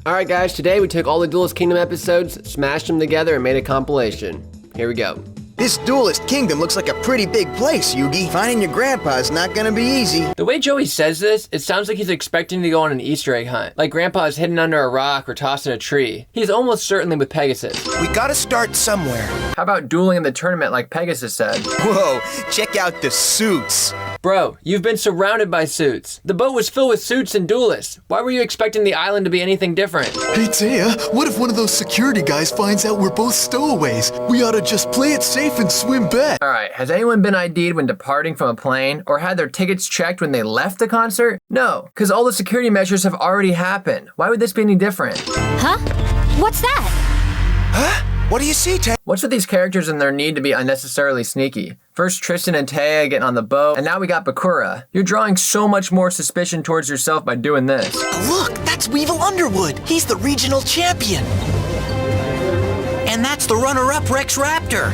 Alright guys, today we took all the Duelist Kingdom episodes, smashed them together, and made a compilation. Here we go. This Duelist Kingdom looks like a pretty big place, Yugi. Finding your grandpa is not gonna be easy. The way Joey says this, it sounds like he's expecting to go on an Easter egg hunt. Like Grandpa is hidden under a rock or tossed in a tree. He's almost certainly with Pegasus. We gotta start somewhere. How about dueling in the tournament like Pegasus said? Whoa, check out the suits. Bro, you've been surrounded by suits. The boat was filled with suits and duelists. Why were you expecting the island to be anything different? Hey Taya, what if one of those security guys finds out we're both stowaways? We ought to just play it safe and swim back. Alright, has anyone been ID'd when departing from a plane or had their tickets checked when they left the concert? No, because all the security measures have already happened. Why would this be any different? Huh? What's that? Huh? What do you see, Tay? What's with these characters and their need to be unnecessarily sneaky? First Tristan and Taya getting on the boat, and now we got Bakura. You're drawing so much more suspicion towards yourself by doing this. Look, that's Weevil Underwood. He's the regional champion. And that's the runner-up Rex Raptor.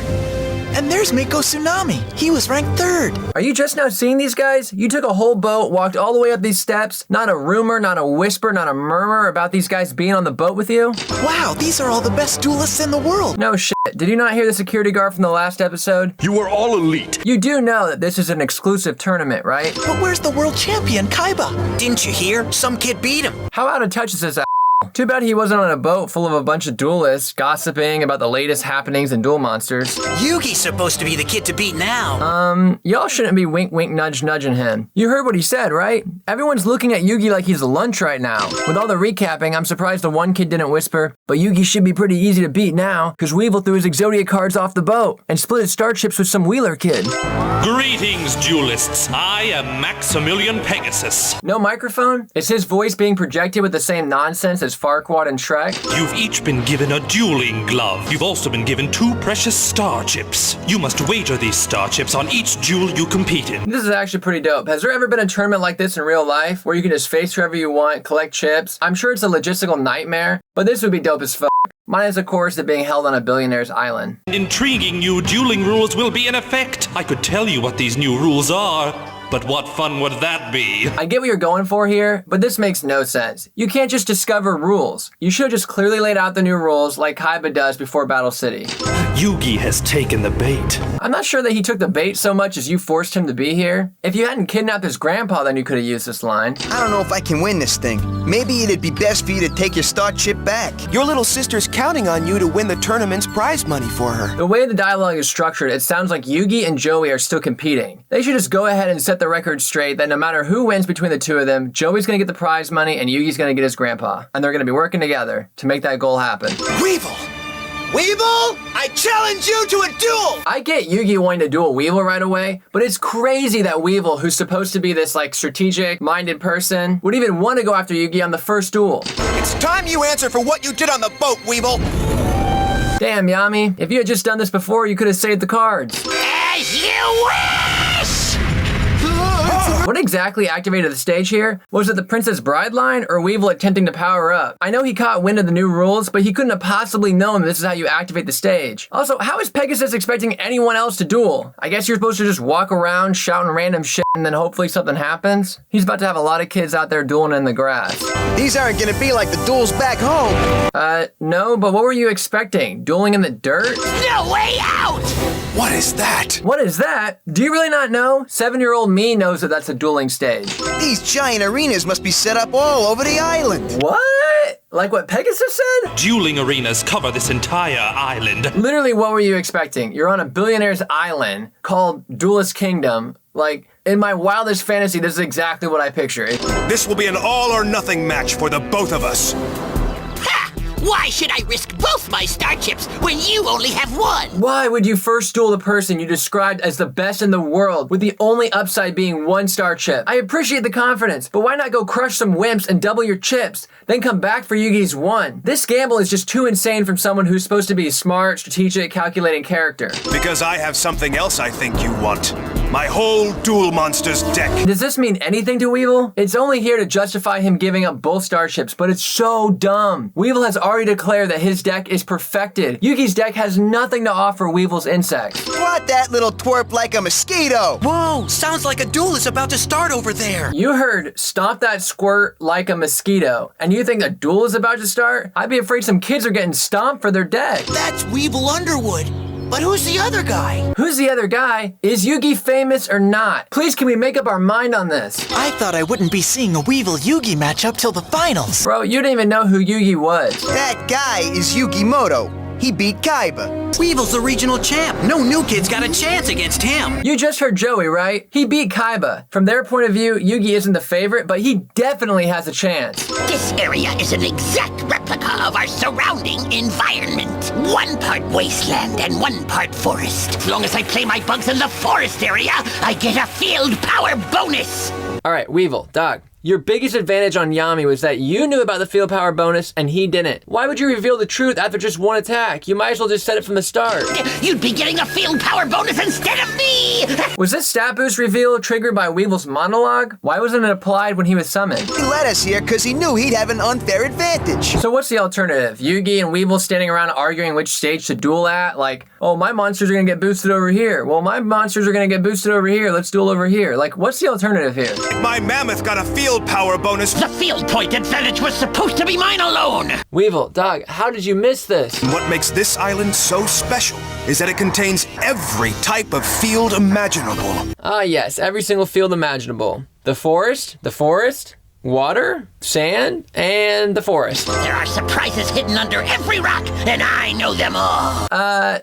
And there's Mako Tsunami. He was ranked 3rd. Are you just now seeing these guys? You took a whole boat, walked all the way up these steps. Not a rumor, not a whisper, not a murmur about these guys being on the boat with you? Wow, these are all the best duelists in the world. No shit. Did you not hear the security guard from the last episode? You are all elite. You do know that this is an exclusive tournament, right? But where's the world champion, Kaiba? Didn't you hear? Some kid beat him. How out of touch is this? Too bad he wasn't on a boat full of a bunch of duelists gossiping about the latest happenings in Duel Monsters. Yugi's supposed to be the kid to beat now. Y'all shouldn't be wink wink nudge nudging him. You heard what he said, right? Everyone's looking at Yugi like he's lunch right now. With all the recapping, I'm surprised the one kid didn't whisper, but Yugi should be pretty easy to beat now, because Weevil threw his Exodia cards off the boat and split his star chips with some Wheeler kid. Greetings, duelists. I am Maximilian Pegasus. No microphone? Is his voice being projected with the same nonsense as Farquaad and Shrek? You've each been given a dueling glove. You've also been given 2 precious star chips. You must wager these star chips on each duel you compete in. This is actually pretty dope. Has there ever been a tournament like this in real life where you can just face whoever you want, collect chips? I'm sure it's a logistical nightmare, but this would be dope as fuck. Minus, of course, it being held on a billionaire's island. Intriguing new dueling rules will be in effect. I could tell you what these new rules are, but what fun would that be? I get what you're going for here, but this makes no sense. You can't just discover rules. You should have just clearly laid out the new rules like Kaiba does before Battle City. Yugi has taken the bait. I'm not sure that he took the bait so much as you forced him to be here. If you hadn't kidnapped his grandpa, then you could have used this line. I don't know if I can win this thing. Maybe it'd be best for you to take your star chip back. Your little sister's counting on you to win the tournament's prize money for her. The way the dialogue is structured, it sounds like Yugi and Joey are still competing. They should just go ahead and set the record straight that no matter who wins between the two of them, Joey's gonna get the prize money and Yugi's gonna get his grandpa. And they're gonna be working together to make that goal happen. Weevil! Weevil! I challenge you to a duel! I get Yugi wanting to duel Weevil right away, but it's crazy that Weevil, who's supposed to be this like strategic-minded person, would even want to go after Yugi on the first duel. It's time you answer for what you did on the boat, Weevil! Damn, Yami. If you had just done this before, you could have saved the cards. As you wish! What exactly activated the stage here? Was it the Princess Bride line or Weevil attempting to power up? I know he caught wind of the new rules, but he couldn't have possibly known this is how you activate the stage. Also, how is Pegasus expecting anyone else to duel? I guess you're supposed to just walk around shouting random shit and then hopefully something happens? He's about to have a lot of kids out there dueling in the grass. These aren't gonna be like the duels back home. No, but what were you expecting? Dueling in the dirt? No way out! What is that? What is that? Do you really not know? 7-year-old me knows that that's a dueling stage. These giant arenas must be set up all over the island. What? Like what Pegasus said? Dueling arenas cover this entire island. Literally, what were you expecting? You're on a billionaire's island called Duelist Kingdom. Like, in my wildest fantasy, this is exactly what I pictured. This will be an all-or-nothing match for the both of us. Ha! Why should I risk both my star chips when you only have one? Why would you first duel the person you described as the best in the world, with the only upside being 1 star chip? I appreciate the confidence, but why not go crush some wimps and double your chips, then come back for Yugi's 1? This gamble is just too insane from someone who's supposed to be a smart, strategic, calculating character. Because I have something else I think you want. My whole Duel Monsters deck. Does this mean anything to Weevil? It's only here to justify him giving up both starships, but it's so dumb. Weevil has already declared that his deck is perfected. Yugi's deck has nothing to offer Weevil's insects. Swat that little twerp like a mosquito! Whoa, sounds like a duel is about to start over there. You heard stomp that squirt like a mosquito, and you think a duel is about to start? I'd be afraid some kids are getting stomped for their deck. That's Weevil Underwood. But who's the other guy? Who's the other guy? Is Yugi famous or not? Please, can we make up our mind on this? I thought I wouldn't be seeing a Weevil-Yugi matchup till the finals. Bro, you didn't even know who Yugi was. That guy is Yugimoto. He beat Kaiba. Weevil's the regional champ. No new kid's got a chance against him. You just heard Joey, right? He beat Kaiba. From their point of view, Yugi isn't the favorite, but he definitely has a chance. This area is an exact replica of our surrounding environment. 1 part wasteland and 1 part forest. As long as I play my bugs in the forest area, I get a field power bonus. All right, Weevil, dog. Your biggest advantage on Yami was that you knew about the field power bonus and he didn't. Why would you reveal the truth after just 1 attack? You might as well just said it from the start. You'd be getting a field power bonus instead of me! Was this stat boost reveal triggered by Weevil's monologue? Why wasn't it applied when he was summoned? He let us here because he knew he'd have an unfair advantage. So what's the alternative? Yugi and Weevil standing around arguing which stage to duel at? Like, oh, my monsters are gonna get boosted over here. Well, my monsters are gonna get boosted over here. Let's duel over here. Like, what's the alternative here? My mammoth got a field power bonus. The field point advantage was supposed to be mine alone! Weevil, dog, how did you miss this? And what makes this island so special is that it contains every type of field imaginable. Ah, yes, every single field imaginable. The forest, water, sand, and the forest. There are surprises hidden under every rock, and I know them all.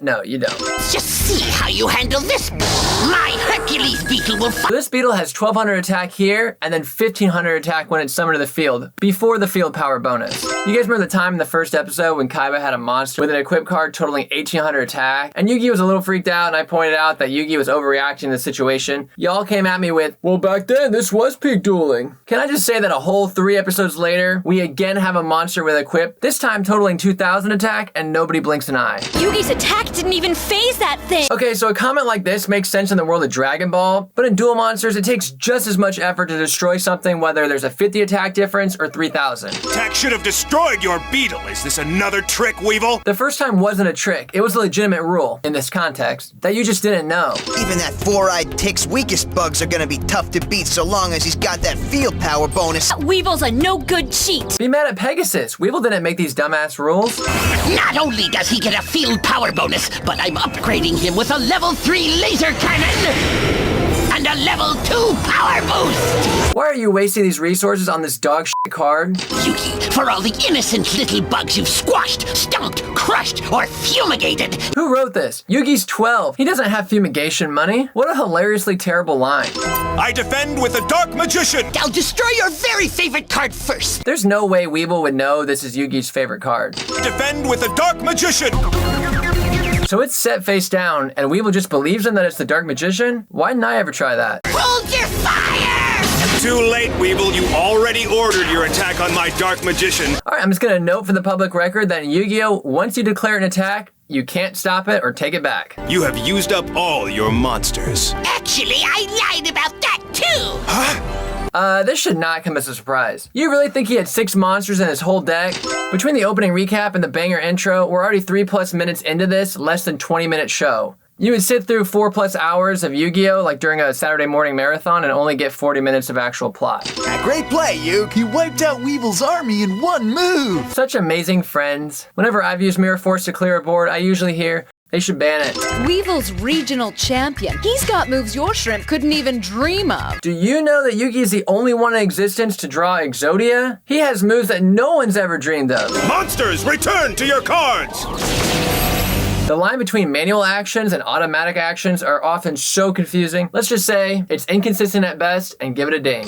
No, you don't. Just see how you handle this. My Hercules beetle will So this beetle has 1200 attack here, and then 1500 attack when it's summoned to the field, before the field power bonus. You guys remember the time in the first episode when Kaiba had a monster with an equip card totaling 1800 attack, and Yugi was a little freaked out, and I pointed out that Yugi was overreacting to the situation? Y'all came at me with, well, back then, this was peak dueling. Can I just say that a whole 3 episodes later, we again have a monster with equip, this time totaling 2000 attack, and nobody blinks an eye. Yugi's attack didn't even phase that thing. Okay, so a comment like this makes sense in the world of Dragon Ball, but in Duel Monsters, it takes just as much effort to destroy something whether there's a 50 attack difference or 3000. Attack should have destroyed your beetle. Is this another trick, Weevil? The first time wasn't a trick, it was a legitimate rule, in this context, that you just didn't know. Even that 4-eyed tick's weakest bugs are gonna be tough to beat so long as he's got that field power bonus. Weevil's a no-good cheat. Be mad at Pegasus, Weevil didn't make these dumbass rules. Not only does he get a field power bonus, but I'm upgrading him with a level 3 laser cannon and a level 2 power boost. Why are you wasting these resources on this dog shit card? Yugi, for all the innocent little bugs you've squashed, stomped, crushed, or fumigated. Who wrote this? Yugi's 12. He doesn't have fumigation money. What a hilariously terrible line. I defend with the Dark Magician. I'll destroy your very favorite card first. There's no way Weevil would know this is Yugi's favorite card. Defend with the Dark Magician. So it's set face down, and Weevil just believes him that it's the Dark Magician? Why didn't I ever try that? Hold your fire! Too late, Weevil. You already ordered your attack on my Dark Magician. Alright, I'm just gonna note for the public record that in YuGiOh, once you declare an attack, you can't stop it or take it back. You have used up all your monsters. Actually, I lied about that too! Huh? This should not come as a surprise. You really think he had 6 monsters in his whole deck? Between the opening recap and the banger intro, we're already 3+ minutes into this less than 20-minute show. You would sit through 4+ hours of YuGiOh like during a Saturday morning marathon and only get 40 minutes of actual plot. Great play, Yug. He wiped out Weevil's army in 1 move. Such amazing friends. Whenever I've used Mirror Force to clear a board, I usually hear, they should ban it. Weevil's regional champion. He's got moves your shrimp couldn't even dream of. Do you know that Yugi is the only one in existence to draw Exodia? He has moves that no one's ever dreamed of. Monsters, return to your cards! The line between manual actions and automatic actions are often so confusing. Let's just say it's inconsistent at best and give it a ding.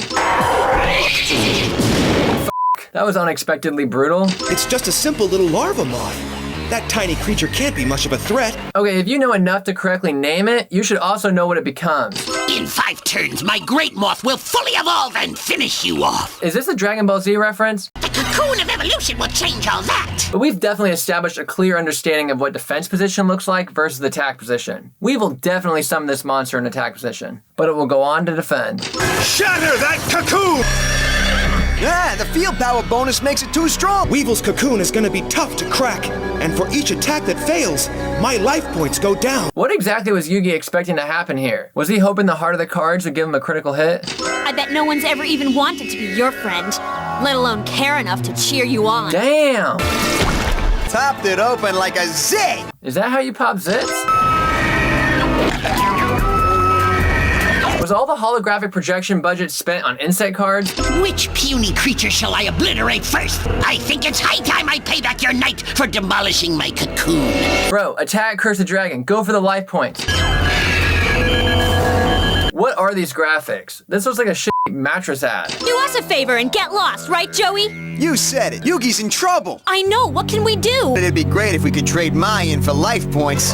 That was unexpectedly brutal. It's just a simple little larva moth. That tiny creature can't be much of a threat. Okay, if you know enough to correctly name it, you should also know what it becomes. In 5 turns, my great moth will fully evolve and finish you off. Is this a Dragon Ball Z reference? The cocoon of evolution will change all that. But we've definitely established a clear understanding of what defense position looks like versus the attack position. Weevil definitely summoned this monster in attack position, but it will go on to defend. Shatter that cocoon! Ah, the field power bonus makes it too strong. Weevil's cocoon is gonna be tough to crack, and for each attack that fails, my life points go down. What exactly was Yugi expecting to happen here? Was he hoping the heart of the cards would give him a critical hit? I bet no one's ever even wanted to be your friend, let alone care enough to cheer you on. Damn! Topped it open like a zig. Is that how you pop zits? Was all the holographic projection budget spent on insect cards? Which puny creature shall I obliterate first? I think it's high time I pay back your knight for demolishing my cocoon. Bro, attack Curse the Dragon. Go for the life points. What are these graphics? This looks like a shit mattress ad. Do us a favor and get lost, right, Joey? You said it. Yugi's in trouble. I know, what can we do? It'd be great if we could trade mine in for life points.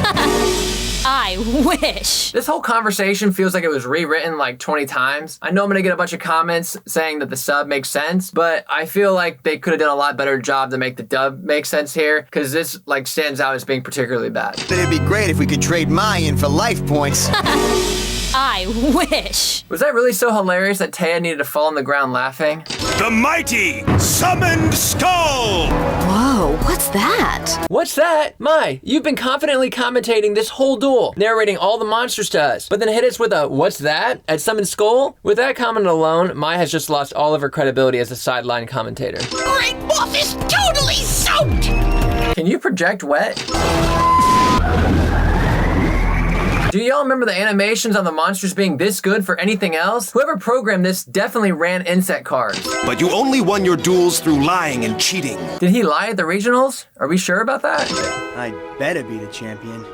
I wish. This whole conversation feels like it was rewritten like 20 times. I know I'm gonna get a bunch of comments saying that the sub makes sense, but I feel like they could have done a lot better job to make the dub make sense here, because this like stands out as being particularly bad. It'd be great if we could trade mine in for life points. I wish. Was that really so hilarious that Taya needed to fall on the ground laughing? The mighty summoned skull! Whoa, what's that? What's that? Mai, you've been confidently commentating this whole duel, narrating all the monsters to us, but then hit us with a "what's that?" at Summoned Skull? With that comment alone, Mai has just lost all of her credibility as a sideline commentator. My mouth is totally soaked! Can you project wet? Do y'all remember the animations on the monsters being this good for anything else? Whoever programmed this definitely ran insect cards. But you only won your duels through lying and cheating. Did he lie at the regionals? Are we sure about that? I'd better be the champion.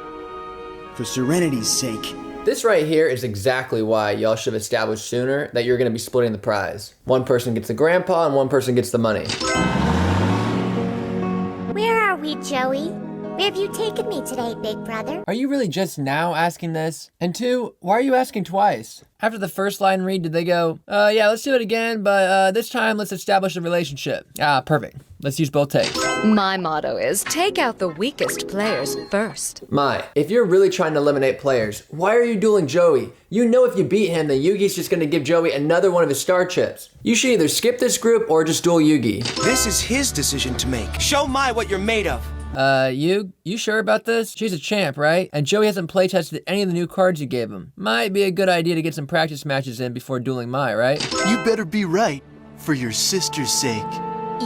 For Serenity's sake. This right here is exactly why y'all should have established sooner that you're gonna be splitting the prize. One person gets the grandpa and one person gets the money. Where are we, Joey? Where have you taken me today, big brother? Are you really just now asking this? And two, why are you asking twice? After the first line read, did they go, yeah, let's do it again, but this time let's establish a relationship? Ah, perfect. Let's use both takes. My motto is take out the weakest players first. Mai, if you're really trying to eliminate players, why are you dueling Joey? You know if you beat him, then Yugi's just gonna give Joey another one of his star chips. You should either skip this group or just duel Yugi. This is his decision to make. Show Mai what you're made of. You sure about this? She's a champ, right? And Joey hasn't playtested any of the new cards you gave him. Might be a good idea to get some practice matches in before dueling Mai, right? You better be right, for your sister's sake.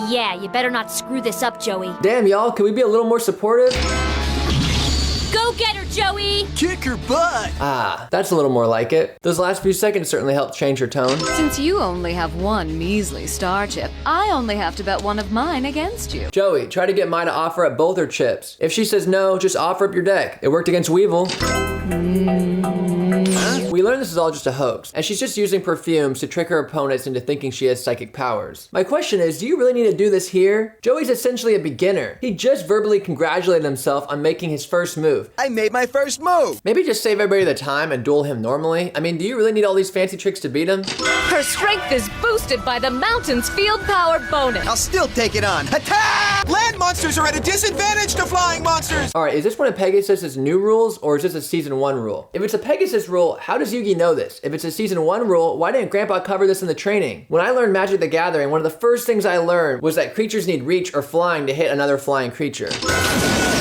Yeah, you better not screw this up, Joey. Damn, y'all, can we be a little more supportive? Go get her, Joey! Kick her butt! Ah, that's a little more like it. Those last few seconds certainly helped change her tone. Since you only have one measly star chip, I only have to bet one of mine against you. Joey, try to get Mai to offer up both her chips. If she says no, just offer up your deck. It worked against Weevil. We learned this is all just a hoax, and she's just using perfumes to trick her opponents into thinking she has psychic powers. My question is, do you really need to do this here? Joey's essentially a beginner. He just verbally congratulated himself on making his first move. I made my first move. Maybe just save everybody the time and duel him normally. I mean, do you really need all these fancy tricks to beat him? Her strength is boosted by the mountain's field power bonus. I'll still take it on. Attack! Land monsters are at a disadvantage to flying monsters! Alright, is this one of Pegasus' new rules, or is this a Season 1 rule? If it's a Pegasus rule, how does Yugi know this? If it's a Season 1 rule, why didn't Grandpa cover this in the training? When I learned Magic the Gathering, one of the first things I learned was that creatures need reach or flying to hit another flying creature.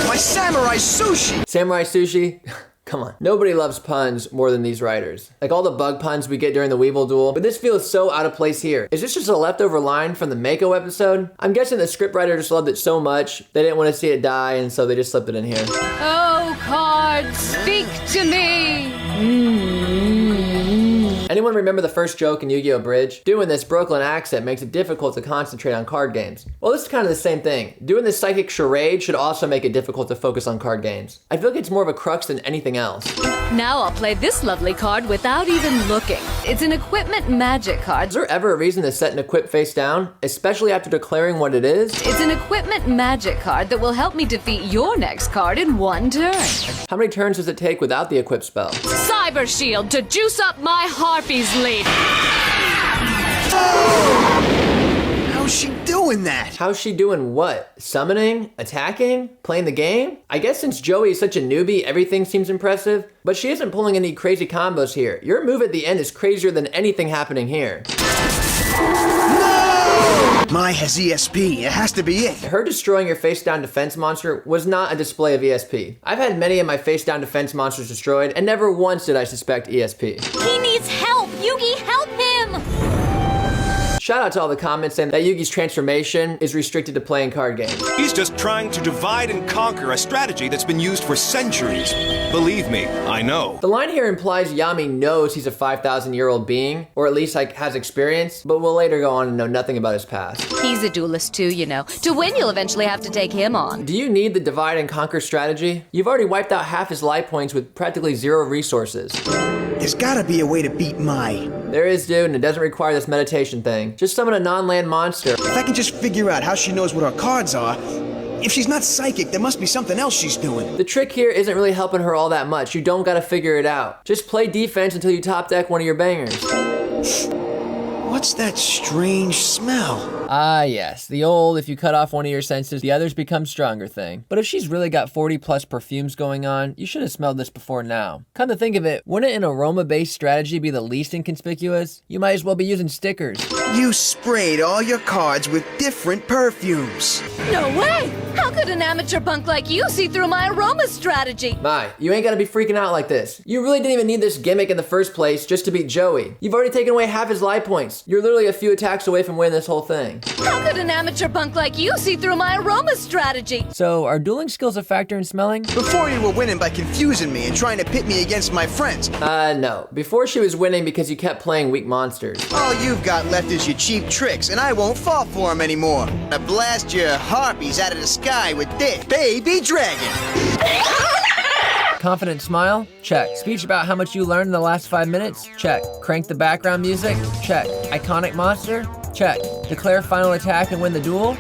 My samurai sushi! Samurai sushi? Come on. Nobody loves puns more than these writers. Like all the bug puns we get during the Weevil duel, but this feels so out of place here. Is this just a leftover line from the Mako episode? I'm guessing the scriptwriter just loved it so much, they didn't want to see it die, and so they just slipped it in here. Oh, cards, speak to me! Anyone remember the first joke in Yu-Gi-Oh! Bridge? Doing this Brooklyn accent makes it difficult to concentrate on card games. Well, this is kind of the same thing. Doing this psychic charade should also make it difficult to focus on card games. I feel like it's more of a crux than anything else. Now I'll play this lovely card without even looking. It's an equipment magic card. Is there ever a reason to set an equip face down, especially after declaring what it is? It's an equipment magic card that will help me defeat your next card in one turn. How many turns does it take without the equip spell? Cyber Shield to juice up my Harpies lady. How's she doing that? How's she doing what? Summoning? Attacking? Playing the game? I guess since Joey is such a newbie, everything seems impressive, but she isn't pulling any crazy combos here. Your move at the end is crazier than anything happening here. Mai has ESP. It has to be it. Her destroying your face-down defense monster was not a display of ESP. I've had many of my face-down defense monsters destroyed, and never once did I suspect ESP. He needs help! Yugi, help him! Shout out to all the comments saying that Yugi's transformation is restricted to playing card games. He's just trying to divide and conquer, a strategy that's been used for centuries. Believe me, I know. The line here implies Yami knows he's a 5,000-year-old being, or at least like has experience, but will later go on and know nothing about his past. He's a duelist too, you know. To win, you'll eventually have to take him on. Do you need the divide and conquer strategy? You've already wiped out half his life points with practically 0 resources. There's gotta be a way to beat Mai. There is, dude, and it doesn't require this meditation thing. Just summon a non-land monster. If I can just figure out how she knows what our cards are, if she's not psychic, there must be something else she's doing. The trick here isn't really helping her all that much. You don't gotta figure it out. Just play defense until you top deck one of your bangers. What's that strange smell? Ah, yes. The old, if you cut off one of your senses, the others become stronger thing. But if she's really got 40 plus perfumes going on, you should have smelled this before now. Come to think of it, wouldn't an aroma-based strategy be the least inconspicuous? You might as well be using stickers. You sprayed all your cards with different perfumes. No way! How could an amateur punk like you see through my aroma strategy? Mai, you ain't gotta be freaking out like this. You really didn't even need this gimmick in the first place just to beat Joey. You've already taken away half his life points. You're literally a few attacks away from winning this whole thing. How could an amateur punk like you see through my aroma strategy? So, are dueling skills a factor in smelling? Before you were winning by confusing me and trying to pit me against my friends. No. Before she was winning because you kept playing weak monsters. All you've got left is your cheap tricks, and I won't fall for them anymore. I blast your harpies out of the sky with this baby dragon. Confident smile? Check. Speech about how much you learned in the last 5 minutes? Check. Crank the background music? Check. Iconic monster? Check. Declare final attack and win the duel?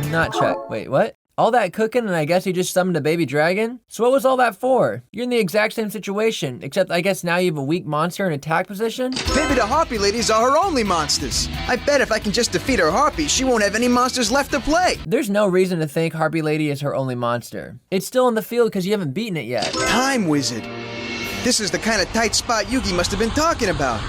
Not check. Wait, what? All that cooking and I guess you just summoned a baby dragon? So what was all that for? You're in the exact same situation, except I guess now you have a weak monster in attack position? Maybe the harpy ladies are her only monsters. I bet if I can just defeat her harpy, she won't have any monsters left to play. There's no reason to think Harpy Lady is her only monster. It's still in the field because you haven't beaten it yet. Time Wizard. This is the kind of tight spot Yugi must have been talking about.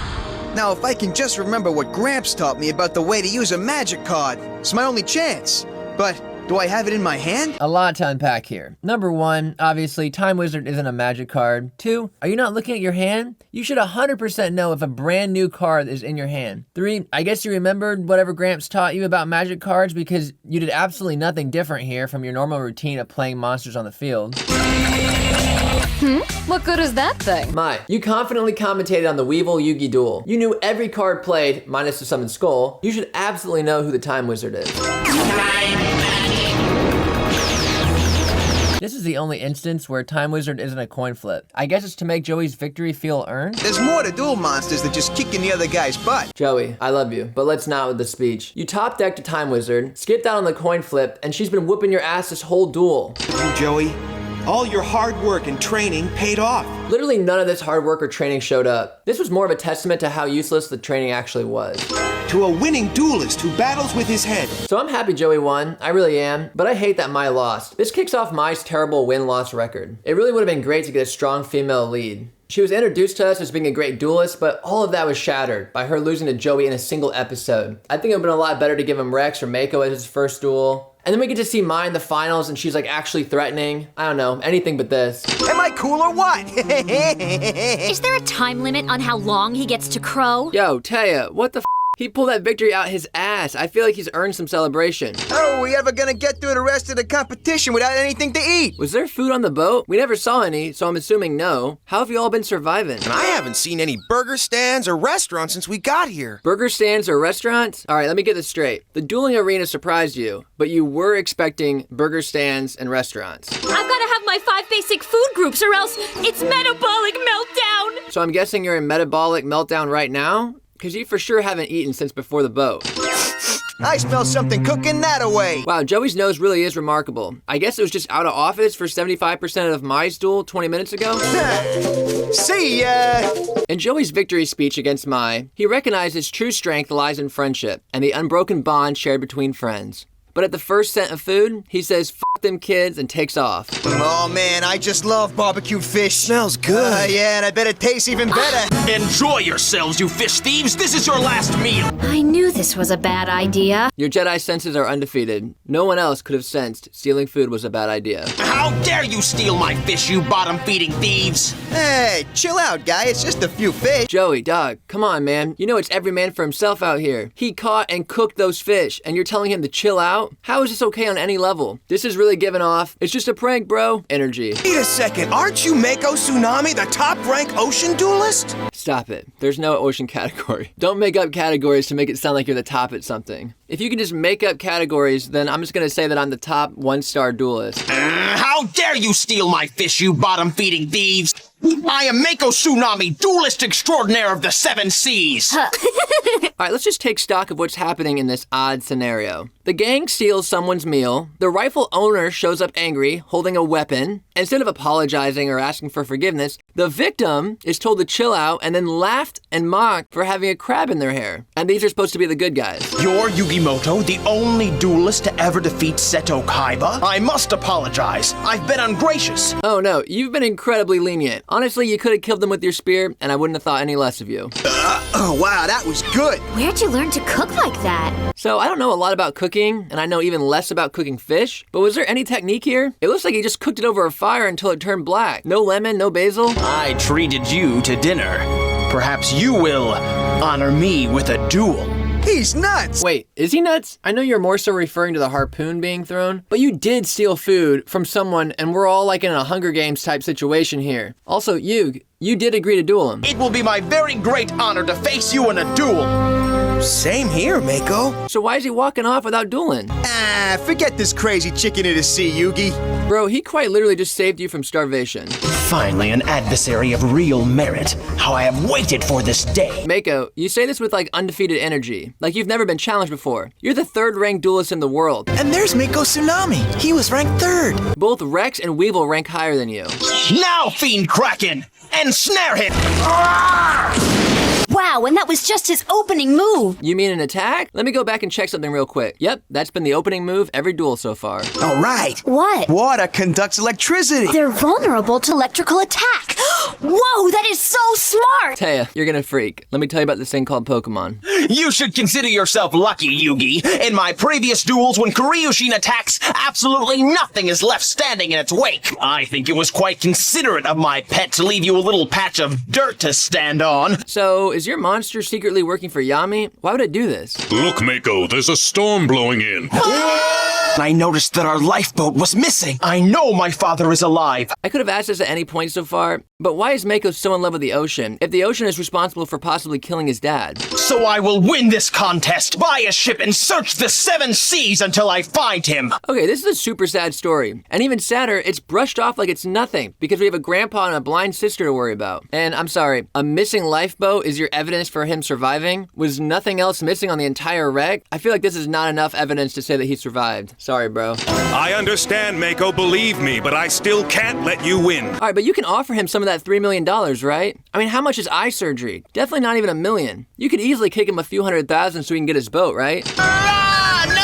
Now, if I can just remember what Gramps taught me about the way to use a magic card, it's my only chance. But do I have it in my hand? A lot to unpack here. Number 1, obviously, Time Wizard isn't a magic card. 2, are you not looking at your hand? You should 100% know if a brand new card is in your hand. 3, I guess you remembered whatever Gramps taught you about magic cards because you did absolutely nothing different here from your normal routine of playing monsters on the field. What good is that thing? Mai, you confidently commentated on the Weevil Yugi duel. You knew every card played, minus the summoned skull. You should absolutely know who the Time Wizard is. This is the only instance where Time Wizard isn't a coin flip. I guess it's to make Joey's victory feel earned? There's more to duel monsters than just kicking the other guy's butt. Joey, I love you, but let's not with the speech. You top decked a Time Wizard, skipped out on the coin flip, and she's been whooping your ass this whole duel. You, Joey, all your hard work and training paid off. Literally none of this hard work or training showed up. This was more of a testament to how useless the training actually was. To a winning duelist who battles with his head. So I'm happy Joey won, I really am, but I hate that Mai lost. This kicks off Mai's terrible win-loss record. It really would have been great to get a strong female lead. She was introduced to us as being a great duelist, but all of that was shattered by her losing to Joey in a single episode. I think it would have been a lot better to give him Rex or Mako as his first duel. And then we get to see Mai in the finals and she's like actually threatening. I don't know, anything but this. Am I cool or what? Is there a time limit on how long he gets to crow? Yo, Taya, what the f? He pulled that victory out his ass. I feel like he's earned some celebration. How are we ever gonna get through the rest of the competition without anything to eat? Was there food on the boat? We never saw any, so I'm assuming no. How have you all been surviving? And I haven't seen any burger stands or restaurants since we got here. Burger stands or restaurants? All right, let me get this straight. The dueling arena surprised you, but you were expecting burger stands and restaurants. I've gotta have my 5 basic food groups or else it's metabolic meltdown! So I'm guessing you're in metabolic meltdown right now? Because you for sure haven't eaten since before the boat. I smell something cooking that away. Wow, Joey's nose really is remarkable. I guess it was just out of office for 75% of Mai's duel 20 minutes ago. See ya! In Joey's victory speech against Mai, he recognized his true strength lies in friendship and the unbroken bond shared between friends. But at the first scent of food, he says, "F them kids," and takes off. Oh man, I just love barbecued fish. Smells good. Yeah, and I bet it tastes even better. Enjoy yourselves, you fish thieves. This is your last meal. I knew this was a bad idea. Your Jedi senses are undefeated. No one else could have sensed stealing food was a bad idea. How dare you steal my fish, you bottom-feeding thieves! Hey, chill out, guy. It's just a few fish. Joey, dog, come on, man. You know it's every man for himself out here. He caught and cooked those fish, and you're telling him to chill out? How is this okay on any level? This is really giving off, "It's just a prank, bro" energy. Wait a second, aren't you Mako Tsunami, the top-rank ocean duelist? Stop it. There's no ocean category. Don't make up categories to make it sound like you're the top at something. If you can just make up categories, then I'm just gonna say that I'm the top 1-star duelist. How dare you steal my fish, you bottom-feeding thieves! I am Mako Tsunami, duelist extraordinaire of the 7 seas! Alright, let's just take stock of what's happening in this odd scenario. The gang steals someone's meal, the rightful owner shows up angry, holding a weapon. Instead of apologizing or asking for forgiveness, the victim is told to chill out and then laughed and mocked for having a crab in their hair. And these are supposed to be the good guys. You're Yugimoto, the only duelist to ever defeat Seto Kaiba? I must apologize. I've been ungracious. Oh no, you've been incredibly lenient. Honestly, you could have killed them with your spear, and I wouldn't have thought any less of you. Oh wow, that was good. Where'd you learn to cook like that? So, I don't know a lot about cooking, and I know even less about cooking fish, but was there any technique here? It looks like he just cooked it over a fire until it turned black. No lemon, no basil. I treated you to dinner. Perhaps you will honor me with a duel. He's nuts! Wait, is he nuts? I know you're more so referring to the harpoon being thrown, but you did steal food from someone, and we're all like in a Hunger Games type situation here. Also, you did agree to duel him. It will be my very great honor to face you in a duel. Same here, Mako. So why is he walking off without dueling? Ah, forget this crazy chicken in the sea, Yugi. Bro, he quite literally just saved you from starvation. Finally, an adversary of real merit. How I have waited for this day. Mako, you say this with like undefeated energy, like you've never been challenged before. You're the 3rd-ranked duelist in the world. And there's Mako Tsunami. He was ranked 3rd. Both Rex and Weevil rank higher than you. Now, Fiend Kraken! Ensnare him! Wow, and that was just his opening move. You mean an attack? Let me go back and check something real quick. Yep, that's been the opening move every duel so far. All right. What? Water conducts electricity. They're vulnerable to electrical attack. Whoa, that is so smart! Taya, you're gonna freak. Let me tell you about this thing called Pokemon. You should consider yourself lucky, Yugi. In my previous duels, when Kuryushin attacks, absolutely nothing is left standing in its wake. I think it was quite considerate of my pet to leave you a little patch of dirt to stand on. So, is your monster secretly working for Yami? Why would it do this? Look, Mako, there's a storm blowing in. I noticed that our lifeboat was missing. I know my father is alive. I could have asked this at any point so far, but why is Mako so in love with the ocean if the ocean is responsible for possibly killing his dad? So I will win this contest, buy a ship, and search the 7 seas until I find him. Okay, this is a super sad story. And even sadder, it's brushed off like it's nothing because we have a grandpa and a blind sister to worry about. And I'm sorry, a missing lifeboat is your evidence for him surviving? Was nothing else missing on the entire wreck? I feel like this is not enough evidence to say that he survived. Sorry, bro. I understand, Mako, believe me, but I still can't let you win. All right, but you can offer him some of that $3 million, right? I mean, how much is eye surgery? Definitely not even $1 million. You could easily kick him a few $100,000 so he can get his boat, right? Ah, no!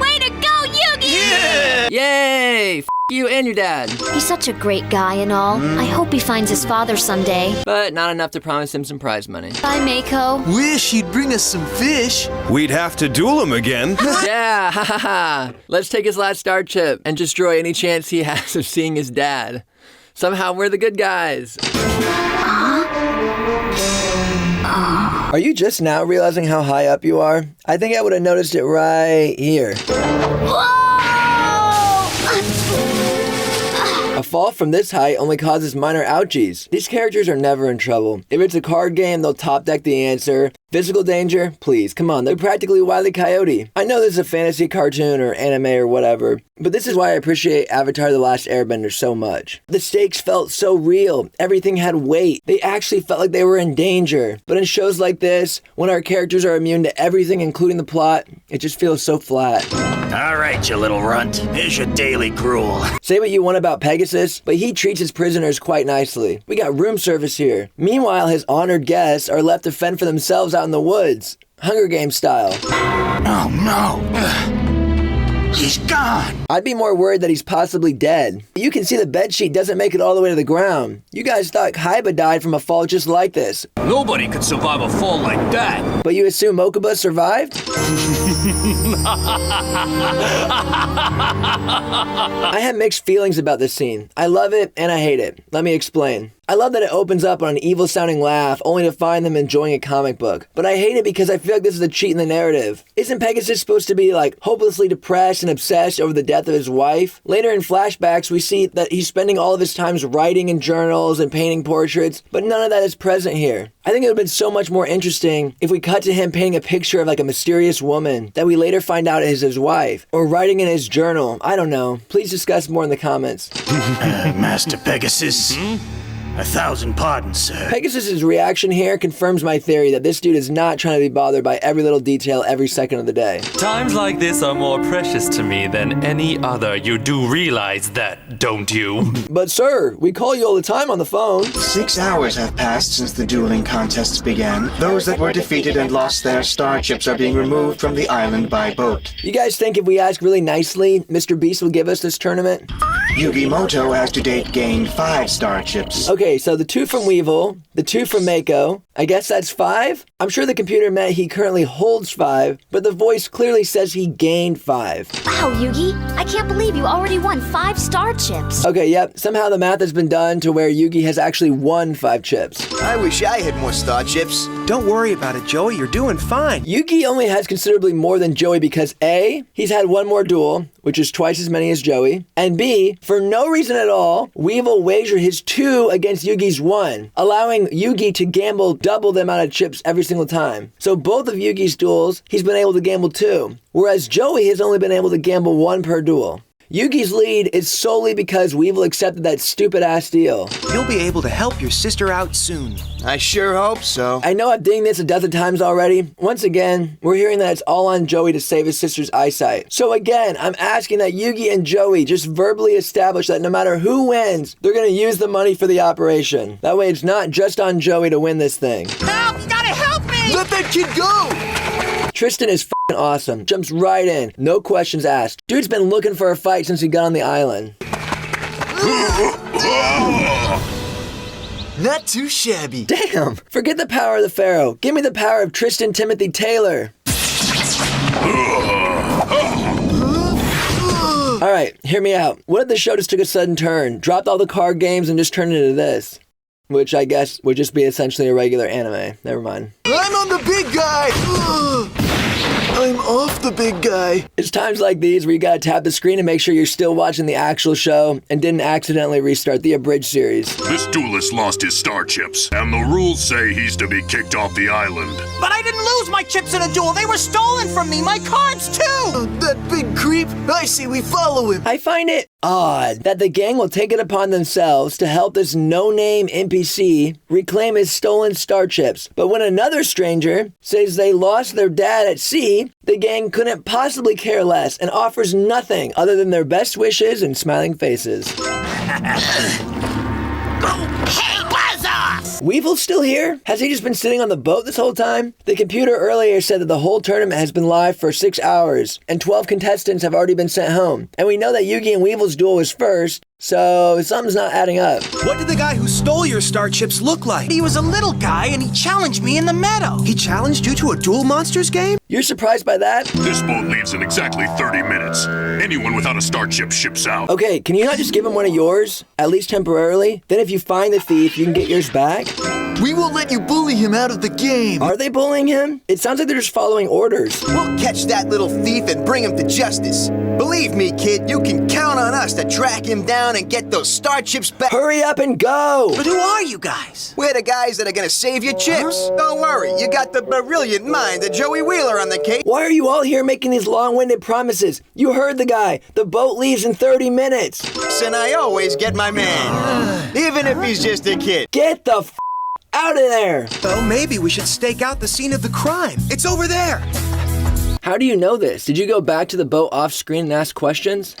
Way to go, Yugi! Yeah! Yay! F you and your dad. He's such a great guy and all. I hope he finds his father someday. But not enough to promise him some prize money. Bye, Mako. Wish he'd bring us some fish. We'd have to duel him again. Yeah, ha ha ha. Let's take his last star chip and destroy any chance he has of seeing his dad. Somehow we're the good guys. Are you just now realizing how high up you are? I think I would have noticed it right here. A fall from this height only causes minor ouchies. These characters are never in trouble. If it's a card game, they'll top deck the answer. Physical danger? Please, come on, they're practically Wile E. Coyote. I know this is a fantasy cartoon or anime or whatever, but this is why I appreciate Avatar: The Last Airbender so much. The stakes felt so real. Everything had weight. They actually felt like they were in danger. But in shows like this, when our characters are immune to everything, including the plot, it just feels so flat. All right, you little runt. Here's your daily gruel. Say what you want about Pegasus, but he treats his prisoners quite nicely. We got room service here. Meanwhile, his honored guests are left to fend for themselves out in the woods. Hunger Games style. Oh no. He's gone. I'd be more worried that he's possibly dead. You can see the bedsheet doesn't make it all the way to the ground. You guys thought Kaiba died from a fall just like this. Nobody could survive a fall like that. But you assume Mokuba survived? I have mixed feelings about this scene. I love it and I hate it. Let me explain. I love that it opens up on an evil-sounding laugh only to find them enjoying a comic book. But I hate it because I feel like this is a cheat in the narrative. Isn't Pegasus supposed to be like hopelessly depressed and obsessed over the death of his wife? Later in flashbacks, we see that he's spending all of his time writing in journals and painting portraits, but none of that is present here. I think it would have been so much more interesting if we cut to him painting a picture of like a mysterious woman that we later find out is his wife, or writing in his journal. I don't know. Please discuss more in the comments. Master Pegasus. 1,000 pardons, sir. Pegasus's reaction here confirms my theory that this dude is not trying to be bothered by every little detail every second of the day. Times like this are more precious to me than any other. You do realize that, don't you? But sir, we call you all the time on the phone. 6 hours have passed since the dueling contests began. Those that were defeated and lost their star chips are being removed from the island by boat. You guys think if we ask really nicely, Mr. Beast will give us this tournament? YuGiMoto has to date gained 5 star chips. Okay, so the 2 from Weevil, the 2 from Mako, I guess that's 5? I'm sure the computer meant he currently holds 5, but the voice clearly says he gained 5. Wow, Yugi, I can't believe you already won 5 star chips. Okay, yep, somehow the math has been done to where Yugi has actually won 5 chips. I wish I had more star chips. Don't worry about it, Joey. You're doing fine. Yugi only has considerably more than Joey because A, he's had 1 more duel, which is twice as many as Joey, and B, for no reason at all, Weevil wagered his 2 against Yugi's 1, allowing Yugi to gamble double the amount of chips every single time. So both of Yugi's duels, he's been able to gamble 2, whereas Joey has only been able to gamble 1 per duel. Yugi's lead is solely because Weevil accepted that stupid-ass deal. You'll be able to help your sister out soon. I sure hope so. I know I've dinged this a dozen times already. Once again, we're hearing that it's all on Joey to save his sister's eyesight. So again, I'm asking that Yugi and Joey just verbally establish that no matter who wins, they're gonna use the money for the operation. That way it's not just on Joey to win this thing. Help! You gotta help me! Let that kid go! Tristan is f***ing awesome. Jumps right in. No questions asked. Dude's been looking for a fight since he got on the island. Not too shabby. Damn! Forget the power of the Pharaoh. Give me the power of Tristan Timothy Taylor. Alright, hear me out. What if the show just took a sudden turn, dropped all the card games, and just turned it into this? Which I guess would just be essentially a regular anime. Never mind. I'm on the big guy! I'm off the big guy. It's times like these where you gotta tap the screen and make sure you're still watching the actual show and didn't accidentally restart the abridged series. This duelist lost his star chips, and the rules say he's to be kicked off the island. But I didn't lose my chips in a duel. They were stolen from me. My cards, too. That big creep. I say we follow him. I find it odd that the gang will take it upon themselves to help this no-name NPC reclaim his stolen star chips. But when another stranger says they lost their dad at sea, the gang couldn't possibly care less and offers nothing other than their best wishes and smiling faces. Hey, buzz off! Weevil's still here? Has he just been sitting on the boat this whole time? The computer earlier said that the whole tournament has been live for 6 hours, and 12 contestants have already been sent home. And we know that Yugi and Weevil's duel was first, so something's not adding up. What did the guy who stole your star chips look like? He was a little guy and he challenged me in the meadow. He challenged you to a Duel Monsters game? You're surprised by that? This boat leaves in exactly 30 minutes. Anyone without a star chip ships out. Okay, can you not just give him one of yours? At least temporarily? Then if you find the thief, you can get yours back? We won't let you bully him out of the game. Are they bullying him? It sounds like they're just following orders. We'll catch that little thief and bring him to justice. Believe me, kid, you can count on us to track him down and get those star chips back. Hurry up and go! But who are you guys? We're the guys that are gonna save your chips. Don't worry, you got the brilliant mind of Joey Wheeler on the case. Why are you all here making these long-winded promises? You heard the guy. The boat leaves in 30 minutes. And I always get my man, even if he's just a kid. Get the out of there! Well, maybe we should stake out the scene of the crime. It's over there. How do you know this? Did you go back to the boat off-screen and ask questions?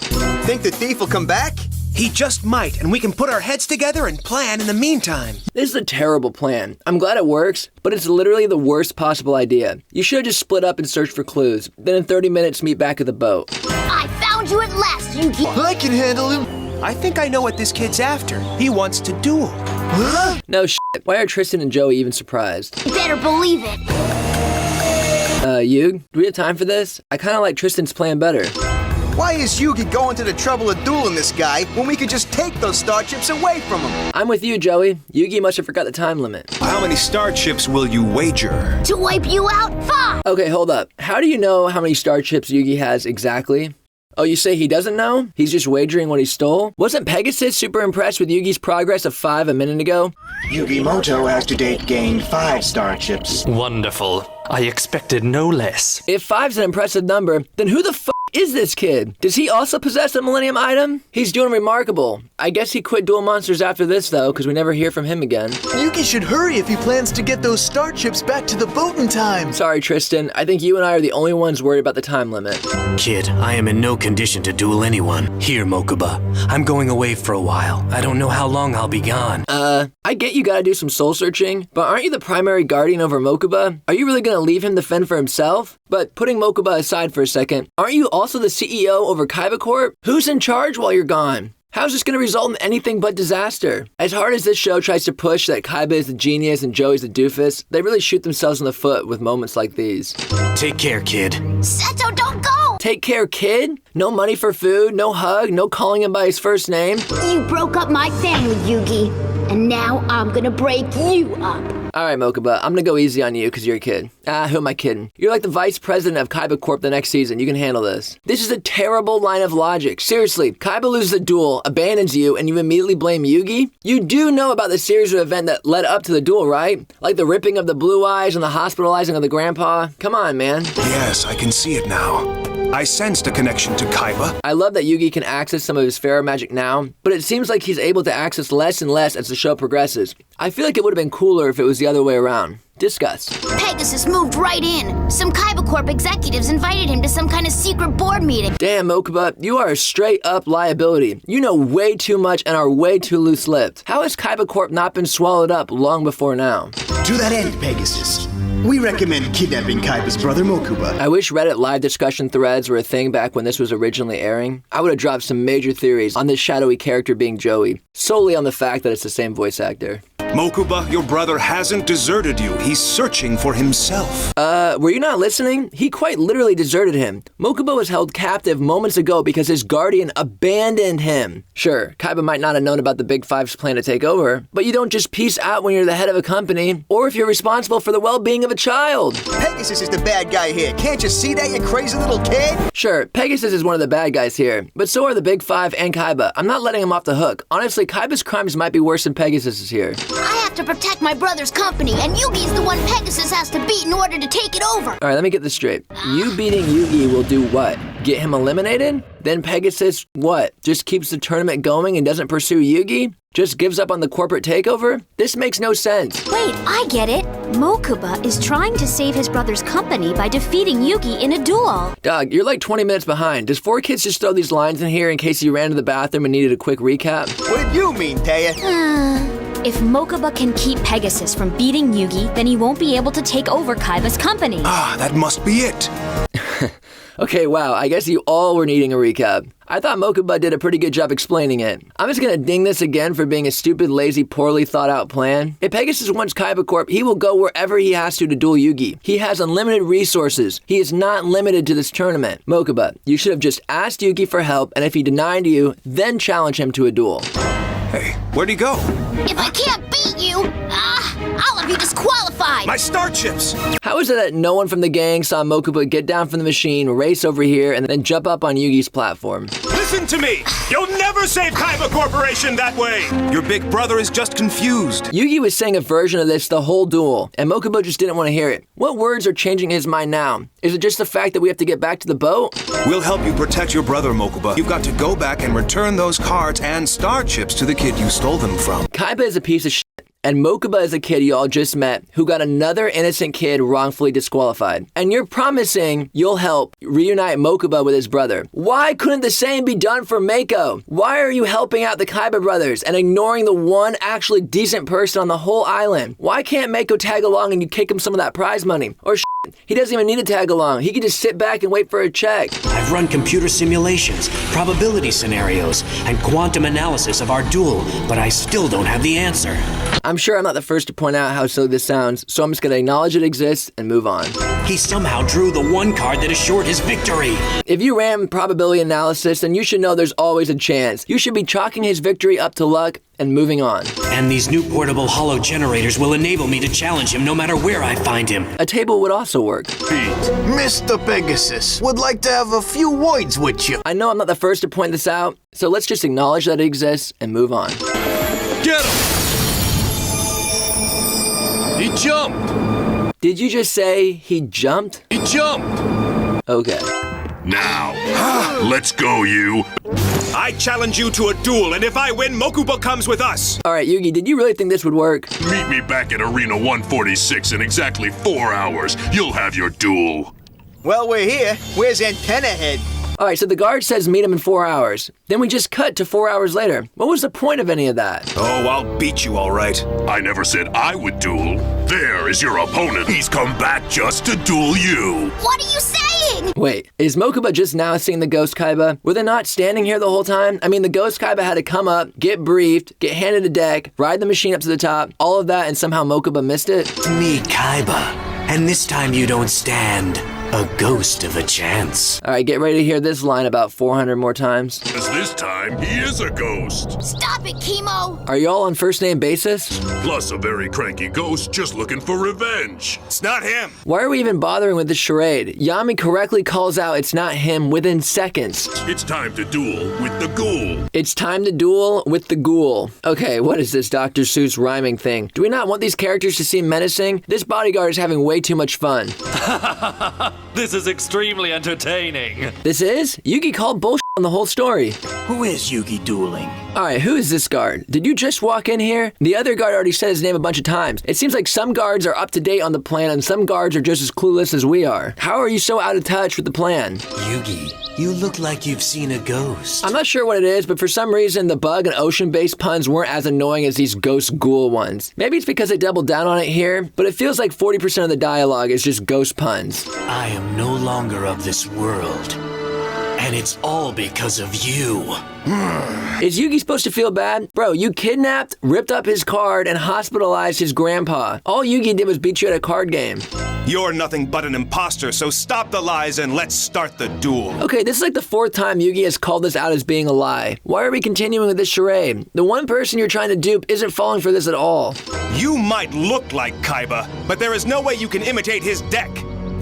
Think the thief will come back? He just might, and we can put our heads together and plan in the meantime. This is a terrible plan. I'm glad it works, but it's literally the worst possible idea. You should have just split up and searched for clues, then in 30 minutes meet back at the boat. I found you at last, Yugi. I can handle him. I think I know what this kid's after. He wants to duel. Huh? No shit. Why are Tristan and Joey even surprised? Better believe it. Yug, do we have time for this? I kinda like Tristan's plan better. Why is Yugi going to the trouble of dueling this guy when we could just take those star chips away from him? I'm with you, Joey. Yugi must have forgot the time limit. How many star chips will you wager? To wipe you out, 5! Okay, hold up. How do you know how many star chips Yugi has exactly? Oh, you say he doesn't know? He's just wagering what he stole? Wasn't Pegasus super impressed with Yugi's progress of 5 a minute ago? Yugimoto has to date gained 5 star chips. Wonderful. I expected no less. If 5's an impressive number, then who the is this kid? Does he also possess a Millennium item? He's doing remarkable. I guess he quit Duel Monsters after this though, because we never hear from him again. Yugi should hurry if he plans to get those star chips back to the boat in time. Sorry, Tristan. I think you and I are the only ones worried about the time limit. Kid, I am in no condition to duel anyone. Here, Mokuba. I'm going away for a while. I don't know how long I'll be gone. I get you gotta do some soul searching, but aren't you the primary guardian over Mokuba? Are you really gonna leave him to fend for himself? But putting Mokuba aside for a second, aren't you also the CEO over Kaiba Corp? Who's in charge while you're gone? How's this going to result in anything but disaster? As hard as this show tries to push that Kaiba is the genius and Joey's the doofus, they really shoot themselves in the foot with moments like these. Take care, kid. Seto, don't go! Take care, kid? No money for food, no hug, no calling him by his first name? You broke up my family, Yugi. And now I'm gonna break you up. Alright, Mokuba, I'm gonna go easy on you because you're a kid. Who am I kidding? You're like the vice president of Kaiba Corp the next season. You can handle this. This is a terrible line of logic. Seriously, Kaiba loses a duel, abandons you, and you immediately blame Yugi? You do know about the series of events that led up to the duel, right? Like the ripping of the blue eyes and the hospitalizing of the grandpa? Come on, man. Yes, I can see it now. I sensed a connection to Kaiba. I love that Yugi can access some of his Pharaoh magic now, but it seems like he's able to access less and less as the show progresses. I feel like it would have been cooler if it was the other way around. Discuss. Pegasus moved right in. Some Kaiba Corp executives invited him to some kind of secret board meeting. Damn, Mokuba, you are a straight-up liability. You know way too much and are way too loose-lipped. How has Kaiba Corp not been swallowed up long before now? To that end, Pegasus, we recommend kidnapping Kaiba's brother Mokuba. I wish Reddit live discussion threads were a thing back when this was originally airing. I would have dropped some major theories on this shadowy character being Joey, solely on the fact that it's the same voice actor. Mokuba, your brother hasn't deserted you. He's searching for himself. Were you not listening? He quite literally deserted him. Mokuba was held captive moments ago because his guardian abandoned him. Sure, Kaiba might not have known about the Big Five's plan to take over, but you don't just peace out when you're the head of a company, or if you're responsible for the well-being of a child. Pegasus is the bad guy here. Can't you see that, you crazy little kid? Sure, Pegasus is one of the bad guys here, but so are the Big Five and Kaiba. I'm not letting him off the hook. Honestly, Kaiba's crimes might be worse than Pegasus's here. I have to protect my brother's company, and Yugi's the one Pegasus has to beat in order to take it over. Alright, let me get this straight. You beating Yugi will do what? Get him eliminated? Then Pegasus, what? Just keeps the tournament going and doesn't pursue Yugi? Just gives up on the corporate takeover? This makes no sense. Wait, I get it. Mokuba is trying to save his brother's company by defeating Yugi in a duel. Dog, you're like 20 minutes behind. Does 4Kids just throw these lines in here in case you ran to the bathroom and needed a quick recap? What did you mean, Taya? If Mokuba can keep Pegasus from beating Yugi, then he won't be able to take over Kaiba's company. Ah, that must be it. Okay, wow, I guess you all were needing a recap. I thought Mokuba did a pretty good job explaining it. I'm just gonna ding this again for being a stupid, lazy, poorly thought out plan. If Pegasus wants Kaiba Corp, he will go wherever he has to duel Yugi. He has unlimited resources. He is not limited to this tournament. Mokuba, you should have just asked Yugi for help, and if he denied you, then challenge him to a duel. Hey, where'd he go? If I can't beat you, I'll have you disqualified disqualified! My star chips! How is it that no one from the gang saw Mokuba get down from the machine, race over here, and then jump up on Yugi's platform? Listen to me! You'll never save Kaiba Corporation that way! Your big brother is just confused. Yugi was saying a version of this the whole duel, and Mokuba just didn't want to hear it. What words are changing his mind now? Is it just the fact that we have to get back to the boat? We'll help you protect your brother, Mokuba. You've got to go back and return those cards and star chips to the kid you stole them from. Kaiba is a piece of shit. And Mokuba is a kid you all just met who got another innocent kid wrongfully disqualified. And you're promising you'll help reunite Mokuba with his brother. Why couldn't the same be done for Mako? Why are you helping out the Kaiba brothers and ignoring the one actually decent person on the whole island? Why can't Mako tag along and you kick him some of that prize money? Or he doesn't even need to tag along. He can just sit back and wait for a check. I've run computer simulations, probability scenarios, and quantum analysis of our duel, but I still don't have the answer. I'm sure I'm not the first to point out how silly this sounds, so I'm just gonna acknowledge it exists and move on. He somehow drew the one card that assured his victory. If you ran probability analysis, then you should know there's always a chance. You should be chalking his victory up to luck and moving on. And these new portable hollow generators will enable me to challenge him no matter where I find him. A table would also work. Mr. Pegasus would like to have a few words with you. I know I'm not the first to point this out, so let's just acknowledge that it exists and move on. Get him! He jumped! Did you just say he jumped? He jumped! Okay. Now, let's go, you. I challenge you to a duel, and if I win, Mokuba comes with us. All right, Yugi, did you really think this would work? Meet me back at Arena 146 in exactly 4 hours. You'll have your duel. Well, we're here. Where's Antenna Head? All right, so the guard says meet him in 4 hours. Then we just cut to 4 hours later. What was the point of any of that? Oh, I'll beat you, all right. I never said I would duel. There is your opponent. He's come back just to duel you. What are you saying? Wait, is Mokuba just now seeing the ghost Kaiba? Were they not standing here the whole time? I mean, the ghost Kaiba had to come up, get briefed, get handed a deck, ride the machine up to the top, all of that, and somehow Mokuba missed it? Me, Kaiba. And this time you don't stand a ghost of a chance. All right, get ready to hear this line about 400 more times. As this time, he is a ghost. Stop it, Chemo! Are you all on first name basis? Plus a very cranky ghost just looking for revenge. It's not him. Why are we even bothering with this charade? Yami correctly calls out it's not him within seconds. It's time to duel with the ghoul. It's time to duel with the ghoul. Okay, what is this Dr. Seuss rhyming thing? Do we not want these characters to seem menacing? This bodyguard is having way too much fun. This is extremely entertaining. This is? Yugi called bullshit on the whole story. Who is Yugi dueling? Alright, who is this guard? Did you just walk in here? The other guard already said his name a bunch of times. It seems like some guards are up to date on the plan and some guards are just as clueless as we are. How are you so out of touch with the plan? Yugi, you look like you've seen a ghost. I'm not sure what it is, but for some reason the bug and ocean-based puns weren't as annoying as these ghost ghoul ones. Maybe it's because they doubled down on it here, but it feels like 40% of the dialogue is just ghost puns. I am no longer of this world. And it's all because of you. Is Yugi supposed to feel bad? Bro, you kidnapped, ripped up his card, and hospitalized his grandpa. All Yugi did was beat you at a card game. You're nothing but an imposter, so stop the lies and let's start the duel. Okay, this is like the 4th time Yugi has called this out as being a lie. Why are we continuing with this charade? The one person you're trying to dupe isn't falling for this at all. You might look like Kaiba, but there is no way you can imitate his deck.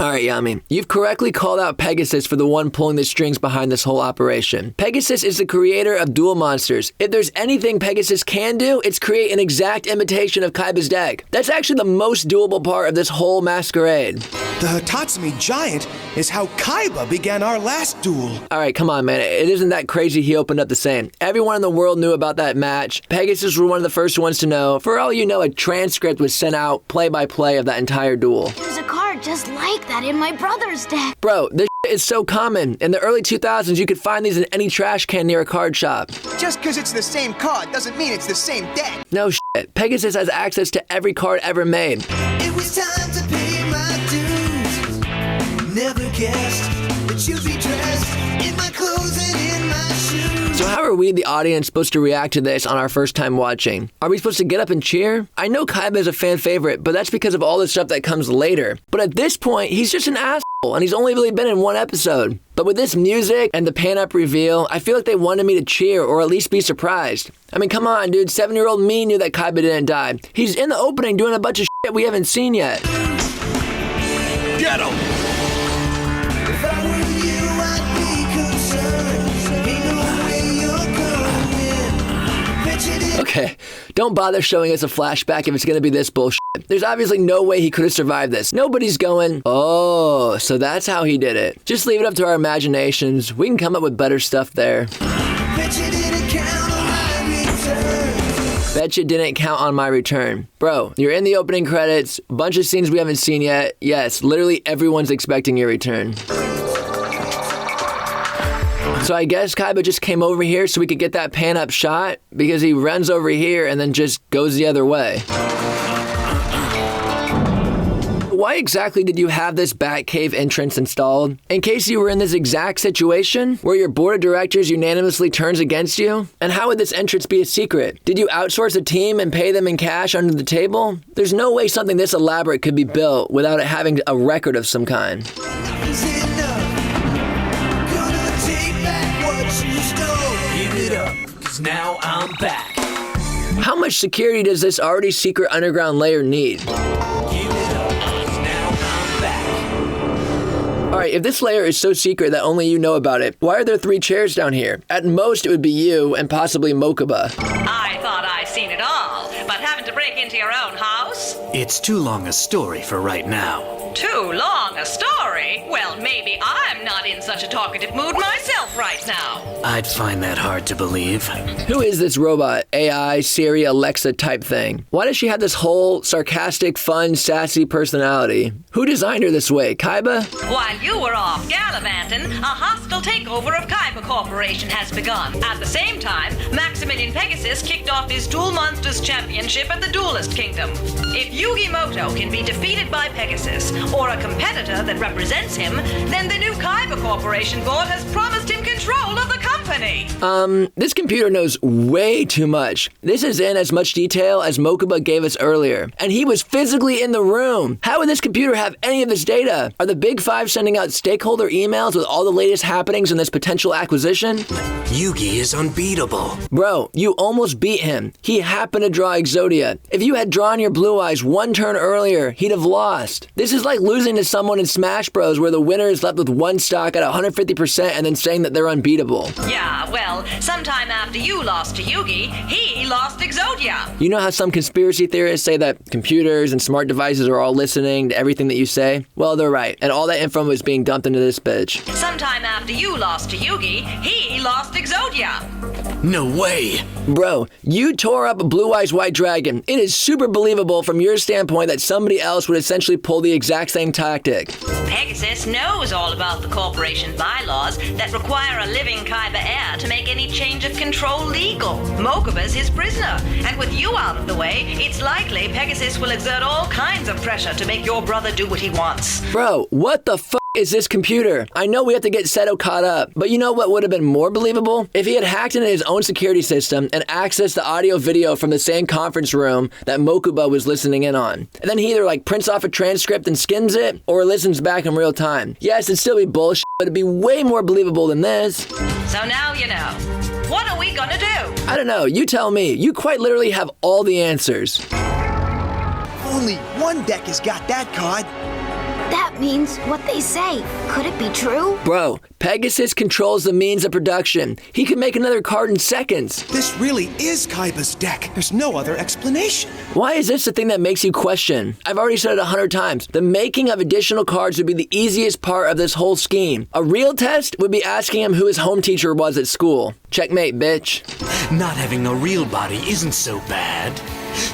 Alright, Yami, you've correctly called out Pegasus for the one pulling the strings behind this whole operation. Pegasus is the creator of duel monsters. If there's anything Pegasus can do, it's create an exact imitation of Kaiba's deck. That's actually the most doable part of this whole masquerade. The Hitatsumi Giant is how Kaiba began our last duel. Alright, come on, man. It isn't that crazy he opened up the same. Everyone in the world knew about that match. Pegasus were one of the first ones to know. For all you know, a transcript was sent out play-by-play of that entire duel. There's a card just like that in my brother's deck. Bro, this is so common. In the early 2000s, you could find these in any trash can near a card shop. Just because it's the same card doesn't mean it's the same deck. No shit. Pegasus has access to every card ever made. It was time to pay my dues. Never guessed that you'd be dressed in my clothes and in my shoes. So how are we, the audience, supposed to react to this on our first time watching? Are we supposed to get up and cheer? I know Kaiba is a fan favorite, but that's because of all the stuff that comes later. But at this point, he's just an ass. and he's only really been in one episode. But with this music and the pan-up reveal, I feel like they wanted me to cheer or at least be surprised. I mean, come on, dude. 7-year-old me knew that Kaiba didn't die. He's in the opening doing a bunch of shit we haven't seen yet. Get him! If I were you, I'd be concerned. Ain't no way you're going. Bet you did. Okay, don't bother showing us a flashback if it's gonna be this bullshit. There's obviously no way he could have survived this. Nobody's going, oh, so that's how he did it. Just leave it up to our imaginations. We can come up with better stuff there. Bet you didn't count on my return. Bet you didn't count on my return. Bro, you're in the opening credits, a bunch of scenes we haven't seen yet. Yes, literally everyone's expecting your return. So I guess Kaiba just came over here so we could get that pan-up shot because he runs over here and then just goes the other way. Why exactly did you have this Batcave entrance installed? In case you were in this exact situation where your board of directors unanimously turns against you? And how would this entrance be a secret? Did you outsource a team and pay them in cash under the table? There's no way something this elaborate could be built without it having a record of some kind. Is enough? Gonna take back what you stole. Give it up, 'cause now I'm back. How much security does this already secret underground layer need? Alright, if this layer is so secret that only you know about it, why are there 3 chairs down here? At most, it would be you and possibly Mokuba. I thought I'd seen it all, but having to break into your own house? It's too long a story for right now. Too long a story? Well, maybe I'm not in such a talkative mood myself right now. I'd find that hard to believe. Who is this robot, AI, Siri, Alexa type thing? Why does she have this whole sarcastic, fun, sassy personality? Who designed her this way, Kaiba? While you were off gallivanting, a hostile takeover of Kaiba Corporation has begun. At the same time, Maximilian Pegasus kicked off his Duel Monsters Championship at the Duelist Kingdom. If Yugi can be defeated by Pegasus, or a competitor that represents him, then the new Kaiba Corporation board has promised him control of the company. This computer knows way too much. This is in as much detail as Mokuba gave us earlier. And he was physically in the room. How would this computer have any of this data? Are the Big Five sending out stakeholder emails with all the latest happenings in this potential acquisition? Yugi is unbeatable. Bro, you almost beat him. He happened to draw Exodia. If you had drawn your blue eyes one turn earlier, he'd have lost. This is like losing to someone in Smash Bros. Where the winner is left with one stock at 150% and then saying that they're unbeatable. Yeah, well, sometime after you lost to Yugi, he lost Exodia. You know how some conspiracy theorists say that computers and smart devices are all listening to everything that you say? Well, they're right, and all that info was being dumped into this bitch. Sometime after you lost to Yugi, he lost Exodia. No way. Bro, you tore up a Blue Eyes White Dragon. It is super believable from your standpoint that somebody else would essentially pull the exact same tactic. Pegasus knows all about the corporation bylaws that require a living Kaiba heir to make any change of control legal. Mokuba's his prisoner, and with you out of the way, it's likely Pegasus will exert all kinds of pressure to make your brother do what he wants. Bro, what the f*** is this computer? I know we have to get Seto caught up, but you know what would have been more believable? If he had hacked into his own security system and accessed the audio video from the same conference room that Mokuba was listening in on. And then he either prints off a transcript and skims it, or listens back in real time. Yes, it'd still be bullshit, but it'd be way more believable than this. So now you know. What are we gonna do? I don't know, you tell me. You quite literally have all the answers. Only one deck has got that card. That means what they say. Could it be true? Bro, Pegasus controls the means of production. He could make another card in seconds. This really is Kaiba's deck. There's no other explanation. Why is this the thing that makes you question? I've already said it 100 times. The making of additional cards would be the easiest part of this whole scheme. A real test would be asking him who his home teacher was at school. Checkmate, bitch. Not having a real body isn't so bad.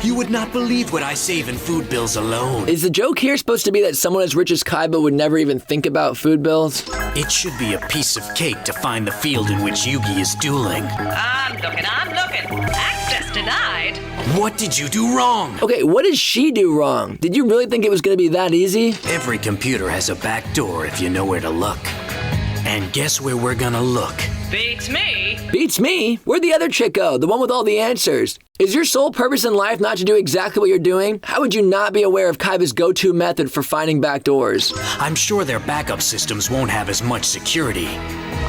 You would not believe what I save in food bills alone. Is the joke here supposed to be that someone as rich as Kaiba would never even think about food bills? It should be a piece of cake to find the field in which Yugi is dueling. I'm looking. Access denied. What did you do wrong? Okay, what did she do wrong? Did you really think it was going to be that easy? Every computer has a back door if you know where to look. And guess where we're gonna look? Beats me. Beats me? Where'd the other chick go? The one with all the answers? Is your sole purpose in life not to do exactly what you're doing? How would you not be aware of Kaiba's go-to method for finding backdoors? I'm sure their backup systems won't have as much security.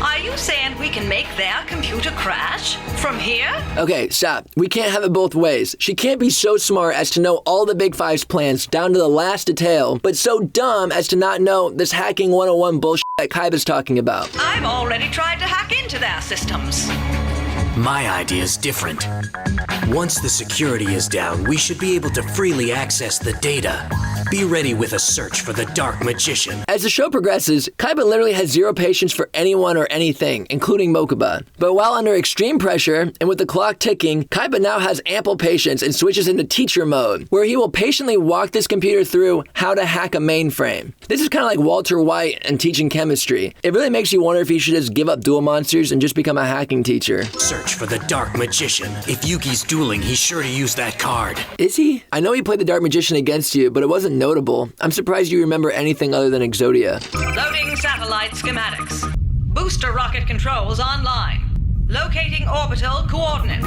Are you saying we can make their computer crash? From here? Okay, stop. We can't have it both ways. She can't be so smart as to know all the Big Five's plans down to the last detail, but so dumb as to not know this hacking 101 bullshit that Kaiba's talking about. I've already tried to hack into their systems. My idea's different. Once the security is down, we should be able to freely access the data. Be ready with a search for the Dark Magician. As the show progresses, Kaiba literally has zero patience for anyone or anything, including Mokuba. But while under extreme pressure, and with the clock ticking, Kaiba now has ample patience and switches into teacher mode, where he will patiently walk this computer through how to hack a mainframe. This is kind of like Walter White and teaching chemistry. It really makes you wonder if he should just give up duel monsters and just become a hacking teacher. Search for the Dark Magician. If Yugi's dueling, he's sure to use that card. Is he? I know he played the Dark Magician against you, but it wasn't notable. I'm surprised you remember anything other than Exodia. Loading satellite schematics. Booster rocket controls online. Locating orbital coordinate.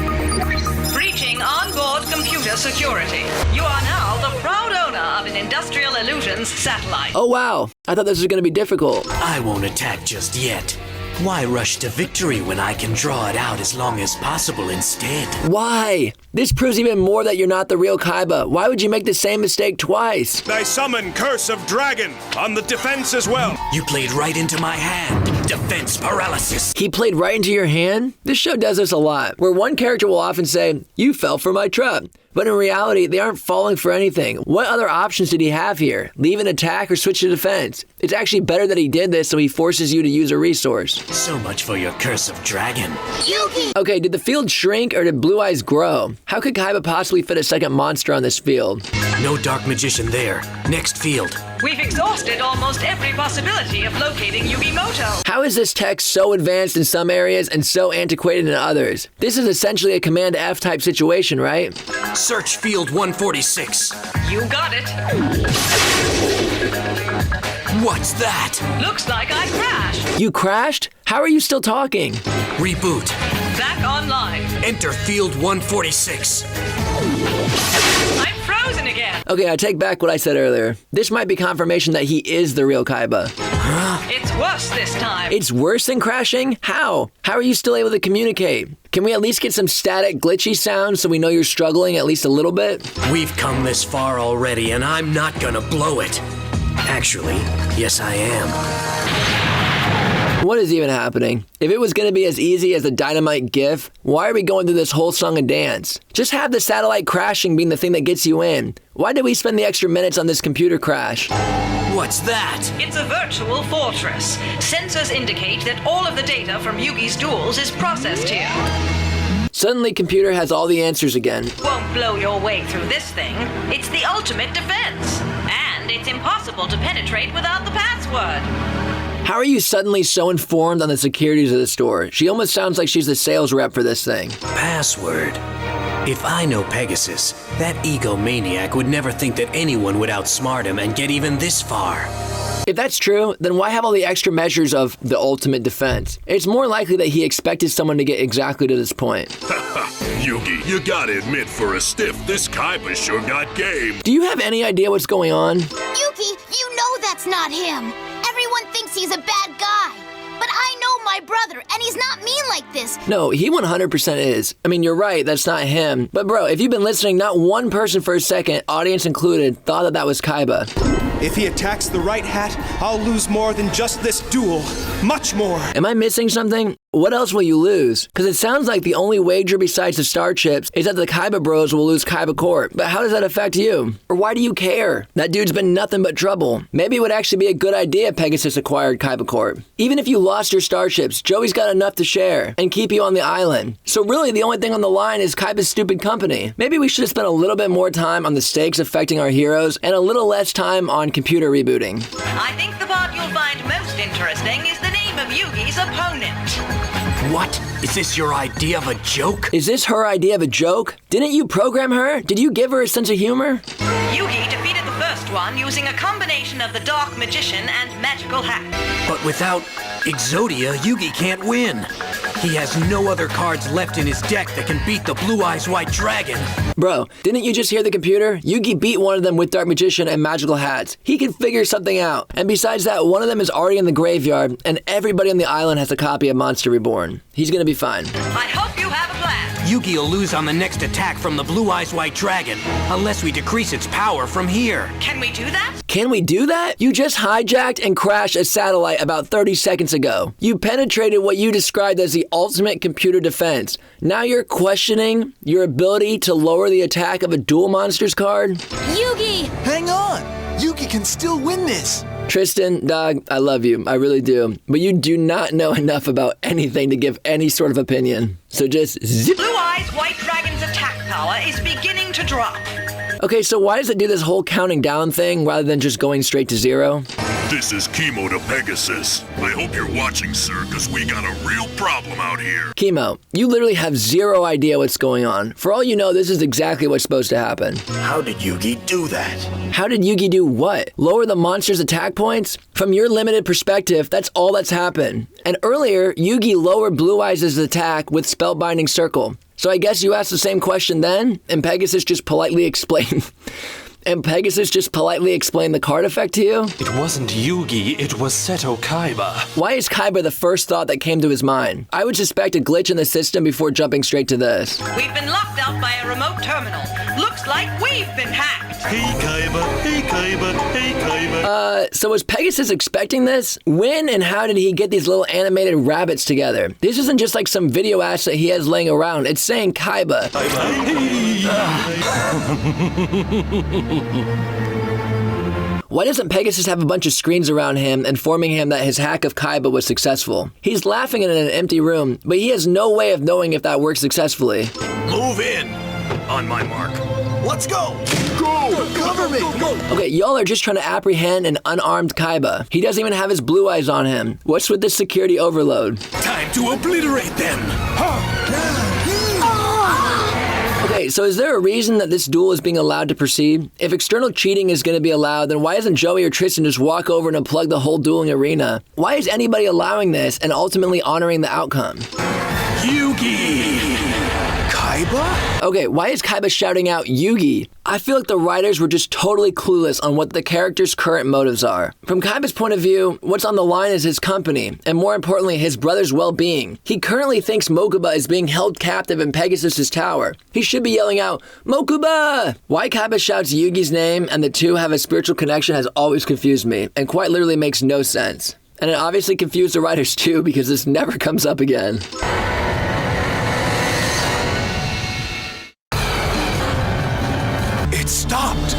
Breaching onboard computer security. You are now the proud owner of an Industrial Illusions satellite. Oh wow, I thought this was going to be difficult. I won't attack just yet. Why rush to victory when I can draw it out as long as possible instead? Why? This proves even more that you're not the real Kaiba. Why would you make the same mistake twice? I summon Curse of Dragon on the defense as well. You played right into my hand. Defense paralysis. He played right into your hand? This show does this a lot, where one character will often say, "You fell for my trap." But in reality, they aren't falling for anything. What other options did he have here? Leave an attack or switch to defense? It's actually better that he did this so he forces you to use a resource. So much for your Curse of Dragon. Yugi! Okay, did the field shrink or did Blue Eyes grow? How could Kaiba possibly fit a second monster on this field? No Dark Magician there. Next field. We've exhausted almost every possibility of locating Yugimoto. How is this tech so advanced in some areas and so antiquated in others? This is essentially a Command F type situation, right? Search field 146. You got it. What's that? Looks like I crashed. You crashed? How are you still talking? Reboot. Back online. Enter field 146. I'm frozen again. Okay, I take back what I said earlier. This might be confirmation that he is the real Kaiba. It's worse this time. It's worse than crashing? How? How are you still able to communicate? Can we at least get some static, glitchy sounds so we know you're struggling at least a little bit? We've come this far already, and I'm not gonna blow it. Actually, yes I am. What is even happening? If it was going to be as easy as a Dynamite GIF, why are we going through this whole song and dance? Just have the satellite crashing being the thing that gets you in. Why did we spend the extra minutes on this computer crash? What's that? It's a virtual fortress. Sensors indicate that all of the data from Yugi's duels is processed here. Suddenly, computer has all the answers again. Won't blow your way through this thing. It's the ultimate defense. And it's impossible to penetrate without the password. How are you suddenly so informed on the securities of the store? She almost sounds like she's the sales rep for this thing. Password. If I know Pegasus, that egomaniac would never think that anyone would outsmart him and get even this far. If that's true, then why have all the extra measures of the ultimate defense? It's more likely that he expected someone to get exactly to this point. Yugi, you gotta admit for a stiff, this Kaiba sure got game. Do you have any idea what's going on? Yugi, you know that's not him. Everyone thinks he's a bad guy. But I know my brother, and he's not mean like this. No, he 100% is. I mean, you're right, that's not him. But bro, if you've been listening, not one person for a second, audience included, thought that that was Kaiba. If he attacks the right hat, I'll lose more than just this duel. Much more. Am I missing something? What else will you lose? Because it sounds like the only wager besides the star chips is that the Kaiba bros will lose Kaiba Corp. But how does that affect you? Or why do you care? That dude's been nothing but trouble. Maybe it would actually be a good idea if Pegasus acquired Kaiba Corp. Even if you lost your starships, Joey's got enough to share and keep you on the island. So really the only thing on the line is Kaiba's stupid company. Maybe we should have spent a little bit more time on the stakes affecting our heroes and a little less time on computer rebooting. I think the part you'll find most interesting is the name of Yugi's opponent. What? Is this your idea of a joke? Is this her idea of a joke? Didn't you program her? Did you give her a sense of humor? Yugi defeated the first one using a combination of the Dark Magician and magical hack. But without Exodia, Yugi can't win. He has no other cards left in his deck that can beat the Blue Eyes White Dragon. Bro, didn't you just hear the computer? Yugi beat one of them with Dark Magician and Magical Hats. He can figure something out. And besides that, one of them is already in the graveyard, and everybody on the island has a copy of Monster Reborn. He's gonna be fine. I hope you have a plan. Yugi will lose on the next attack from the Blue Eyes White Dragon, unless we decrease its power from here. Can we do that? Can we do that? You just hijacked and crashed a satellite about 30 seconds ago. You penetrated what you described as the ultimate computer defense. Now you're questioning your ability to lower the attack of a Duel Monsters card? Yugi! Hang on! Yugi can still win this! Tristan, dog, I love you. I really do. But you do not know enough about anything to give any sort of opinion. So just zip. Blue Eyes White Dragon's attack power is beginning to drop. Okay, so why does it do this whole counting down thing rather than just going straight to 0? This is Chemo to Pegasus. I hope you're watching, sir, because we got a real problem out here. Chemo, you literally have zero idea what's going on. For all you know, this is exactly what's supposed to happen. How did Yugi do that? How did Yugi do what? Lower the monster's attack points? From your limited perspective, that's all that's happened. And earlier, Yugi lowered Blue Eyes' attack with Spellbinding Circle. So I guess you asked the same question then, and Pegasus just politely explained... And Pegasus just politely explained the card effect to you? It wasn't Yugi, it was Seto Kaiba. Why is Kaiba the first thought that came to his mind? I would suspect a glitch in the system before jumping straight to this. We've been locked out by a remote terminal. Looks like we've been hacked. Hey Kaiba, hey Kaiba, hey Kaiba. So was Pegasus expecting this? When and how did he get these little animated rabbits together? This isn't just like some video asset he has laying around. It's saying Kaiba. Why doesn't Pegasus have a bunch of screens around him informing him that his hack of Kaiba was successful? He's laughing in an empty room, but he has no way of knowing if that worked successfully. Move in! On my mark. Let's go! Go! Cover me! Okay, y'all are just trying to apprehend an unarmed Kaiba. He doesn't even have his blue eyes on him. What's with this security overload? Time to obliterate them! Okay, so is there a reason that this duel is being allowed to proceed? If external cheating is going to be allowed, then why doesn't Joey or Tristan just walk over and unplug the whole dueling arena? Why is anybody allowing this and ultimately honoring the outcome? Yugi! Kaiba? Okay, why is Kaiba shouting out Yugi? I feel like the writers were just totally clueless on what the character's current motives are. From Kaiba's point of view, what's on the line is his company, and more importantly, his brother's well-being. He currently thinks Mokuba is being held captive in Pegasus' tower. He should be yelling out, Mokuba! Why Kaiba shouts Yugi's name and the two have a spiritual connection has always confused me, and quite literally makes no sense. And it obviously confused the writers too, because this never comes up again. Stopped.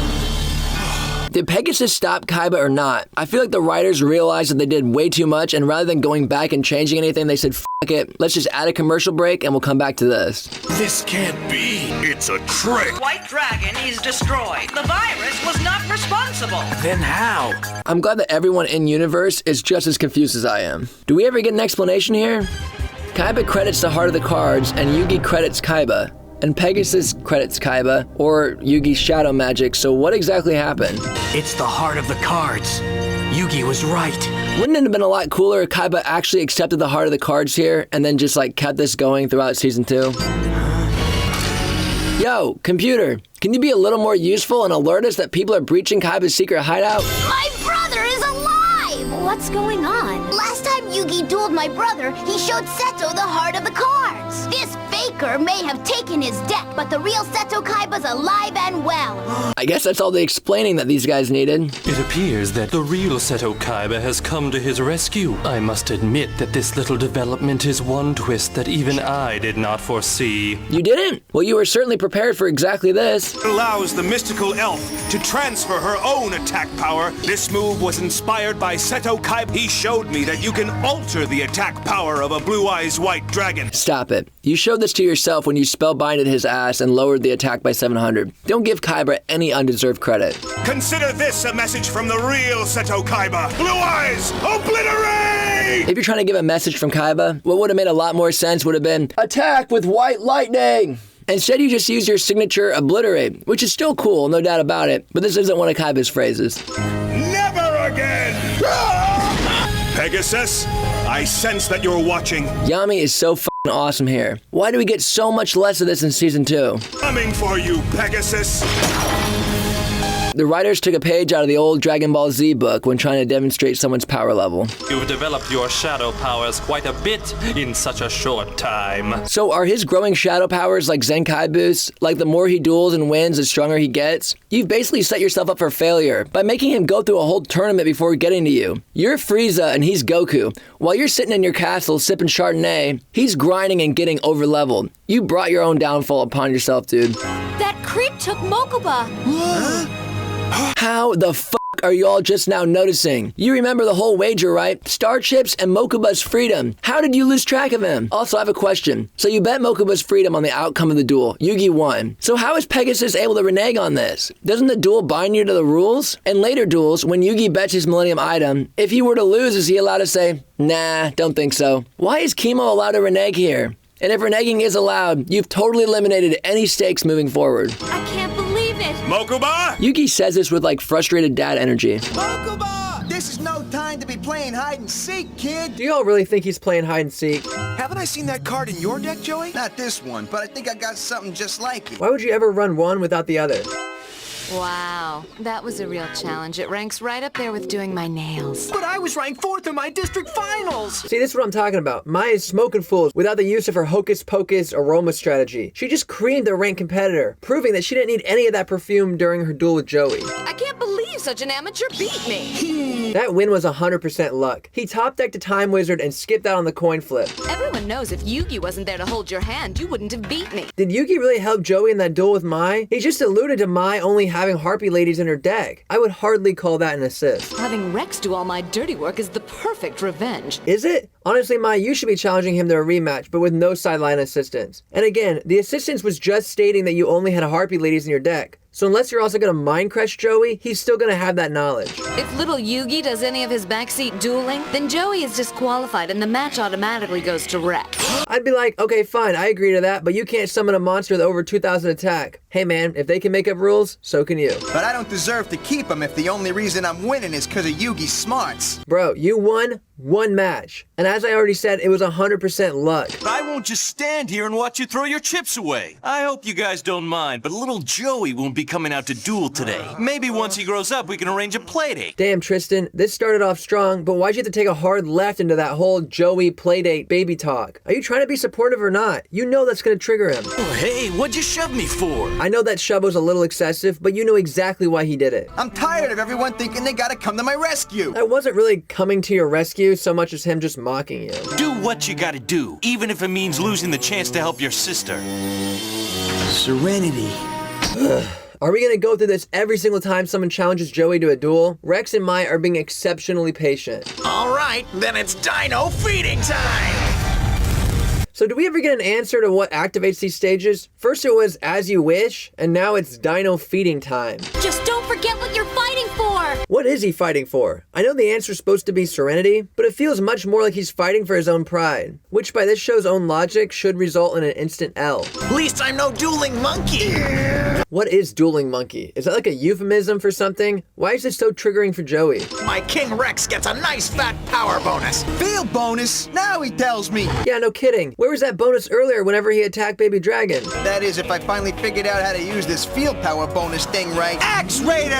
Did Pegasus stop Kaiba or not? I feel like the writers realized that they did way too much, and rather than going back and changing anything, they said, F it, let's just add a commercial break and we'll come back to this. This can't be. It's a trick. White Dragon is destroyed. The virus was not responsible. Then how? I'm glad that everyone in universe is just as confused as I am. Do we ever get an explanation here? Kaiba credits the heart of the cards, and Yugi credits Kaiba. And Pegasus credits Kaiba, or Yugi's shadow magic, so what exactly happened? It's the heart of the cards. Yugi was right. Wouldn't it have been a lot cooler if Kaiba actually accepted the heart of the cards here, and then just like kept this going throughout season 2? Yo, computer, can you be a little more useful and alert us that people are breaching Kaiba's secret hideout? My brother is alive! What's going on? Last time Yugi dueled my brother, he showed Seto the heart of the cards. This faker may have taken his deck, but the real Seto Kaiba's alive and well. I guess that's all the explaining that these guys needed. It appears that the real Seto Kaiba has come to his rescue. I must admit that this little development is one twist that even I did not foresee. You didn't? Well, you were certainly prepared for exactly this. It allows the mystical elf to transfer her own attack power. This move was inspired by Seto Kaiba. He showed me that you can alter the attack power of a Blue Eyes White Dragon. Stop it. You showed this to yourself when you spellbinded his ass and lowered the attack by 700. Don't give Kaiba any undeserved credit. Consider this a message from the real Seto Kaiba. Blue Eyes, obliterate! If you're trying to give a message from Kaiba, what would have made a lot more sense would have been, attack with white lightning! Instead, you just use your signature obliterate, which is still cool, no doubt about it, but this isn't one of Kaiba's phrases. Never again! Pegasus, I sense that you're watching. Yami is so awesome here. Why do we get so much less of this in Season 2? Coming for you, Pegasus! The writers took a page out of the old Dragon Ball Z book when trying to demonstrate someone's power level. You've developed your shadow powers quite a bit in such a short time. So are his growing shadow powers like Zenkai boosts? Like the more he duels and wins, the stronger he gets? You've basically set yourself up for failure by making him go through a whole tournament before getting to you. You're Frieza and he's Goku. While you're sitting in your castle sipping Chardonnay, he's grinding and getting over-leveled. You brought your own downfall upon yourself, dude. That creep took Mokuba. How the f*** are you all just now noticing? You remember the whole wager, right? Star Chips and Mokuba's freedom. How did you lose track of him? Also, I have a question. So you bet Mokuba's freedom on the outcome of the duel. Yugi won. So how is Pegasus able to renege on this? Doesn't the duel bind you to the rules? In later duels, when Yugi bets his Millennium item, if he were to lose, is he allowed to say, nah, don't think so? Why is Chemo allowed to renege here? And if reneging is allowed, you've totally eliminated any stakes moving forward. I can't believe it. Mokuba! Yugi says this with like frustrated dad energy. Mokuba! This is no time to be playing hide and seek, kid! Do y'all really think he's playing hide and seek? Haven't I seen that card in your deck, Joey? Not this one, but I think I got something just like it. Why would you ever run one without the other? Wow, that was a real challenge. It ranks right up there with doing my nails. But I was ranked 4th in my district finals! See, this is what I'm talking about. Maya is smoking fools without the use of her hocus pocus aroma strategy. She just creamed a ranked competitor, proving that she didn't need any of that perfume during her duel with Joey. I can't believe such an amateur beat me. That win was 100% luck. He top-decked a Time Wizard and skipped out on the coin flip. Everyone knows if Yugi wasn't there to hold your hand, you wouldn't have beat me. Did Yugi really help Joey in that duel with Mai? He just alluded to Mai only having Harpy ladies in her deck. I would hardly call that an assist. Having Rex do all my dirty work is the perfect revenge. Is it? Honestly, Mai, you should be challenging him to a rematch, but with no sideline assistance. And again, the assistance was just stating that you only had Harpy ladies in your deck. So unless you're also gonna mind crush Joey, he's still gonna have that knowledge. If little Yugi does any of his backseat dueling, then Joey is disqualified and the match automatically goes to Rex. I'd be like, okay, fine, I agree to that, but you can't summon a monster with over 2,000 attack. Hey man, if they can make up rules, so can you. But I don't deserve to keep him if the only reason I'm winning is because of Yugi's smarts. Bro, you won one match. And as I already said, it was 100% luck. I won't just stand here and watch you throw your chips away. I hope you guys don't mind, but little Joey won't be coming out to duel today. Maybe once he grows up, we can arrange a playdate. Damn, Tristan, this started off strong, but why'd you have to take a hard left into that whole Joey playdate baby talk? Are you trying to be supportive or not? You know that's gonna trigger him. Oh, hey, what'd you shove me for? I know that shove was a little excessive, but you know exactly why he did it. I'm tired of everyone thinking they gotta come to my rescue. That wasn't really coming to your rescue so much as him just mocking you. Do what you gotta do, even if it means losing the chance to help your sister. Serenity. Are we gonna go through this every single time someone challenges Joey to a duel? Rex and Mai are being exceptionally patient. All right, then it's dino feeding time! So do we ever get an answer to what activates these stages? First it was as you wish, and now it's dino feeding time. Just don't forget what you're fighting for! What is he fighting for? I know the answer's supposed to be serenity, but it feels much more like he's fighting for his own pride, which by this show's own logic should result in an instant L. At least I'm no dueling monkey! What is dueling monkey? Is that like a euphemism for something? Why is this so triggering for Joey? My King Rex gets a nice fat power bonus! Field bonus? Now he tells me! Yeah, no kidding. Where was that bonus earlier whenever he attacked Baby Dragon? That is, if I finally figured out how to use this field power bonus thing right. Axe Raider!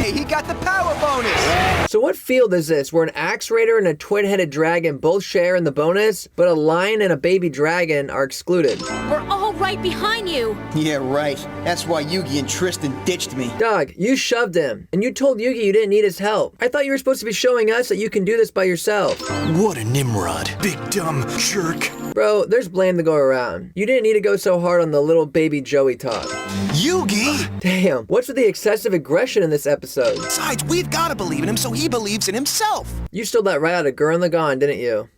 Hey, he got the power bonus! So what field is this, where an Axe Raider and a twin-headed dragon both share in the bonus, but a lion and a baby dragon are excluded? We're all right behind you! Yeah, right. That's why Yugi and Tristan ditched me. Dog, you shoved him, and you told Yugi you didn't need his help. I thought you were supposed to be showing us that you can do this by yourself. What a Nimrod. Big dumb jerk. Bro, there's blame to go around. You didn't need to go so hard on the little baby Joey talk. Yugi! Damn, what's with the excessive aggression in this episode? Besides, we've gotta believe in him so he believes in himself. You stole that right out of Gurren Lagann, didn't you?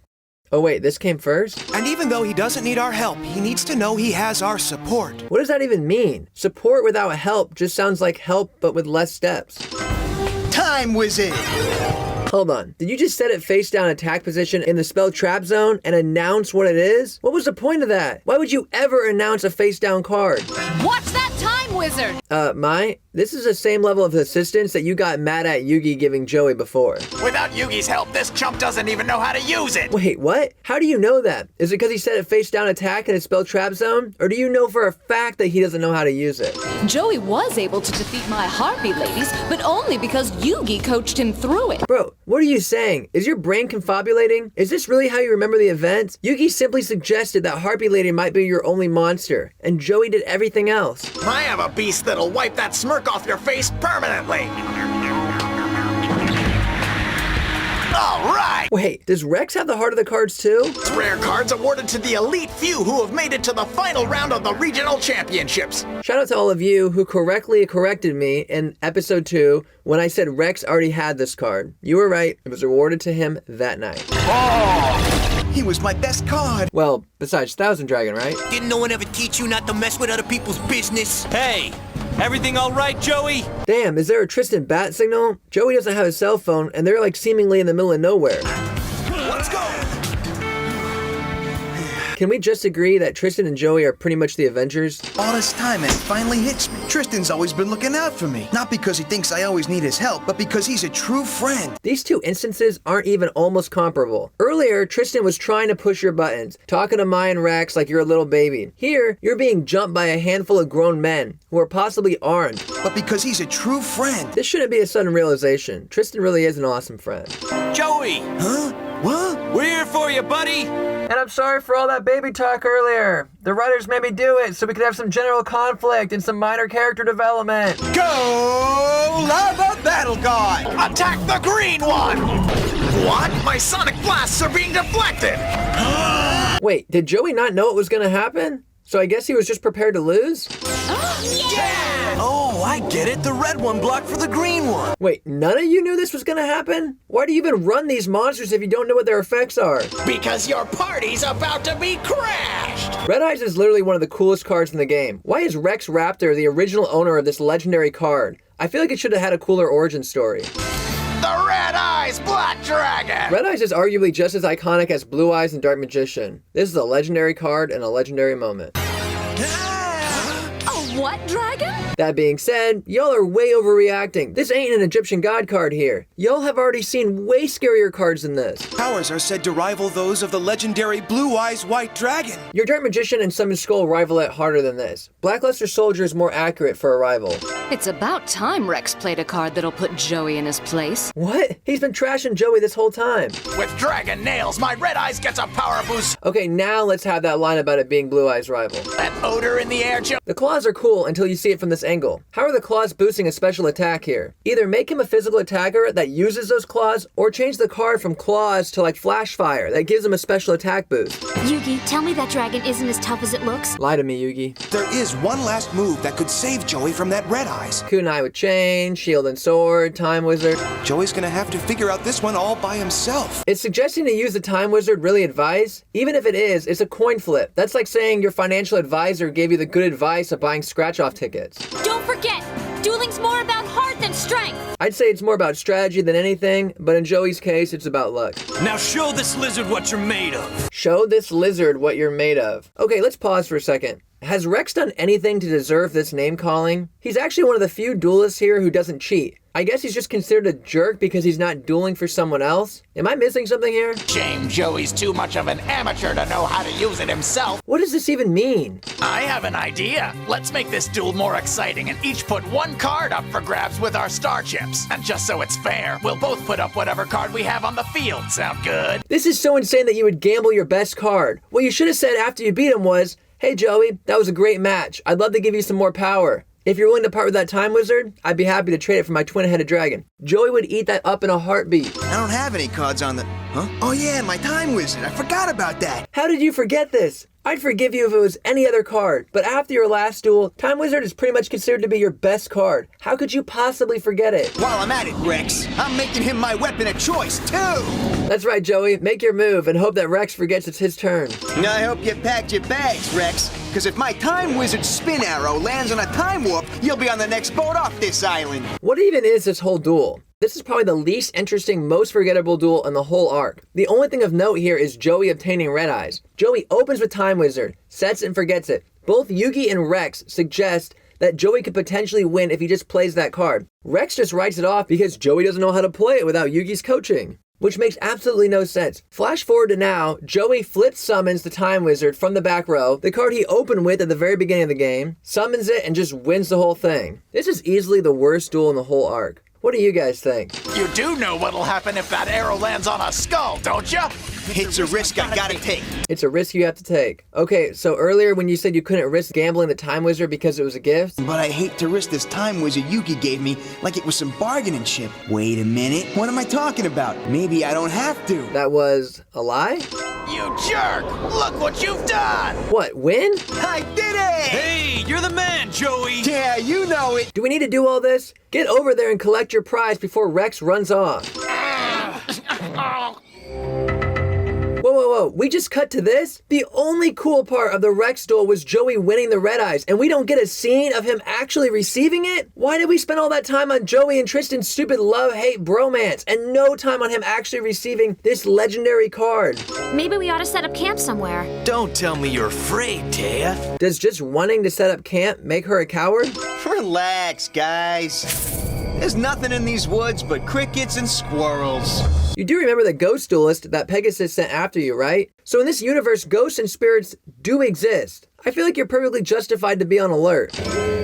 Oh wait, this came first? And even though he doesn't need our help, he needs to know he has our support. What does that even mean? Support without help just sounds like help but with less steps. Time Wizard! Hold on, did you just set it face down attack position in the spell trap zone and announce what it is? What was the point of that? Why would you ever announce a face down card? Watch that Time Time Wizard! This is the same level of assistance that you got mad at Yugi giving Joey before. Without Yugi's help, this chump doesn't even know how to use it! Wait, what? How do you know that? Is it because he said a face-down attack in his spell trap zone? Or do you know for a fact that he doesn't know how to use it? Joey was able to defeat my Harpy ladies, but only because Yugi coached him through it. Bro, what are you saying? Is your brain confabulating? Is this really how you remember the events? Yugi simply suggested that Harpy Lady might be your only monster, and Joey did everything else. I have a beast that'll wipe that smirk off your face permanently! Alright! Wait, does Rex have the heart of the cards too? It's rare cards awarded to the elite few who have made it to the final round of the regional championships. Shout out to all of you who correctly corrected me in episode 2 when I said Rex already had this card. You were right, it was awarded to him that night. Oh! He was my best card! Well, besides Thousand Dragon, right? Didn't no one ever teach you not to mess with other people's business? Hey! Everything all right, Joey? Damn, is there a Tristan bat signal? Joey doesn't have a cell phone, and they're like seemingly in the middle of nowhere. Let's go! Can we just agree that Tristan and Joey are pretty much the Avengers? All this time and it finally hits me. Tristan's always been looking out for me. Not because he thinks I always need his help, but because he's a true friend. These two instances aren't even almost comparable. Earlier, Tristan was trying to push your buttons, talking to Maya and Rex like you're a little baby. Here, you're being jumped by a handful of grown men who are possibly armed. But because he's a true friend. This shouldn't be a sudden realization. Tristan really is an awesome friend. Joey! Huh? What? We're here for you, buddy! And I'm sorry for all that baby talk earlier. The writers made me do it so we could have some general conflict and some minor character development. Go! Lava Battle God! Attack the green one! What? My sonic blasts are being deflected! Wait, did Joey not know it was gonna happen? So I guess he was just prepared to lose? Yeah! Oh, I get it. The red one blocked for the green one. Wait, none of you knew this was gonna happen? Why do you even run these monsters if you don't know what their effects are? Because your party's about to be crashed! Red Eyes is literally one of the coolest cards in the game. Why is Rex Raptor the original owner of this legendary card? I feel like it should have had a cooler origin story. The Red Eyes Black Dragon! Red Eyes is arguably just as iconic as Blue Eyes and Dark Magician. This is a legendary card and a legendary moment. A what dragon? That being said, y'all are way overreacting. This ain't an Egyptian god card here. Y'all have already seen way scarier cards than this. Powers are said to rival those of the legendary Blue Eyes White Dragon. Your Dark Magician and Summon Skull rival it harder than this. Blackluster Soldier is more accurate for a rival. It's about time Rex played a card that'll put Joey in his place. What? He's been trashing Joey this whole time. With Dragon Nails, my Red Eyes gets a power boost. Okay, now let's have that line about it being Blue Eyes' rival. That odor in the air, Joe. The claws are cool until you see it from this angle. How are the claws boosting a special attack here? Either make him a physical attacker that uses those claws, or change the card from claws to like Flash Fire that gives him a special attack boost. Yugi, tell me that dragon isn't as tough as it looks. Lie to me, Yugi. There is one last move that could save Joey from that Red Eyes. Kunai with chain, shield and sword, time wizard. Joey's gonna have to figure out this one all by himself. Is suggesting to use the time wizard really advice? Even if it is, it's a coin flip. That's like saying your financial advisor gave you the good advice of buying scratch-off tickets. Don't forget, dueling's more about heart than strength. I'd say it's more about strategy than anything, but in Joey's case, it's about luck. Now show this lizard what you're made of. Show this lizard what you're made of. Okay, let's pause for a second. Has Rex done anything to deserve this name calling? He's actually one of the few duelists here who doesn't cheat. I guess he's just considered a jerk because he's not dueling for someone else? Am I missing something here? Shame Joey's too much of an amateur to know how to use it himself. What does this even mean? I have an idea. Let's make this duel more exciting and each put one card up for grabs with our star chips. And just so it's fair, we'll both put up whatever card we have on the field. Sound good? This is so insane that you would gamble your best card. What you should have said after you beat him was, "Hey Joey, that was a great match. I'd love to give you some more power. If you're willing to part with that time wizard, I'd be happy to trade it for my twin-headed dragon." Joey would eat that up in a heartbeat. I don't have any cards on the... Huh? Oh yeah, my time wizard. I forgot about that. How did you forget this? I'd forgive you if it was any other card, but after your last duel, Time Wizard is pretty much considered to be your best card. How could you possibly forget it? While I'm at it, Rex, I'm making him my weapon of choice, too! That's right, Joey. Make your move and hope that Rex forgets it's his turn. I hope you packed your bags, Rex, because if my Time Wizard spin arrow lands on a time warp, you'll be on the next boat off this island. What even is this whole duel? This is probably the least interesting, most forgettable duel in the whole arc. The only thing of note here is Joey obtaining Red Eyes. Joey opens with Time Wizard, sets and forgets it. Both Yugi and Rex suggest that Joey could potentially win if he just plays that card. Rex just writes it off because Joey doesn't know how to play it without Yugi's coaching, which makes absolutely no sense. Flash forward to now, Joey flip summons the Time Wizard from the back row, the card he opened with at the very beginning of the game, summons it, and just wins the whole thing. This is easily the worst duel in the whole arc. What do you guys think? You do know what'll happen if that arrow lands on a skull, don't you? It's a risk I gotta take. It's a risk you have to take. Okay, so earlier when you said you couldn't risk gambling the Time Wizard because it was a gift? But I hate to risk this Time Wizard Yugi gave me like it was some bargaining chip. Wait a minute, what am I talking about? Maybe I don't have to. That was a lie? You jerk! Look what you've done! What, win? I did it! Hey, you're the man, Joey! Yeah, you know it! Do we need to do all this? Get over there and collect your prize before Rex runs off. Whoa, we just cut to this? The only cool part of the Rex duel was Joey winning the Red Eyes, and we don't get a scene of him actually receiving it? Why did we spend all that time on Joey and Tristan's stupid love-hate bromance, and no time on him actually receiving this legendary card? Maybe we ought to set up camp somewhere. Don't tell me you're afraid, Taya. Does just wanting to set up camp make her a coward? Relax, guys. There's nothing in these woods but crickets and squirrels. You do remember the ghost duelist that Pegasus sent after you, right? So in this universe, ghosts and spirits do exist. I feel like you're perfectly justified to be on alert.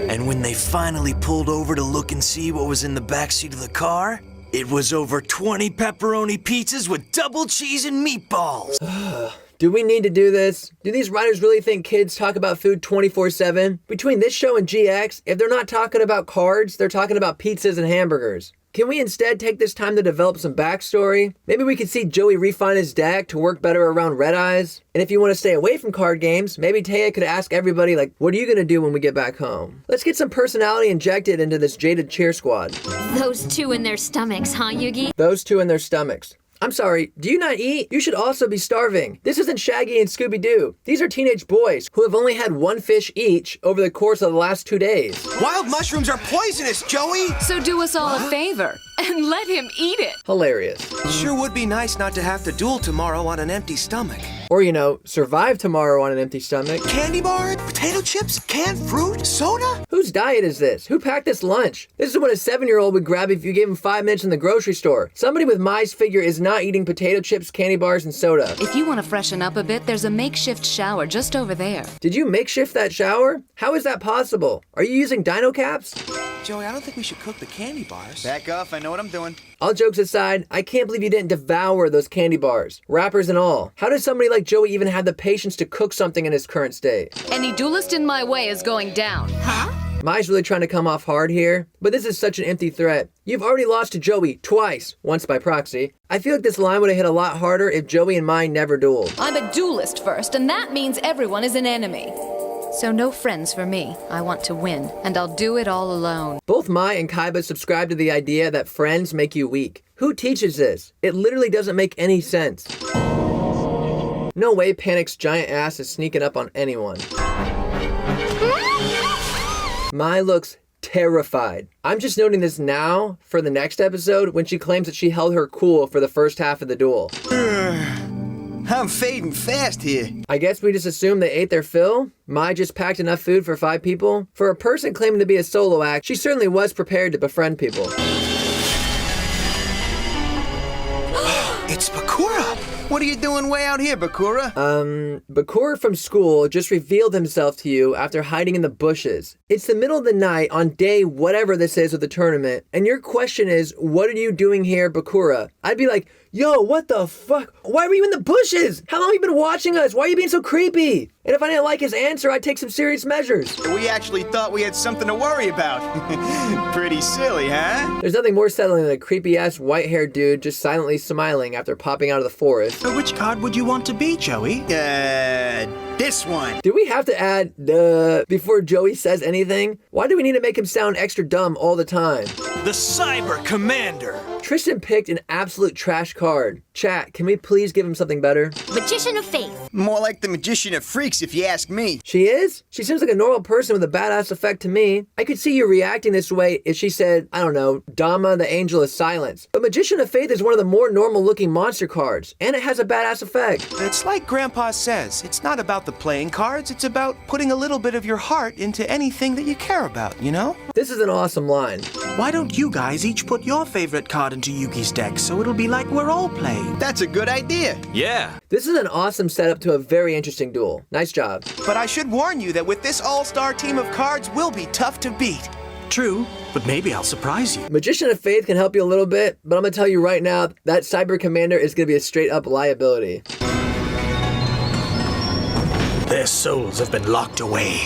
And when they finally pulled over to look and see what was in the backseat of the car, it was over 20 pepperoni pizzas with double cheese and meatballs. Do we need to do this? Do these writers really think kids talk about food 24/7? Between this show and GX, if they're not talking about cards, they're talking about pizzas and hamburgers. Can we instead take this time to develop some backstory? Maybe we could see Joey refine his deck to work better around Red Eyes. And if you want to stay away from card games, maybe Taya could ask everybody, like, what are you going to do when we get back home? Let's get some personality injected into this jaded cheer squad. Those two in their stomachs, huh, Yugi? Those two in their stomachs. I'm sorry, do you not eat? You should also be starving. This isn't Shaggy and Scooby-Doo. These are teenage boys who have only had one fish each over the course of the last 2 days. Wild mushrooms are poisonous, Joey! So do us all a favor and let him eat it. Hilarious. Sure would be nice not to have to duel tomorrow on an empty stomach. Or, you know, survive tomorrow on an empty stomach. Candy bars, potato chips, canned fruit, soda? Whose diet is this? Who packed this lunch? This is what a 7-year-old would grab if you gave him 5 minutes in the grocery store. Somebody with Mai's figure is not eating potato chips, candy bars, and soda. If you want to freshen up a bit, there's a makeshift shower just over there. Did you makeshift that shower? How is that possible? Are you using dino caps? Joey, I don't think we should cook the candy bars. Back off, I know what I'm doing. All jokes aside, I can't believe you didn't devour those candy bars, wrappers and all. How does somebody like Joey even have the patience to cook something in his current state? Any duelist in my way is going down. Huh? Mai's really trying to come off hard here, but this is such an empty threat. You've already lost to Joey twice, once by proxy. I feel like this line would have hit a lot harder if Joey and Mai never dueled. I'm a duelist first, and that means everyone is an enemy. So no friends for me. I want to win, and I'll do it all alone. Both Mai and Kaiba subscribe to the idea that friends make you weak. Who teaches this? It literally doesn't make any sense. No way Panic's giant ass is sneaking up on anyone. Mai looks terrified. I'm just noting this now for the next episode when she claims that she held her cool for the first half of the duel. I'm fading fast here. I guess we just assume they ate their fill? Mai just packed enough food for 5 people? For a person claiming to be a solo act, she certainly was prepared to befriend people. It's Bakura! What are you doing way out here, Bakura? Bakura from school just revealed himself to you after hiding in the bushes. It's the middle of the night on day whatever this is of the tournament, and your question is, what are you doing here, Bakura? I'd be like, yo, what the fuck? Why were you in the bushes? How long have you been watching us? Why are you being so creepy? And if I didn't like his answer, I'd take some serious measures. We actually thought we had something to worry about. Pretty silly, huh? There's nothing more settling than a creepy-ass white-haired dude just silently smiling after popping out of the forest. Which card would you want to be, Joey? This one. Do we have to add before Joey says anything? Why do we need to make him sound extra dumb all the time? The Cyber Commander. Tristan picked an absolute trash card. Chat, can we please give him something better? Magician of Faith. More like the Magician of Freaks, if you ask me. She is? She seems like a normal person with a badass effect to me. I could see you reacting this way if she said, I don't know, Dama, the Angel of Silence. But Magician of Faith is one of the more normal looking monster cards, and it has a badass effect. It's like Grandpa says, it's not about the the playing cards, it's about putting a little bit of your heart into anything that you care about, you know? This is an awesome line. Why don't you guys each put your favorite card into Yugi's deck so it'll be like we're all playing? That's a good idea. Yeah. This is an awesome setup to a very interesting duel. Nice job. But I should warn you that with this all-star team of cards, we'll be tough to beat. True, but maybe I'll surprise you. Magician of Faith can help you a little bit, but I'm gonna tell you right now, that Cyber Commander is gonna be a straight up liability. Their souls have been locked away.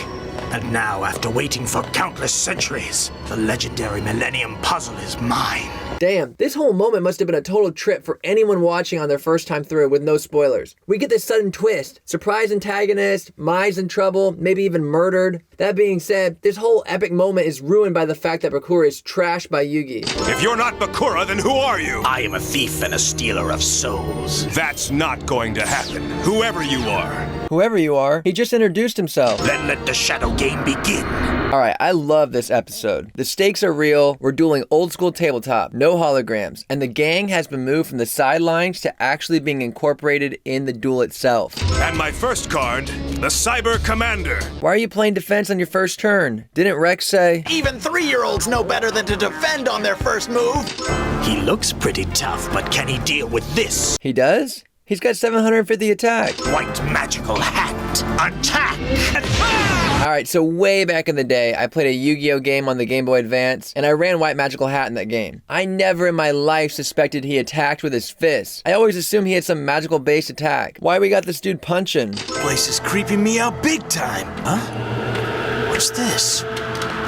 And now, after waiting for countless centuries, the legendary Millennium Puzzle is mine. Damn, this whole moment must have been a total trip for anyone watching on their first time through with no spoilers. We get this sudden twist, surprise antagonist, Mai's in trouble, maybe even murdered. That being said, this whole epic moment is ruined by the fact that Bakura is trashed by Yugi. If you're not Bakura, then who are you? I am a thief and a stealer of souls. That's not going to happen, whoever you are. Whoever you are, he just introduced himself. Then let the shadow game begin. Alright, I love this episode. The stakes are real, we're dueling old school tabletop, no holograms, and the gang has been moved from the sidelines to actually being incorporated in the duel itself. And my first card, the Cyber Commander. Why are you playing defense on your first turn? Didn't Rex say? Even 3-year-olds know better than to defend on their first move. He looks pretty tough, but can he deal with this? He does? He's got 750 attack. White magical hat. Attack! Alright, so way back in the day, I played a YuGiOh game on the Game Boy Advance, and I ran White Magical Hat in that game. I never in my life suspected he attacked with his fists. I always assumed he had some magical based attack. Why we got this dude punching? Place is creeping me out big time. Huh? What's this?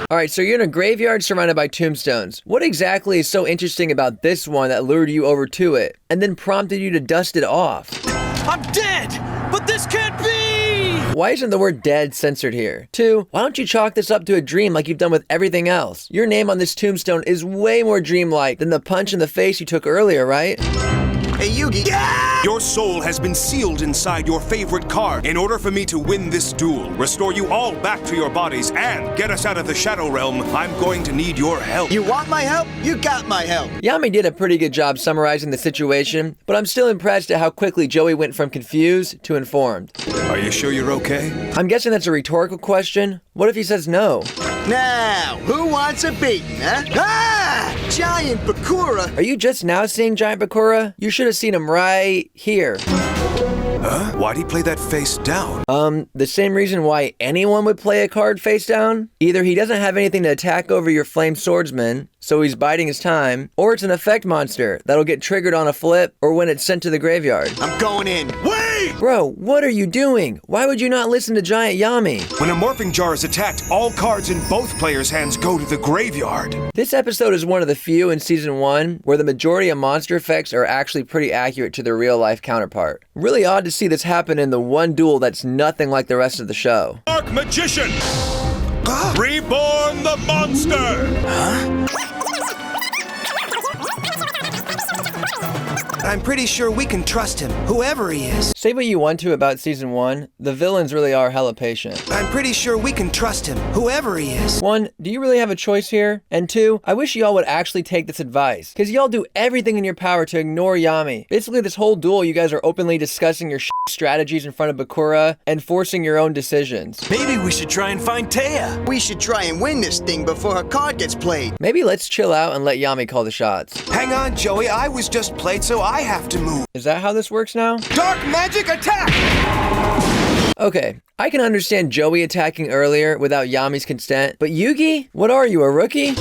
Alright, so you're in a graveyard surrounded by tombstones. What exactly is so interesting about this one that lured you over to it, and then prompted you to dust it off? I'm dead! But this can't be! Why isn't the word dead censored here? 2, why don't you chalk this up to a dream like you've done with everything else? Your name on this tombstone is way more dreamlike than the punch in the face you took earlier, right? Hey, Yugi. Yeah! Your soul has been sealed inside your favorite card. In order for me to win this duel, restore you all back to your bodies, and get us out of the Shadow Realm, I'm going to need your help. You want my help? You got my help. Yami did a pretty good job summarizing the situation, but I'm still impressed at how quickly Joey went from confused to informed. Are you sure you're okay? I'm guessing that's a rhetorical question. What if he says no? Now, who wants a beating, huh? Ah! Giant Bakura! Are you just now seeing Giant Bakura? You should have seen him right here. Huh? Why'd he play that face down? The same reason why anyone would play a card face down. Either he doesn't have anything to attack over your flame swordsman, so he's biding his time, or it's an effect monster that'll get triggered on a flip or when it's sent to the graveyard. I'm going in. Wait! Bro, what are you doing? Why would you not listen to Giant Yami? When a morphing jar is attacked, all cards in both players' hands go to the graveyard. This episode is one of the few in Season 1 where the majority of monster effects are actually pretty accurate to their real-life counterpart. Really odd to see this happen in the one duel that's nothing like the rest of the show. Dark Magician! Reborn the monster! Huh? I'm pretty sure we can trust him, whoever he is. Say what you want to about Season 1, the villains really are hella patient. I'm pretty sure we can trust him, whoever he is. 1, do you really have a choice here? And 2, I wish y'all would actually take this advice, because y'all do everything in your power to ignore Yami. Basically, this whole duel, you guys are openly discussing your strategies in front of Bakura and forcing your own decisions. Maybe we should try and find Taya. We should try and win this thing before her card gets played. Maybe let's chill out and let Yami call the shots. Hang on, Joey, I was just played, so I have to move. Is that how this works now? Dark magic attack! Okay, I can understand Joey attacking earlier without Yami's consent, but Yugi? What are you, a rookie?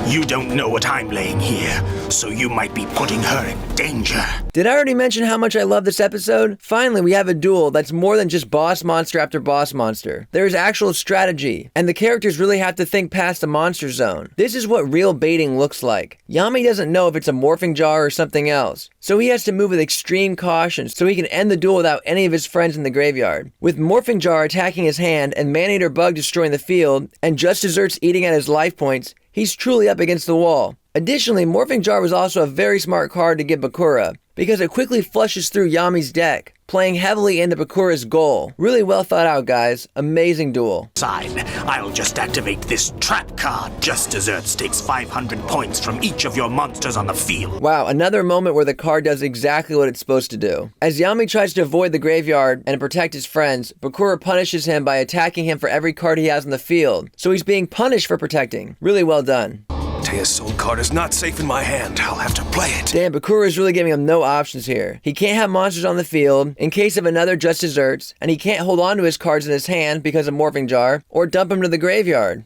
You don't know what I'm laying here, so you might be putting her in danger. Did I already mention how much I love this episode? Finally, we have a duel that's more than just boss monster after boss monster. There's actual strategy, and the characters really have to think past the monster zone. This is what real baiting looks like. Yami doesn't know if it's a morphing jar or something else, so he has to move with extreme caution so he can end the duel without any of his friends in the graveyard. With morphing jar attacking his hand and man-eater bug destroying the field, and just desserts eating at his life points, he's truly up against the wall. Additionally, Morphing Jar was also a very smart card to give Bakura, because it quickly flushes through Yami's deck, playing heavily into Bakura's goal. Really well thought out, guys. Amazing duel. I'll just activate this trap card. Just Desserts takes 500 points from each of your monsters on the field. Wow, another moment where the card does exactly what it's supposed to do. As Yami tries to avoid the graveyard and protect his friends, Bakura punishes him by attacking him for every card he has on the field. So he's being punished for protecting. Really well done. Teia's soul card is not safe in my hand. I'll have to play it. Damn, Bakura is really giving him no options here. He can't have monsters on the field in case of another Just Desserts, and he can't hold on to his cards in his hand because of Morphing Jar, or dump them to the graveyard.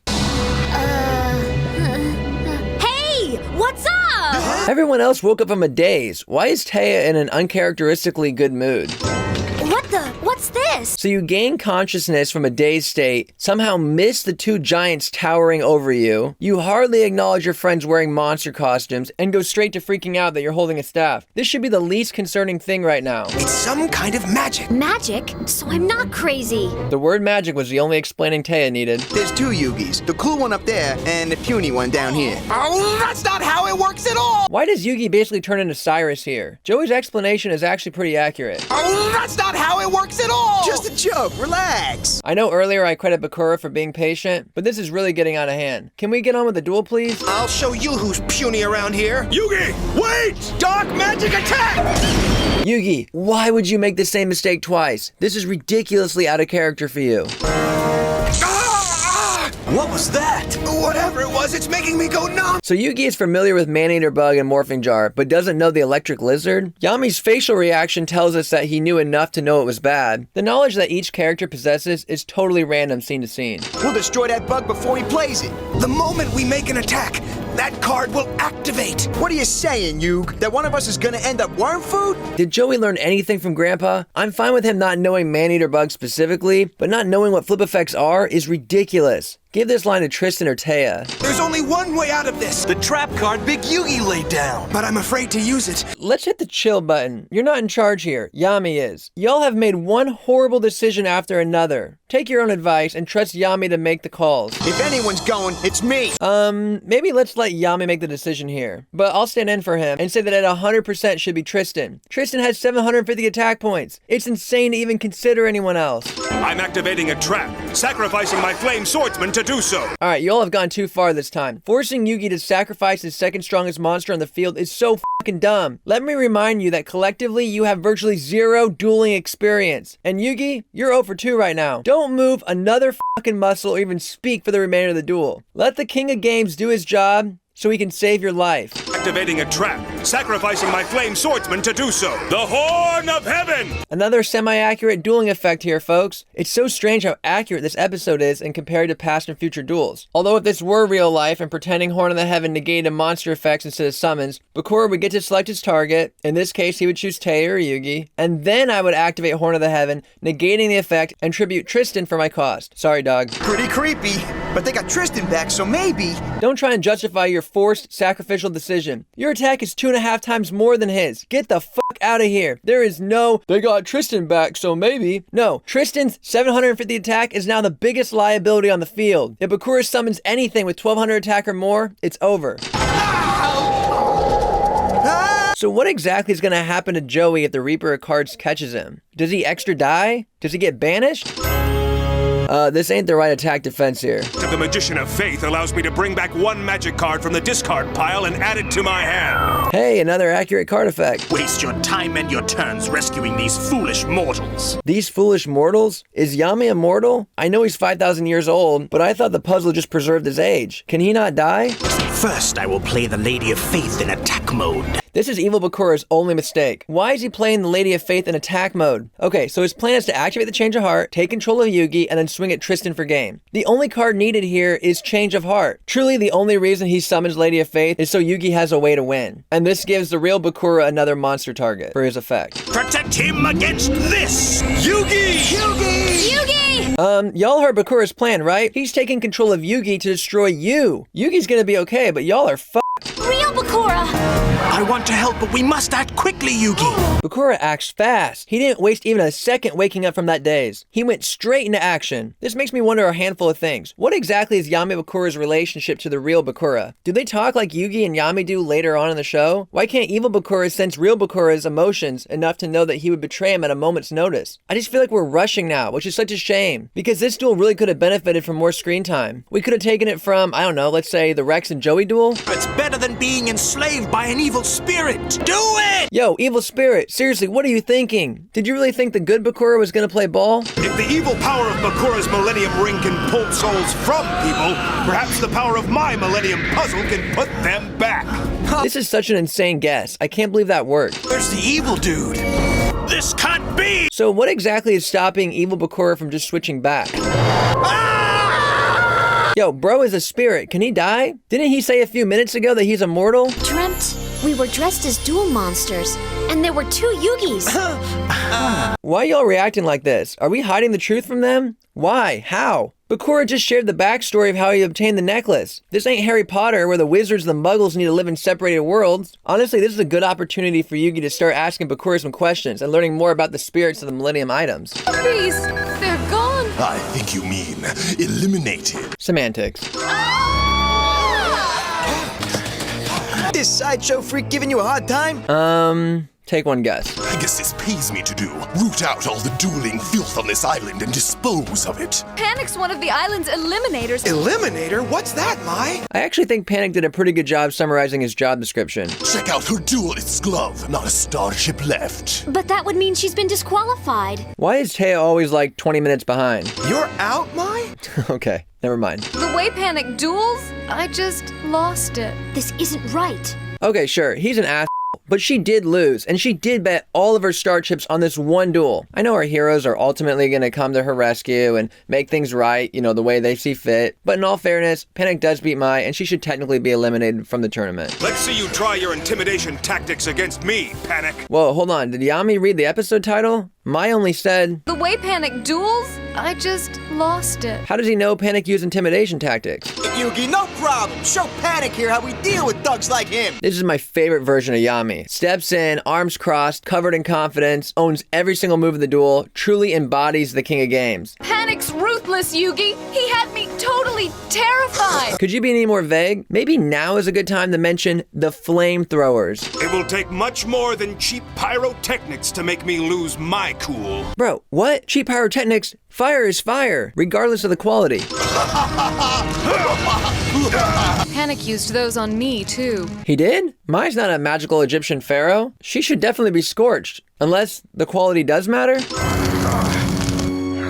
Hey! What's up? Everyone else woke up from a daze. Why is Teia in an uncharacteristically good mood? What's this? So you gain consciousness from a dazed state, somehow miss the two giants towering over you, you hardly acknowledge your friends wearing monster costumes, and go straight to freaking out that you're holding a staff. This should be the least concerning thing right now. It's some kind of magic. Magic? So I'm not crazy. The word magic was the only explaining Teia needed. There's two Yugis, the cool one up there and the puny one down here. Oh, that's not how it works at all! Why does Yugi basically turn into Cyrus here? Joey's explanation is actually pretty accurate. Oh, that's not how it works at all! Just a joke, relax. I know earlier I credit Bakura for being patient, but this is really getting out of hand. Can we get on with the duel, please? I'll show you who's puny around here. Yugi, wait! Dark magic attack! Yugi, why would you make the same mistake twice? This is ridiculously out of character for you. What was that? Whatever it was, it's making me go numb. So Yugi is familiar with Man-Eater Bug and Morphing Jar, but doesn't know the Electric Lizard? Yami's facial reaction tells us that he knew enough to know it was bad. The knowledge that each character possesses is totally random scene to scene. We'll destroy that bug before he plays it. The moment we make an attack, that card will activate. What are you saying, Yug? That one of us is gonna end up worm food? Did Joey learn anything from Grandpa? I'm fine with him not knowing Man-Eater Bug specifically, but not knowing what flip effects are is ridiculous. Give this line to Tristan or Teia. There's only one way out of this. The trap card Big Yugi laid down. But I'm afraid to use it. Let's hit the chill button. You're not in charge here. Yami is. Y'all have made one horrible decision after another. Take your own advice and trust Yami to make the calls. If anyone's going, it's me. Maybe let's let Yami make the decision here. But I'll stand in for him and say that at 100% should be Tristan. Tristan has 750 attack points. It's insane to even consider anyone else. I'm activating a trap, sacrificing my flame swordsman to do so. Alright, y'all have gone too far this time. Forcing Yugi to sacrifice his second strongest monster on the field is so fucking dumb. Let me remind you that collectively you have virtually zero dueling experience. And Yugi, you're 0 for 2 right now. Don't move another fucking muscle or even speak for the remainder of the duel. Let the King of Games do his job so he can save your life. Activating a trap, sacrificing my flame swordsman to do so. The Horn of Heaven! Another semi-accurate dueling effect here, folks. It's so strange how accurate this episode is in compared to past and future duels. Although if this were real life and pretending Horn of the Heaven negated monster effects instead of summons, Bakura would get to select his target. In this case, he would choose Teia or Yugi. And then I would activate Horn of the Heaven, negating the effect and tribute Tristan for my cost. Sorry, dog. Pretty creepy. But they got Tristan back, so maybe. Don't try and justify your forced sacrificial decision. Your attack is 2.5 times more than his. Get the fuck out of here. There is no, they got Tristan back, so maybe. No, Tristan's 750 attack is now the biggest liability on the field. If Bakura summons anything with 1200 attack or more, it's over. So what exactly is going to happen to Joey if the Reaper of Cards catches him? Does he extra die? Does he get banished? This ain't the right attack defense here. The Magician of Faith allows me to bring back one magic card from the discard pile and add it to my hand. Hey, another accurate card effect. Waste your time and your turns rescuing these foolish mortals. These foolish mortals? Is Yami immortal? I know he's 5,000 years old, but I thought the puzzle just preserved his age. Can he not die? First, I will play the Lady of Faith in attack mode. This is Evil Bakura's only mistake. Why is he playing the Lady of Faith in attack mode? Okay, so his plan is to activate the Change of Heart, take control of Yugi, and then swing at Tristan for game. The only card needed here is Change of Heart. Truly, the only reason he summons Lady of Faith is so Yugi has a way to win. And this gives the real Bakura another monster target for his effect. Protect him against this! Yugi! Yugi! Yugi! Y'all heard Bakura's plan, right? He's taking control of Yugi to destroy you. Yugi's gonna be okay, but y'all are fucked. Real Bakura Bakura! I want to help, but we must act quickly, Yugi! Bakura acts fast. He didn't waste even a second waking up from that daze. He went straight into action. This makes me wonder a handful of things. What exactly is Yami Bakura's relationship to the real Bakura? Do they talk like Yugi and Yami do later on in the show? Why can't evil Bakura sense real Bakura's emotions enough to know that he would betray him at a moment's notice? I just feel like we're rushing now, which is such a shame. Because this duel really could have benefited from more screen time. We could have taken it from, I don't know, let's say the Rex and Joey duel? It's better than being enslaved by an evil spirit! Do it! Yo, evil spirit, seriously, what are you thinking? Did you really think the good Bakura was gonna play ball? If the evil power of Bakura's Millennium Ring can pull souls from people, perhaps the power of my Millennium Puzzle can put them back. This is such an insane guess. I can't believe that worked. There's the evil dude! This can't be! So what exactly is stopping evil Bakura from just switching back? Yo, bro is a spirit. Can he die? Didn't he say a few minutes ago that he's immortal? Dreamt we were dressed as duel monsters, and there were 2 Yugis. Why y'all reacting like this? Are we hiding the truth from them? Why? How? Bakura just shared the backstory of how he obtained the necklace. This ain't Harry Potter where the wizards and the muggles need to live in separated worlds. Honestly, this is a good opportunity for Yugi to start asking Bakura some questions and learning more about the spirits of the Millennium items. Puppies! They're gone! I think you mean eliminated. Semantics. This sideshow freak giving you a hard time? Take one guess. I guess this pays me to do. Root out all the dueling filth on this island and dispose of it. Panic's one of the island's eliminators. Eliminator? What's that, Mai? I actually think Panic did a pretty good job summarizing his job description. Check out her duelist's glove. Not a starship left. But that would mean she's been disqualified. Why is Taya always like 20 minutes behind? You're out, Mai? Okay, never mind. The way Panic duels, I just lost it. This isn't right. Okay, sure, he's an ass. But she did lose, and she did bet all of her star chips on this one duel. I know our heroes are ultimately going to come to her rescue and make things right, you know, the way they see fit. But in all fairness, Panic does beat Mai, and she should technically be eliminated from the tournament. Let's see you try your intimidation tactics against me, Panic. Whoa, hold on. Did Yami read the episode title? Mai only said... The way Panic duels, I just lost it. How does he know Panic used intimidation tactics? Yugi, no problem. Show Panic here how we deal with thugs like him. This is my favorite version of Yami. Steps in, arms crossed, covered in confidence, owns every single move of the duel, truly embodies the king of games. Panic's ruthless, Yugi. He had me totally terrified. Could you be any more vague? Maybe now is a good time to mention the flamethrowers. It will take much more than cheap pyrotechnics to make me lose my cool. Bro, what? Cheap pyrotechnics? Fire is fire, regardless of the quality. Panic used those on me, too. He did? Mai's not a magical Egyptian pharaoh. She should definitely be scorched. Unless the quality does matter?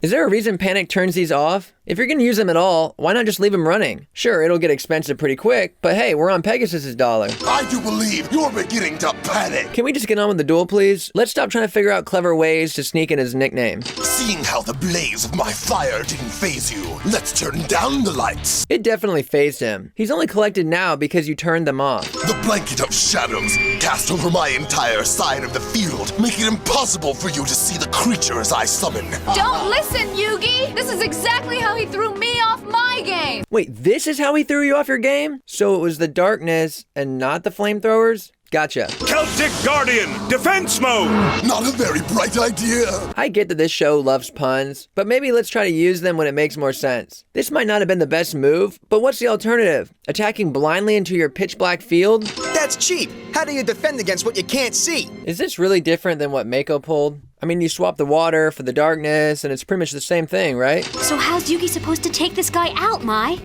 Is there a reason Panic turns these off? If you're gonna use them at all, why not just leave them running? Sure, it'll get expensive pretty quick, but hey, we're on Pegasus's dollar. I do believe you're beginning to panic. Can we just get on with the duel, please? Let's stop trying to figure out clever ways to sneak in his nickname. Seeing how the blaze of my fire didn't faze you, let's turn down the lights. It definitely fazed him. He's only collected now because you turned them off. The blanket of shadows cast over my entire side of the field make it impossible for you to see the creatures I summon. Don't listen, Yugi! This is exactly how he threw me off my game! Wait, this is how he threw you off your game? So it was the darkness and not the flamethrowers? Gotcha. Celtic Guardian, defense mode! Not a very bright idea. I get that this show loves puns, but maybe let's try to use them when it makes more sense. This might not have been the best move, but what's the alternative? Attacking blindly into your pitch black field? That's cheap. How do you defend against what you can't see? Is this really different than what Mako pulled? I mean, you swap the water for the darkness, and it's pretty much the same thing, right? So how's Yugi supposed to take this guy out, Mai?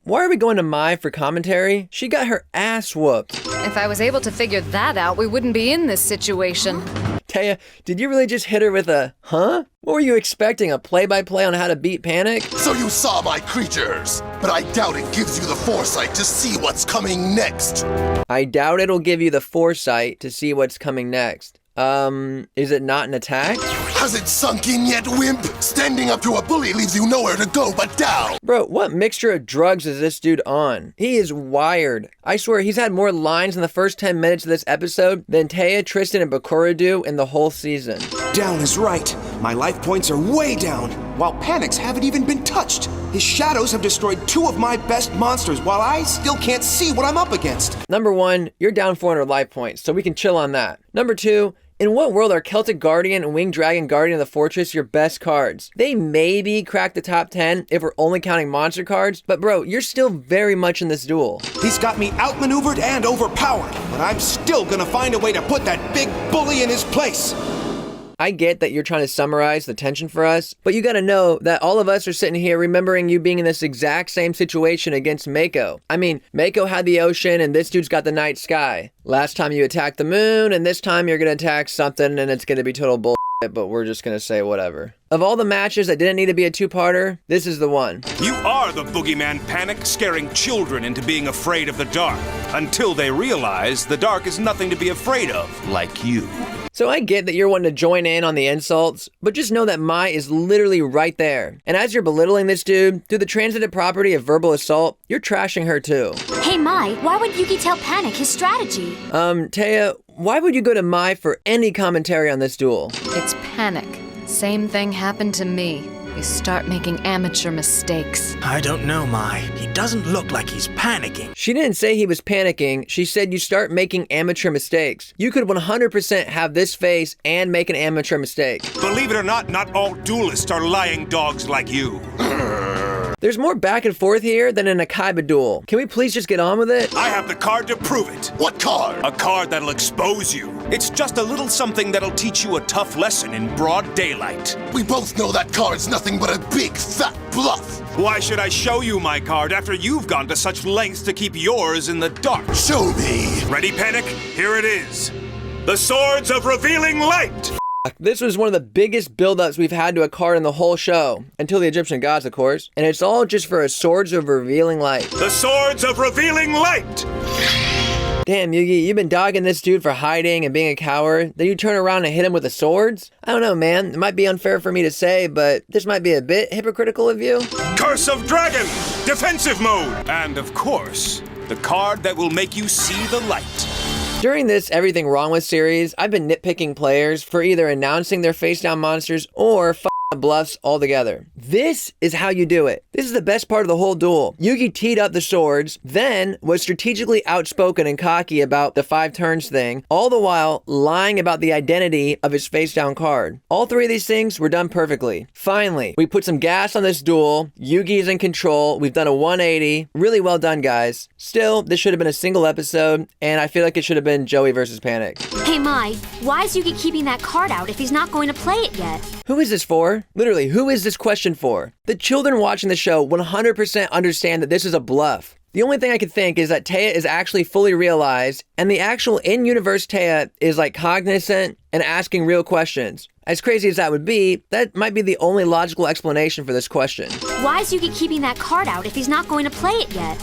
Why are we going to Mai for commentary? She got her ass whooped. If I was able to figure that out, we wouldn't be in this situation. Taya, did you really just hit her with a, huh? What were you expecting, a play-by-play on how to beat Panic? So you saw my creatures, but I doubt it gives you the foresight to see what's coming next. I doubt it'll give you the foresight to see what's coming next. Is it not an attack? Has it sunk in yet, wimp? Standing up to a bully leaves you nowhere to go but down. Bro, what mixture of drugs is this dude on? He is wired. I swear, he's had more lines in the first 10 minutes of this episode than Taya, Tristan, and Bakura do in the whole season. Down is right. My life points are way down, while Panic's haven't even been touched. His shadows have destroyed 2 of my best monsters, while I still can't see what I'm up against. Number 1, you're down 400 life points, so we can chill on that. Number 2, in what world are Celtic Guardian and Winged Dragon Guardian of the Fortress your best cards? They maybe crack the top 10 if we're only counting monster cards, but bro, you're still very much in this duel. He's got me outmaneuvered and overpowered, but I'm still gonna find a way to put that big bully in his place. I get that you're trying to summarize the tension for us, but you gotta know that all of us are sitting here remembering you being in this exact same situation against Mako. I mean, Mako had the ocean and this dude's got the night sky. Last time you attacked the moon, and this time you're gonna attack something and it's gonna be total bull. But we're just gonna say whatever. Of all the matches that didn't need to be a 2-parter, this is the one. You are the boogeyman Panic, scaring children into being afraid of the dark, until they realize the dark is nothing to be afraid of, like you. So I get that you're wanting to join in on the insults, but just know that Mai is literally right there. And as you're belittling this dude, through the transitive property of verbal assault, you're trashing her too. Hey Mai, why would Yugi tell Panic his strategy? Taya, why would you go to Mai for any commentary on this duel? It's Panic. Same thing happened to me. You start making amateur mistakes. I don't know, Mai. He doesn't look like he's panicking. She didn't say he was panicking. She said you start making amateur mistakes. You could 100% have this face and make an amateur mistake. Believe it or not all duelists are lying dogs like you. There's more back and forth here than in a Kaiba duel. Can we please just get on with it? I have the card to prove it. What card? A card that'll expose you. It's just a little something that'll teach you a tough lesson in broad daylight. We both know that card's nothing but a big, fat bluff. Why should I show you my card after you've gone to such lengths to keep yours in the dark? Show me. Ready, Panic? Here it is. The Swords of Revealing Light. This was one of the biggest build-ups we've had to a card in the whole show, until the Egyptian gods, of course, and it's all just for a Swords of Revealing Light. The Swords of Revealing Light! Damn, Yugi, you've been dogging this dude for hiding and being a coward, then you turn around and hit him with the swords? I don't know, man. It might be unfair for me to say, but this might be a bit hypocritical of you. Curse of Dragon! Defensive mode! And of course, the card that will make you see the light. During this Everything Wrong With series, I've been nitpicking players for either announcing their face-down monsters or bluffs altogether. This is how you do it. This is the best part of the whole duel. Yugi teed up the swords, then was strategically outspoken and cocky about the 5 turns thing, all the while lying about the identity of his face-down card. All 3 of these things were done perfectly. Finally, we put some gas on this duel. Yugi is in control. We've done a 180. Really well done, guys. Still, this should have been a single episode, and I feel like it should have been Joey versus Panic. Hey Mai, why is Yugi keeping that card out if he's not going to play it yet? Who is this for? Literally, who is this question for? The children watching the show 100% understand that this is a bluff. The only thing I could think is that Taya is actually fully realized, and the actual in-universe Taya is like cognizant and asking real questions. As crazy as that would be, that might be the only logical explanation for this question. Why is Yugi keeping that card out if he's not going to play it yet?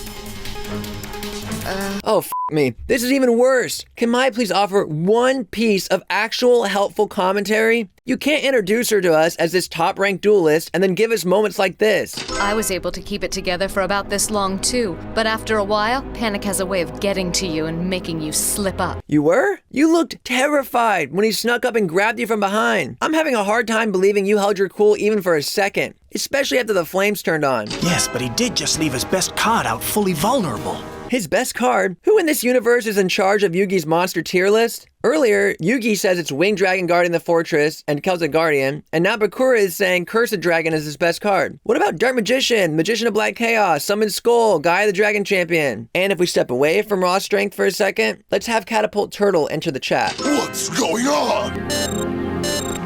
Oh, f me. This is even worse. Can Mai please offer one piece of actual helpful commentary? You can't introduce her to us as this top-ranked duelist and then give us moments like this. I was able to keep it together for about this long too, but after a while, Panic has a way of getting to you and making you slip up. You were? You looked terrified when he snuck up and grabbed you from behind. I'm having a hard time believing you held your cool even for a second, especially after the flames turned on. Yes, but he did just leave his best card out fully vulnerable. His best card? Who in this universe is in charge of Yugi's monster tier list? Earlier, Yugi says it's Winged Dragon Guardian the Fortress and Celtic Guardian, and now Bakura is saying Cursed Dragon is his best card. What about Dark Magician, Magician of Black Chaos, Summoned Skull, Guy the Dragon Champion? And if we step away from raw strength for a second, let's have Catapult Turtle enter the chat. What's going on?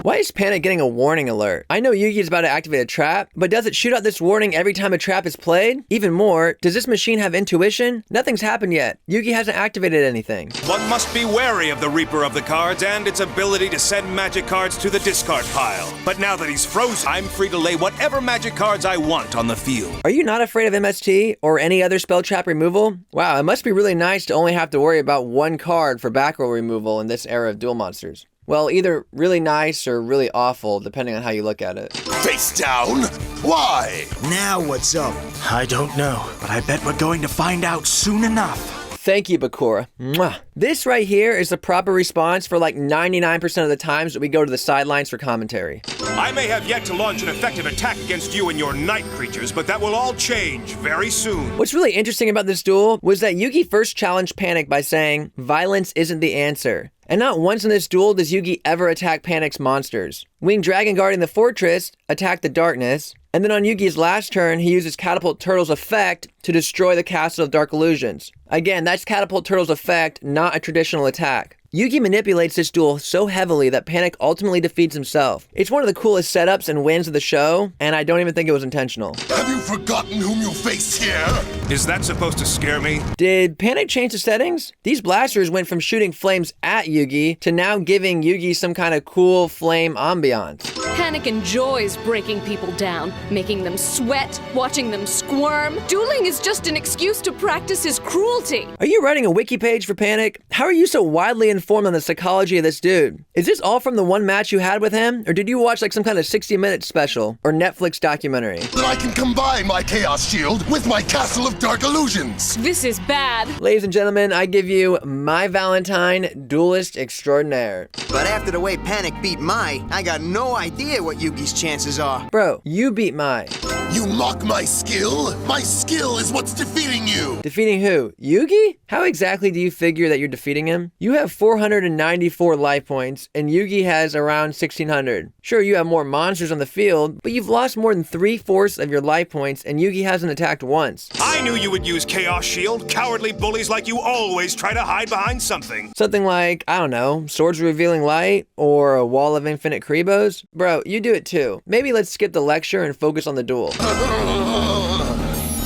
Why is Panic getting a warning alert? I know Yugi is about to activate a trap, but does it shoot out this warning every time a trap is played? Even more, does this machine have intuition? Nothing's happened yet. Yugi hasn't activated anything. One must be wary of the Reaper of the Cards and its ability to send magic cards to the discard pile. But now that he's frozen, I'm free to lay whatever magic cards I want on the field. Are you not afraid of MST or any other spell trap removal? Wow, it must be really nice to only have to worry about one card for back row removal in this era of duel monsters. Well, either really nice or really awful, depending on how you look at it. Face down? Why? Now what's up? I don't know, but I bet we're going to find out soon enough. Thank you, Bakura. Mwah. This right here is the proper response for like 99% of the times that we go to the sidelines for commentary. I may have yet to launch an effective attack against you and your night creatures, but that will all change very soon. What's really interesting about this duel was that Yugi first challenged Panic by saying, violence isn't the answer. And not once in this duel does Yugi ever attack Panic's monsters. Winged Dragon guarding the fortress attacked the darkness, and then on Yugi's last turn, he uses Catapult Turtle's effect to destroy the Castle of Dark Illusions. Again, that's Catapult Turtle's effect, not a traditional attack. Yugi manipulates this duel so heavily that Panic ultimately defeats himself. It's one of the coolest setups and wins of the show, and I don't even think it was intentional. Have you forgotten whom you face here? Is that supposed to scare me? Did Panic change the settings? These blasters went from shooting flames at Yugi to now giving Yugi some kind of cool flame ambiance. Panic enjoys breaking people down, making them sweat, watching them squirm. Dueling is just an excuse to practice his cruelty. Are you writing a wiki page for Panic? How are you so widely informed on the psychology of this dude? Is this all from the one match you had with him? Or did you watch like some kind of 60-minute special or Netflix documentary? Then I can combine my Chaos Shield with my Castle of Dark Illusions. This is bad. Ladies and gentlemen, I give you my Valentine, Duelist Extraordinaire. But after the way Panic beat Mai, I got no idea what Yugi's chances are. Bro, you beat Mai. You mock my skill? My skill is what's defeating you. Defeating who? Yugi? How exactly do you figure that you're defeating him? You have 494 life points, and Yugi has around 1,600. Sure, you have more monsters on the field, but you've lost more than 3/4 of your life points, and Yugi hasn't attacked once. I knew you would use Chaos Shield. Cowardly bullies like you always try to hide behind something. Something like, I don't know, Swords of Revealing Light, or a Wall of Infinite Kribos? Bro, you do it too. Maybe let's skip the lecture and focus on the duel.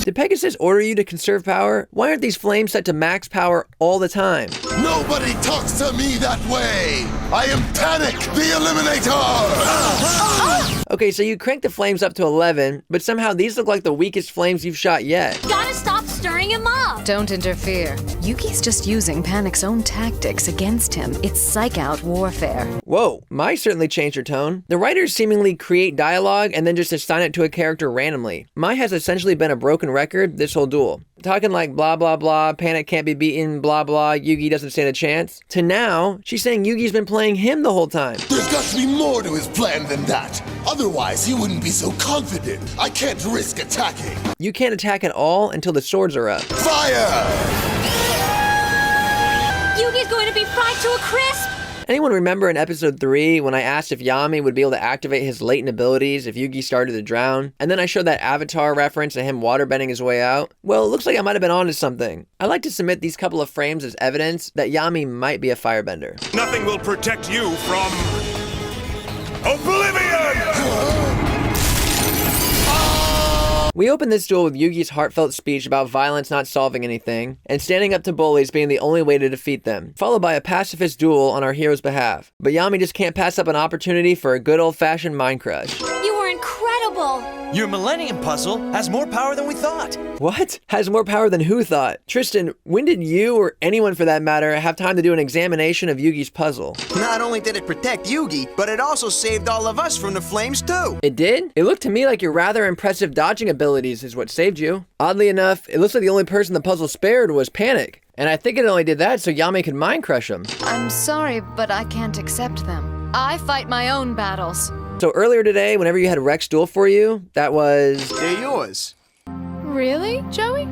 Did Pegasus order you to conserve power? Why aren't these flames set to max power all the time? Nobody talks to me that way. I am Panic, the Eliminator. Okay, so you cranked the flames up to 11, but somehow these look like the weakest flames you've shot yet. Gotta stop stirring him up! Don't interfere. Yugi's just using Panic's own tactics against him. It's psych-out warfare. Whoa, Mai certainly changed her tone. The writers seemingly create dialogue and then just assign it to a character randomly. Mai has essentially been a broken record this whole duel. Talking like blah blah blah, Panic can't be beaten, blah blah, Yugi doesn't stand a chance, to now, she's saying Yugi's been playing him the whole time. There's got to be more to his plan than that. Otherwise, he wouldn't be so confident. I can't risk attacking. You can't attack at all until the swords are up. Fire! Yugi's going to be fried to a crisp! Anyone remember in episode 3 when I asked if Yami would be able to activate his latent abilities if Yugi started to drown? And then I showed that Avatar reference of him waterbending his way out? Well, it looks like I might have been onto something. I like to submit these couple of frames as evidence that Yami might be a firebender. Nothing will protect you from oblivion! We open this duel with Yugi's heartfelt speech about violence not solving anything, and standing up to bullies being the only way to defeat them, followed by a pacifist duel on our hero's behalf. But Yami just can't pass up an opportunity for a good old-fashioned mind crush. You were incredible! Your Millennium Puzzle has more power than we thought. What? Has more power than who thought? Tristan, when did you, or anyone for that matter, have time to do an examination of Yugi's puzzle? Not only did it protect Yugi, but it also saved all of us from the flames too. It did? It looked to me like your rather impressive dodging abilities is what saved you. Oddly enough, it looks like the only person the puzzle spared was Panic. And I think it only did that so Yami could mind crush him. I'm sorry, but I can't accept them. I fight my own battles. So earlier today, whenever you had Rex duel for you, that was... They're yours. Really, Joey?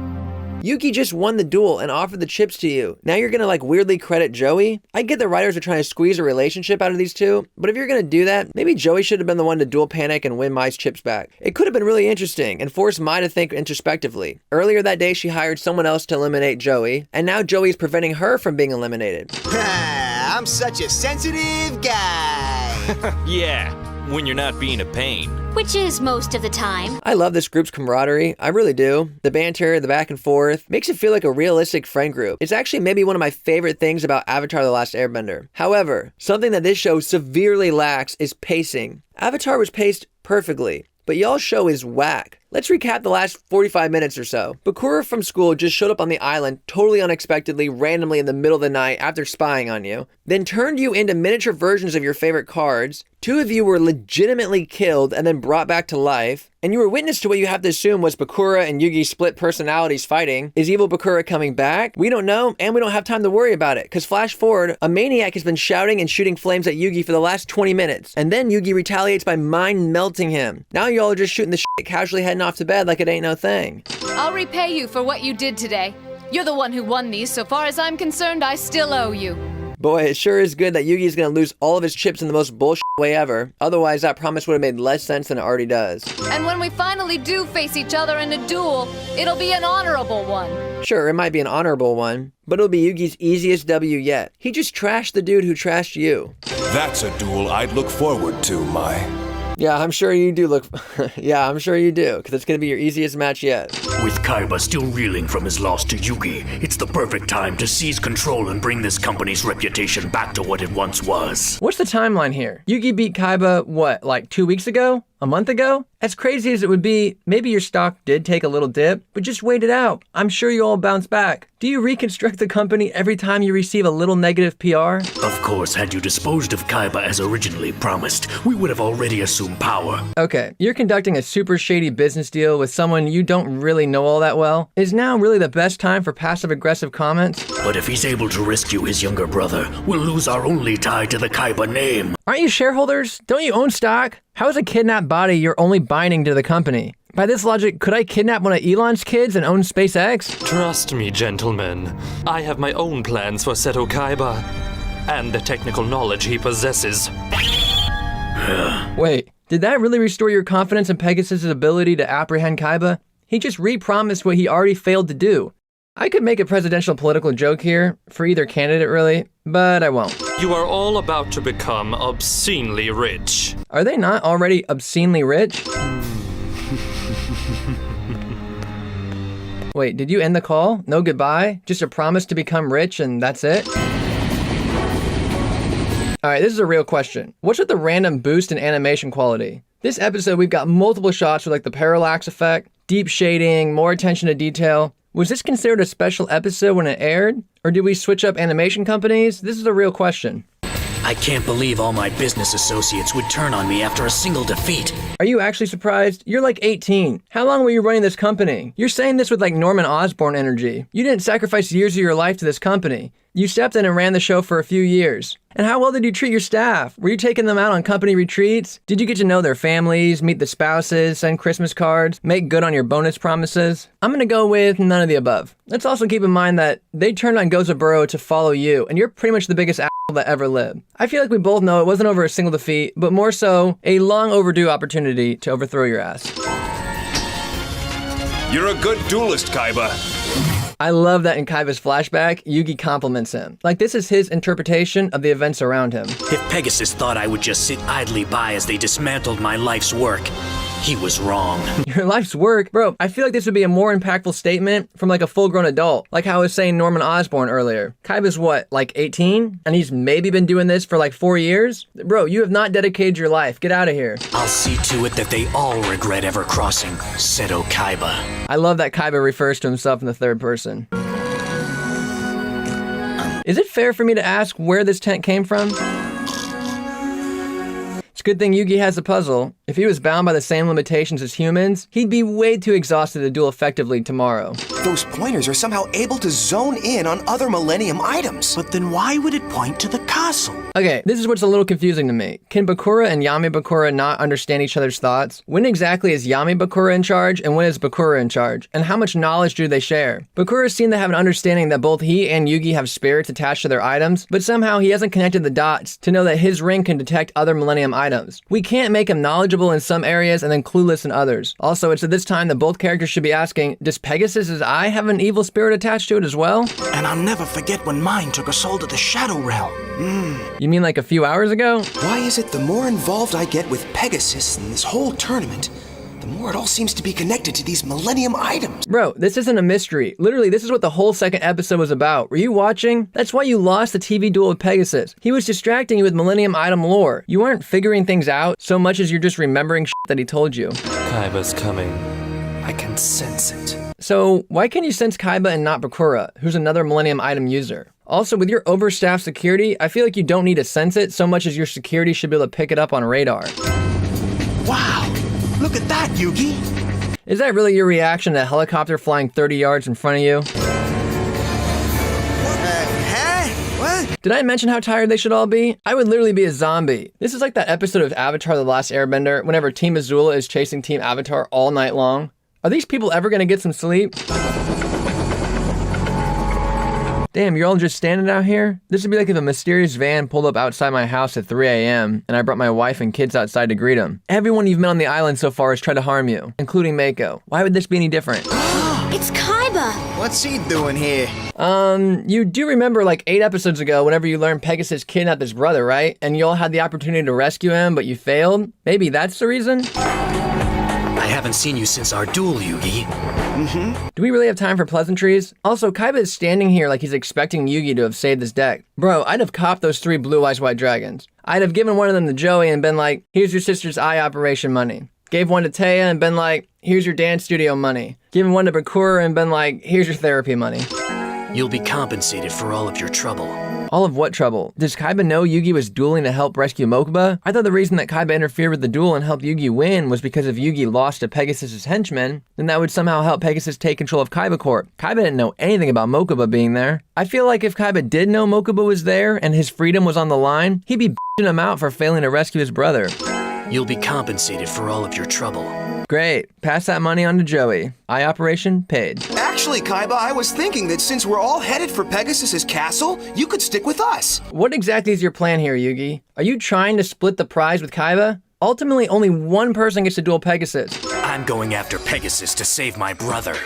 Yugi just won the duel and offered the chips to you. Now you're gonna like weirdly credit Joey? I get the writers are trying to squeeze a relationship out of these two, but if you're gonna do that, maybe Joey should have been the one to duel Panic and win Mai's chips back. It could have been really interesting and forced Mai to think introspectively. Earlier that day, she hired someone else to eliminate Joey, and now Joey's preventing her from being eliminated. I'm such a sensitive guy. Yeah, when you're not being a pain. Which is most of the time. I love this group's camaraderie. I really do. The banter, the back and forth, makes it feel like a realistic friend group. It's actually maybe one of my favorite things about Avatar: The Last Airbender. However, something that this show severely lacks is pacing. Avatar was paced perfectly, but y'all's show is whack. Let's recap the last 45 minutes or so. Bakura from school just showed up on the island totally unexpectedly, randomly in the middle of the night after spying on you, then turned you into miniature versions of your favorite cards. 2 of you were legitimately killed and then brought back to life, and you were witness to what you have to assume was Bakura and Yugi split personalities fighting. Is evil Bakura coming back? We don't know, and we don't have time to worry about it, because flash forward, a maniac has been shouting and shooting flames at Yugi for the last 20 minutes, and then Yugi retaliates by mind melting him. Now y'all are just shooting the shit, casually heading off to bed like it ain't no thing. I'll repay you for what you did today. You're the one who won these. So far as I'm concerned, I still owe you. Boy, it sure is good that Yugi's gonna lose all of his chips in the most bullshit way ever. Otherwise, that promise would have made less sense than it already does. And when we finally do face each other in a duel, it'll be an honorable one. Sure, it might be an honorable one, but it'll be Yugi's easiest W yet. He just trashed the dude who trashed you. That's a duel I'd look forward to, Mai. Yeah, I'm sure you do yeah, I'm sure you do, because it's gonna be your easiest match yet. With Kaiba still reeling from his loss to Yugi, it's the perfect time to seize control and bring this company's reputation back to what it once was. What's the timeline here? Yugi beat Kaiba, what, like 2 weeks ago? A month ago? As crazy as it would be, maybe your stock did take a little dip, but just wait it out. I'm sure you'll all bounce back. Do you reconstruct the company every time you receive a little negative PR? Of course, had you disposed of Kaiba as originally promised, we would have already assumed power. Okay, you're conducting a super shady business deal with someone you don't really know all that well. Is now really the best time for passive-aggressive comments? But if he's able to rescue his younger brother, we'll lose our only tie to the Kaiba name. Aren't you shareholders? Don't you own stock? How is a kidnapped body your only binding to the company? By this logic, could I kidnap one of Elon's kids and own SpaceX? Trust me, gentlemen. I have my own plans for Seto Kaiba, and the technical knowledge he possesses. Wait, did that really restore your confidence in Pegasus' ability to apprehend Kaiba? He just re-promised what he already failed to do. I could make a presidential political joke here, for either candidate really, but I won't. You are all about to become obscenely rich. Are they not already obscenely rich? Wait, did you end the call? No goodbye? Just a promise to become rich and that's it? Alright, this is a real question. What's with the random boost in animation quality? This episode we've got multiple shots with like the parallax effect, deep shading, more attention to detail. Was this considered a special episode when it aired? Or did we switch up animation companies? This is a real question. I can't believe all my business associates would turn on me after a single defeat. Are you actually surprised? You're like 18. How long were you running this company? You're saying this with like Norman Osborn energy. You didn't sacrifice years of your life to this company. You stepped in and ran the show for a few years. And how well did you treat your staff? Were you taking them out on company retreats? Did you get to know their families, meet the spouses, send Christmas cards, make good on your bonus promises? I'm gonna go with none of the above. Let's also keep in mind that they turned on Gozaburo to follow you, and you're pretty much the biggest asshole that ever lived. I feel like we both know it wasn't over a single defeat, but more so, a long overdue opportunity to overthrow your ass. You're a good duelist, Kaiba. I love that in Kaiba's flashback, Yugi compliments him. Like this is his interpretation of the events around him. If Pegasus thought I would just sit idly by as they dismantled my life's work, he was wrong. Your life's work? Bro, I feel like this would be a more impactful statement from like a full-grown adult. Like how I was saying Norman Osborn earlier. Kaiba's what, like 18? And he's maybe been doing this for like 4 years? Bro, you have not dedicated your life. Get out of here. I'll see to it that they all regret ever crossing Seto Kaiba. I love that Kaiba refers to himself in the third person. Is it fair for me to ask where this tent came from? It's a good thing Yugi has a puzzle. If he was bound by the same limitations as humans, he'd be way too exhausted to duel effectively tomorrow. Those pointers are somehow able to zone in on other Millennium items. But then why would it point to the castle? Okay, this is what's a little confusing to me. Can Bakura and Yami Bakura not understand each other's thoughts? When exactly is Yami Bakura in charge, and when is Bakura in charge? And how much knowledge do they share? Bakura seemed to have an understanding that both he and Yugi have spirits attached to their items, but somehow he hasn't connected the dots to know that his ring can detect other Millennium items. We can't make him knowledgeable in some areas and then clueless in others. Also, it's at this time that both characters should be asking, does Pegasus's eye have an evil spirit attached to it as well? And I'll never forget when mine took us all to the Shadow Realm. You mean like a few hours ago? Why is it the more involved I get with Pegasus in this whole tournament, the more it all seems to be connected to these Millennium items? Bro, this isn't a mystery. Literally, this is what the whole second episode was about. Were you watching? That's why you lost the TV duel with Pegasus. He was distracting you with Millennium item lore. You weren't figuring things out so much as you're just remembering shit that he told you. Kaiba's coming. I can sense it. So, why can you sense Kaiba and not Bakura, who's another Millennium item user? Also, with your overstaffed security, I feel like you don't need to sense it so much as your security should be able to pick it up on radar. Wow! Look at that, Yugi! Is that really your reaction to a helicopter flying 30 yards in front of you? What? Did I mention how tired they should all be? I would literally be a zombie. This is like that episode of Avatar: The Last Airbender whenever Team Azula is chasing Team Avatar all night long. Are these people ever gonna get some sleep? Damn, you're all just standing out here? This would be like if a mysterious van pulled up outside my house at 3 a.m. and I brought my wife and kids outside to greet them. Everyone you've met on the island so far has tried to harm you, including Mako. Why would this be any different? It's Kaiba! What's he doing here? You do remember like 8 episodes ago whenever you learned Pegasus kidnapped his brother, right? And you all had the opportunity to rescue him, but you failed? Maybe that's the reason? I haven't seen you since our duel, Yugi. Do we really have time for pleasantries? Also, Kaiba is standing here like he's expecting Yugi to have saved his deck. Bro, I'd have copped those 3 blue eyes white dragons. I'd have given one of them to Joey and been like, here's your sister's eye operation money. Gave one to Taya and been like, here's your dance studio money. Given one to Bakura and been like, here's your therapy money. You'll be compensated for all of your trouble. All of what trouble? Does Kaiba know Yugi was dueling to help rescue Mokuba? I thought the reason that Kaiba interfered with the duel and helped Yugi win was because if Yugi lost to Pegasus' henchmen, then that would somehow help Pegasus take control of Kaiba Corp. Kaiba didn't know anything about Mokuba being there. I feel like if Kaiba did know Mokuba was there and his freedom was on the line, he'd be b***ing him out for failing to rescue his brother. You'll be compensated for all of your trouble. Great. Pass that money on to Joey. Eye operation paid. Actually, Kaiba, I was thinking that since we're all headed for Pegasus' castle, you could stick with us. What exactly is your plan here, Yugi? Are you trying to split the prize with Kaiba? Ultimately, only one person gets to duel Pegasus. I'm going after Pegasus to save my brother.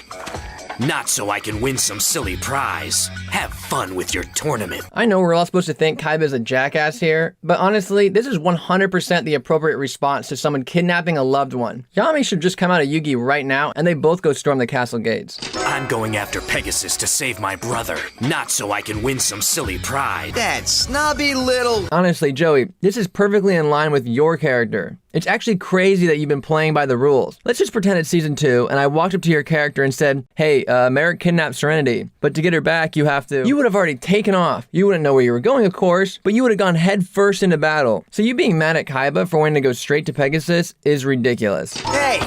Not so I can win some silly prize. Have fun with your tournament. I know we're all supposed to think Kaiba's a jackass here, but honestly, this is 100% the appropriate response to someone kidnapping a loved one. Yami should just come out of Yugi right now, and they both go storm the castle gates. I'm going after Pegasus to save my brother. Not so I can win some silly prize. That snobby little... Honestly, Joey, this is perfectly in line with your character. It's actually crazy that you've been playing by the rules. Let's just pretend it's season 2, and I walked up to your character and said, hey, Merrick kidnapped Serenity, but to get her back, you have to... You would have already taken off. You wouldn't know where you were going, of course, but you would have gone head first into battle. So you being mad at Kaiba for wanting to go straight to Pegasus is ridiculous. Hey!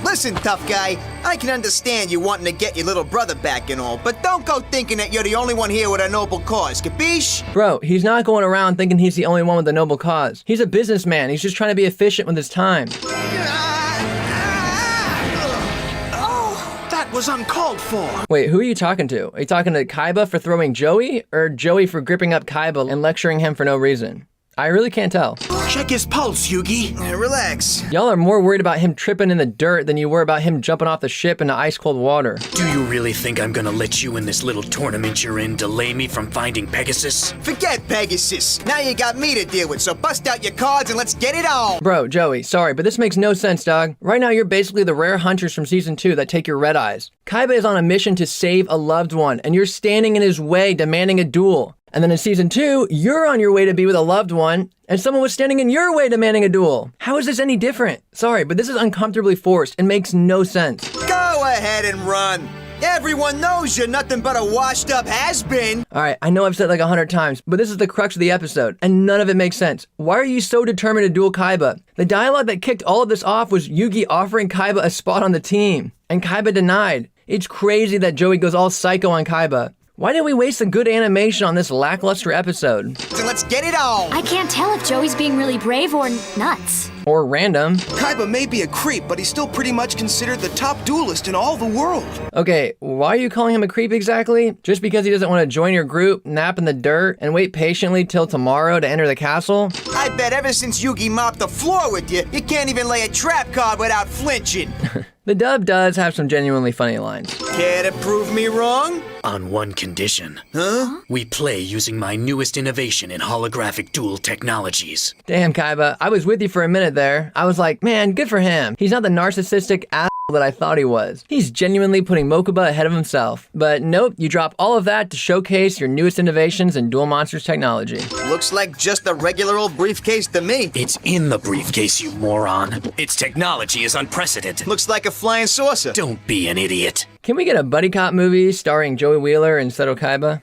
Listen, tough guy, I can understand you wanting to get your little brother back and all, but don't go thinking that you're the only one here with a noble cause, capiche? Bro, he's not going around thinking he's the only one with a noble cause. He's a businessman. He's just trying to be efficient with his time. Oh, that was uncalled for. Wait, who are you talking to? Are you talking to Kaiba for throwing Joey, or Joey for gripping up Kaiba and lecturing him for no reason? I really can't tell. Check his pulse, Yugi. Relax. Y'all are more worried about him tripping in the dirt than you were about him jumping off the ship into ice-cold water. Do you really think I'm gonna let you in this little tournament you're in delay me from finding Pegasus? Forget Pegasus. Now you got me to deal with, so bust out your cards and let's get it on. Bro, Joey, sorry, but this makes no sense, dog. Right now, you're basically the rare hunters from Season 2 that take your red eyes. Kaiba is on a mission to save a loved one, and you're standing in his way demanding a duel. And then in Season 2, you're on your way to be with a loved one, and someone was standing in your way demanding a duel. How is this any different? Sorry, but this is uncomfortably forced and makes no sense. Go ahead and run. Everyone knows you're nothing but a washed-up has-been. Alright, I know I've said it like 100 times, but this is the crux of the episode, and none of it makes sense. Why are you so determined to duel Kaiba? The dialogue that kicked all of this off was Yugi offering Kaiba a spot on the team, and Kaiba denied. It's crazy that Joey goes all psycho on Kaiba. Why didn't we waste a good animation on this lackluster episode? So let's get it on! I can't tell if Joey's being really brave or nuts. Or random. Kaiba may be a creep, but he's still pretty much considered the top duelist in all the world. Okay, why are you calling him a creep exactly? Just because he doesn't want to join your group, nap in the dirt, and wait patiently till tomorrow to enter the castle? I bet ever since Yugi mopped the floor with you, you can't even lay a trap card without flinching. The dub does have some genuinely funny lines. Care to prove me wrong? On one condition. Huh? We play using my newest innovation in holographic duel technologies. Damn, Kaiba, I was with you for a minute there. I was like, man, good for him. He's not the narcissistic ass that I thought he was. He's genuinely putting Mokuba ahead of himself. But nope, you drop all of that to showcase your newest innovations in Duel Monsters technology. Looks like just a regular old briefcase to me. It's in the briefcase, you moron. Its technology is unprecedented. Looks like a flying saucer. Don't be an idiot. Can we get a buddy cop movie starring Joey Wheeler and Seto Kaiba?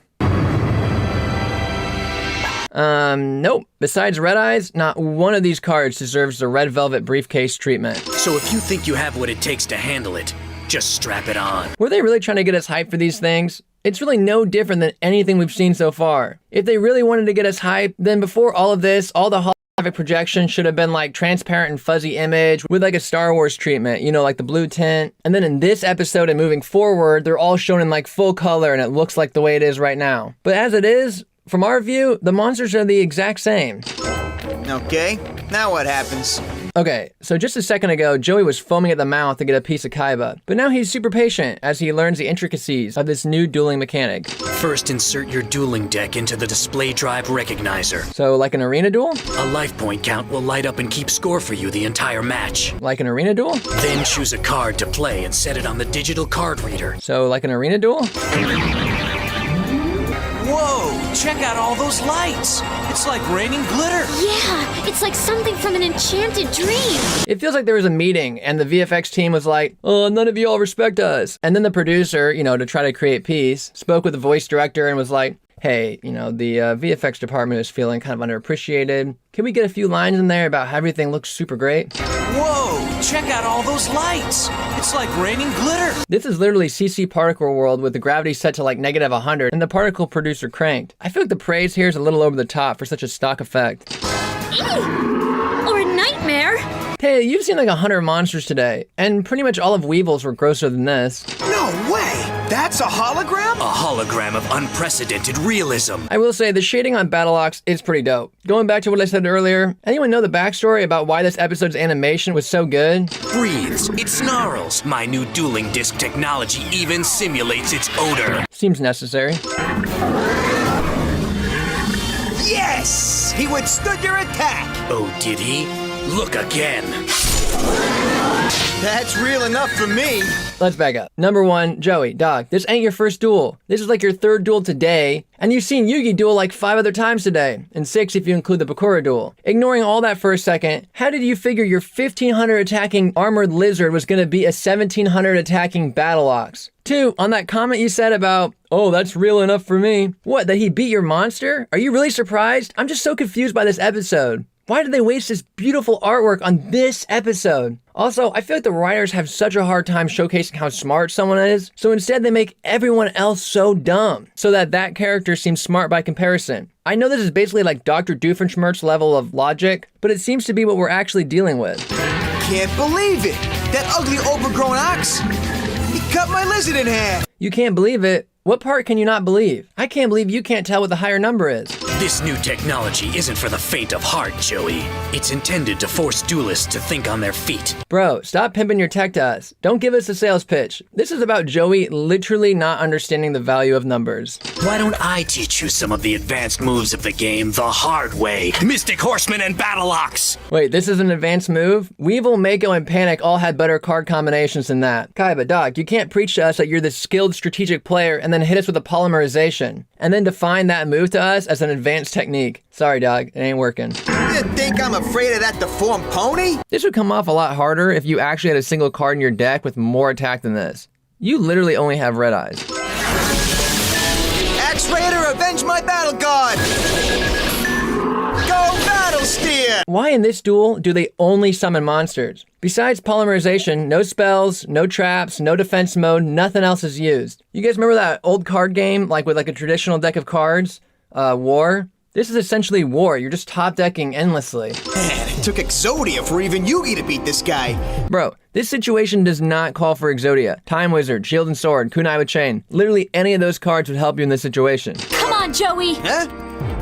Nope. Besides Red Eyes, not one of these cards deserves the red velvet briefcase treatment. So if you think you have what it takes to handle it, just strap it on. Were they really trying to get us hyped for these things? It's really no different than anything we've seen so far. If they really wanted to get us hyped, then before all of this, all the holographic projection should have been like transparent and fuzzy image with like a Star Wars treatment, you know, like the blue tint. And then in this episode and moving forward, they're all shown in like full color and it looks like the way it is right now. But as it is, from our view, the monsters are the exact same. Okay, now what happens? Okay, so just a second ago, Joey was foaming at the mouth to get a piece of Kaiba, but now he's super patient as he learns the intricacies of this new dueling mechanic. First, insert your dueling deck into the display drive recognizer. So like an arena duel? A life point count will light up and keep score for you the entire match. Like an arena duel? Then choose a card to play and set it on the digital card reader. So like an arena duel? Whoa, check out all those lights. It's like raining glitter. Yeah, it's like something from an enchanted dream. It feels like there was a meeting and the VFX team was like, oh, none of you all respect us. And then the producer, you know, to try to create peace, spoke with the voice director and was like, hey, you know, the VFX department is feeling kind of underappreciated. Can we get a few lines in there about how everything looks super great? Whoa, check out all those lights. It's like raining glitter. This is literally CC Particle World with the gravity set to like -100 and the particle producer cranked. I feel like the praise here is a little over the top for such a stock effect. Ew! Or a nightmare. Hey, you've seen like 100 monsters today, and pretty much all of Weevil's were grosser than this. No way! That's a hologram? A hologram of unprecedented realism. I will say the shading on Battleox is pretty dope. Going back to what I said earlier, anyone know the backstory about why this episode's animation was so good? Breathes, it snarls. My new dueling disc technology even simulates its odor. Seems necessary. Yes! He withstood your attack! Oh, did he? Look again. That's real enough for me. Let's back up. Number 1, Joey, dog, this ain't your first duel. This is like your 3rd duel today, and you've seen Yugi duel like 5 other times today, and 6 if you include the Bakura duel. Ignoring all that for a second, how did you figure your 1500 attacking armored lizard was gonna be a 1700 attacking Battleox? 2, on that comment you said about, oh, that's real enough for me. What, that he beat your monster? Are you really surprised? I'm just so confused by this episode. Why did they waste this beautiful artwork on this episode? Also, I feel like the writers have such a hard time showcasing how smart someone is, so instead they make everyone else so dumb, so that character seems smart by comparison. I know this is basically like Dr. Doofenshmirtz level of logic, but it seems to be what we're actually dealing with. Can't believe it! That ugly overgrown ox! He cut my lizard in half! You can't believe it? What part can you not believe? I can't believe you can't tell what the higher number is. This new technology isn't for the faint of heart, Joey. It's intended to force duelists to think on their feet. Bro, stop pimping your tech to us. Don't give us a sales pitch. This is about Joey literally not understanding the value of numbers. Why don't I teach you some of the advanced moves of the game the hard way? Mystic Horseman and Battleox! Wait, this is an advanced move? Weevil, Mako, and Panic all had better card combinations than that. Kaiba, dog, you can't preach to us that you're this skilled strategic player and then hit us with a polymerization, and then define that move to us as an advanced technique. Sorry, dog, it ain't working. You think I'm afraid of that deformed pony? This would come off a lot harder if you actually had a single card in your deck with more attack than this. You literally only have Red Eyes. Axe Raider, avenge my battle god! Go Battle Steer! Why in this duel do they only summon monsters? Besides polymerization, no spells, no traps, no defense mode, nothing else is used. You guys remember that old card game, like with like a traditional deck of cards? War? This is essentially War. You're just top decking endlessly. Man, it took Exodia for even Yugi to beat this guy. Bro, this situation does not call for Exodia. Time Wizard, Shield and Sword, Kunai with Chain. Literally any of those cards would help you in this situation. Come on, Joey! Huh?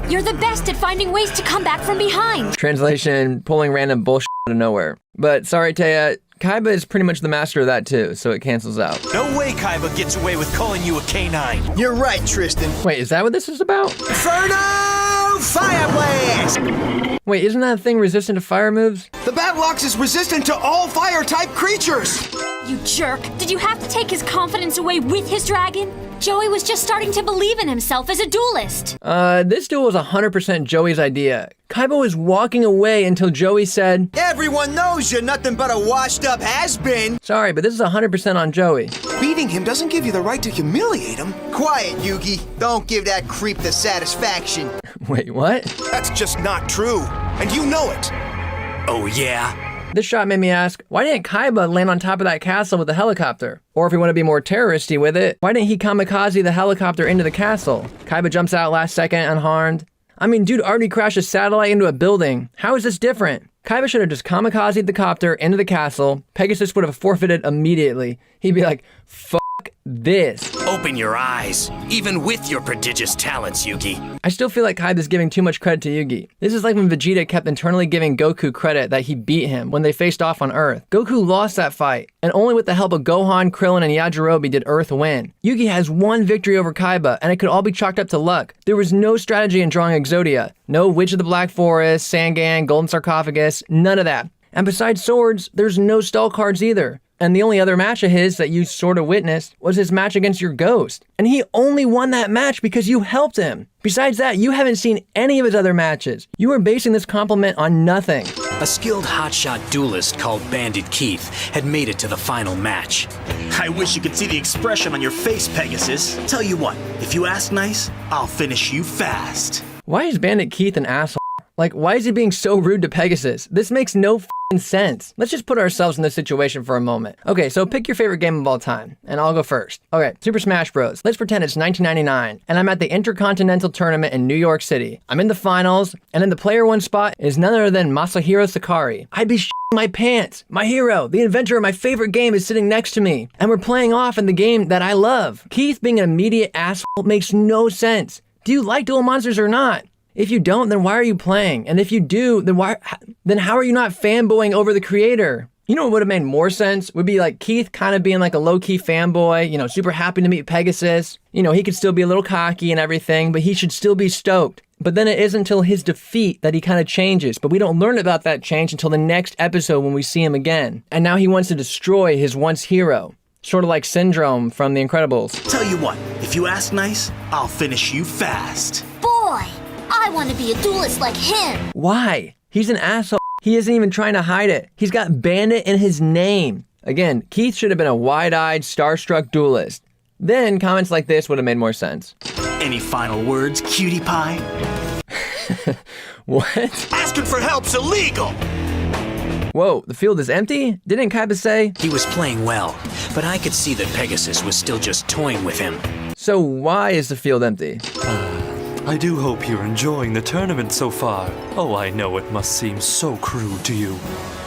You're the best at finding ways to come back from behind. Translation, pulling random bullshit out of nowhere. But sorry, Taya, Kaiba is pretty much the master of that too, so it cancels out. No way Kaiba gets away with calling you a canine. You're right, Tristan. Wait, is that what this is about? Inferno Blue Fire Blast! Wait, isn't that thing resistant to fire moves? The Battle Ox is resistant to all fire-type creatures! You jerk! Did you have to take his confidence away with his dragon? Joey was just starting to believe in himself as a duelist. This duel was 100% Joey's idea. Kaiba was walking away until Joey said, Everyone knows you're nothing but a washed-up has-been. Sorry, but this is 100% on Joey. Beating him doesn't give you the right to humiliate him. Quiet, Yugi. Don't give that creep the satisfaction. Wait, what? That's just not true, and you know it. Oh, yeah? This shot made me ask, why didn't Kaiba land on top of that castle with the helicopter? Or if we want to be more terroristy with it, why didn't he kamikaze the helicopter into the castle? Kaiba jumps out last second unharmed. I mean, dude already crashed a satellite into a building. How is this different? Kaiba should have just kamikazed the copter into the castle. Pegasus would have forfeited immediately. He'd be like, fuck this. Open your eyes, even with your prodigious talents, Yugi. I still feel like Kaiba's giving too much credit to Yugi. This is like when Vegeta kept internally giving Goku credit that he beat him when they faced off on Earth. Goku lost that fight, and only with the help of Gohan, Krillin, and Yajirobe did Earth win. Yugi has one victory over Kaiba, and it could all be chalked up to luck. There was no strategy in drawing Exodia. No Witch of the Black Forest, Sangan, Golden Sarcophagus, none of that. And besides swords, there's no stall cards either. And the only other match of his that you sort of witnessed was his match against your ghost. And he only won that match because you helped him. Besides that, you haven't seen any of his other matches. You are basing this compliment on nothing. A skilled hotshot duelist called Bandit Keith had made it to the final match. I wish you could see the expression on your face, Pegasus. Tell you what, if you ask nice, I'll finish you fast. Why is Bandit Keith an asshole? Like, why is he being so rude to Pegasus? This makes no f***ing sense. Let's just put ourselves in this situation for a moment. Okay, so pick your favorite game of all time, and I'll go first. Okay, Super Smash Bros. Let's pretend it's 1999, and I'm at the Intercontinental Tournament in New York City. I'm in the finals, and in the player one spot is none other than Masahiro Sakurai. I'd be shitting my pants. My hero, the inventor of my favorite game, is sitting next to me, and we're playing off in the game that I love. Keith being an immediate asshole makes no sense. Do you like Duel Monsters or not? If you don't, then why are you playing? And if you do, then how are you not fanboying over the creator? You know what would have made more sense? Would be like Keith kind of being like a low-key fanboy, you know, super happy to meet Pegasus. You know, he could still be a little cocky and everything, but he should still be stoked. But then it isn't until his defeat that he kind of changes. But we don't learn about that change until the next episode when we see him again. And now he wants to destroy his once hero. Sort of like Syndrome from The Incredibles. Tell you what, if you ask nice, I'll finish you fast. Boy, I want to be a duelist like him. Why? He's an asshole. He isn't even trying to hide it. He's got Bandit in his name. Again, Keith should have been a wide-eyed, starstruck duelist. Then comments like this would have made more sense. Any final words, cutie pie? What? Asking for help's illegal! Whoa, the field is empty? Didn't Kaiba say? He was playing well, but I could see that Pegasus was still just toying with him. So why is the field empty? I do hope you're enjoying the tournament so far. Oh, I know it must seem so crude to you.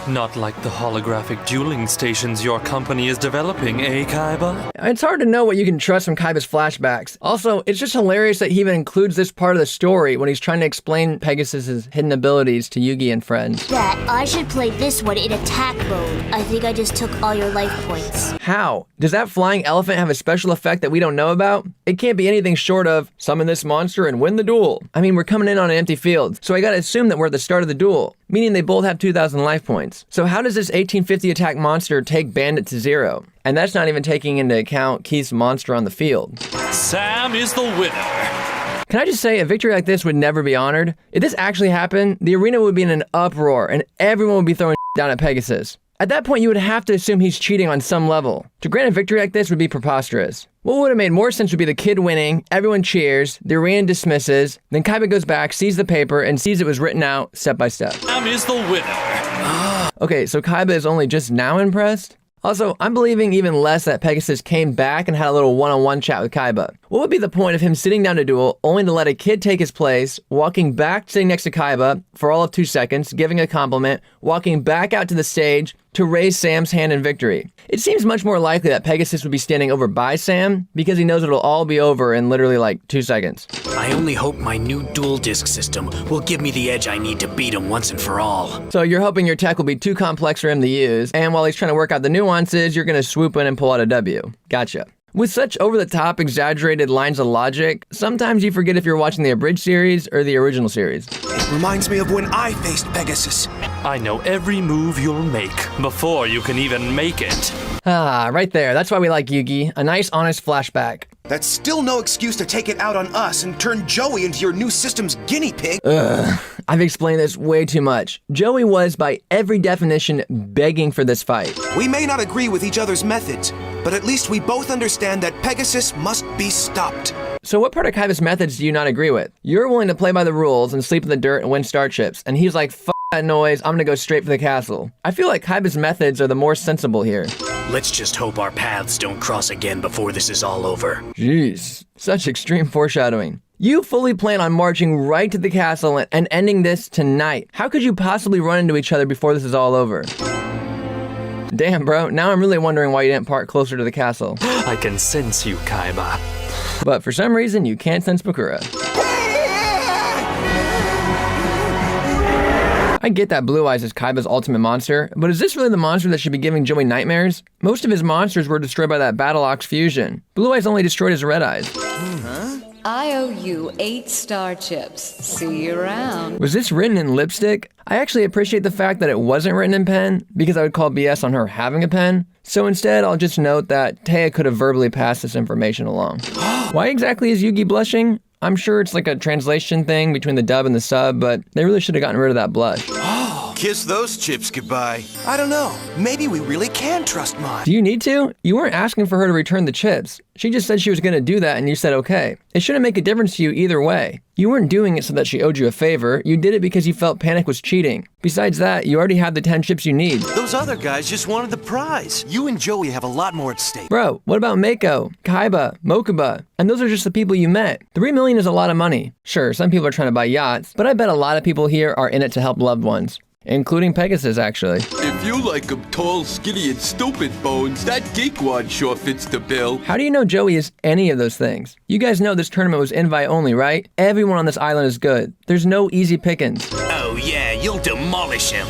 Not like the holographic dueling stations your company is developing, eh, Kaiba? It's hard to know what you can trust from Kaiba's flashbacks. Also, it's just hilarious that he even includes this part of the story when he's trying to explain Pegasus's hidden abilities to Yugi and friends. That I should play this one in attack mode. I think I just took all your life points. How? Does that flying elephant have a special effect that we don't know about? It can't be anything short of, summon this monster and win the duel. I mean, we're coming in on an empty field, so I gotta assume that we're at the start of the duel, meaning they both have 2,000 life points. So how does this 1850 attack monster take Bandit to 0? And that's not even taking into account Keith's monster on the field. Sam is the winner. Can I just say, a victory like this would never be honored? If this actually happened, the arena would be in an uproar and everyone would be throwing down at Pegasus. At that point, you would have to assume he's cheating on some level. To grant a victory like this would be preposterous. What would have made more sense would be the kid winning, everyone cheers, the arena dismisses, then Kaiba goes back, sees the paper, and sees it was written out step by step. Sam is the winner. Okay, so Kaiba is only just now impressed? Also, I'm believing even less that Pegasus came back and had a little one-on-one chat with Kaiba. What would be the point of him sitting down to duel, only to let a kid take his place, walking back sitting next to Kaiba for all of 2 seconds, giving a compliment, walking back out to the stage to raise Sam's hand in victory? It seems much more likely that Pegasus would be standing over by Sam because he knows it'll all be over in literally like 2 seconds. I only hope my new dual disc system will give me the edge I need to beat him once and for all. So you're hoping your tech will be too complex for him to use, and while he's trying to work out the nuances, you're gonna swoop in and pull out a W. Gotcha. With such over-the-top, exaggerated lines of logic, sometimes you forget if you're watching the abridged series or the original series. It reminds me of when I faced Pegasus. I know every move you'll make before you can even make it. Ah, right there. That's why we like Yugi. A nice, honest flashback. That's still no excuse to take it out on us and turn Joey into your new system's guinea pig. Ugh, I've explained this way too much. Joey was, by every definition, begging for this fight. We may not agree with each other's methods, but at least we both understand that Pegasus must be stopped. So what part of Kaiba's methods do you not agree with? You're willing to play by the rules and sleep in the dirt and win star chips, and he's like, F that noise, I'm gonna go straight for the castle. I feel like Kaiba's methods are the more sensible here. Let's just hope our paths don't cross again before this is all over. Jeez, such extreme foreshadowing. You fully plan on marching right to the castle and ending this tonight. How could you possibly run into each other before this is all over? Damn, bro, now I'm really wondering why you didn't park closer to the castle. I can sense you, Kaiba. But for some reason, you can't sense Bakura. I get that Blue Eyes is Kaiba's ultimate monster, but is this really the monster that should be giving Joey nightmares? Most of his monsters were destroyed by that Battle Ox fusion. Blue Eyes only destroyed his Red Eyes. I owe you 8 star chips. See you around. Was this written in lipstick? I actually appreciate the fact that it wasn't written in pen, because I would call BS on her having a pen. So instead, I'll just note that Taya could have verbally passed this information along. Why exactly is Yugi blushing? I'm sure it's like a translation thing between the dub and the sub, but they really should have gotten rid of that blush. Kiss those chips goodbye. I don't know. Maybe we really can trust Mon. Do you need to? You weren't asking for her to return the chips. She just said she was gonna do that and you said okay. It shouldn't make a difference to you either way. You weren't doing it so that she owed you a favor. You did it because you felt Panic was cheating. Besides that, you already have the 10 chips you need. Those other guys just wanted the prize. You and Joey have a lot more at stake. Bro, what about Mako, Kaiba, Mokuba? And those are just the people you met. 3 million is a lot of money. Sure, some people are trying to buy yachts, but I bet a lot of people here are in it to help loved ones. Including Pegasus, actually. If you like 'em tall, skinny, and stupid, Bones, that geek one sure fits the bill. How do you know Joey is any of those things? You guys know this tournament was invite only, right? Everyone on this island is good. There's no easy pickings. Oh yeah, you'll demolish him.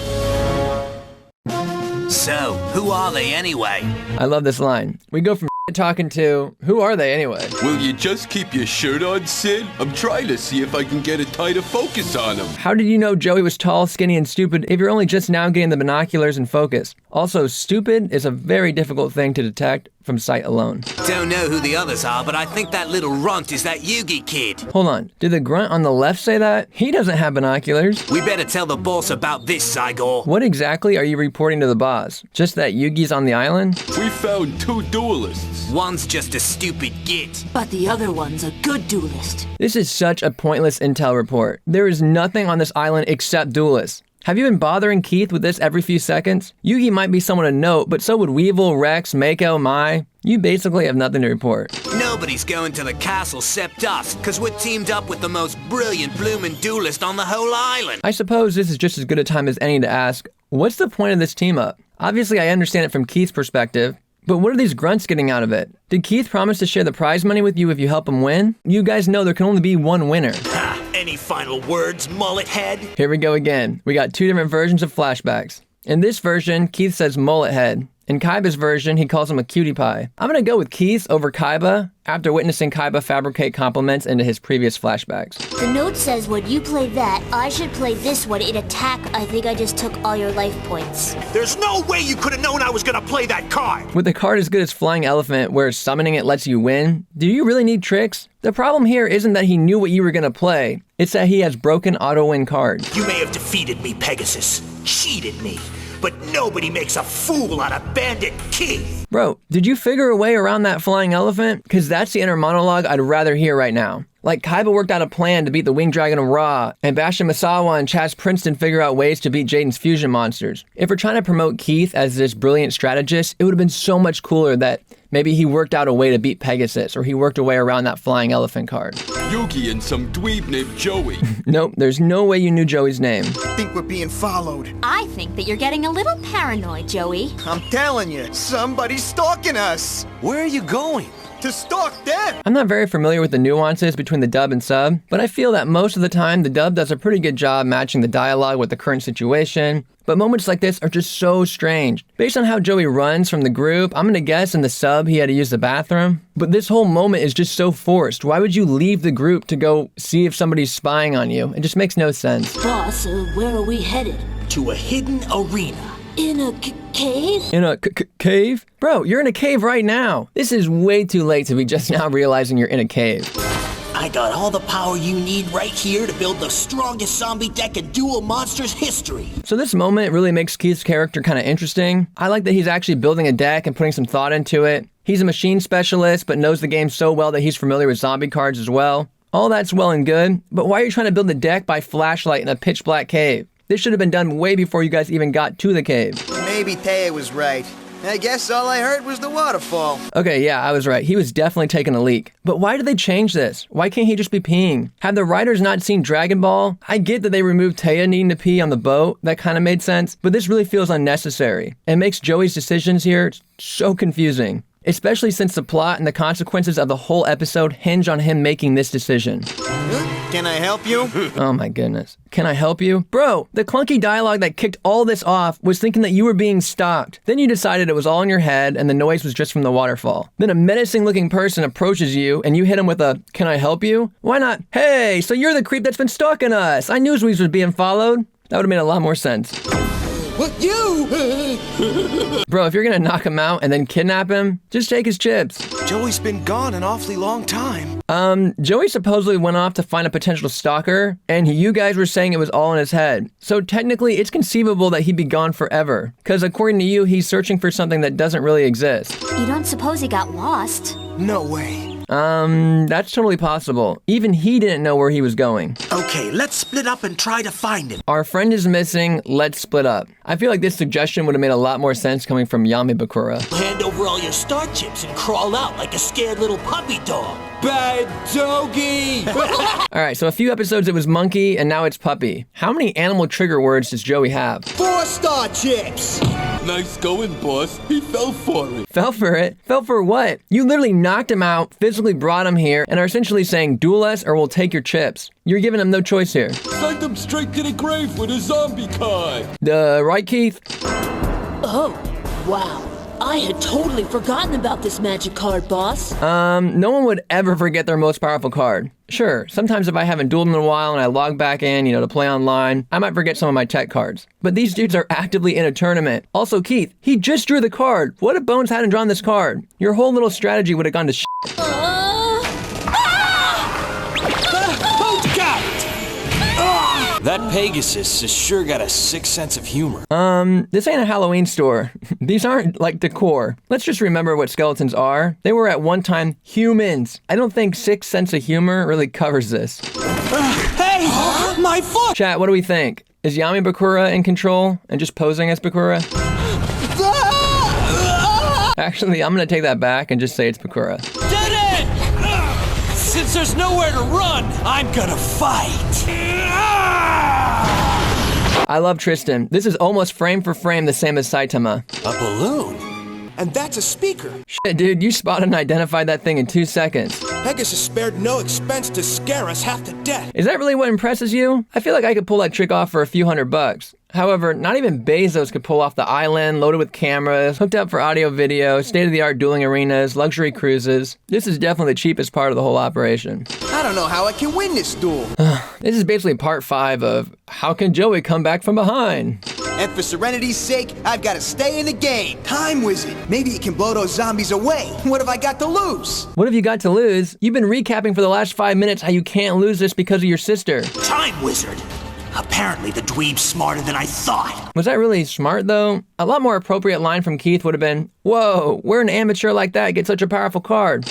So, who are they anyway? I love this line. We go from talking to, who are they anyway? Will you just keep your shirt on, Sid? I'm trying to see if I can get a tighter focus on him. How did you know Joey was tall, skinny, and stupid if you're only just now getting the binoculars and focus? Also, stupid is a very difficult thing to detect from sight alone. Don't know who the others are, but I think that little runt is that Yugi kid. Hold on, did the grunt on the left say that? He doesn't have binoculars. We better tell the boss about this, Zygor. What exactly are you reporting to the boss? Just that Yugi's on the island? We found 2 duelists. One's just a stupid git. But the other one's a good duelist. This is such a pointless intel report. There is nothing on this island except duelists. Have you been bothering Keith with this every few seconds? Yugi might be someone to note, but so would Weevil, Rex, Mako, Mai. You basically have nothing to report. Nobody's going to the castle except us, because we're teamed up with the most brilliant bloomin' duelist on the whole island. I suppose this is just as good a time as any to ask, what's the point of this team up? Obviously, I understand it from Keith's perspective, but what are these grunts getting out of it? Did Keith promise to share the prize money with you if you help him win? You guys know there can only be one winner. Ha! Any final words, mullet head? Here we go again. We got 2 different versions of flashbacks. In this version, Keith says mullet head. In Kaiba's version, he calls him a cutie pie. I'm gonna go with Keith over Kaiba after witnessing Kaiba fabricate compliments into his previous flashbacks. The note says when you play that, I should play this one in attack. I think I just took all your life points. There's no way you could have known I was gonna play that card! With a card as good as Flying Elephant, where summoning it lets you win, do you really need tricks? The problem here isn't that he knew what you were gonna play, it's that he has broken auto-win cards. You may have defeated me, Pegasus, cheated me, but nobody makes a fool out of Bandit Keith! Bro, did you figure a way around that flying elephant? Cause that's the inner monologue I'd rather hear right now. Like Kaiba worked out a plan to beat the Winged Dragon of Ra, and Bastion Masawa and Chaz Princeton figure out ways to beat Jaden's fusion monsters. If we're trying to promote Keith as this brilliant strategist, it would have been so much cooler that maybe he worked out a way to beat Pegasus, or he worked a way around that flying elephant card. Yugi and some dweeb named Joey. Nope, there's no way you knew Joey's name. I think we're being followed. I think that you're getting a little paranoid, Joey. I'm telling you, somebody's stalking us. Where are you going? to stalk them! I'm not very familiar with the nuances between the dub and sub, but I feel that most of the time the dub does a pretty good job matching the dialogue with the current situation. But moments like this are just so strange. Based on how Joey runs from the group, I'm gonna guess in the sub he had to use the bathroom. But this whole moment is just so forced. Why would you leave the group to go see if somebody's spying on you? It just makes no sense. Boss, where are we headed? To a hidden arena. In a cave? In a cave? Bro, you're in a cave right now. This is way too late to be just now realizing you're in a cave. I got all the power you need right here to build the strongest zombie deck in Duel Monsters history. So this moment really makes Keith's character kind of interesting. I like that he's actually building a deck and putting some thought into it. He's a machine specialist, but knows the game so well that he's familiar with zombie cards as well. All that's well and good, but why are you trying to build a deck by flashlight in a pitch black cave? This should have been done way before you guys even got to the cave. Maybe Taya was right. I guess all I heard was the waterfall. Okay, yeah, I was right. He was definitely taking a leak. But why did they change this? Why can't he just be peeing? Have the writers not seen Dragon Ball? I get that they removed Taya needing to pee on the boat. That kind of made sense. But this really feels unnecessary. It makes Joey's decisions here so confusing. Especially since the plot and the consequences of the whole episode hinge on him making this decision. Can I help you? Oh my goodness. Can I help you? Bro, the clunky dialogue that kicked all this off was thinking that you were being stalked. Then you decided it was all in your head and the noise was just from the waterfall. Then a menacing looking person approaches you and you hit him with a, can I help you? Why not, hey, so you're the creep that's been stalking us. I knew we was being followed. That would have made a lot more sense. What, you? Bro, if you're gonna knock him out and then kidnap him, just take his chips. Joey's been gone an awfully long time. Joey supposedly went off to find a potential stalker, and you guys were saying it was all in his head. So technically, it's conceivable that he'd be gone forever. Because according to you, he's searching for something that doesn't really exist. You don't suppose he got lost? No way. That's totally possible. Even he didn't know where he was going. Okay, let's split up and try to find him. Our friend is missing, let's split up. I feel like this suggestion would have made a lot more sense coming from Yami Bakura. Hand over all your star chips and crawl out like a scared little puppy dog. Bad doggy! Alright, so a few episodes it was monkey, and now it's puppy. How many animal trigger words does Joey have? 4 star chips! Nice going, boss. He fell for it. Fell for it? Fell for what? You literally knocked him out, physically brought him here, and are essentially saying, duel us or we'll take your chips. You're giving him no choice here. Send him straight to the grave with a zombie card. Right, Keith? Oh, wow. I had totally forgotten about this magic card, boss. No one would ever forget their most powerful card. Sure, sometimes if I haven't dueled in a while and I log back in, to play online, I might forget some of my tech cards. But these dudes are actively in a tournament. Also, Keith, he just drew the card. What if Bones hadn't drawn this card? Your whole little strategy would have gone to shit. That Pegasus has sure got a sick sense of humor. This ain't a Halloween store. These aren't like decor. Let's just remember what skeletons are. They were at one time humans. I don't think sick sense of humor really covers this. Hey! My foot! Chat, what do we think? Is Yami Bakura in control and just posing as Bakura? Actually, I'm gonna take that back and just say it's Bakura. Did it! Since there's nowhere to run, I'm gonna fight. I love Tristan. This is almost frame for frame the same as Saitama. A balloon? And that's a speaker. Shit, dude, you spotted and identified that thing in 2 seconds. Pegasus spared no expense to scare us half to death. Is that really what impresses you? I feel like I could pull that trick off for a few $100. However, not even Bezos could pull off the island loaded with cameras, hooked up for audio video, state-of-the-art dueling arenas, luxury cruises. This is definitely the cheapest part of the whole operation. I don't know how I can win this duel. This is basically part 5 of how can Joey come back from behind? And for serenity's sake, I've got to stay in the game. Time Wizard. Maybe it can blow those zombies away. What have I got to lose? What have you got to lose? You've been recapping for the last 5 minutes how you can't lose this because of your sister. Time Wizard. Apparently the dweeb's smarter than I thought. Was that really smart, though? A lot more appropriate line from Keith would have been, whoa, where an amateur like that get such a powerful card?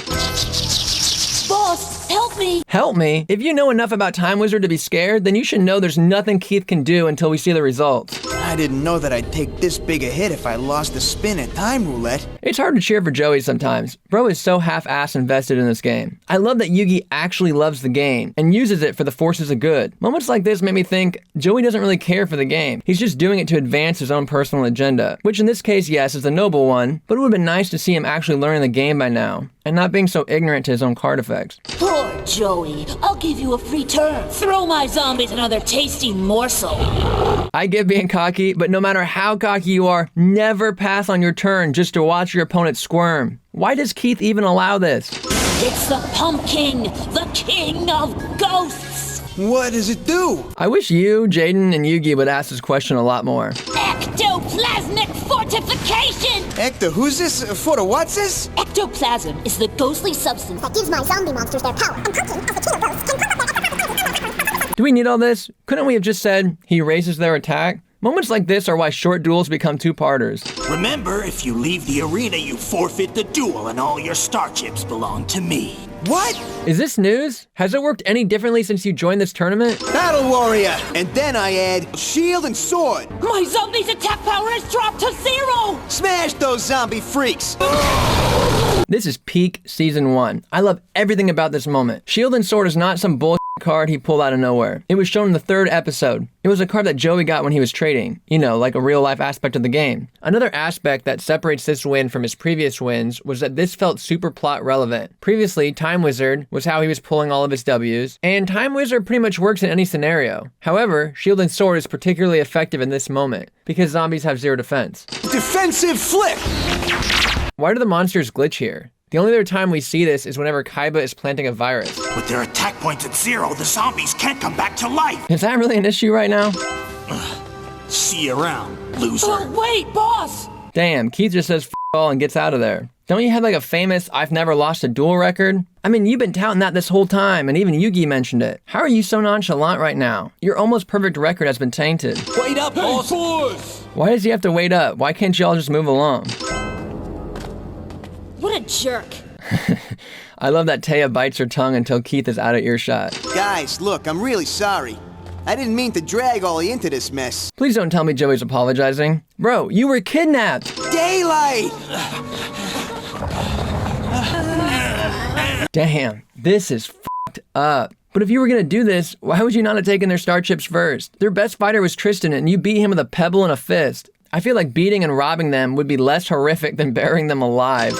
Boss, help me! Help me? If you know enough about Time Wizard to be scared, then you should know there's nothing Keith can do until we see the results. I I didn't know that I'd take this big a hit if I lost the spin at Time Roulette. It's hard to cheer for Joey sometimes. Bro is so half-assed invested in this game. I love that Yugi actually loves the game and uses it for the forces of good. Moments like this make me think Joey doesn't really care for the game. He's just doing it to advance his own personal agenda, which in this case, yes, is a noble one, but it would have been nice to see him actually learning the game by now and not being so ignorant to his own card effects. Poor Joey. I'll give you a free turn. Throw my zombies another tasty morsel. I get being cocky, but no matter how cocky you are, never pass on your turn just to watch your opponent squirm. Why does Keith even allow this? It's the Pumpkin, the king of ghosts. What does it do? I wish you, Jaden, and Yugi would ask this question a lot more. Ectoplasmic fortification! Who's this? For the what's this? Ectoplasm is the ghostly substance that gives my zombie monsters their power. And Pumpkin, as the king of ghosts, can combat them. Do we need all this? Couldn't we have just said he raises their attack? Moments like this are why short duels become two-parters. Remember, if you leave the arena, you forfeit the duel and all your star chips belong to me. What? Is this news? Has it worked any differently since you joined this tournament? Battle Warrior! And then I add shield and sword. My zombie's attack power has dropped to 0! Smash those zombie freaks! This is peak Season 1. I love everything about this moment. Shield and Sword is not some bullshit card he pulled out of nowhere. It was shown in the 3rd episode. It was a card that Joey got when he was trading. You know, like a real-life aspect of the game. Another aspect that separates this win from his previous wins was that this felt super plot relevant. Previously, Time Wizard was how he was pulling all of his W's, and Time Wizard pretty much works in any scenario. However, Shield and Sword is particularly effective in this moment, because zombies have 0 defense. Defensive flip! Why do the monsters glitch here? The only other time we see this is whenever Kaiba is planting a virus. With their attack points at 0, the zombies can't come back to life! Is that really an issue right now? See you around, loser. Oh, wait, boss! Damn, Keith just says f all and gets out of there. Don't you have like a famous I've never lost a duel record? I mean, you've been touting that this whole time, and even Yugi mentioned it. How are you so nonchalant right now? Your almost perfect record has been tainted. Wait up, boss! Why does he have to wait up? Why can't you all just move along? What a jerk. I love that Taya bites her tongue until Keith is out of earshot. Guys, look, I'm really sorry. I didn't mean to drag Ollie into this mess. Please don't tell me Joey's apologizing. Bro, you were kidnapped! Daylight! Damn, this is f***ed up. But if you were gonna do this, why would you not have taken their star chips first? Their best fighter was Tristan, and you beat him with a pebble and a fist. I feel like beating and robbing them would be less horrific than burying them alive.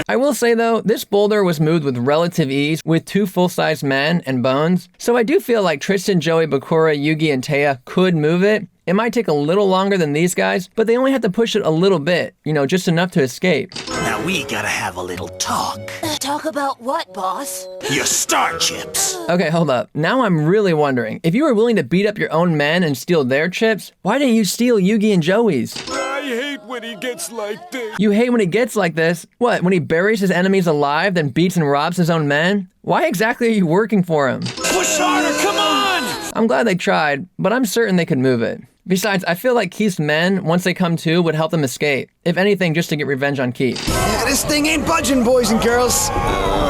I will say though, this boulder was moved with relative ease with 2 full-size men and bones, so I do feel like Tristan, Joey, Bakura, Yugi, and Taya could move it. It might take a little longer than these guys, but they only have to push it a little bit, you know, just enough to escape. Now we gotta have a little talk. Talk about what, boss? Your star chips. Okay, hold up. Now I'm really wondering, if you were willing to beat up your own men and steal their chips, why didn't you steal Yugi and Joey's? I hate when he gets like this. You hate when he gets like this? What, when he buries his enemies alive, then beats and robs his own men? Why exactly are you working for him? Push harder, come on! I'm glad they tried, but I'm certain they could move it. Besides, I feel like Keith's men, once they come to, would help them escape. If anything, just to get revenge on Keith. Yeah, this thing ain't budging, boys and girls.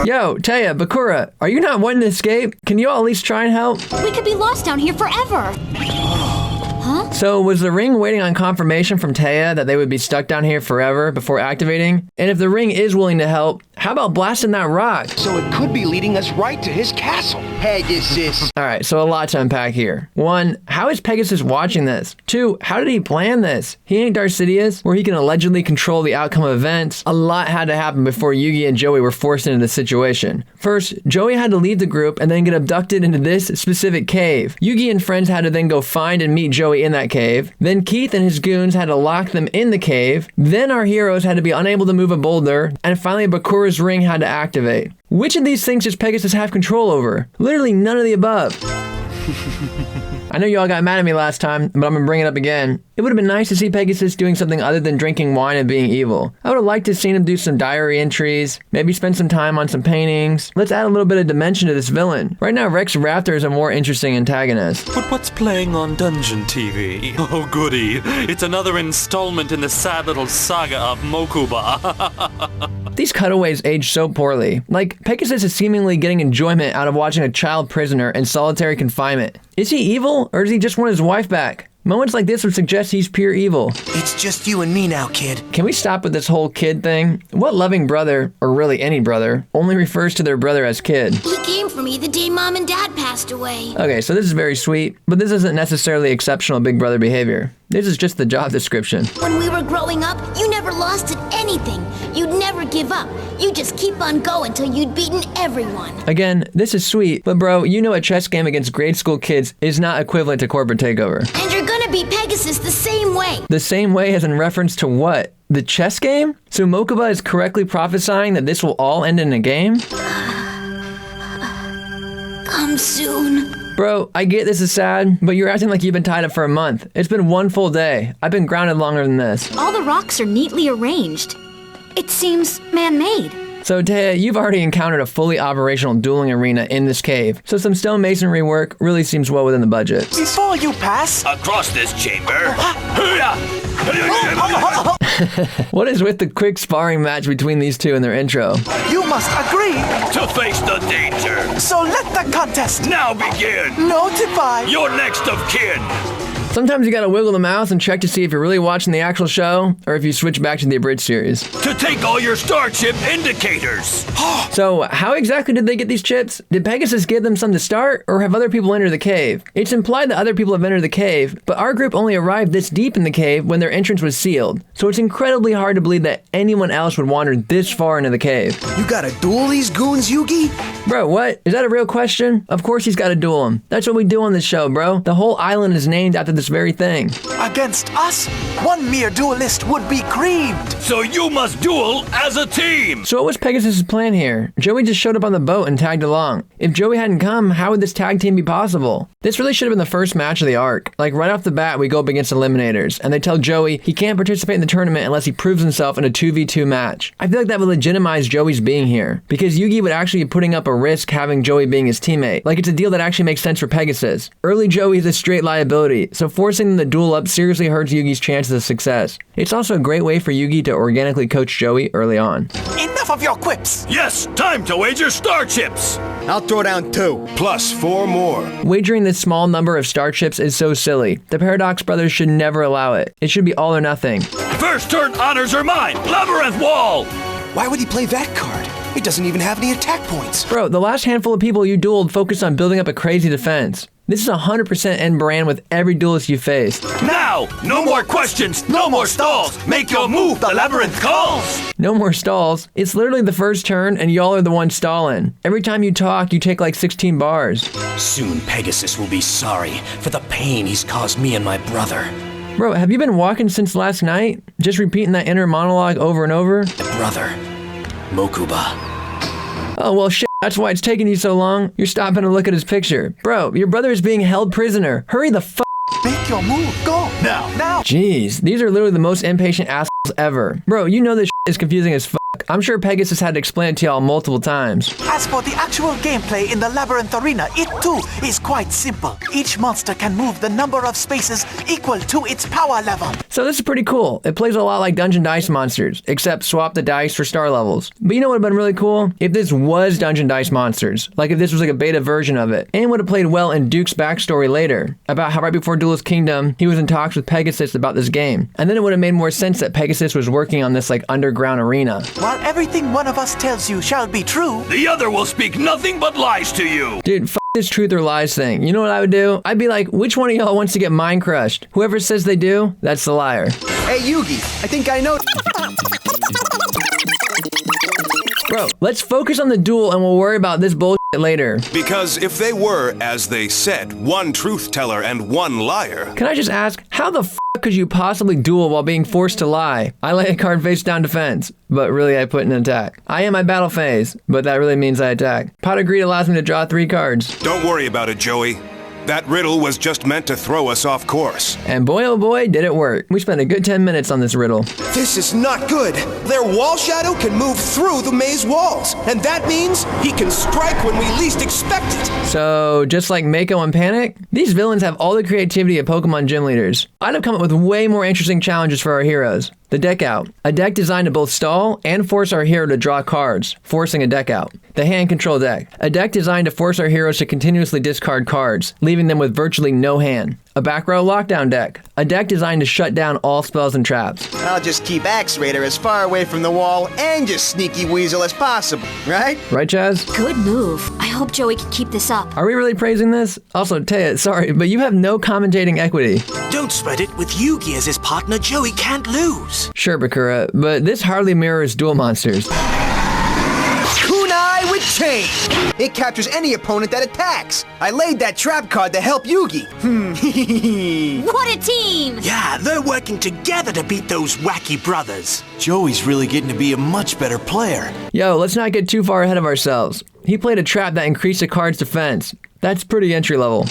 Yo, Taya, Bakura, are you not wanting to escape? Can you all at least try and help? We could be lost down here forever. Huh? So was the ring waiting on confirmation from Taya that they would be stuck down here forever before activating? And if the ring is willing to help, how about blasting that rock? So it could be leading us right to his castle. Pegasus. Alright, so a lot to unpack here. 1, how is Pegasus watching this? 2, how did he plan this? He ain't Darcidius, where he can allegedly control the outcome of events. A lot had to happen before Yugi and Joey were forced into this situation. First, Joey had to leave the group and then get abducted into this specific cave. Yugi and friends had to then go find and meet Joey in that cave. Then Keith and his goons had to lock them in the cave. Then our heroes had to be unable to move a boulder. And finally, Bakura's ring had to activate. Which of these things does Pegasus have control over? Literally none of the above. I know you all got mad at me last time, but I'm gonna bring it up again. It would have been nice to see Pegasus doing something other than drinking wine and being evil. I would have liked to have seen him do some diary entries, maybe spend some time on some paintings. Let's add a little bit of dimension to this villain. Right now, Rex Raptor is a more interesting antagonist. But what's playing on Dungeon TV? Oh goody, it's another installment in the sad little saga of Mokuba. These cutaways age so poorly. Like, Pegasus is seemingly getting enjoyment out of watching a child prisoner in solitary confinement. Is he evil, or does he just want his wife back? Moments like this would suggest he's pure evil. It's just you and me now, kid. Can we stop with this whole kid thing? What loving brother, or really any brother, only refers to their brother as kid? He came for me the day Mom and Dad passed away. Okay, so this is very sweet, but this isn't necessarily exceptional big brother behavior. This is just the job description. When we were growing up, you never lost at anything. You'd never give up. You'd just keep on going till you'd beaten everyone. Again, this is sweet, but bro, you know a chess game against grade school kids is not equivalent to corporate takeover. And you're gonna beat Pegasus the same way. The same way as in reference to what? The chess game? So Mokuba is correctly prophesying that this will all end in a game? Come soon. Bro, I get this is sad, but you're acting like you've been tied up for a month. It's been one full day. I've been grounded longer than this. All the rocks are neatly arranged. It seems man-made. So Taya, you've already encountered a fully operational dueling arena in this cave, so some stonemasonry work really seems well within the budget. Before you pass... Across this chamber. What is with the quick sparring match between these two in their intro? You must agree To face the danger. So let the contest Now begin. notify You're next of kin. Sometimes you gotta wiggle the mouse and check to see if you're really watching the actual show, or if you switch back to the abridged series. To take all your starship indicators. So, how exactly did they get these chips? Did Pegasus give them some to start, or have other people entered the cave? It's implied that other people have entered the cave, but our group only arrived this deep in the cave when their entrance was sealed. So it's incredibly hard to believe that anyone else would wander this far into the cave. You gotta duel these goons, Yugi? Bro, what? Is that a real question? Of course he's gotta duel them. That's what we do on this show, bro. The whole island is named after this very thing. against us. One mere duelist would be creamed. So you must duel as a team. So what was Pegasus' plan here? Joey just showed up on the boat and tagged along. If Joey hadn't come, how would this tag team be possible? This really should have been the first match of the arc. Like right off the bat, we go up against eliminators, and they tell Joey he can't participate in the tournament unless he proves himself in a 2v2 match. I feel like that would legitimize Joey's being here, because Yugi would actually be putting up a risk having Joey being his teammate. Like it's a deal that actually makes sense for Pegasus. Early Joey is a straight liability, so forcing them to duel up seriously hurts Yugi's chances of success. It's also a great way for Yugi to organically coach Joey early on. Enough of your quips! Yes, time to wager star chips! I'll throw down 2. Plus 4 more. Wagering this small number of star chips is so silly. The Paradox brothers should never allow it. It should be all or nothing. First turn honors are mine! Labyrinth Wall! Why would he play that card? He doesn't even have any attack points. Bro, the last handful of people you dueled focused on building up a crazy defense. This is 100% in brand with every duelist you faced. Now! No more questions! No more stalls! Make your move! The labyrinth calls! No more stalls. It's literally the first turn and y'all are the ones stalling. Every time you talk, you take like 16 bars. Soon Pegasus will be sorry for the pain he's caused me and my brother. Bro, have you been walking since last night? Just repeating that inner monologue over and over? Brother, Mokuba. Oh, well, shit. That's why it's taking you so long. You're stopping to look at his picture. Bro, your brother is being held prisoner. Hurry the f***. Make your move. Go. Now. Jeez, these are literally the most impatient assholes ever. Bro, you know this shit is confusing as f***. I'm sure Pegasus had to explain it to y'all multiple times. As for the actual gameplay in the Labyrinth Arena, it too is quite simple. Each monster can move the number of spaces equal to its power level. So this is pretty cool. It plays a lot like Dungeon Dice Monsters, except swap the dice for star levels. But you know what would have been really cool? If this was Dungeon Dice Monsters. Like if this was like a beta version of it. And would have played well in Duke's backstory later, about how right before Duelist Kingdom, he was in talks with Pegasus about this game. And then it would have made more sense that Pegasus was working on this like underground arena. While everything one of us tells you shall be true, the other will speak nothing but lies to you. Dude, f this truth or lies thing. You know what I would do? I'd be like, which one of y'all wants to get mind crushed? Whoever says they do, that's the liar. Hey, Yugi, I think I know. Bro, let's focus on the duel and we'll worry about this bullshit later. Because if they were, as they said, one truth teller and one liar. Can I just ask, how the f could you possibly duel while being forced to lie? I lay a card face down defense, but really I put in an attack. I am my battle phase, but that really means I attack. Pot of Greed allows me to draw 3 cards. Don't worry about it, Joey. That riddle was just meant to throw us off course. And boy oh boy, did it work. We spent a good 10 minutes on this riddle. This is not good. Their wall shadow can move through the maze walls, and that means he can strike when we least expect it. So, just like Mako and Panic, these villains have all the creativity of Pokemon gym leaders. I'd have come up with way more interesting challenges for our heroes. The deck out. A deck designed to both stall and force our hero to draw cards, forcing a deck out. The hand control deck. A deck designed to force our heroes to continuously discard cards, leaving them with virtually no hand. A back row lockdown deck. A deck designed to shut down all spells and traps. I'll just keep Axe Raider as far away from the wall and just sneaky weasel as possible, right? Right, Chaz? Good move. I hope Joey can keep this up. Are we really praising this? Also, Taya, sorry, but you have no commentating equity. Don't sweat it. With Yugi as his partner, Joey can't lose. Sure, Bakura, but this hardly mirrors Duel Monsters. Kunai with chain! It captures any opponent that attacks. I laid that trap card to help Yugi. What a team! Yeah, they're working together to beat those wacky brothers. Joey's really getting to be a much better player. Yo, let's not get too far ahead of ourselves. He played a trap that increased the card's defense. That's pretty entry level.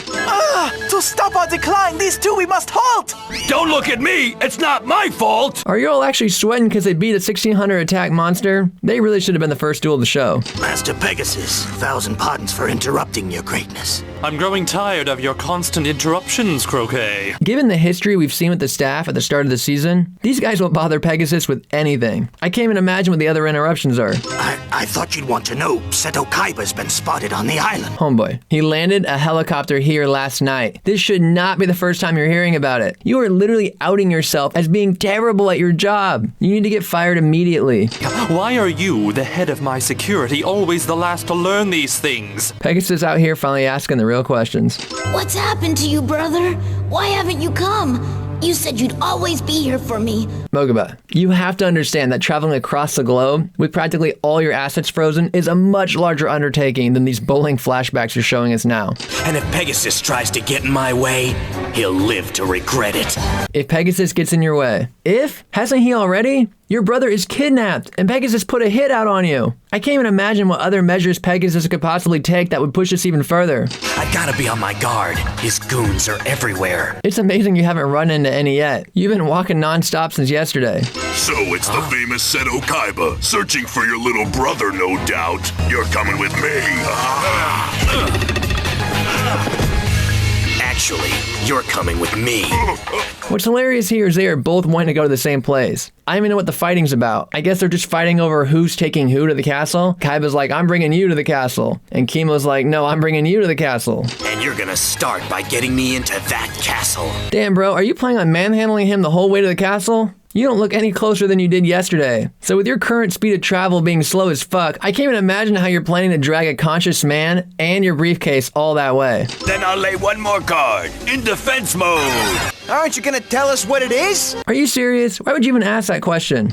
To stop our decline, these two we must halt! Don't look at me! It's not my fault! Are you all actually sweating because they beat a 1600 attack monster? They really should have been the first duel of the show. Master Pegasus, 1,000 pardons for interrupting your greatness. I'm growing tired of your constant interruptions, Croquet. Given the history we've seen with the staff at the start of the season, these guys won't bother Pegasus with anything. I can't even imagine what the other interruptions are. I thought you'd want to know Seto Kaiba's been spotted on the island. Homeboy, he landed a helicopter here last night. This should not be the first time you're hearing about it. You are literally outing yourself as being terrible at your job. You need to get fired immediately. Why are you, the head of my security, always the last to learn these things? Pegasus out here finally asking the real questions. What's happened to you, brother? Why haven't you come? You said you'd always be here for me. Mokuba, you have to understand that traveling across the globe with practically all your assets frozen is a much larger undertaking than these bowling flashbacks you're showing us now. And if Pegasus tries to get in my way, he'll live to regret it. If Pegasus gets in your way. Hasn't he already? Your brother is kidnapped, and Pegasus put a hit out on you. I can't even imagine what other measures Pegasus could possibly take that would push us even further. I gotta be on my guard. His goons are everywhere. It's amazing you haven't run into any yet. You've been walking non-stop since yesterday. So it's the famous Seto Kaiba, searching for your little brother, no doubt. You're coming with me. Actually, you're coming with me. What's hilarious here is they are both wanting to go to the same place. I don't even know what the fighting's about. I guess they're just fighting over who's taking who to the castle. Kaiba's like, I'm bringing you to the castle. And Kimo's like, no, I'm bringing you to the castle. And you're gonna start by getting me into that castle. Damn, bro, are you planning on manhandling him the whole way to the castle? You don't look any closer than you did yesterday. So with your current speed of travel being slow as fuck, I can't even imagine how you're planning to drag a conscious man and your briefcase all that way. Then I'll lay one more card. In defense mode. Aren't you gonna tell us what it is? Are you serious? Why would you even ask that question?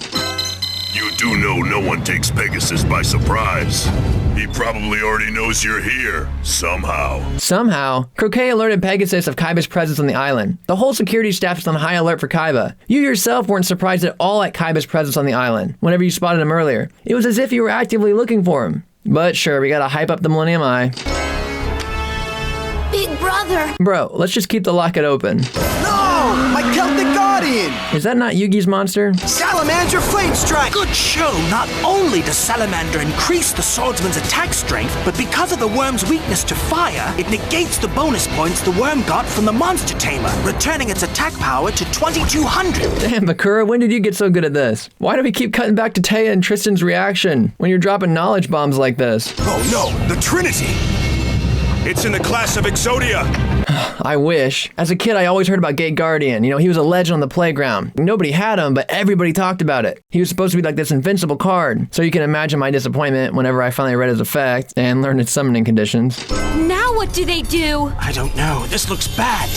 You do know no one takes Pegasus by surprise. He probably already knows you're here, somehow. Somehow? Croquet alerted Pegasus of Kaiba's presence on the island. The whole security staff is on high alert for Kaiba. You yourself weren't surprised at all at Kaiba's presence on the island, whenever you spotted him earlier. It was as if you were actively looking for him. But sure, we gotta hype up the Millennium Eye. Big brother! Bro, let's just keep the locket open. No! My Celtic Guardian! Is that not Yugi's monster? Salamander Flame Strike! Good show! Not only does Salamander increase the swordsman's attack strength, but because of the worm's weakness to fire, it negates the bonus points the worm got from the monster tamer, returning its attack power to 2,200. Damn, Bakura, when did you get so good at this? Why do we keep cutting back to Taya and Tristan's reaction when you're dropping knowledge bombs like this? Oh no, the Trinity! It's in the class of Exodia! I wish. As a kid, I always heard about Gate Guardian. You know, he was a legend on the playground. Nobody had him, but everybody talked about it. He was supposed to be like this invincible card. So you can imagine my disappointment whenever I finally read his effect and learned its summoning conditions. Now what do they do? I don't know. This looks bad.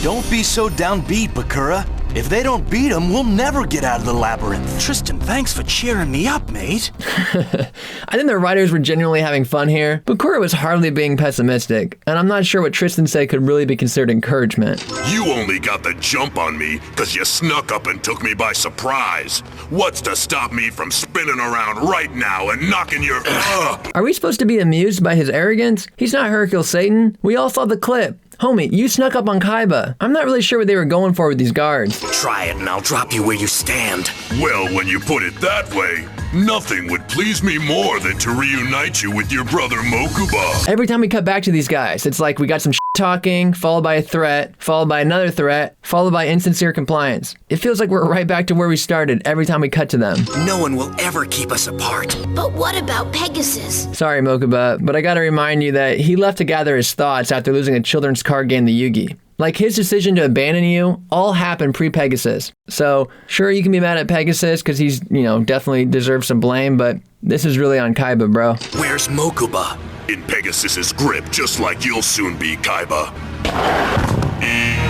Don't be so downbeat, Bakura. If they don't beat him, we'll never get out of the labyrinth. Tristan, thanks for cheering me up, mate. I think the writers were genuinely having fun here. Bakura was hardly being pessimistic, and I'm not sure what Tristan said could really be considered encouragement. You only got the jump on me because you snuck up and took me by surprise. What's to stop me from spinning around right now and knocking your... Are we supposed to be amused by his arrogance? He's not Hercule Satan. We all saw the clip. Homie, you snuck up on Kaiba. I'm not really sure what they were going for with these guards. Try it and I'll drop you where you stand. Well, when you put it that way, nothing would please me more than to reunite you with your brother Mokuba. Every time we cut back to these guys, it's like we got some talking, followed by a threat, followed by another threat, followed by insincere compliance. It feels like we're right back to where we started every time we cut to them. No one will ever keep us apart. But what about Pegasus? Sorry, Mokuba, but I gotta remind you that he left to gather his thoughts after losing a children's card game to Yugi. Like his decision to abandon you all happened pre-Pegasus. So sure, you can be mad at Pegasus because he's, definitely deserves some blame, but this is really on Kaiba, bro. Where's Mokuba? In Pegasus's grip, just like you'll soon be, Kaiba.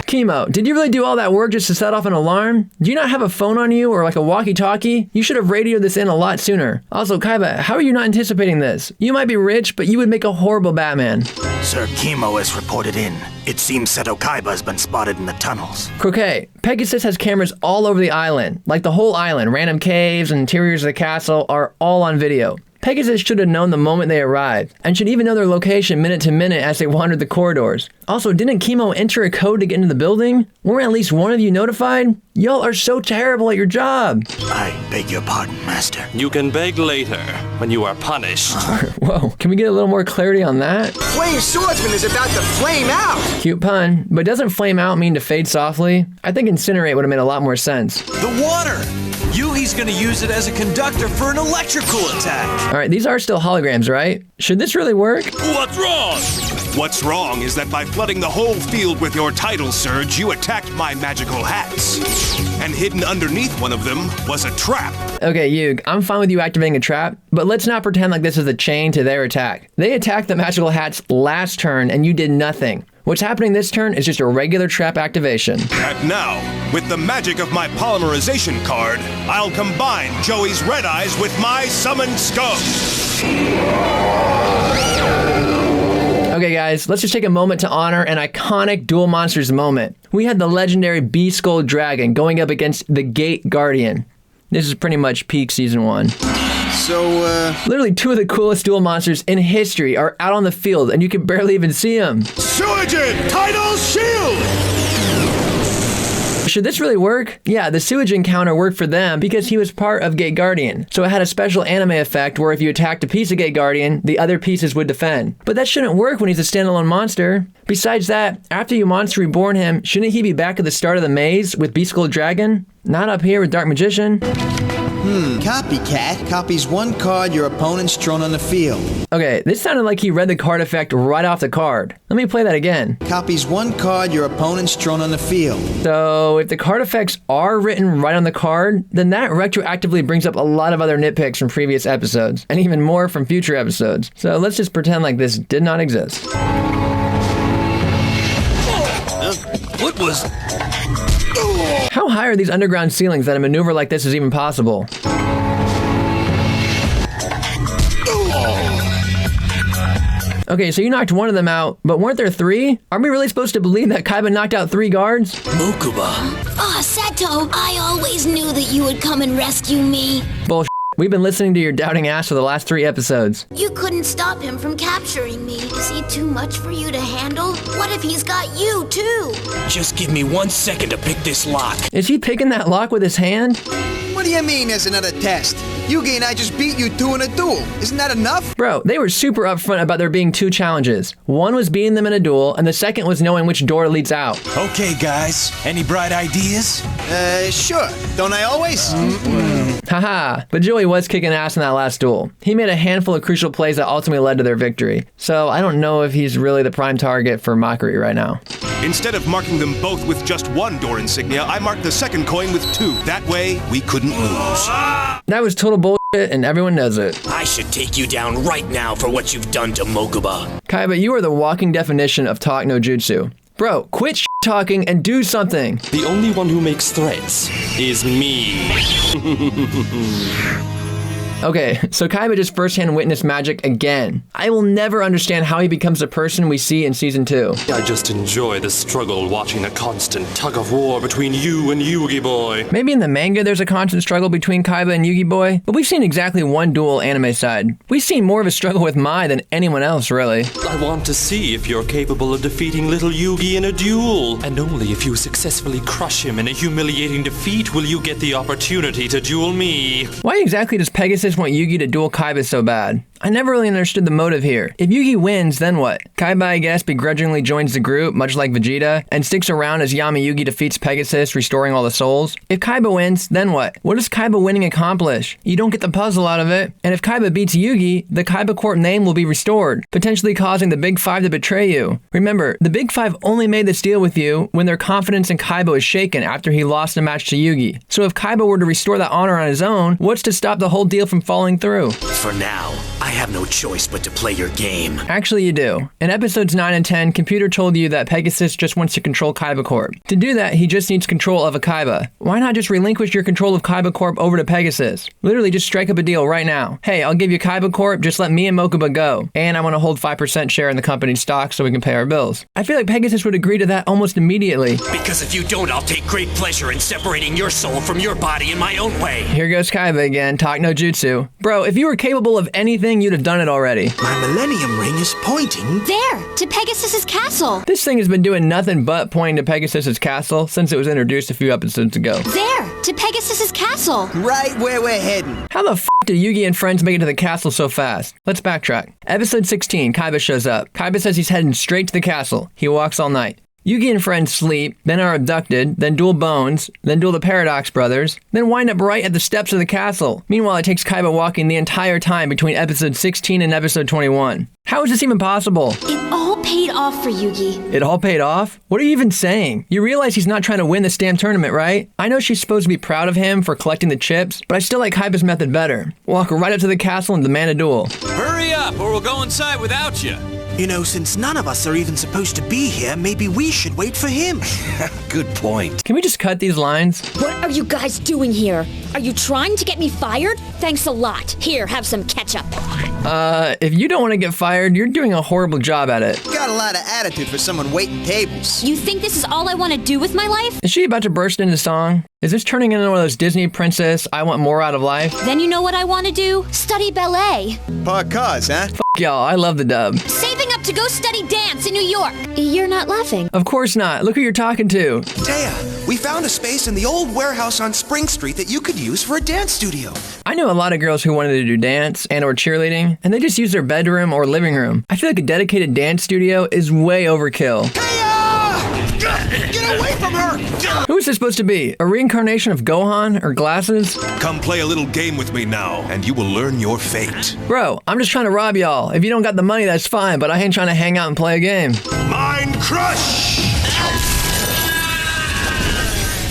Chemo, did you really do all that work just to set off an alarm? Do you not have a phone on you or like a walkie-talkie? You should have radioed this in a lot sooner. Also, Kaiba, how are you not anticipating this? You might be rich, but you would make a horrible Batman. Sir Chemo has reported in. It seems Seto Kaiba has been spotted in the tunnels. Croquet, Pegasus has cameras all over the island. Like the whole island, random caves and interiors of the castle are all on video. Pegasus should have known the moment they arrived, and should even know their location minute to minute as they wandered the corridors. Also, didn't Chemo enter a code to get into the building? Weren't at least one of you notified? Y'all are so terrible at your job. I beg your pardon, Master. You can beg later, when you are punished. Whoa, can we get a little more clarity on that? Flame Swordsman is about to flame out! Cute pun, but doesn't flame out mean to fade softly? I think incinerate would have made a lot more sense. The water! Yugi's gonna use it as a conductor for an electrical attack! Alright, these are still holograms, right? Should this really work? What's wrong? What's wrong is that by flooding the whole field with your tidal surge, you attacked my magical hats. And hidden underneath one of them was a trap. Okay, Yug, I'm fine with you activating a trap, but let's not pretend like this is a chain to their attack. They attacked the magical hats last turn and you did nothing. What's happening this turn is just a regular trap activation. And now, with the magic of my polymerization card, I'll combine Joey's red eyes with my summoned scum. Okay guys, let's just take a moment to honor an iconic Duel Monsters moment. We had the legendary Beast-Skull Dragon going up against the Gate Guardian. This is pretty much peak season 1. So, literally 2 of the coolest duel monsters in history are out on the field and you can barely even see them. Suijin, Tidal Shield! Should this really work? Yeah, the Suijin counter worked for them because he was part of Gate Guardian. So it had a special anime effect where if you attacked a piece of Gate Guardian, the other pieces would defend. But that shouldn't work when he's a standalone monster. Besides that, after you monster reborn him, shouldn't he be back at the start of the maze with Beast-Skull Dragon? Not up here with Dark Magician? Copycat copies one card your opponent's drawn on the field. Okay, this sounded like he read the card effect right off the card. Let me play that again. Copies one card your opponent's drawn on the field. So, if the card effects are written right on the card, then that retroactively brings up a lot of other nitpicks from previous episodes, and even more from future episodes. So let's just pretend like this did not exist. What was... How high are these underground ceilings that a maneuver like this is even possible? Okay, so you knocked one of them out, but weren't there 3? Are we really supposed to believe that Kaiba knocked out 3 guards? Mokuba. Oh, Seto, I always knew that you would come and rescue me. Bullshit. We've been listening to your doubting ass for the last 3 episodes. You couldn't stop him from capturing me. Is he too much for you to handle? What if he's got you, too? Just give me 1 second to pick this lock. Is he picking that lock with his hand? What do you mean there's another test? Yugi and I just beat you 2 in a duel. Isn't that enough? Bro, they were super upfront about there being 2 challenges. One was beating them in a duel, and the second was knowing which door leads out. Okay, guys. Any bright ideas? Sure. Don't I always? Haha, but Joey was kicking ass in that last duel. He made a handful of crucial plays that ultimately led to their victory. So I don't know if he's really the prime target for mockery right now. Instead of marking them both with just 1 door insignia, I marked the second coin with 2. That way, we couldn't lose. That was total bullshit, and everyone knows it. I should take you down right now for what you've done to Mokuba. Kaiba, you are the walking definition of talk no jutsu. Bro, quit talking and do something. The only one who makes threats is me. Okay, so Kaiba just firsthand witnessed magic again. I will never understand how he becomes the person we see in Season 2. I just enjoy the struggle watching the constant tug of war between you and Yugi Boy. Maybe in the manga there's a constant struggle between Kaiba and Yugi Boy, but we've seen exactly one duel anime side. We've seen more of a struggle with Mai than anyone else, really. I want to see if you're capable of defeating little Yugi in a duel. And only if you successfully crush him in a humiliating defeat will you get the opportunity to duel me. Why exactly does Pegasus want Yugi to duel Kaiba so bad? I never really understood the motive here. If Yugi wins, then what? Kaiba, I guess, begrudgingly joins the group, much like Vegeta, and sticks around as Yugi defeats Pegasus, restoring all the souls. If Kaiba wins, then what? What does Kaiba winning accomplish? You don't get the puzzle out of it. And if Kaiba beats Yugi, the Kaiba Corp name will be restored, potentially causing the Big Five to betray you. Remember, the Big Five only made this deal with you when their confidence in Kaiba was shaken after he lost a match to Yugi. So if Kaiba were to restore that honor on his own, what's to stop the whole deal from falling through? For now, I have no choice but to play your game. Actually, you do. In episodes 9 and 10, Computer told you that Pegasus just wants to control Kaiba Corp. To do that, he just needs control of a Kaiba. Why not just relinquish your control of Kaiba Corp over to Pegasus? Literally just strike up a deal right now. Hey, I'll give you Kaiba Corp, just let me and Mokuba go. And I want to hold 5% share in the company's stock so we can pay our bills. I feel like Pegasus would agree to that almost immediately. Because if you don't, I'll take great pleasure in separating your soul from your body in my own way. Here goes Kaiba again, talk no jutsu. Bro, if you were capable of anything, you'd have done it already. My Millennium Ring is pointing... There, to Pegasus's castle. This thing has been doing nothing but pointing to Pegasus's castle since it was introduced a few episodes ago. There, to Pegasus's castle. Right where we're heading. How the f*** did Yugi and friends make it to the castle so fast? Let's backtrack. Episode 16, Kaiba shows up. Kaiba says he's heading straight to the castle. He walks all night. Yugi and friends sleep, then are abducted, then duel Bones, then duel the Paradox Brothers, then wind up right at the steps of the castle. Meanwhile, it takes Kaiba walking the entire time between episode 16 and episode 21. How is this even possible? It all paid off for Yugi. It all paid off? What are you even saying? You realize he's not trying to win this damn tournament, right? I know she's supposed to be proud of him for collecting the chips, but I still like Kaiba's method better. Walk right up to the castle and demand a duel. Hurry up, or we'll go inside without you. You know, since none of us are even supposed to be here, maybe we should wait for him. Good point. Can we just cut these lines? What are you guys doing here? Are you trying to get me fired? Thanks a lot. Here, have some ketchup. If you don't want to get fired, you're doing a horrible job at it. Got a lot of attitude for someone waiting tables. You think this is all I want to do with my life? Is she about to burst into song? Is this turning into one of those Disney princess, I want more out of life? Then you know what I want to do? Study ballet. Park cars, huh? F y'all, I love the dub. Saving up to go study dance in New York. You're not laughing. Of course not. Look who you're talking to. Taya, we found a space in the old warehouse on Spring Street that you could use for a dance studio. I know a lot of girls who wanted to do dance and or cheerleading, and they just use their bedroom or living room. I feel like a dedicated dance studio is way overkill. Get away from her! Who is this supposed to be? A reincarnation of Gohan or glasses? Come play a little game with me now, and you will learn your fate. Bro, I'm just trying to rob y'all. If you don't got the money, that's fine, but I ain't trying to hang out and play a game. Mind Crush!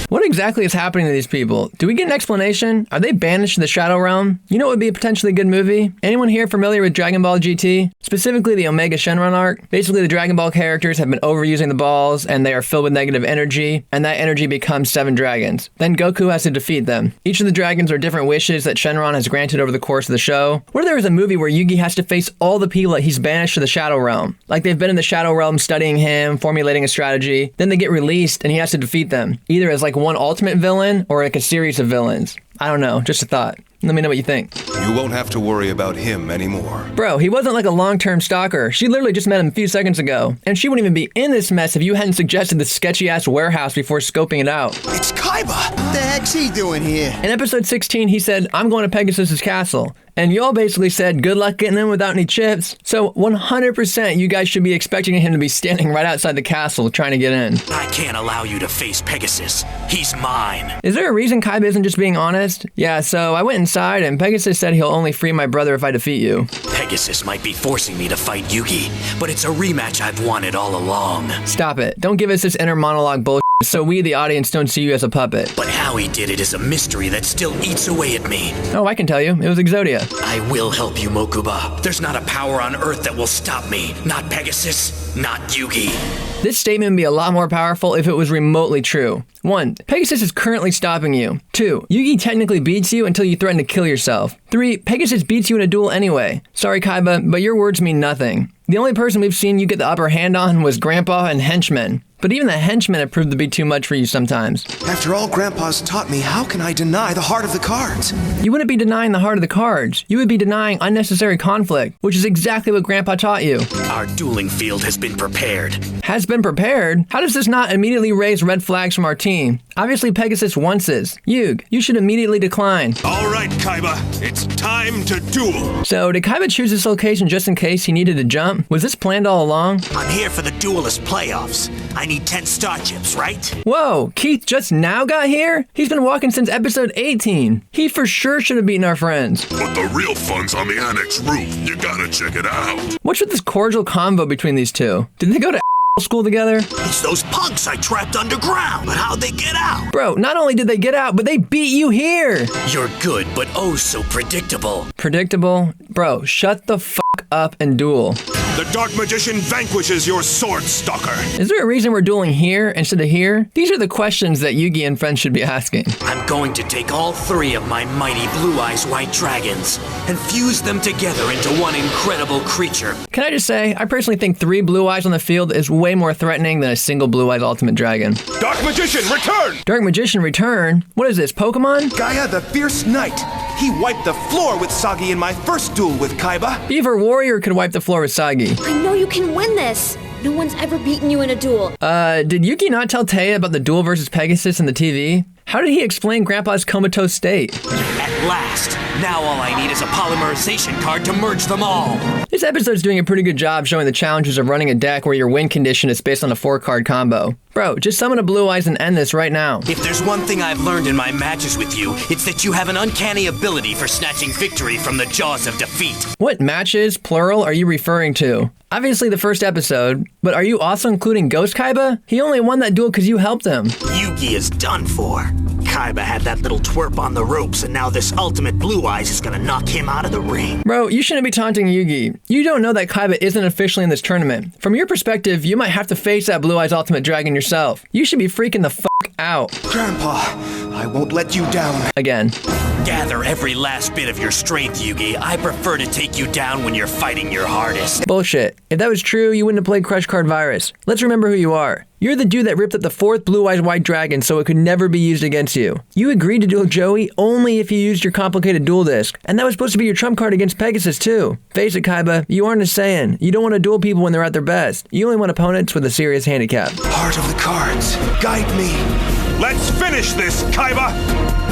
What exactly is happening to these people? Do we get an explanation? Are they banished to the Shadow Realm? You know what would be a potentially good movie? Anyone here familiar with Dragon Ball GT? Specifically the Omega Shenron arc? Basically, the Dragon Ball characters have been overusing the balls, and they are filled with negative energy, and that energy becomes 7 dragons. Then Goku has to defeat them. Each of the dragons are different wishes that Shenron has granted over the course of the show. What if there is a movie where Yugi has to face all the people that he's banished to the Shadow Realm? Like they've been in the Shadow Realm studying him, formulating a strategy, then they get released and he has to defeat them, either as like one ultimate villain or like a series of villains. I don't know, just a thought. Let me know what you think. You won't have to worry about him anymore. Bro, he wasn't like a long-term stalker. She literally just met him a few seconds ago. And she wouldn't even be in this mess if you hadn't suggested the sketchy-ass warehouse before scoping it out. It's Kaiba! What the heck's he doing here? In episode 16, he said, I'm going to Pegasus's castle. And y'all basically said, good luck getting in without any chips. So 100% you guys should be expecting him to be standing right outside the castle trying to get in. I can't allow you to face Pegasus. He's mine. Is there a reason Kaiba isn't just being honest? Yeah, so I went inside and Pegasus said he'll only free my brother if I defeat you. Pegasus might be forcing me to fight Yugi, but it's a rematch I've wanted all along. Stop it. Don't give us this inner monologue bullshit so we, the audience, don't see you as a puppet. But how he did it is a mystery that still eats away at me. Oh, I can tell you. It was Exodia. I will help you, Mokuba. There's not a power on Earth that will stop me. Not Pegasus, not Yugi. This statement would be a lot more powerful if it was remotely true. 1. Pegasus is currently stopping you. 2. Yugi technically beats you until you threaten to kill yourself. 3. Pegasus beats you in a duel anyway. Sorry, Kaiba, but your words mean nothing. The only person we've seen you get the upper hand on was Grandpa and henchmen. but even the henchmen have proved to be too much for you sometimes. After all Grandpa's taught me, how can I deny the heart of the cards? You wouldn't be denying the heart of the cards. You would be denying unnecessary conflict, which is exactly what Grandpa taught you. Our dueling field has been prepared. Has been prepared? How does this not immediately raise red flags from our team? Obviously Pegasus wants this. Yug, you should immediately decline. All right, Kaiba, it's time to duel. So did Kaiba choose this location just in case he needed to jump? Was this planned all along? I'm here for the Duelist playoffs. I need 10 star chips, right? Whoa, Keith just now got here? He's been walking since episode 18. He for sure should have beaten our friends. But the real fun's on the annex roof. You gotta check it out. What's with this cordial convo between these two? Did they go to school together? It's those punks I trapped underground, but how'd they get out? Bro, not only did they get out, but they beat you here. You're good, but oh so predictable. Predictable? Bro, shut the fuck up and duel. The Dark Magician vanquishes your Sword Stalker. Is there a reason we're dueling here instead of here? These are the questions that Yugi and friends should be asking. I'm going to take all 3 of my mighty Blue Eyes White Dragons and fuse them together into one incredible creature. Can I just say, I personally think 3 Blue Eyes on the field is way more threatening than a single Blue Eyes Ultimate Dragon. Dark Magician, return! Dark Magician, return? What is this, Pokemon? Gaia the Fierce Knight. He wiped the floor with Sagi in my first duel with Kaiba. Beaver Warrior could wipe the floor with Sagi. I know you can win this. No one's ever beaten you in a duel. Did Yugi not tell Taya about the duel versus Pegasus in the TV? How did he explain Grandpa's comatose state? At last, now all I need is a polymerization card to merge them all. This episode's doing a pretty good job showing the challenges of running a deck where your win condition is based on a 4-card combo. Bro, just summon a Blue Eyes and end this right now. If there's one thing I've learned in my matches with you, it's that you have an uncanny ability for snatching victory from the jaws of defeat. What matches, plural, are you referring to? Obviously the first episode, but are you also including Ghost Kaiba? He only won that duel because you helped him. Yugi is done for. Kaiba had that little twerp on the ropes, and now this ultimate Blue Eyes is gonna knock him out of the ring. Bro, you shouldn't be taunting Yugi. You don't know that Kaiba isn't officially in this tournament. From your perspective, you might have to face that Blue Eyes Ultimate Dragon yourself. You should be freaking the fuck out. Grandpa, I won't let you down. Again. Gather every last bit of your strength, Yugi. I prefer to take you down when you're fighting your hardest. Bullshit. If that was true, you wouldn't have played Crush Card Virus. Let's remember who you are. You're the dude that ripped up the 4th Blue Eyes White Dragon so it could never be used against you. You agreed to duel Joey only if you used your complicated duel disc, and that was supposed to be your trump card against Pegasus too. Face it, Kaiba, you aren't a Saiyan. You don't want to duel people when they're at their best. You only want opponents with a serious handicap. Heart of the cards, guide me. Let's finish this, Kaiba!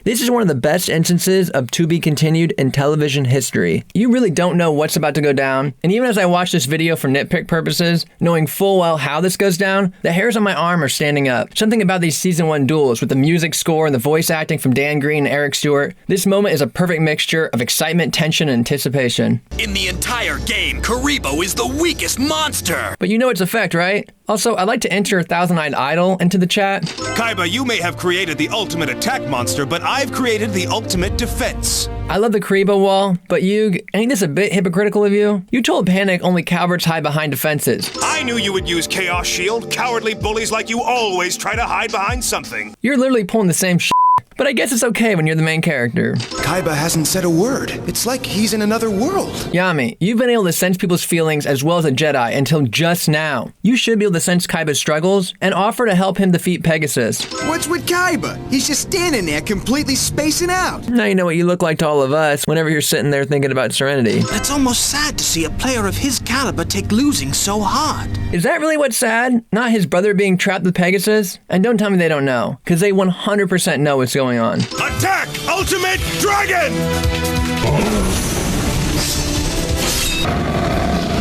This is one of the best instances of to be continued in television history. You really don't know what's about to go down, and even as I watch this video for nitpick purposes, knowing full well how this goes down, the hairs on my arm are standing up. Something about these Season 1 duels with the music score and the voice acting from Dan Green and Eric Stewart, this moment is a perfect mixture of excitement, tension, and anticipation. In the entire game, Karibo is the weakest monster! But you know its effect, right? Also, I'd like to enter Thousand-Eyed Idol into the chat. Kaiba, you may have created the ultimate attack monster, but I've created the ultimate defense. I love the Karibo wall, but Yug, ain't this a bit hypocritical of you? You told Panic only cowards hide behind defenses. I knew you would use Chaos Shield. Cowardly bullies like you always try to hide behind something. You're literally pulling the same shit. But I guess it's okay when you're the main character. Kaiba hasn't said a word. It's like he's in another world. Yami, you've been able to sense people's feelings as well as a Jedi until just now. You should be able to sense Kaiba's struggles and offer to help him defeat Pegasus. What's with Kaiba? He's just standing there completely spacing out. Now you know what you look like to all of us whenever you're sitting there thinking about Serenity. It's almost sad to see a player of his caliber take losing so hard. Is that really what's sad? Not his brother being trapped with Pegasus? And don't tell me they don't know, because they 100% know what's going on. Attack! Ultimate Dragon!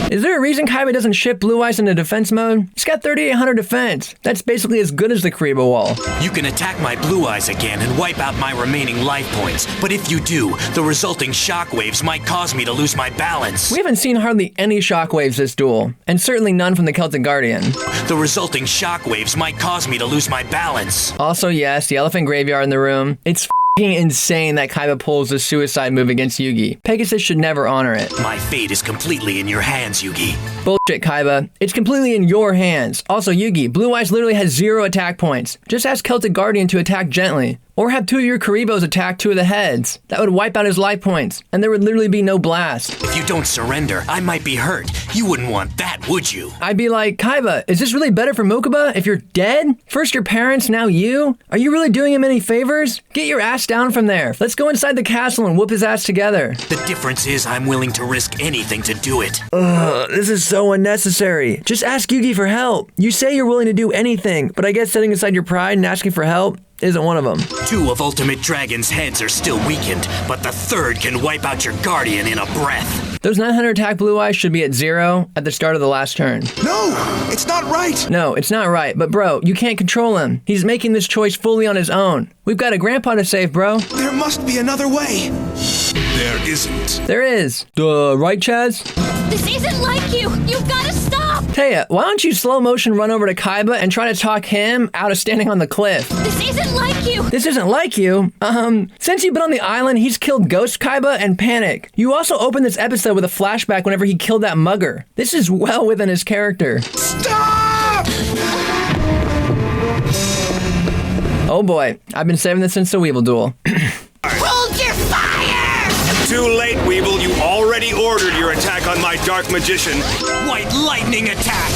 Is there a reason Kaiba doesn't ship Blue Eyes into defense mode? He's got 3800 defense. That's basically as good as the Karibo wall. You can attack my Blue Eyes again and wipe out my remaining life points, but if you do, the resulting shockwaves might cause me to lose my balance. We haven't seen hardly any shockwaves this duel, and certainly none from the Celtic Guardian. The resulting shockwaves might cause me to lose my balance. Also, yes, the elephant graveyard in the room. It's insane that Kaiba pulls the suicide move against Yugi. Pegasus should never honor it. My fate is completely in your hands, Yugi. Bullshit, Kaiba. It's completely in your hands. Also, Yugi, Blue Eyes literally has 0 attack points. Just ask Celtic Guardian to attack gently. Or have 2 of your Karibos attack 2 of the heads. That would wipe out his life points, and there would literally be no blast. If you don't surrender, I might be hurt. You wouldn't want that, would you? I'd be like, Kaiba, is this really better for Mokuba if you're dead? First your parents, now you? Are you really doing him any favors? Get your ass down from there. Let's go inside the castle and whoop his ass together. The difference is I'm willing to risk anything to do it. Ugh, this is so unnecessary. Just ask Yugi for help. You say you're willing to do anything, but I guess setting aside your pride and asking for help isn't one of them. 2 of Ultimate Dragon's heads are still weakened, but the 3rd can wipe out your guardian in a breath. Those 900 attack Blue Eyes should be at 0 at the start of the last turn. No, it's not right. No, it's not right, but bro, you can't control him. He's making this choice fully on his own. We've got a grandpa to save, bro. There must be another way. There isn't. There is. Right, Chaz? This isn't like you! You've gotta stop! Taya, why don't you slow motion run over to Kaiba and try to talk him out of standing on the cliff? This isn't like you! This isn't like you? Since you've been on the island, he's killed Ghost Kaiba and Panic. You also opened this episode with a flashback whenever he killed that mugger. This is well within his character. Stop! Oh boy, I've been saving this since the Weevil duel. Hold your fire! Too late, Weevil. You already ordered your attack on my Dark Magician. White Lightning attack!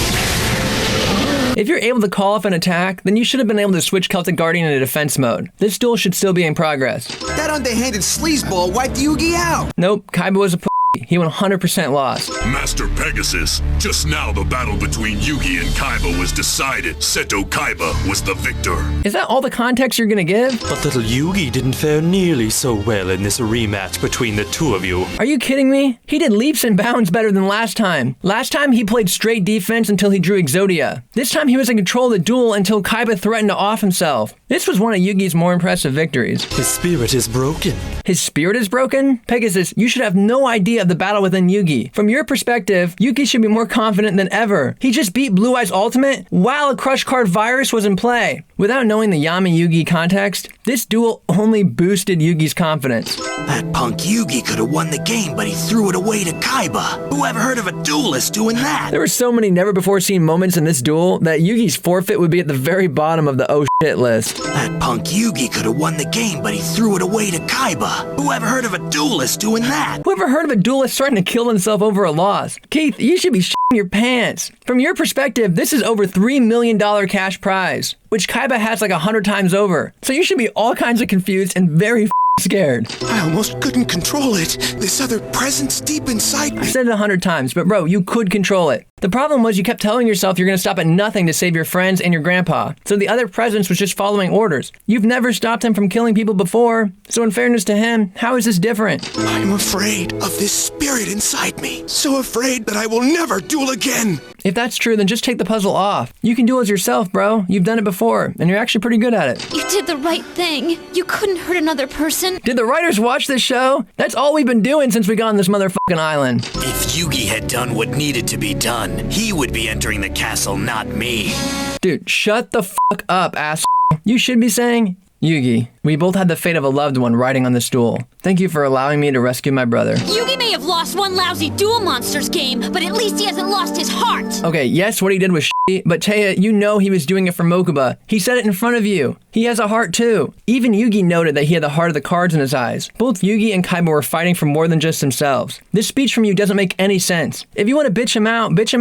If you're able to call off an attack, then you should have been able to switch Celtic Guardian into defense mode. This duel should still be in progress. That underhanded sleazeball wiped Yugi out. Nope, Kaiba was a He 100% lost. Master Pegasus, just now the battle between Yugi and Kaiba was decided. Seto Kaiba was the victor. Is that all the context you're gonna give? But little Yugi didn't fare nearly so well in this rematch between the 2 of you. Are you kidding me? He did leaps and bounds better than last time. Last time he played straight defense until he drew Exodia. This time he was in control of the duel until Kaiba threatened to off himself. This was one of Yugi's more impressive victories. His spirit is broken. His spirit is broken? Pegasus, you should have no idea of the battle within Yugi. From your perspective, Yugi should be more confident than ever. He just beat Blue Eyes Ultimate while a Crush Card virus was in play. Without knowing the Yami Yugi context, this duel only boosted Yugi's confidence. That punk Yugi could have won the game, but he threw it away to Kaiba. Who ever heard of a duelist doing that? There were so many never-before-seen moments in this duel that Yugi's forfeit would be at the very bottom of the oh shit list. That punk Yugi could have won the game, but he threw it away to Kaiba. Who ever heard of a duelist doing that? Whoever heard of a duelist starting to kill himself over a loss? Keith, you should be shitting your pants. From your perspective, this is over $3 million cash prize, which Kaiba has like 100 times over. So you should be all kinds of confused and very scared. I almost couldn't control it. This other presence deep inside me. I said it 100 times, but bro, you could control it. The problem was you kept telling yourself you're gonna stop at nothing to save your friends and your grandpa. So the other presence was just following orders. You've never stopped him from killing people before. So in fairness to him, how is this different? I'm afraid of this spirit inside me. So afraid that I will never duel again. If that's true, then just take the puzzle off. You can duel as yourself, bro. You've done it before, and you're actually pretty good at it. You did the right thing. You couldn't hurt another person. Did the writers watch this show? That's all we've been doing since we got on this motherfucking island. If Yugi had done what needed to be done, he would be entering the castle, not me. Dude, shut the fuck up, ass. You should be saying, Yugi, we both had the fate of a loved one riding on the stool. Thank you for allowing me to rescue my brother. Yugi may have lost one lousy Duel Monsters game, but at least he hasn't lost his heart. Okay, yes, what he did was shitty, but Taya, you know he was doing it for Mokuba. He said it in front of you. He has a heart too. Even Yugi noted that he had the heart of the cards in his eyes. Both Yugi and Kaiba were fighting for more than just themselves. This speech from you doesn't make any sense. If you want to bitch him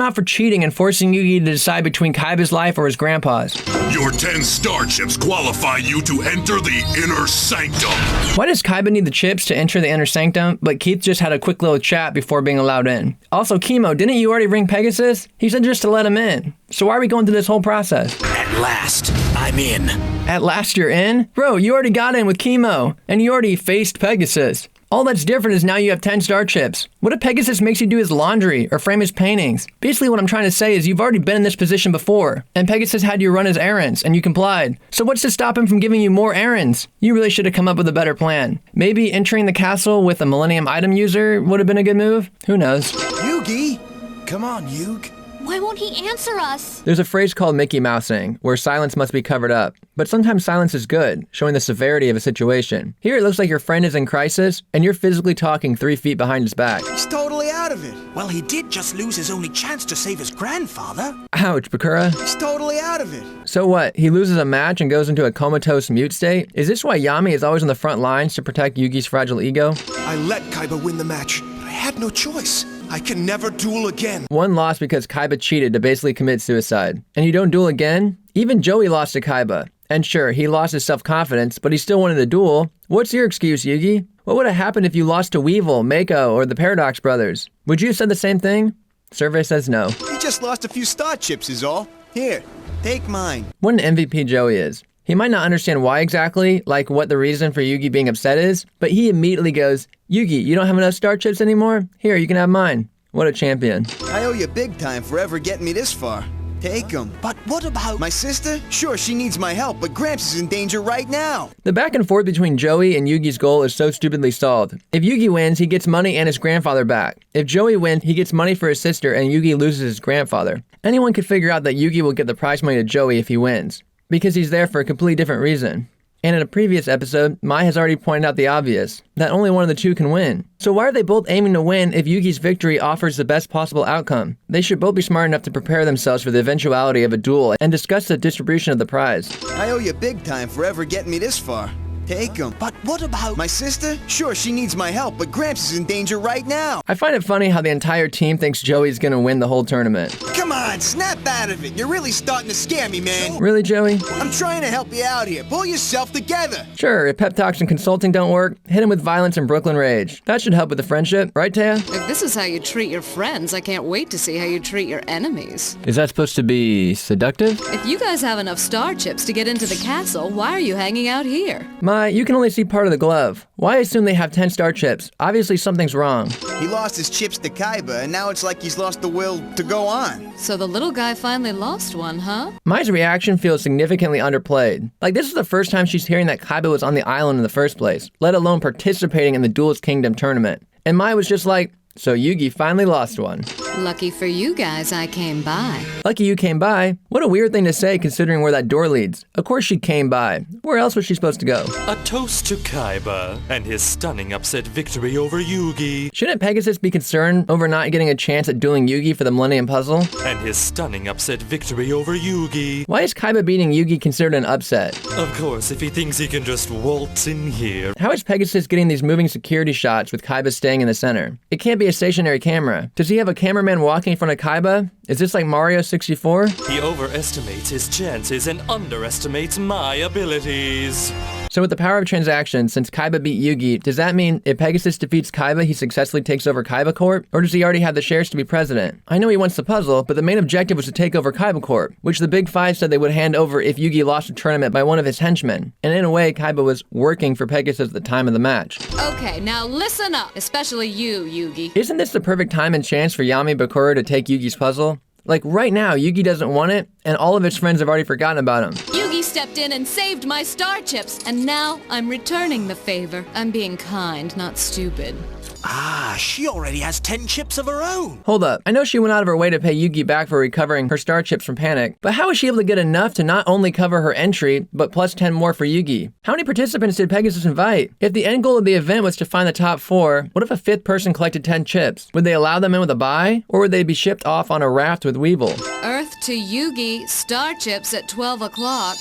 out for cheating and forcing Yugi to decide between Kaiba's life or his grandpa's. Your 10 star chips qualify you to enter the Inner Sanctum. Why does Kaiba need the chips to enter the Inner Sanctum, but Keith just had a quick little chat before being allowed in? Also, Chemo, didn't you already ring Pegasus? He said just to let him in. So why are we going through this whole process? At last, I'm in. At last you're in? Bro, you already got in with Chemo, and you already faced Pegasus. All that's different is now you have 10 star chips. What if Pegasus makes you do his laundry or frame his paintings? Basically what I'm trying to say is you've already been in this position before, and Pegasus had you run his errands, and you complied. So what's to stop him from giving you more errands? You really should have come up with a better plan. Maybe entering the castle with a Millennium item user would have been a good move? Who knows? Yugi! Come on, Yug. Why won't he answer us? There's a phrase called Mickey Mousing, where silence must be covered up. But sometimes silence is good, showing the severity of a situation. Here it looks like your friend is in crisis, and you're physically talking 3 feet behind his back. He's totally out of of it. Well, he did just lose his only chance to save his grandfather. Ouch, Bakura. He's totally out of it. So what, he loses a match and goes into a comatose mute state? Is this why Yami is always on the front lines to protect Yugi's fragile ego? I let Kaiba win the match, but I had no choice. I can never duel again. One lost because Kaiba cheated to basically commit suicide. And you don't duel again? Even Joey lost to Kaiba. And sure, he lost his self-confidence, but he still wanted to duel. What's your excuse, Yugi? What would have happened if you lost to Weevil, Mako, or the Paradox Brothers? Would you have said the same thing? Survey says no. He just lost a few star chips is all. Here, take mine. What an MVP Joey is. He might not understand why exactly, like what the reason for Yugi being upset is, but he immediately goes, Yugi, you don't have enough star chips anymore? Here, you can have mine. What a champion. I owe you big time for ever getting me this far. Take him. But what about... My sister? Sure, she needs my help, but Gramps is in danger right now. The back and forth between Joey and Yugi's goal is so stupidly stalled. If Yugi wins, he gets money and his grandfather back. If Joey wins, he gets money for his sister and Yugi loses his grandfather. Anyone could figure out that Yugi will get the prize money to Joey if he wins, because he's there for a completely different reason. And in a previous episode, Mai has already pointed out the obvious, that only one of the two can win. So why are they both aiming to win if Yugi's victory offers the best possible outcome? They should both be smart enough to prepare themselves for the eventuality of a duel and discuss the distribution of the prize. I owe you big time for ever getting me this far. Take him. But what about... My sister? Sure, she needs my help, but Gramps is in danger right now. I find it funny how the entire team thinks Joey's gonna win the whole tournament. Come on, snap out of it. You're really starting to scare me, man. Really, Joey? I'm trying to help you out here. Pull yourself together. Sure, if pep talks and consulting don't work, hit him with violence and Brooklyn rage. That should help with the friendship, right, Taya? If this is how you treat your friends, I can't wait to see how you treat your enemies. Is that supposed to be seductive? If you guys have enough star chips to get into the castle, why are you hanging out here? Mai, you can only see part of the glove. Why assume they have 10 star chips? Obviously something's wrong. He lost his chips to Kaiba, and now it's like he's lost the will to go on. So the little guy finally lost one, huh? Mai's reaction feels significantly underplayed. Like, this is the first time she's hearing that Kaiba was on the island in the first place, let alone participating in the Duelist Kingdom tournament. And Mai was just like, so Yugi finally lost one. Lucky for you guys, I came by. Lucky you came by? What a weird thing to say considering where that door leads. Of course she came by. Where else was she supposed to go? A toast to Kaiba and his stunning upset victory over Yugi. Shouldn't Pegasus be concerned over not getting a chance at dueling Yugi for the Millennium Puzzle? And his stunning upset victory over Yugi. Why is Kaiba beating Yugi considered an upset? Of course, if he thinks he can just waltz in here. How is Pegasus getting these moving security shots with Kaiba staying in the center? It can't be a stationary camera. Does he have a cameraman walking in front of Kaiba? Is this like Mario 64? He overestimates his chances and underestimates my abilities. So with the power of transaction, since Kaiba beat Yugi, does that mean if Pegasus defeats Kaiba, he successfully takes over Kaiba Corp? Or does he already have the shares to be president? I know he wants the puzzle, but the main objective was to take over Kaiba Corp, which the Big Five said they would hand over if Yugi lost a tournament by one of his henchmen. And in a way, Kaiba was working for Pegasus at the time of the match. Okay, now listen up, especially you, Yugi. Isn't this the perfect time and chance for Yami Bakura to take Yugi's puzzle? Like, right now, Yugi doesn't want it, and all of his friends have already forgotten about him. Yugi stepped in and saved my star chips, and now I'm returning the favor. I'm being kind, not stupid. Ah, she already has 10 chips of her own. Hold up. I know she went out of her way to pay Yugi back for recovering her star chips from Panic, but how was she able to get enough to not only cover her entry, but plus 10 more for Yugi? How many participants did Pegasus invite? If the end goal of the event was to find the top 4, what if a 5th person collected 10 chips? Would they allow them in with a buy? Or would they be shipped off on a raft with Weevil? Earth to Yugi, star chips at 12 o'clock.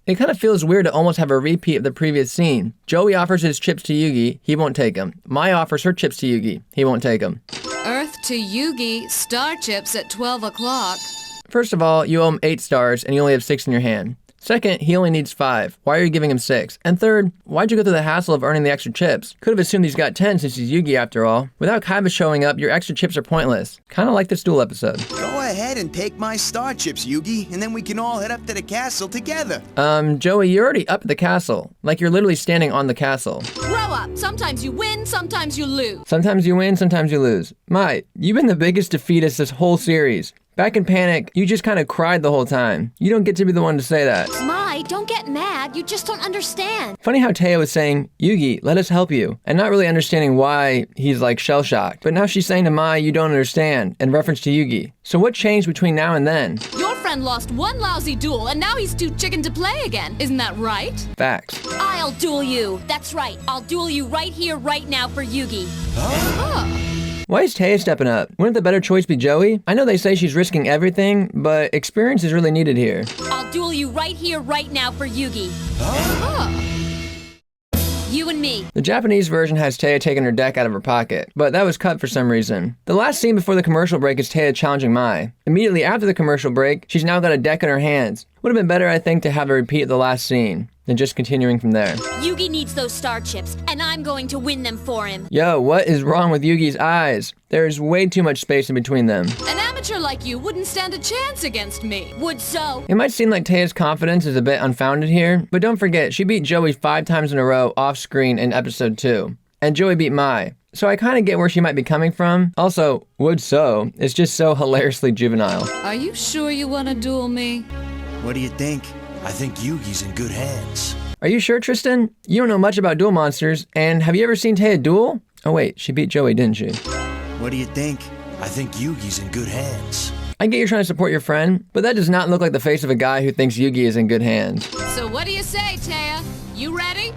It kind of feels weird to almost have a repeat of the previous scene. Joey offers his chips to Yugi, he won't take them. Mai offers her chips to Yugi, he won't take them. Earth to Yugi, star chips at 12 o'clock. First of all, you owe him 8 stars and you only have 6 in your hand. Second, he only needs 5. Why are you giving him 6? And third, why'd you go through the hassle of earning the extra chips? Could have assumed he's got 10 since he's Yugi after all. Without Kaiba showing up, your extra chips are pointless. Kinda like this Duel episode. Go ahead and take my star chips, Yugi, and then we can all head up to the castle together. Joey, you're already up at the castle. Like you're literally standing on the castle. Grow up! Sometimes you win, sometimes you lose. Sometimes you win, sometimes you lose. Mai, you've been the biggest defeatist this whole series. Back in Panic, you just kind of cried the whole time. You don't get to be the one to say that. Mai, don't get mad. You just don't understand. Funny how Taya was saying, Yugi, let us help you, and not really understanding why he's like shell-shocked. But now she's saying to Mai, you don't understand, in reference to Yugi. So what changed between now and then? Your friend lost one lousy duel, and now he's too chicken to play again. Isn't that right? Facts. I'll duel you. That's right. I'll duel you right here, right now for Yugi. Huh? Why is Taya stepping up? Wouldn't the better choice be Joey? I know they say she's risking everything, but experience is really needed here. I'll duel you right here, right now for Yugi. Oh. You and me. The Japanese version has Taya taking her deck out of her pocket, but that was cut for some reason. The last scene before the commercial break is Taya challenging Mai. Immediately after the commercial break, she's now got a deck in her hands. Would have been better, I think, to have her repeat the last scene than just continuing from there. Yugi needs those star chips, and I'm going to win them for him. Yo, what is wrong with Yugi's eyes? There is way too much space in between them. An amateur like you wouldn't stand a chance against me. Would so. It might seem like Taya's confidence is a bit unfounded here, but don't forget, she beat Joey 5 times in a row off-screen in episode 2. And Joey beat Mai. So I kind of get where she might be coming from. Also, would so is just so hilariously juvenile. Are you sure you want to duel me? What do you think? I think Yugi's in good hands. Are you sure, Tristan? You don't know much about duel monsters, and have you ever seen Taya duel? Oh wait, she beat Joey, didn't she? What do you think? I think Yugi's in good hands. I get you're trying to support your friend, but that does not look like the face of a guy who thinks Yugi is in good hands. So what do you say, Taya? You ready?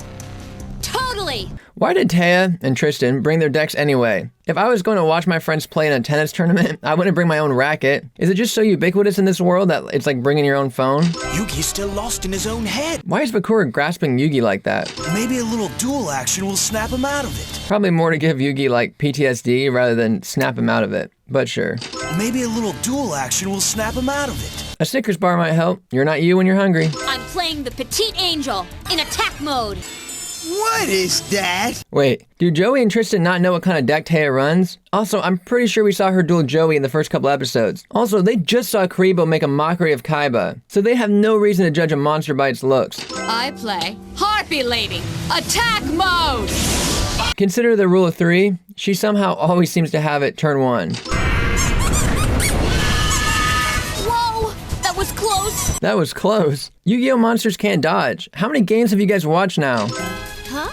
Totally! Why did Taya and Tristan bring their decks anyway? If I was going to watch my friends play in a tennis tournament, I wouldn't bring my own racket. Is it just so ubiquitous in this world that it's like bringing your own phone? Yugi's still lost in his own head. Why is Bakura grasping Yugi like that? Maybe a little duel action will snap him out of it. Probably more to give Yugi like PTSD rather than snap him out of it, but sure. Maybe a little duel action will snap him out of it. A Snickers bar might help. You're not you when you're hungry. I'm playing the Petite Angel in attack mode. What is that? Wait, do Joey and Tristan not know what kind of deck Taya runs? Also, I'm pretty sure we saw her duel Joey in the first couple episodes. Also, they just saw Kaiba make a mockery of Kaiba, so they have no reason to judge a monster by its looks. I play Harpy Lady, attack mode! Consider the rule of 3. She somehow always seems to have it turn 1. Whoa, that was close. That was close. YuGiOh monsters can't dodge. How many games have you guys watched now? Huh?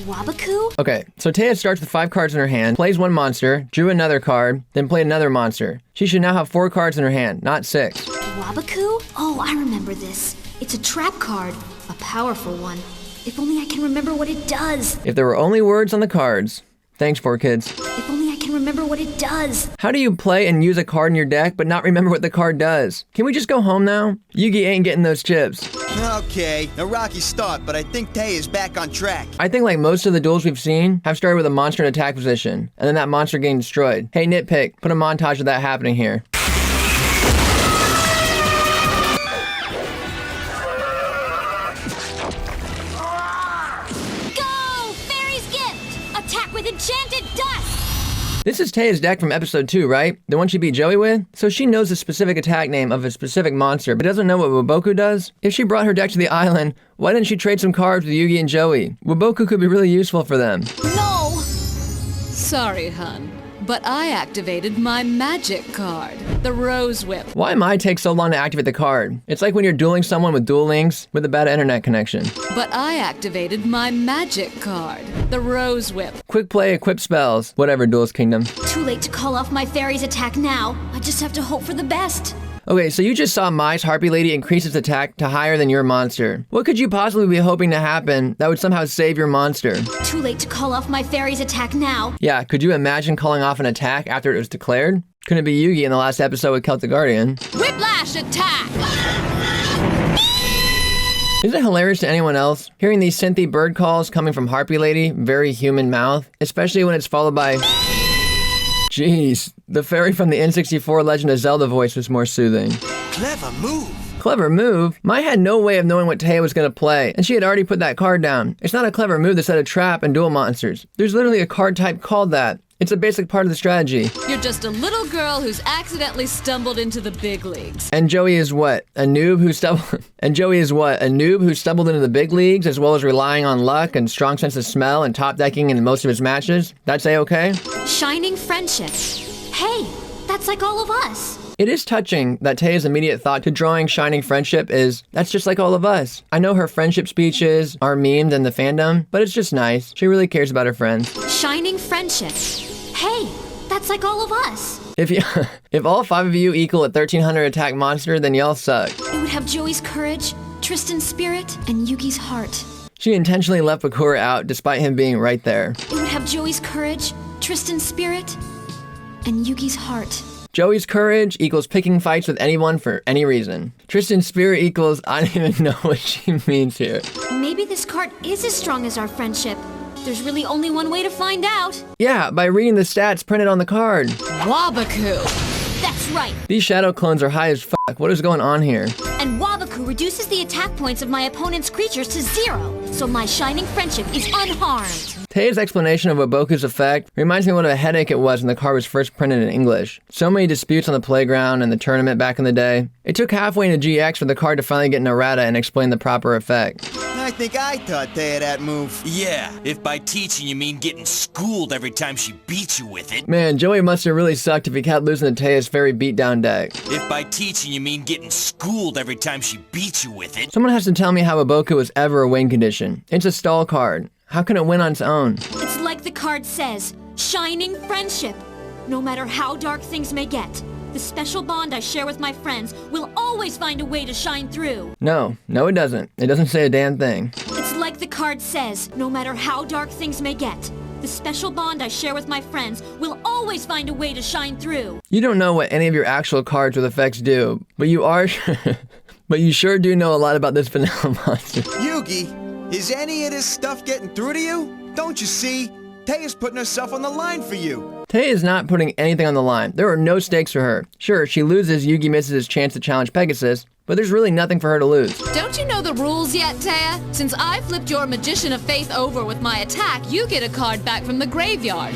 Wabaku? Okay, so Taya starts with 5 cards in her hand, plays 1 monster, drew another card, then played another monster. She should now have 4 cards in her hand, not 6. Wabaku? Oh, I remember this. It's a trap card. A powerful one. If only I can remember what it does. If there were only words on the cards. Thanks, 4 kids. If only I can remember what it does. How do you play and use a card in your deck but not remember what the card does? Can we just go home now? Yugi ain't getting those chips. Okay, a rocky start, but I think Tay is back on track. I think like most of the duels we've seen have started with a monster in attack position, and then that monster getting destroyed. Hey, nitpick, put a montage of that happening here. Go! Fairy's Gift! Attack with enchanted dust! This is Taya's deck from episode 2, right? The one she beat Joey with? So she knows the specific attack name of a specific monster, but doesn't know what Waboku does? If she brought her deck to the island, why didn't she trade some cards with Yugi and Joey? Waboku could be really useful for them. No! Sorry, hun, but I activated my magic card, the Rose Whip. Why Mai take so long to activate the card? It's like when you're dueling someone with Duel Links with a bad internet connection. But I activated my magic card, the Rose Whip. Quick play, equip spells. Whatever, Duelist Kingdom. Too late to call off my fairy's attack now. I just have to hope for the best. Okay, so you just saw Mai's Harpy Lady increase its attack to higher than your monster. What could you possibly be hoping to happen that would somehow save your monster? Too late to call off my fairy's attack now. Yeah, could you imagine calling off an attack after it was declared? Couldn't it be Yugi in the last episode with Celtic Guardian? Whiplash attack! Isn't it hilarious to anyone else? Hearing these synthy bird calls coming from Harpy Lady, very human mouth, especially when it's followed by... Jeez, the fairy from the N64 Legend of Zelda voice was more soothing. Clever move. Clever move? Mai had no way of knowing what Taya was going to play, and she had already put that card down. It's not a clever move to set a trap and duel monsters. There's literally a card type called that. It's a basic part of the strategy. You're just a little girl who's accidentally stumbled into the big leagues. And Joey is what? A noob who stumbled... And Joey is what? A noob who stumbled into the big leagues as well as relying on luck and strong sense of smell and top decking in most of his matches? That's A-okay? Shining friendship. Hey, that's like all of us. It is touching that Taya's immediate thought to drawing Shining Friendship is, that's just like all of us. I know her friendship speeches are memed in the fandom, but it's just nice. She really cares about her friends. Shining friendship. Hey, that's like all of us. If all 5 of you equal a 1300 attack monster, then y'all suck. It would have Joey's courage, Tristan's spirit, and Yugi's heart. She intentionally left Bakura out despite him being right there. It would have Joey's courage, Tristan's spirit and Yugi's heart. Joey's courage equals picking fights with anyone for any reason. Tristan's spirit equals I don't even know what she means here. Maybe this card is as strong as our friendship. There's really only one way to find out. Yeah, by reading the stats printed on the card. Wabaku. That's right. These shadow clones are high as fuck. What is going on here? And Wabaku reduces the attack points of my opponent's creatures to 0, so my shining friendship is unharmed. Teia's explanation of Waboku's effect reminds me of what a headache it was when the card was first printed in English. So many disputes on the playground and the tournament back in the day. It took halfway into GX for the card to finally get an errata and explain the proper effect. I think I taught Teia that move. Yeah, if by teaching you mean getting schooled every time she beats you with it. Man, Joey must have really sucked if he kept losing to Teia's fairy beatdown deck. If by teaching you mean getting schooled every time she beats you with it. Someone has to tell me how Waboku was ever a win condition. It's a stall card. How can it win on its own? It's like the card says, shining friendship. No matter how dark things may get, the special bond I share with my friends will always find a way to shine through. No, it doesn't. It doesn't say a damn thing. It's like the card says, no matter how dark things may get, the special bond I share with my friends will always find a way to shine through. You don't know what any of your actual cards with effects do, but you are but you sure do know a lot about this vanilla monster. Yugi, is any of this stuff getting through to you? Don't you see? Teia's putting herself on the line for you. Teia is not putting anything on the line. There are no stakes for her. Sure, she loses, Yugi misses his chance to challenge Pegasus, but there's really nothing for her to lose. Don't you know the rules yet, Teia? Since I flipped your Magician of Faith over with my attack, you get a card back from the graveyard.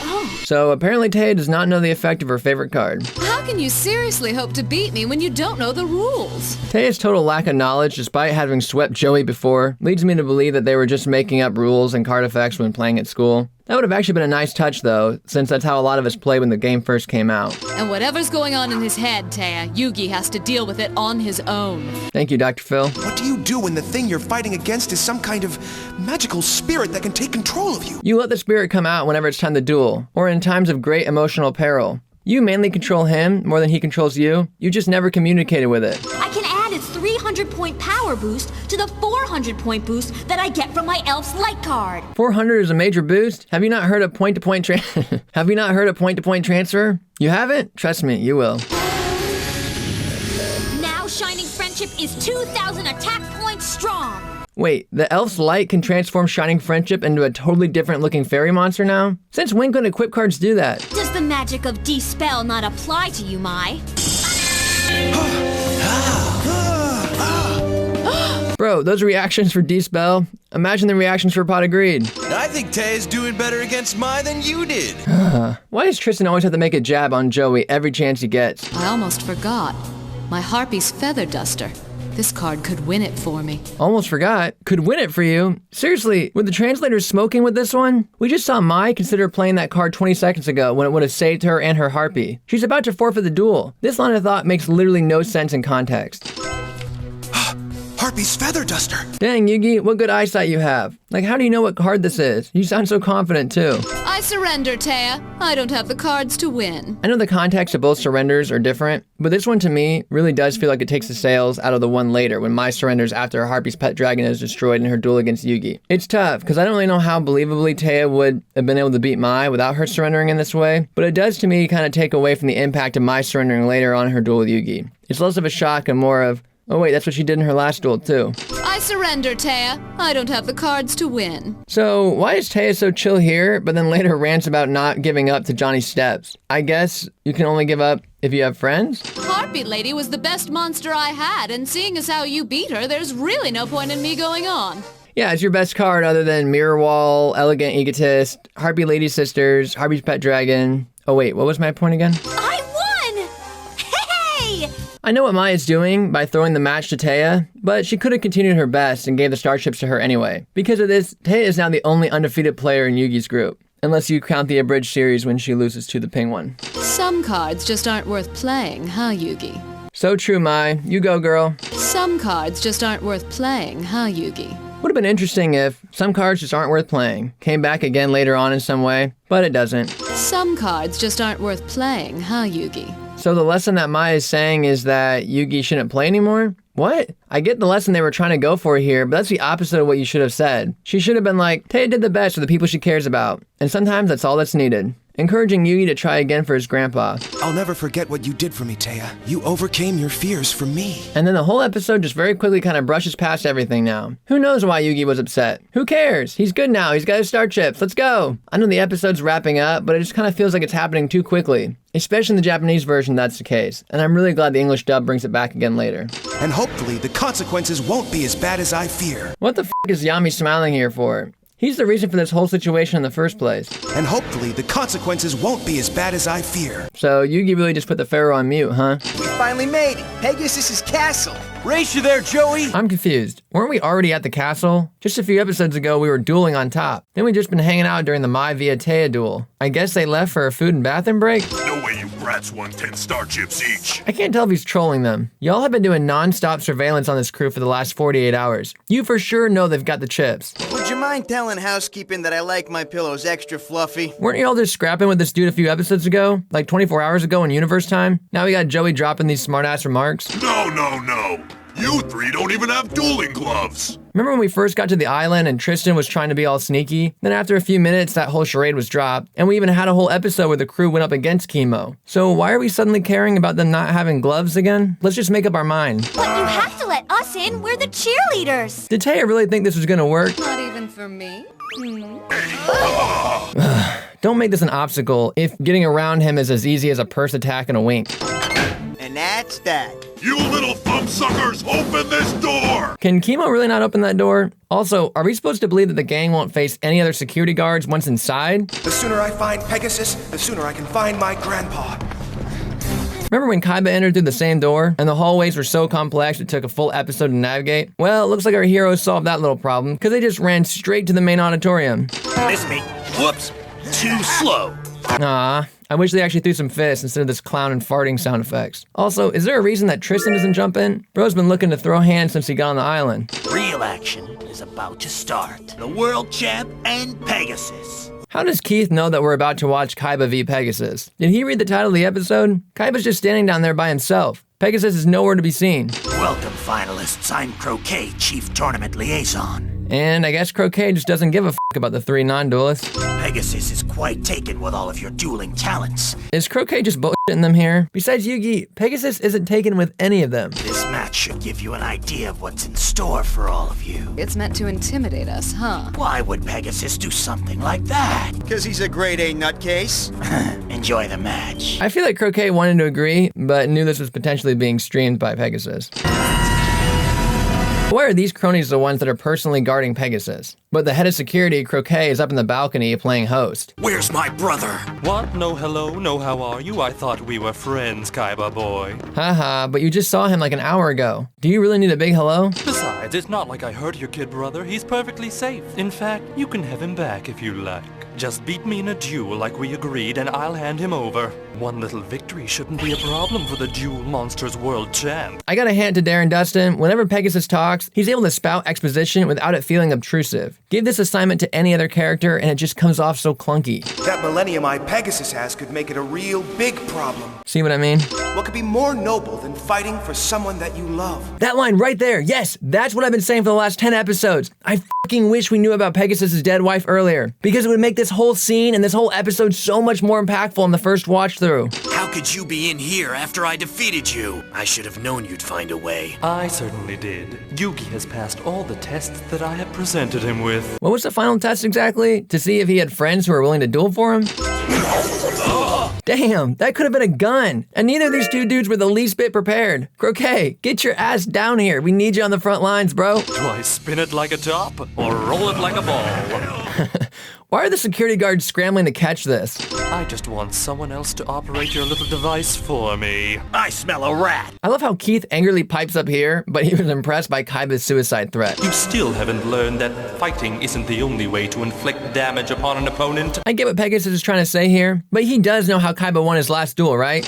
Oh. So apparently Teia does not know the effect of her favorite card. How can you seriously hope to beat me when you don't know the rules? Teia's total lack of knowledge, despite having swept Joey before, leads me to believe that they were just making up rules and card effects when playing at school. That would have actually been a nice touch, though, since that's how a lot of us played when the game first came out. And whatever's going on in his head, Teia, Yugi has to deal with it on his own. Thank you, Dr. Phil. What do you do when the thing you're fighting against is some kind of magical spirit that can take control of you? You let the spirit come out whenever it's time to duel, or in times of great emotional peril. You mainly control him more than he controls you. You just never communicated with it. I can add its 300-point power boost to the 400-point boost that I get from my Elf's Light card. 400 is a major boost? Have you not heard of point-to-point transfer? You haven't? Trust me, you will. Now Shining Friendship is 2,000 attack points strong. Wait, the Elf's Light can transform Shining Friendship into a totally different looking fairy monster now? Since when could equip cards do that? Does the magic of Dispel not apply to you, Mai? Bro, those reactions for Dispel, imagine the reactions for Pot of Greed. I think Teia's doing better against Mai than you did. Why does Tristan always have to make a jab on Joey every chance he gets? I almost forgot. My Harpy's Feather Duster. This card could win it for me. Almost forgot. Could win it for you? Seriously, were the translators smoking with this one? We just saw Mai consider playing that card 20 seconds ago when it would have saved her and her Harpy. She's about to forfeit the duel. This line of thought makes literally no sense in context. Harpy's Feather Duster. Dang, Yugi, what good eyesight you have. Like, how do you know what card this is? You sound so confident, too. I surrender, Teia. I don't have the cards to win. I know the context of both surrenders are different, but this one to me really does feel like it takes the sails out of the one later when Mai surrenders after Harpy's pet dragon is destroyed in her duel against Yugi. It's tough, because I don't really know how believably Teia would have been able to beat Mai without her surrendering in this way, but it does to me kind of take away from the impact of Mai surrendering later on in her duel with Yugi. It's less of a shock and more of, oh wait, that's what she did in her last duel too. I surrender, Teia. I don't have the cards to win. So why is Teia so chill here, but then later rants about not giving up to Johnny's steps? I guess you can only give up if you have friends? Harpy Lady was the best monster I had, and seeing as how you beat her, there's really no point in me going on. Yeah, it's your best card other than Mirror Wall, Elegant Egotist, Harpy Lady Sisters, Harpy's Pet Dragon. Oh wait, what was my point again? I know what Mai is doing by throwing the match to Teia, but she could have continued her best and gave the starships to her anyway. Because of this, Teia is now the only undefeated player in Yugi's group. Unless you count the abridged series when she loses to the Penguin. Some cards just aren't worth playing, huh, Yugi? So true, Mai. You go, girl. Some cards just aren't worth playing, huh, Yugi? Would have been interesting if some cards just aren't worth playing. Came back again later on in some way, but it doesn't. Some cards just aren't worth playing, huh, Yugi? So the lesson that Mai is saying is that Yugi shouldn't play anymore? What? I get the lesson they were trying to go for here, but that's the opposite of what you should have said. She should have been like, Taya did the best for the people she cares about. And sometimes that's all that's needed. Encouraging Yugi to try again for his grandpa. I'll never forget what you did for me, Taya. You overcame your fears for me. And then the whole episode just very quickly kind of brushes past everything now. Who knows why Yugi was upset? Who cares? He's good now. He's got his star chips. Let's go. I know the episode's wrapping up, but it just kind of feels like it's happening too quickly. Especially in the Japanese version, that's the case. And I'm really glad the English dub brings it back again later. And hopefully the consequences won't be as bad as I fear. What the f*** is Yami smiling here for? He's the reason for this whole situation in the first place. And hopefully the consequences won't be as bad as I fear. So Yugi really just put the pharaoh on mute, huh? We finally made it. Pegasus' castle. Race you there, Joey! I'm confused. Weren't we already at the castle? Just a few episodes ago, we were dueling on top. Then we just been hanging out during the Mai via Taya duel. I guess they left for a food and bathroom break? No way you brats won 10 star chips each. I can't tell if he's trolling them. Y'all have been doing non-stop surveillance on this crew for the last 48 hours. You for sure know they've got the chips. Would you mind telling housekeeping that I like my pillows extra fluffy? Weren't y'all just scrapping with this dude a few episodes ago? Like 24 hours ago in universe time? Now we got Joey dropping these smart-ass remarks? No. You three don't even have dueling gloves. Remember when we first got to the island and Tristan was trying to be all sneaky? Then after a few minutes, that whole charade was dropped, and we even had a whole episode where the crew went up against Chemo. So why are we suddenly caring about them not having gloves again? Let's just make up our mind. But you have to let us in. We're the cheerleaders. Did Taya really think this was gonna work? Not even for me. Don't make this an obstacle if getting around him is as easy as a purse attack and a wink. And that's that. You little thumbsuckers, open this door! Can Chemo really not open that door? Also, are we supposed to believe that the gang won't face any other security guards once inside? The sooner I find Pegasus, the sooner I can find my grandpa. Remember when Kaiba entered through the same door, and the hallways were so complex it took a full episode to navigate? Well, it looks like our heroes solved that little problem, because they just ran straight to the main auditorium. Miss me. Whoops. Too slow. Aw, I wish they actually threw some fists instead of this clown and farting sound effects. Also, is there a reason that Tristan doesn't jump in? Bro's been looking to throw hands since he got on the island. Real action is about to start. The world champ and Pegasus. How does Keith know that we're about to watch Kaiba v Pegasus? Did he read the title of the episode? Kaiba's just standing down there by himself. Pegasus is nowhere to be seen. Welcome, finalists. I'm Croquet, Chief Tournament Liaison. And I guess Croquet just doesn't give a f*** about the three non-duelists. Pegasus is quite taken with all of your dueling talents. Is Croquet just bullshitting them here? Besides Yugi, Pegasus isn't taken with any of them. This match should give you an idea of what's in store for all of you. It's meant to intimidate us, huh? Why would Pegasus do something like that? Because he's a grade A nutcase. Enjoy the match. I feel like Croquet wanted to agree, but knew this was potentially being streamed by Pegasus. Why are these cronies the ones that are personally guarding Pegasus? But the head of security, Croquet, is up in the balcony playing host. Where's my brother? What? No hello, no how are you? I thought we were friends, Kaiba boy. Haha, but you just saw him like an hour ago. Do you really need a big hello? Besides, it's not like I hurt your kid brother. He's perfectly safe. In fact, you can have him back if you like. Just beat me in a duel like we agreed and I'll hand him over. One little victory shouldn't be a problem for the Duel Monsters World Champ. I gotta hand it to Darren Dustin. Whenever Pegasus talks, he's able to spout exposition without it feeling obtrusive. Give this assignment to any other character and it just comes off so clunky. That Millennium Eye Pegasus has could make it a real big problem. See what I mean? What could be more noble than fighting for someone that you love? That line right there, yes, that's what I've been saying for the last 10 episodes. I fucking wish we knew about Pegasus' dead wife earlier, because it would make this whole scene and this whole episode so much more impactful in the first watch through. How could you be in here after I defeated you? I should have known you'd find a way. I certainly did. Yugi has passed all the tests that I have presented him with. What was the final test exactly? To see if he had friends who were willing to duel for him? Damn, that could have been a gun. And neither of these two dudes were the least bit prepared. Croquet, get your ass down here. We need you on the front lines, bro. Do I spin it like a top or roll it like a ball? Why are the security guards scrambling to catch this? I just want someone else to operate your little device for me. I smell a rat. I love how Keith angrily pipes up here, but he was impressed by Kaiba's suicide threat. You still haven't learned that fighting isn't the only way to inflict damage upon an opponent. I get what Pegasus is trying to say here, but he does know how Kaiba won his last duel, right?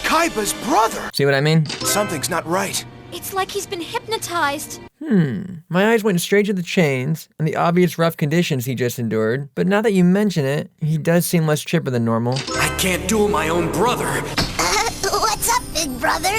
Kaiba's brother! See what I mean? Something's not right. It's like he's been hypnotized. My eyes went straight to the chains and the obvious rough conditions he just endured, but now that you mention it, he does seem less chipper than normal. I can't duel my own brother. What's up, big brother?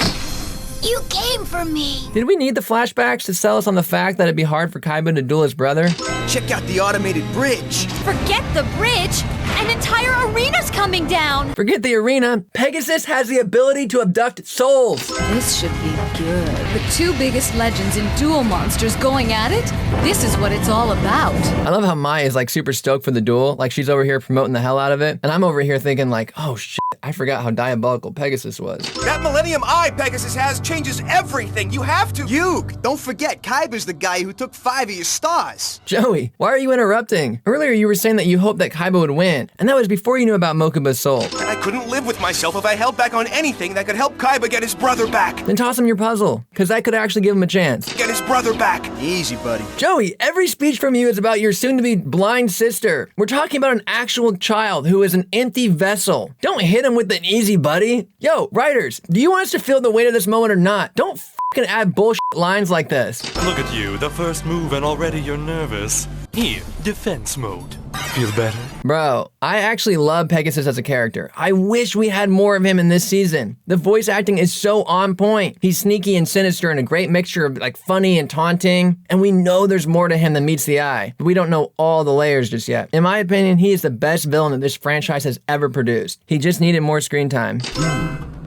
You came for me. Did we need the flashbacks to sell us on the fact that it'd be hard for Kaiba to duel his brother? Check out the automated bridge. Forget the bridge! An entire arena's coming down! Forget the arena. Pegasus has the ability to abduct souls. This should be good. The two biggest legends in duel monsters going at it? This is what it's all about. I love how Mai is like super stoked for the duel. Like she's over here promoting the hell out of it. And I'm over here thinking like, oh shit, I forgot how diabolical Pegasus was. That Millennium Eye Pegasus has changes everything. You have to. Yug, don't forget, Kaiba's the guy who took 5 of your stars. Joey, why are you interrupting? Earlier you were saying that you hoped that Kaiba would win. And that was before you knew about Mokuba's soul. And I couldn't live with myself if I held back on anything that could help Kaiba get his brother back. Then toss him your puzzle, because that could actually give him a chance. Get his brother back. Easy, buddy. Joey, every speech from you is about your soon-to-be blind sister. We're talking about an actual child who is an empty vessel. Don't hit him with an easy buddy. Yo, writers, do you want us to feel the weight of this moment or not? Don't f***ing add bullshit lines like this. Look at you, the first move and already you're nervous. Here, defense mode. Feel better? Bro, I actually love Pegasus as a character. I wish we had more of him in this season. The voice acting is so on point. He's sneaky and sinister and a great mixture of like funny and taunting. And we know there's more to him than meets the eye, but we don't know all the layers just yet. In my opinion, he is the best villain that this franchise has ever produced. He just needed more screen time.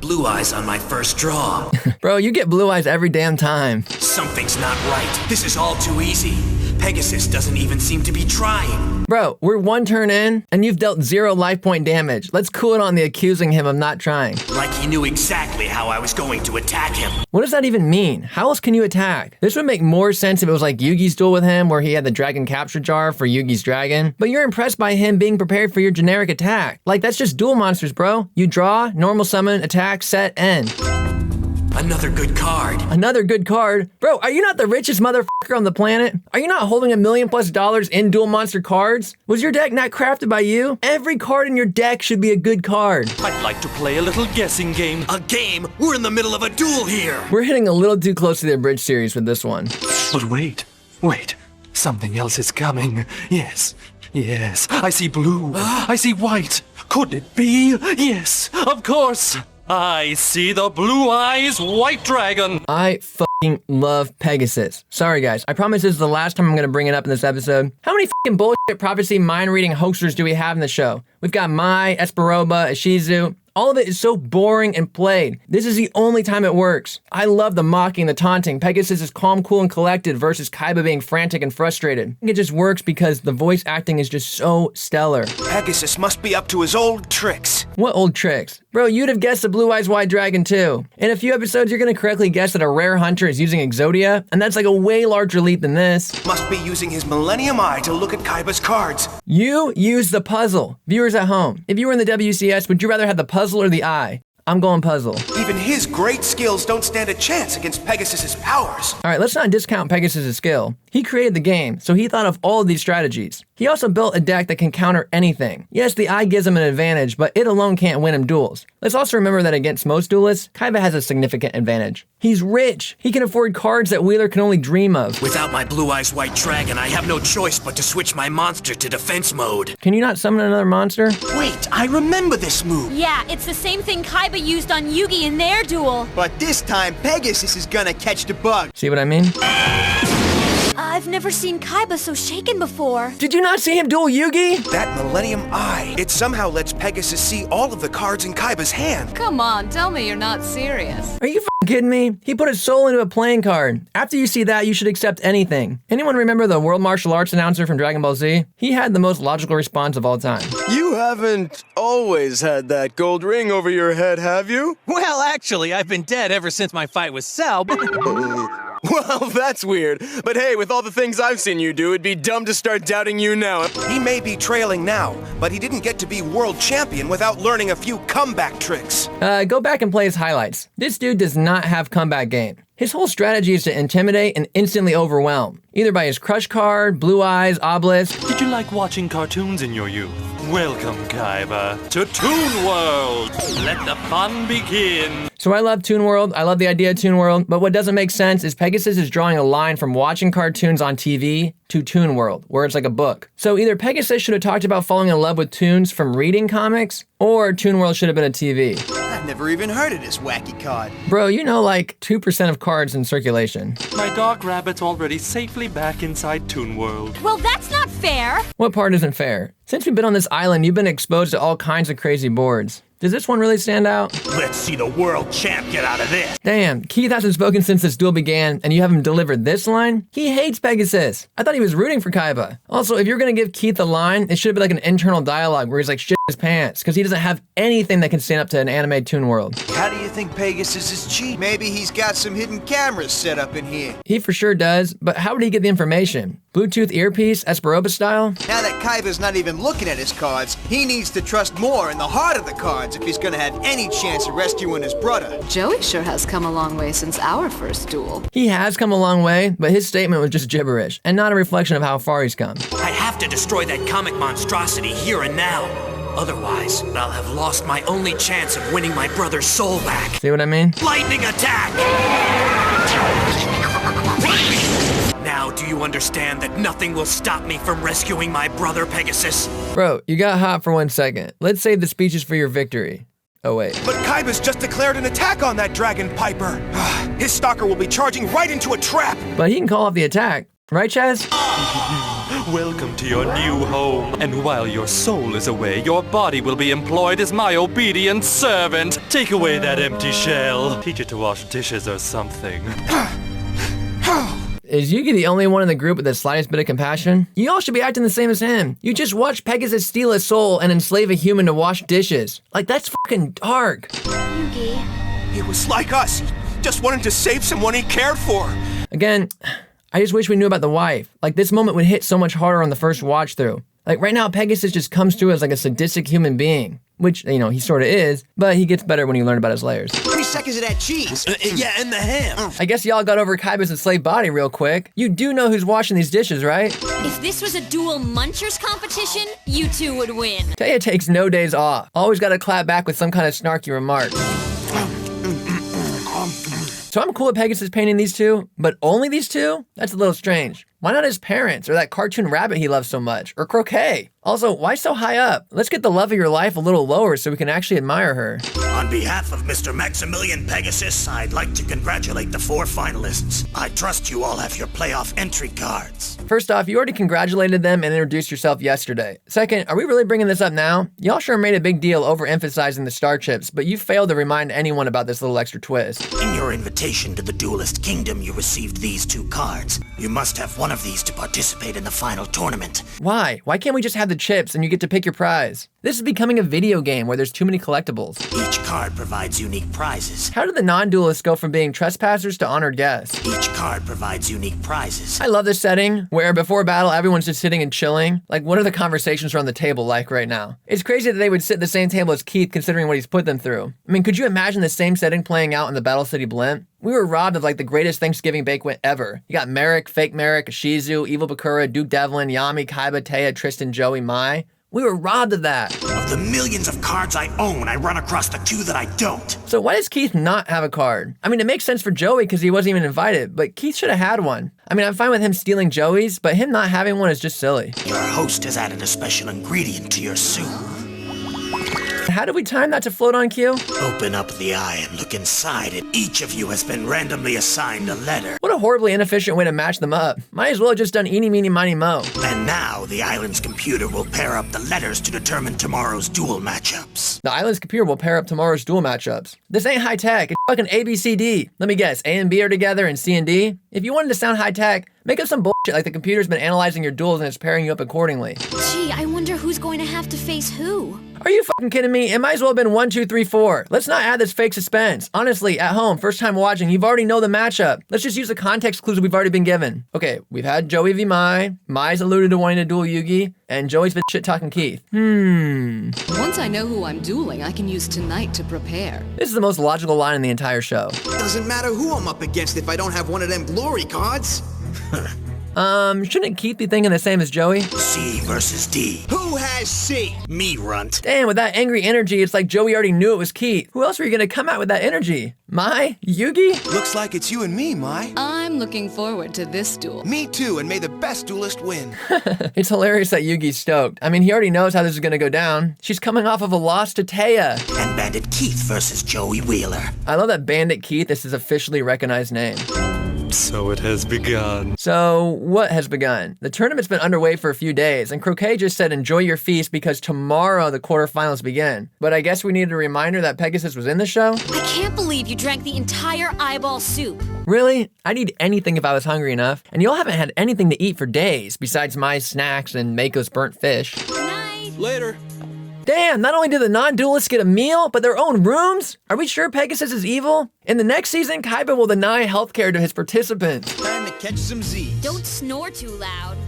Blue eyes on my first draw. Bro, you get blue eyes every damn time. Something's not right. This is all too easy. Pegasus doesn't even seem to be trying. Bro, we're one turn in, and you've dealt 0 life point damage. Let's cool it on the accusing him of not trying. Like he knew exactly how I was going to attack him. What does that even mean? How else can you attack? This would make more sense if it was like Yugi's duel with him, where he had the dragon capture jar for Yugi's dragon. But you're impressed by him being prepared for your generic attack. Like, that's just duel monsters, bro. You draw, normal summon, attack, set, end. Another good card. Another good card? Bro, are you not the richest motherfucker on the planet? Are you not holding $1 million+ in duel monster cards? Was your deck not crafted by you? Every card in your deck should be a good card. I'd like to play a little guessing game. A game? We're in the middle of a duel here. We're hitting a little too close to the Abridged series with this one. But wait. Something else is coming. Yes, I see blue. I see white. Could it be? Yes, of course. I see the blue eyes white dragon. I fucking love Pegasus. Sorry guys, I promise this is the last time I'm gonna bring it up in this episode. How many fucking bullshit prophecy mind reading hoaxers do we have in the show? We've got Mai, Esperoba, Ishizu. All of it is so boring and played. This is the only time it works. I love the mocking, the taunting. Pegasus is calm, cool, and collected versus Kaiba being frantic and frustrated. I think it just works because the voice acting is just so stellar. Pegasus must be up to his old tricks. What old tricks? Bro, you'd have guessed the Blue Eyes White Dragon too. In a few episodes, you're gonna correctly guess that a rare hunter is using Exodia, and that's like a way larger leap than this. Must be using his Millennium Eye to look at Kaiba's cards. You use the puzzle. Viewers at home, if you were in the WCS, would you rather have the puzzle or the eye? I'm going puzzle. Even his great skills don't stand a chance against Pegasus's powers. All right, let's not discount Pegasus' skill. He created the game, so he thought of all of these strategies. He also built a deck that can counter anything. Yes, the eye gives him an advantage, but it alone can't win him duels. Let's also remember that against most duelists, Kaiba has a significant advantage. He's rich. He can afford cards that Wheeler can only dream of. Without my Blue Eyes White Dragon, I have no choice but to switch my monster to defense mode. Can you not summon another monster? Wait, I remember this move. Yeah, it's the same thing Kaiba used on Yugi in their duel. But this time, Pegasus is gonna catch the bug. See what I mean? I've never seen Kaiba so shaken before. Did you not see him duel Yugi? That Millennium Eye, it somehow lets Pegasus see all of the cards in Kaiba's hand. Come on, tell me you're not serious. Are you f***ing kidding me? He put his soul into a playing card. After you see that, you should accept anything. Anyone remember the World Martial Arts announcer from Dragon Ball Z? He had the most logical response of all time. You haven't always had that gold ring over your head, have you? Well, actually, I've been dead ever since my fight with Cell. Well, that's weird. But hey, with all the things I've seen you do, it'd be dumb to start doubting you now. He may be trailing now, but he didn't get to be world champion without learning a few comeback tricks. Go back and play his highlights. This dude does not have comeback game. His whole strategy is to intimidate and instantly overwhelm, either by his crush card, blue eyes, obelisk. Did you like watching cartoons in your youth? Welcome, Kaiba, to Toon World. Let the fun begin. So I love Toon World, I love the idea of Toon World, but what doesn't make sense is Pegasus is drawing a line from watching cartoons on TV to Toon World, where it's like a book. So either Pegasus should have talked about falling in love with toons from reading comics, or Toon World should have been a TV. I've never even heard of this wacky card. Bro, you know like 2% of cards in circulation. My dog rabbit's already safely back inside Toon World. Well, that's not fair. What part isn't fair? Since we've been on this island, you've been exposed to all kinds of crazy boards. Does this one really stand out? Let's see the world champ get out of this. Damn, Keith hasn't spoken since this duel began, and you haven't delivered this line? He hates Pegasus. I thought he was rooting for Kaiba. Also, if you're gonna give Keith a line, it should have been like an internal dialogue where he's like shit his pants, because he doesn't have anything that can stand up to an anime Toon World. How do you think Pegasus is cheap? Maybe he's got some hidden cameras set up in here. He for sure does, but how would he get the information? Bluetooth earpiece, Esperoba style? Now that Kaiba's not even looking at his cards, he needs to trust more in the heart of the cards if he's gonna have any chance of rescuing his brother. Joey sure has come a long way since our first duel. He has come a long way, but his statement was just gibberish, and not a reflection of how far he's come. I have to destroy that comic monstrosity here and now. Otherwise, I'll have lost my only chance of winning my brother's soul back. See what I mean? Lightning attack! Now do you understand that nothing will stop me from rescuing my brother Pegasus? Bro, you got hot for 1 second. Let's save the speeches for your victory. Oh wait. But Kaiba's just declared an attack on that Dragon Piper. His stalker will be charging right into a trap. But he can call off the attack. Right, Chaz? Welcome to your new home. And while your soul is away, your body will be employed as my obedient servant. Take away that empty shell. Teach it to wash dishes or something. Is Yugi the only one in the group with the slightest bit of compassion? You all should be acting the same as him. You just watched Pegasus steal a soul and enslave a human to wash dishes. Like, that's fucking dark. Yugi. He was like us. He just wanted to save someone he cared for. Again, I just wish we knew about the wife. Like, this moment would hit so much harder on the first watch through. Like, right now, Pegasus just comes through as like a sadistic human being. Which, you know, he sort of is, but he gets better when you learn about his layers. 3 seconds of that cheese. Yeah, and the ham. I guess y'all got over Kaiba's enslaved body real quick. You do know who's washing these dishes, right? If this was a dual munchers competition, you two would win. Taya takes no days off. Always gotta clap back with some kind of snarky remark. So I'm cool with Pegasus painting these two, but only these two? That's a little strange. Why not his parents, or that cartoon rabbit he loves so much, or croquet? Also, why so high up? Let's get the love of your life a little lower so we can actually admire her. On behalf of Mr. Maximilian Pegasus, I'd like to congratulate the 4 finalists. I trust you all have your playoff entry cards. First off, you already congratulated them and introduced yourself yesterday. Second, are we really bringing this up now? Y'all sure made a big deal overemphasizing the star chips, but you failed to remind anyone about this little extra twist. In your invitation to the Duelist Kingdom, you received these 2 cards. You must have one of these to participate in the final tournament. Why? Why can't we just have the chips and you get to pick your prize? This is becoming a video game where there's too many collectibles. Each card provides unique prizes. How did the non-duelists go from being trespassers to honored guests? Each card provides unique prizes. I love this setting, where before battle, everyone's just sitting and chilling. Like, what are the conversations around the table like right now? It's crazy that they would sit at the same table as Keith, considering what he's put them through. I mean, could you imagine the same setting playing out in the Battle City Blimp? We were robbed of like the greatest Thanksgiving banquet ever. You got Merrick, Fake Merrick, Shizu, Evil Bakura, Duke Devlin, Yami, Kaiba, Taya, Tristan, Joey, Mai. We were robbed of that. Of the millions of cards I own, I run across the 2 that I don't. So why does Keith not have a card? I mean, it makes sense for Joey because he wasn't even invited, but Keith should have had one. I mean, I'm fine with him stealing Joey's, but him not having one is just silly. Your host has added a special ingredient to your soup. How did we time that to float on cue? Open up the eye and look inside it. Each of you has been randomly assigned a letter. What a horribly inefficient way to match them up. Might as well have just done eeny, meeny, miny, mo. And now, the island's computer will pair up the letters to determine tomorrow's duel matchups. The island's computer will pair up tomorrow's duel matchups. This ain't high tech, it's fucking ABCD. Let me guess, A and B are together and C and D? If you wanted to sound high tech, make up some bullshit like the computer's been analyzing your duels and it's pairing you up accordingly. Gee, I wonder who's going to have to face who. Are you fucking kidding me? It might as well have been 1, 2, 3, 4. Let's not add this fake suspense. Honestly, at home, first time watching, you've already know the matchup. Let's just use the context clues we've already been given. Okay, we've had Joey v. Mai. Mai's alluded to wanting to duel Yugi. And Joey's been shit-talking Keith. Once I know who I'm dueling, I can use tonight to prepare. This is the most logical line in the entire show. Doesn't matter who I'm up against if I don't have one of them glory cards. Shouldn't Keith be thinking the same as Joey? C versus D. Who has C? Me, runt. Damn, with that angry energy, it's like Joey already knew it was Keith. Who else were you gonna come out with that energy? Mai? Yugi? Looks like it's you and me, Mai. I'm looking forward to this duel. Me too, and may the best duelist win. It's hilarious that Yugi's stoked. I mean, he already knows how this is gonna go down. She's coming off of a loss to Taya. And Bandit Keith versus Joey Wheeler. I love that Bandit Keith is his officially recognized name. So it has begun. So what has begun? The tournament's been underway for a few days, and Croquet just said enjoy your feast because tomorrow the quarterfinals begin. But I guess we needed a reminder that Pegasus was in the show? I can't believe you drank the entire eyeball soup. Really? I'd eat anything if I was hungry enough. And y'all haven't had anything to eat for days, besides my snacks and Mako's burnt fish. Good night. Later. Damn, not only do the non-duelists get a meal, but their own rooms? Are we sure Pegasus is evil? In the next season, Kaiba will deny healthcare to his participants. Time to catch some Z's. Don't snore too loud.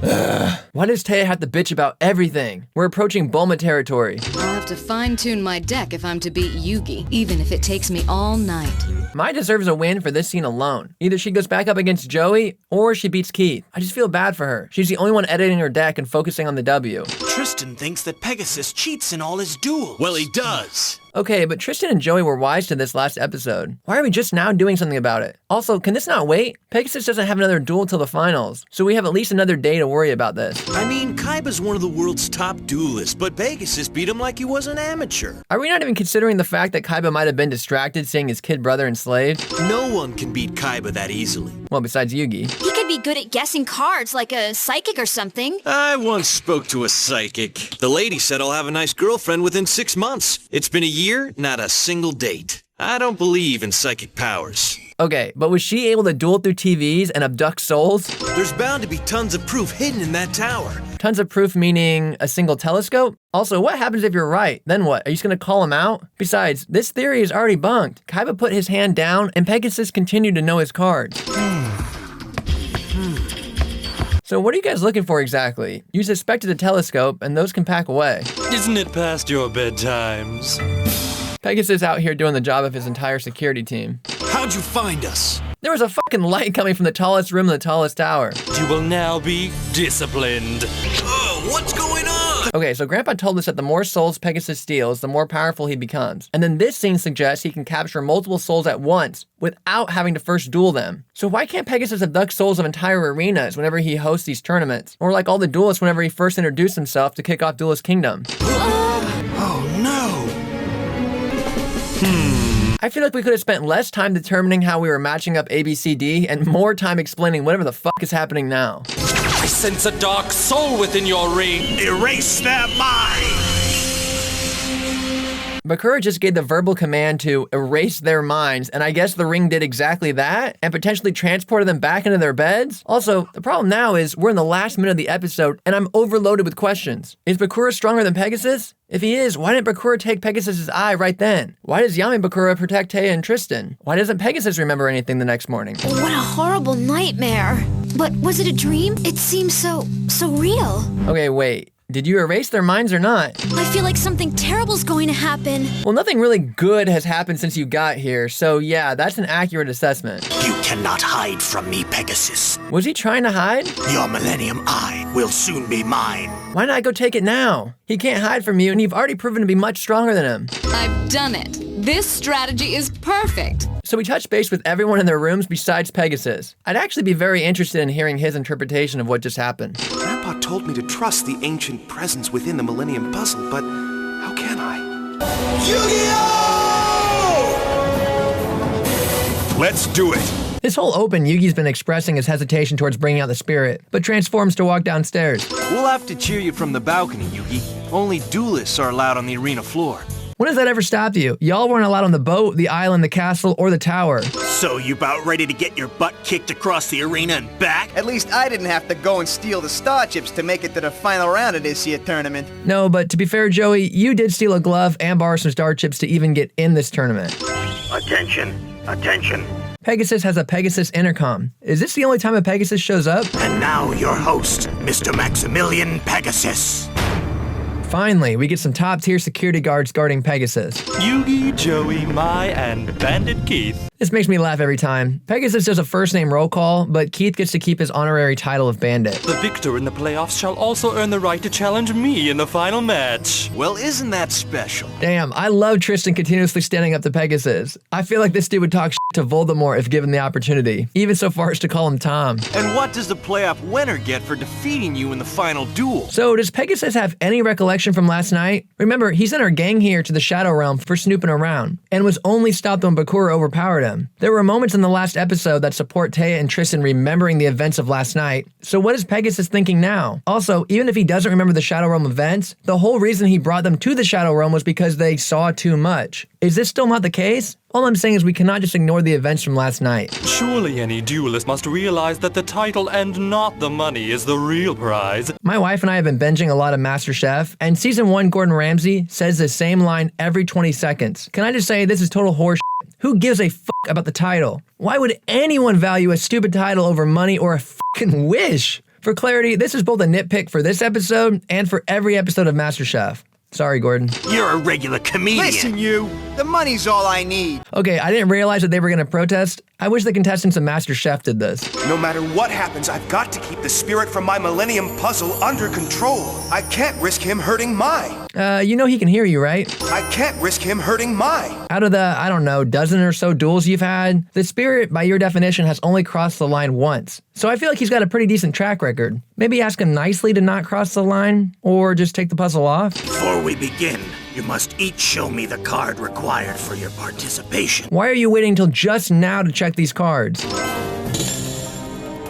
Why does Taya have to bitch about everything? We're approaching Bulma territory. I'll have to fine-tune my deck if I'm to beat Yugi, even if it takes me all night. Mai deserves a win for this scene alone. Either she goes back up against Joey, or she beats Keith. I just feel bad for her. She's the only one editing her deck and focusing on the W. Tristan thinks that Pegasus cheats in all his duels. Well, he does. Okay, but Tristan and Joey were wise to this last episode. Why are we just now doing something about it? Also, can this not wait? Pegasus doesn't have another duel till the finals, so we have at least another day to worry about this. I mean, Kaiba's one of the world's top duelists, but Pegasus beat him like he was an amateur. Are we not even considering the fact that Kaiba might have been distracted seeing his kid brother enslaved? No one can beat Kaiba that easily. Well, besides Yugi. He could be good at guessing cards like a psychic or something. I once spoke to a psychic. The lady said I'll have a nice girlfriend within 6 months. It's been a year, not a single date. I don't believe in psychic powers. Okay, but was she able to duel through TVs and abduct souls? There's bound to be tons of proof hidden in that tower. Tons of proof meaning a single telescope? Also, what happens if you're right? Then what? Are you just gonna call him out? Besides, this theory is already bunked. Kaiba put his hand down and Pegasus continued to know his cards. So what are you guys looking for exactly? You suspected a telescope, and those can pack away. Isn't it past your bedtimes? Pegasus out here doing the job of his entire security team. How'd you find us? There was a fucking light coming from the tallest room in the tallest tower. You will now be disciplined. Oh, what's going on? Okay, so Grandpa told us that the more souls Pegasus steals, the more powerful he becomes. And then this scene suggests he can capture multiple souls at once without having to first duel them. So why can't Pegasus abduct souls of entire arenas whenever he hosts these tournaments? Or like all the duelists whenever he first introduced himself to kick off Duelist Kingdom? Oh no! I feel like we could have spent less time determining how we were matching up ABCD and more time explaining whatever the fuck is happening now. I sense a dark soul within your ring. Erase their mind! Bakura just gave the verbal command to erase their minds, and I guess the ring did exactly that, and potentially transported them back into their beds? Also, the problem now is we're in the last minute of the episode, and I'm overloaded with questions. Is Bakura stronger than Pegasus? If he is, why didn't Bakura take Pegasus' eye right then? Why does Yami Bakura protect Taya and Tristan? Why doesn't Pegasus remember anything the next morning? What a horrible nightmare. But was it a dream? It seems so real. Okay, wait. Did you erase their minds or not? I feel like something terrible's going to happen. Well, nothing really good has happened since you got here, so yeah, that's an accurate assessment. You cannot hide from me, Pegasus. Was he trying to hide? Your Millennium Eye will soon be mine. Why not go take it now? He can't hide from you, and you've already proven to be much stronger than him. I've done it. This strategy is perfect. So we touched base with everyone in their rooms besides Pegasus. I'd actually be very interested in hearing his interpretation of what just happened. Grandpa told me to trust the ancient presence within the Millennium Puzzle, but how can I? YuGiOh! Let's do it! This whole open, Yugi's been expressing his hesitation towards bringing out the spirit, but transforms to walk downstairs. We'll have to cheer you from the balcony, Yugi. Only duelists are allowed on the arena floor. When has that ever stopped you? Y'all weren't allowed on the boat, the island, the castle, or the tower. So you about ready to get your butt kicked across the arena and back? At least I didn't have to go and steal the star chips to make it to the final round of this year tournament. No, but to be fair, Joey, you did steal a glove and borrow some star chips to even get in this tournament. Attention, attention. Pegasus has a Pegasus intercom. Is this the only time a Pegasus shows up? And now your host, Mr. Maximilian Pegasus. Finally, we get some top-tier security guards guarding Pegasus. Yugi, Joey, Mai, and Bandit Keith. This makes me laugh every time. Pegasus does a first-name roll call, but Keith gets to keep his honorary title of Bandit. The victor in the playoffs shall also earn the right to challenge me in the final match. Well, isn't that special? Damn, I love Tristan continuously standing up to Pegasus. I feel like this dude would talk shit to Voldemort if given the opportunity, even so far as to call him Tom. And what does the playoff winner get for defeating you in the final duel? So does Pegasus have any recollection from last night? Remember, he sent our gang here to the Shadow Realm for snooping around, and was only stopped when Bakura overpowered him. There were moments in the last episode that support Taya and Tristan remembering the events of last night, so what is Pegasus thinking now? Also, even if he doesn't remember the Shadow Realm events, the whole reason he brought them to the Shadow Realm was because they saw too much. Is this still not the case? All I'm saying is we cannot just ignore the events from last night. Surely any duelist must realize that the title and not the money is the real prize. My wife and I have been binging a lot of MasterChef, and Season 1 Gordon Ramsay says the same line every 20 seconds. Can I just say this is total horseshit? Who gives a fuck about the title? Why would anyone value a stupid title over money or a fucking wish? For clarity, this is both a nitpick for this episode and for every episode of MasterChef. Sorry, Gordon. You're a regular comedian. Listen, you. The money's all I need. Okay, I didn't realize that they were gonna protest. I wish the contestants of MasterChef did this. No matter what happens, I've got to keep the spirit from my Millennium Puzzle under control. I can't risk him hurting Mai. You know he can hear you, right? I can't risk him hurting Mai. Out of the, I don't know, dozen or so duels you've had, the spirit, by your definition, has only crossed the line once. So I feel like he's got a pretty decent track record. Maybe ask him nicely to not cross the line, or just take the puzzle off. Before we begin, you must each show me the card required for your participation. Why are you waiting until just now to check these cards?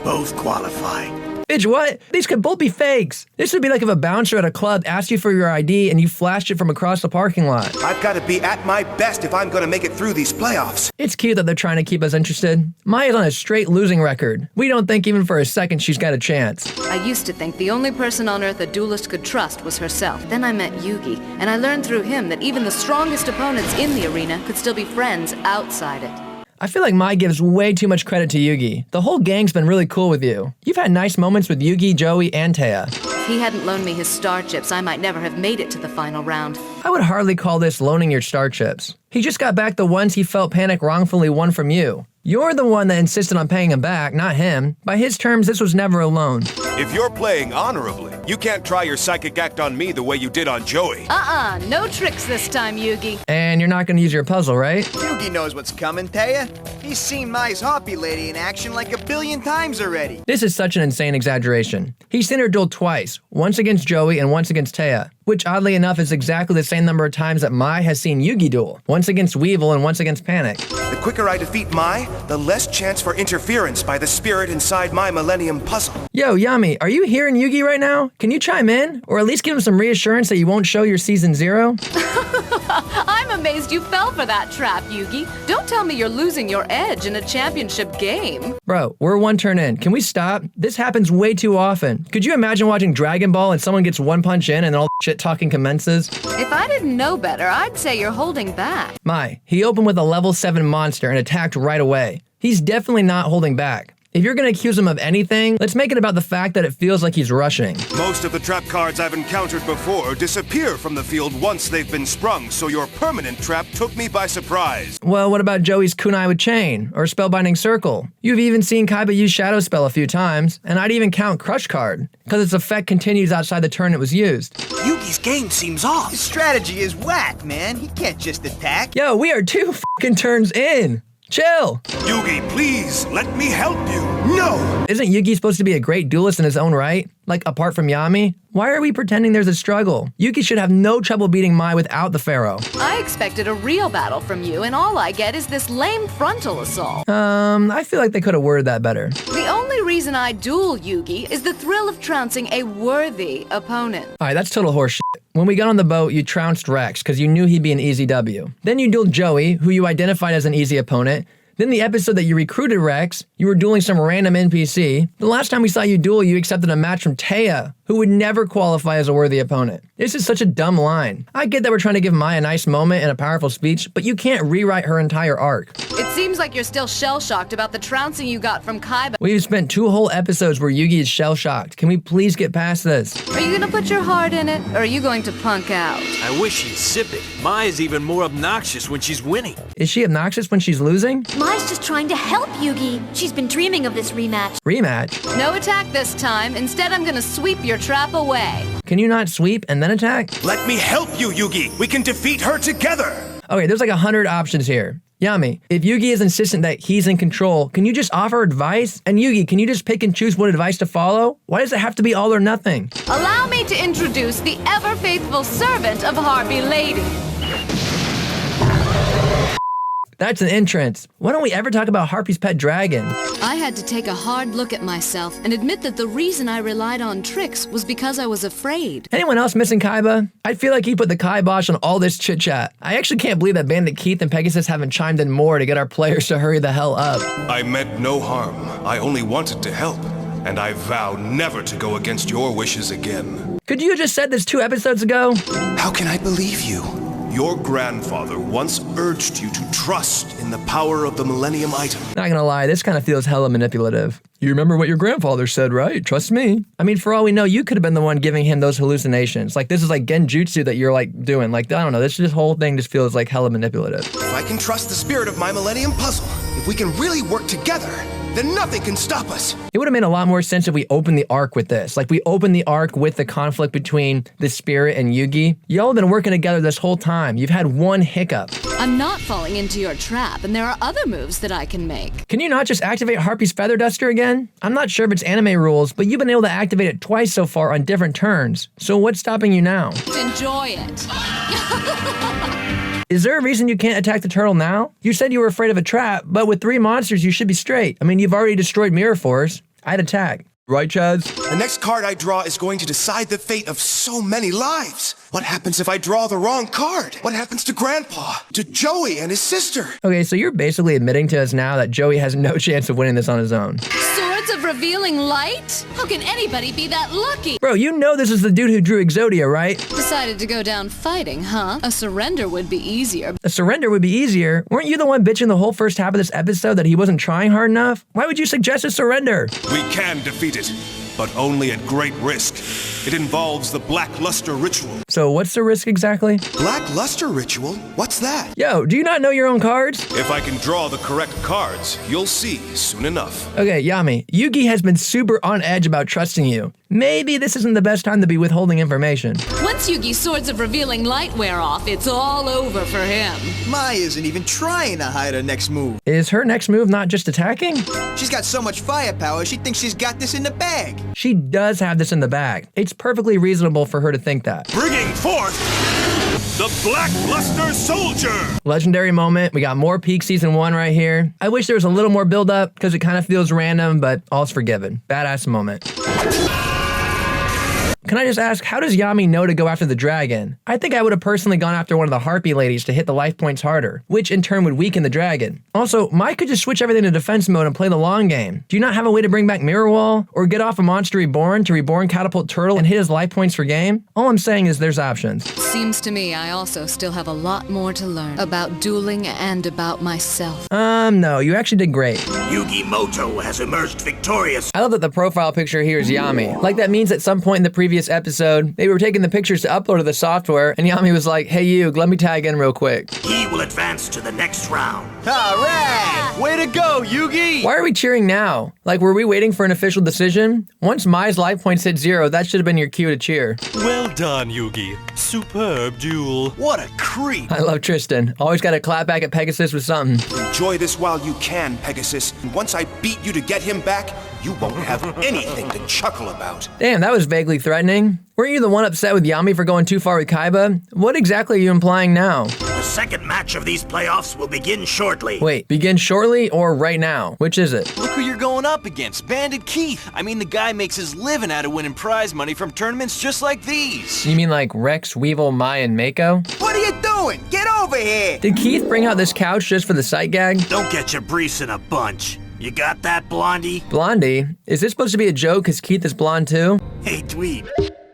Both qualify. Bitch, what? These could both be fakes. This would be like if a bouncer at a club asked you for your ID and you flashed it from across the parking lot. I've got to be at my best if I'm going to make it through these playoffs. It's cute that they're trying to keep us interested. Maya's on a straight losing record. We don't think even for a second she's got a chance. I used to think the only person on Earth a duelist could trust was herself. Then I met Yugi, and I learned through him that even the strongest opponents in the arena could still be friends outside it. I feel like Mai gives way too much credit to Yugi. The whole gang's been really cool with you. You've had nice moments with Yugi, Joey, and Taya. If he hadn't loaned me his star chips, I might never have made it to the final round. I would hardly call this loaning your star chips. He just got back the ones he felt Panic wrongfully won from you. You're the one that insisted on paying him back, not him. By his terms, this was never a loan. If you're playing honorably, you can't try your psychic act on me the way you did on Joey. No tricks this time, Yugi. And you're not gonna use your puzzle, right? Yugi knows what's coming, Taya. He's seen Mai's Hoppy Lady in action like a billion times already. This is such an insane exaggeration. He's seen her duel twice, once against Joey and once against Taya, which oddly enough is exactly the same number of times that Mai has seen Yugi duel, once against Weevil and once against Panic. The quicker I defeat Mai, the less chance for interference by the spirit inside my Millennium Puzzle. Yo, Yami, are you hearing Yugi right now? Can you chime in? Or at least give him some reassurance that you won't show your Season 0? I'm amazed you fell for that trap, Yugi. Don't tell me you're losing your edge in a championship game. Bro, we're one turn in. Can we stop? This happens way too often. Could you imagine watching Dragon Ball and someone gets one punch in and all shit talking commences? If I didn't know better, I'd say you're holding back. Mai, he opened with a level 7 monster and attacked right away. He's definitely not holding back. If you're gonna accuse him of anything, let's make it about the fact that it feels like he's rushing. Most of the trap cards I've encountered before disappear from the field once they've been sprung, so your permanent trap took me by surprise. Well, what about Joey's Kunai with Chain, or Spellbinding Circle? You've even seen Kaiba use Shadow Spell a few times, and I'd even count Crush Card, because its effect continues outside the turn it was used. Yugi's game seems off. His strategy is whack, man. He can't just attack. Yo, we are 2 fucking turns in. Chill! Yugi, please, let me help you. No! Isn't Yugi supposed to be a great duelist in his own right? Like, apart from Yami? Why are we pretending there's a struggle? Yugi should have no trouble beating Mai without the Pharaoh. I expected a real battle from you, and all I get is this lame frontal assault. I feel like they could have worded that better. The only reason I duel Yugi is the thrill of trouncing a worthy opponent. Alright, that's total horseshit. When we got on the boat, you trounced Rex, because you knew he'd be an easy W. Then you dueled Joey, who you identified as an easy opponent. Then the episode that you recruited Rex, you were dueling some random NPC. The last time we saw you duel, you accepted a match from Taya, who would never qualify as a worthy opponent. This is such a dumb line. I get that we're trying to give Mai a nice moment and a powerful speech, but you can't rewrite her entire arc. It seems like you're still shell-shocked about the trouncing you got from Kaiba. We've spent 2 whole episodes where Yugi is shell-shocked. Can we please get past this? Are you gonna put your heart in it, or are you going to punk out? I wish she'd sip it. Maya's even more obnoxious when she's winning. Is she obnoxious when she's losing? Mai's just trying to help Yugi. She's been dreaming of this rematch. Rematch? No attack this time. Instead, I'm gonna sweep your trap away. Can you not sweep and then attack? Let me help you, Yugi. We can defeat her together. Okay, there's like 100 options here. Yami, if Yugi is insistent that he's in control, can you just offer advice? And Yugi, can you just pick and choose what advice to follow? Why does it have to be all or nothing? Allow me to introduce the ever-faithful servant of Harpy Lady. That's an entrance. Why don't we ever talk about Harpy's pet dragon? I had to take a hard look at myself and admit that the reason I relied on tricks was because I was afraid. Anyone else missing Kaiba? I feel like he put the kibosh on all this chit-chat. I actually can't believe that Bandit Keith and Pegasus haven't chimed in more to get our players to hurry the hell up. I meant no harm. I only wanted to help. And I vow never to go against your wishes again. Could you have just said this 2 episodes ago? How can I believe you? Your grandfather once urged you to trust in the power of the Millennium Item. Not gonna lie, this kind of feels hella manipulative. You remember what your grandfather said, right? Trust me. I mean, for all we know, you could have been the one giving him those hallucinations. Like, this is like genjutsu that you're like doing. Like, I don't know, this whole thing just feels like hella manipulative. If I can trust the spirit of my Millennium Puzzle, if we can really work together, then nothing can stop us. It would have made a lot more sense if we opened the arc with this. Like, we opened the arc with the conflict between the spirit and Yugi. Y'all have been working together this whole time. You've had one hiccup. I'm not falling into your trap, and there are other moves that I can make. Can you not just activate Harpy's Feather Duster again? I'm not sure if it's anime rules, but you've been able to activate it twice so far on different turns. So what's stopping you now? Enjoy it. Is there a reason you can't attack the turtle now? You said you were afraid of a trap, but with 3 monsters, you should be straight. I mean, you've already destroyed Mirror Force. I'd attack. Right, Chads? The next card I draw is going to decide the fate of so many lives. What happens if I draw the wrong card? What happens to Grandpa? To Joey and his sister? Okay, so you're basically admitting to us now that Joey has no chance of winning this on his own. Swords of Revealing Light? How can anybody be that lucky? Bro, you know this is the dude who drew Exodia, right? Decided to go down fighting, huh? A surrender would be easier. A surrender would be easier? Weren't you the one bitching the whole first half of this episode that he wasn't trying hard enough? Why would you suggest a surrender? We can defeat it, but only at great risk. It involves the Black Luster Ritual. So what's the risk exactly? Black Luster Ritual? What's that? Yo, do you not know your own cards? If I can draw the correct cards, you'll see soon enough. Okay, Yami, Yugi has been super on edge about trusting you. Maybe this isn't the best time to be withholding information. Once Yugi's Swords of Revealing Light wear off, it's all over for him. Mai isn't even trying to hide her next move. Is her next move not just attacking? She's got so much firepower, she thinks she's got this in the bag. She does have this in the bag. It's perfectly reasonable for her to think that. Bringing forth the Black Luster Soldier! Legendary moment. We got more peak season 1 right here. I wish there was a little more build up because it kind of feels random, but all's forgiven. Badass moment. Can I just ask, how does Yami know to go after the dragon? I think I would have personally gone after one of the Harpy ladies to hit the life points harder, which in turn would weaken the dragon. Also, Mai could just switch everything to defense mode and play the long game. Do you not have a way to bring back Mirror Wall? Or get off a Monster Reborn to reborn Catapult Turtle and hit his life points for game? All I'm saying is there's options. Seems to me I also still have a lot more to learn about dueling and about myself. No, you actually did great. YuGiMoto has emerged victorious. I love that the profile picture here is Yami. Like that means at some point in the previous episode, they were taking the pictures to upload to the software, and Yami was like, hey Yug, let me tag in real quick. He will advance to the next round. Alright! Way to go, Yugi! Why are we cheering now? Like, were we waiting for an official decision? Once Mai's life points hit 0, that should have been your cue to cheer. Well done, Yugi. Superb duel. What a creep! I love Tristan. Always gotta clap back at Pegasus with something. Enjoy this while you can, Pegasus. And once I beat you to get him back, you won't have anything to chuckle about. Damn, that was vaguely threatening. Weren't you the one upset with Yami for going too far with Kaiba? What exactly are you implying now? The second match of these playoffs will begin shortly. Wait, begin shortly or right now? Which is it? Look who you're going up against, Bandit Keith. I mean, the guy makes his living out of winning prize money from tournaments just like these. You mean like Rex, Weevil, Mai, and Mako? What are you doing? Get over here! Did Keith bring out this couch just for the sight gag? Don't get your briefs in a bunch. You got that, Blondie? Blondie? Is this supposed to be a joke because Keith is blonde too? Hey, Dweeb.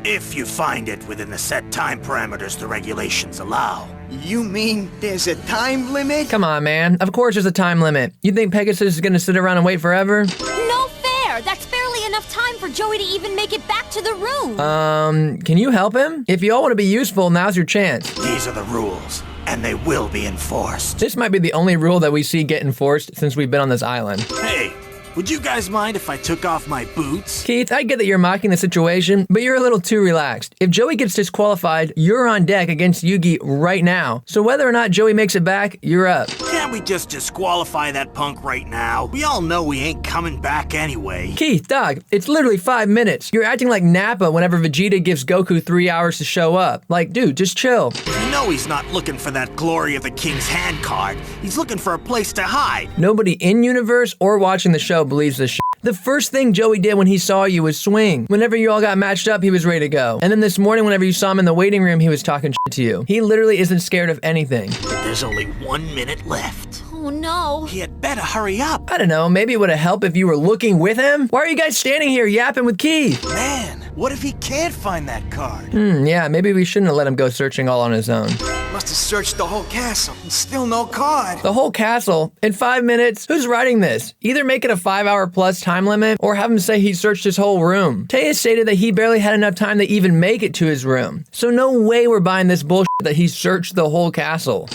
If you find it within the set time parameters the regulations allow. You mean there's a time limit? Come on, man. Of course there's a time limit. You think Pegasus is gonna sit around and wait forever? No fair! That's barely enough time for Joey to even make it back to the room! Can you help him? If you all want to be useful, now's your chance. These are the rules, and they will be enforced. This might be the only rule that we see get enforced since we've been on this island. Hey, would you guys mind if I took off my boots? Keith, I get that you're mocking the situation, but you're a little too relaxed. If Joey gets disqualified, you're on deck against Yugi right now. So whether or not Joey makes it back, you're up. Can't we just disqualify that punk right now? We all know we ain't coming back anyway. Keith, dog, it's literally 5 minutes. You're acting like Nappa whenever Vegeta gives Goku 3 hours to show up. Like, dude, just chill. You know he's not looking for that Glory of the King's Hand card. He's looking for a place to hide. Nobody in universe or watching the show believes this shit. The first thing Joey did when he saw you was swing. Whenever you all got matched up, he was ready to go. And then this morning, whenever you saw him in the waiting room, he was talking shit to you. He literally isn't scared of anything. But there's only 1 minute left. Oh no. He had better hurry up. I don't know, maybe it would have helped if you were looking with him? Why are you guys standing here yapping with Keith? Man, what if he can't find that card? Yeah, maybe we shouldn't have let him go searching all on his own. Must have searched the whole castle and still no card. The whole castle? In 5 minutes? Who's writing this? Either make it a 5-hour plus time limit or have him say he searched his whole room. Taya stated that he barely had enough time to even make it to his room. So no way we're buying this bullshit that he searched the whole castle.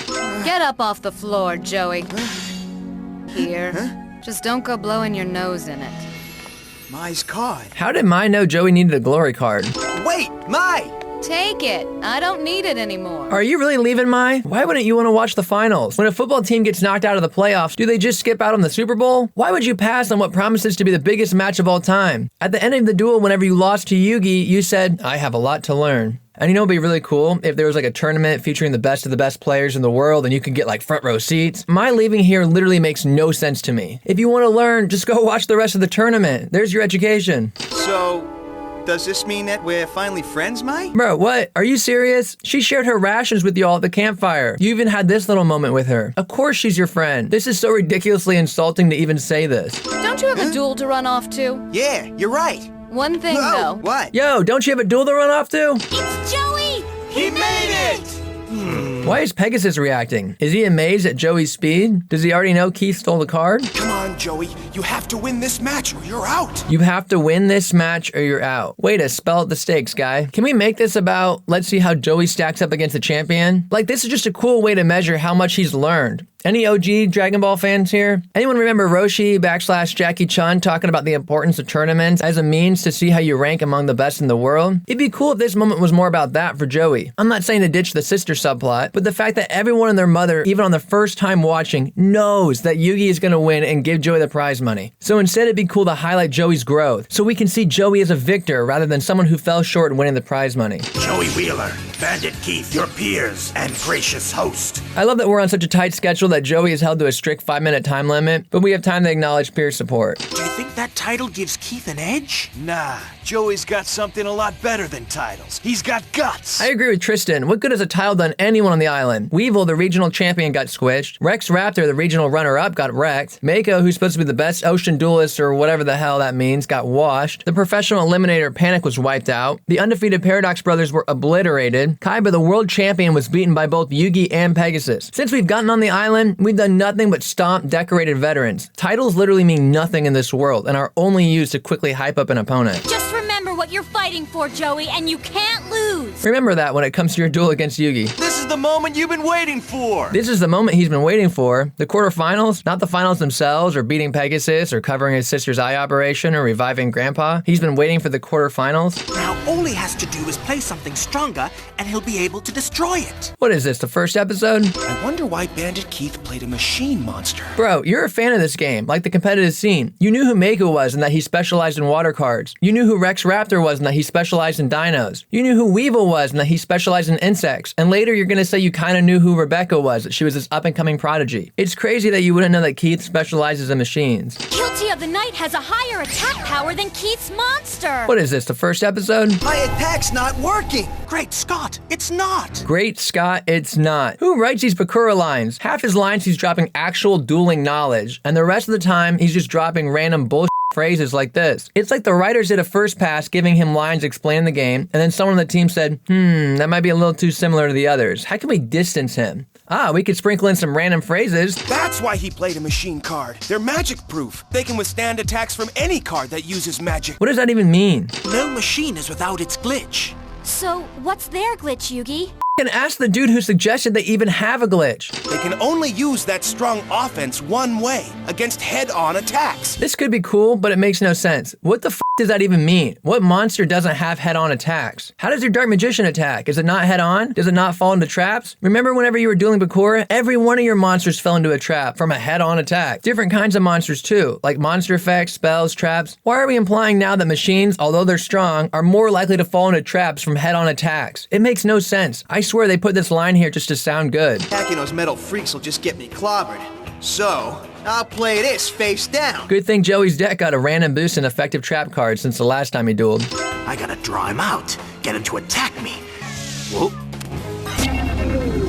Get up off the floor, Joey. Here. Just don't go blowing your nose in it. Mai's card. How did Mai know Joey needed a glory card? Wait, Mai! Take it. I don't need it anymore. Are you really leaving, Mai? Why wouldn't you want to watch the finals? When a football team gets knocked out of the playoffs, do they just skip out on the Super Bowl? Why would you pass on what promises to be the biggest match of all time? At the end of the duel, whenever you lost to Yugi, you said, I have a lot to learn. And you know what'd be really cool? If there was like a tournament featuring the best of the best players in the world and you could get like front row seats. My leaving here literally makes no sense to me. If you want to learn, just go watch the rest of the tournament. There's your education. So, does this mean that we're finally friends, Mai? Bro, what? Are you serious? She shared her rations with y'all at the campfire. You even had this little moment with her. Of course she's your friend. This is so ridiculously insulting to even say this. Don't you have a duel to run off to? Yeah, you're right. One thing, though. What? Yo, don't you have a duel to run off to? It's Joey! He made it! Why is Pegasus reacting? Is he amazed at Joey's speed? Does he already know Keith stole the card? Come on, Joey. You have to win this match or you're out. You have to win this match or you're out. Way to spell out the stakes, guy. Can we make this about, let's see how Joey stacks up against the champion? Like, this is just a cool way to measure how much he's learned. Any OG Dragon Ball fans here? Anyone remember Roshi / Jackie Chun talking about the importance of tournaments as a means to see how you rank among the best in the world? It'd be cool if this moment was more about that for Joey. I'm not saying to ditch the sister subplot, but the fact that everyone and their mother, even on the first time watching, knows that Yugi is gonna win and give Joey the prize money. So instead it'd be cool to highlight Joey's growth, so we can see Joey as a victor rather than someone who fell short in winning the prize money. Joey Wheeler, Bandit Keith, your peers, and gracious host. I love that we're on such a tight schedule that Joey is held to a strict 5-minute time limit, but we have time to acknowledge peer support. Do you think that title gives Keith an edge? Nah, Joey's got something a lot better than titles. He's got guts. I agree with Tristan. What good has a title done anyone on the island? Weevil, the regional champion, got squished. Rex Raptor, the regional runner-up, got wrecked. Mako, who's supposed to be the best ocean duelist or whatever the hell that means, got washed. The professional eliminator Panic was wiped out. The undefeated Paradox brothers were obliterated. Kaiba, the world champion, was beaten by both Yugi and Pegasus. Since we've gotten on the island, we've done nothing but stomp decorated veterans. Titles literally mean nothing in this world and are only used to quickly hype up an opponent. Just remember what you're fighting for, Joey, and you can't lose! Remember that when it comes to your duel against Yugi. This is the moment you've been waiting for! This is the moment he's been waiting for. The quarterfinals, not the finals themselves, or beating Pegasus, or covering his sister's eye operation, or reviving Grandpa. He's been waiting for the quarterfinals. Now all he has to do is play something stronger, and he'll be able to destroy it. What is this, the first episode? I wonder why Bandit Keith played a machine monster. Bro, you're a fan of this game, like the competitive scene. You knew who Mako was and that he specialized in water cards. You knew who Rex Raptor was and that he specialized in dinos. You knew who Weevil was and that he specialized in insects. And later you're gonna say you kinda knew who Rebecca was, that she was this up-and-coming prodigy. It's crazy that you wouldn't know that Keith specializes in machines. Guilty of the Night has a higher attack power than Keith's monster. What is this, the first episode? My attack's not working. Great Scott, it's not. Great Scott, it's not. Who writes these Bakura lines? Half his lines he's dropping actual dueling knowledge, and the rest of the time he's just dropping random bullshit phrases like this. It's like the writers did a first pass giving him lines explaining the game, and then someone on the team said, that might be a little too similar to the others. How can we distance him? We could sprinkle in some random phrases. That's why he played a machine card. They're magic proof. They can withstand attacks from any card that uses magic. What does that even mean? No machine is without its glitch. So, what's their glitch, Yugi? And ask the dude who suggested they even have a glitch. They can only use that strong offense one way, against head-on attacks. This could be cool, but it makes no sense. What the f does that even mean? What monster doesn't have head-on attacks? How does your Dark Magician attack? Is it not head-on? Does it not fall into traps? Remember whenever you were dueling Bakura, every one of your monsters fell into a trap from a head-on attack. Different kinds of monsters too, like monster effects, spells, traps. Why are we implying now that machines, although they're strong, are more likely to fall into traps from head-on attacks? It makes no sense. I swear they put this line here just to sound good. Attacking those metal freaks will just get me clobbered. So, I'll play this face down. Good thing Joey's deck got a random boost in effective trap cards since the last time he dueled. I gotta draw him out, get him to attack me. Whoa.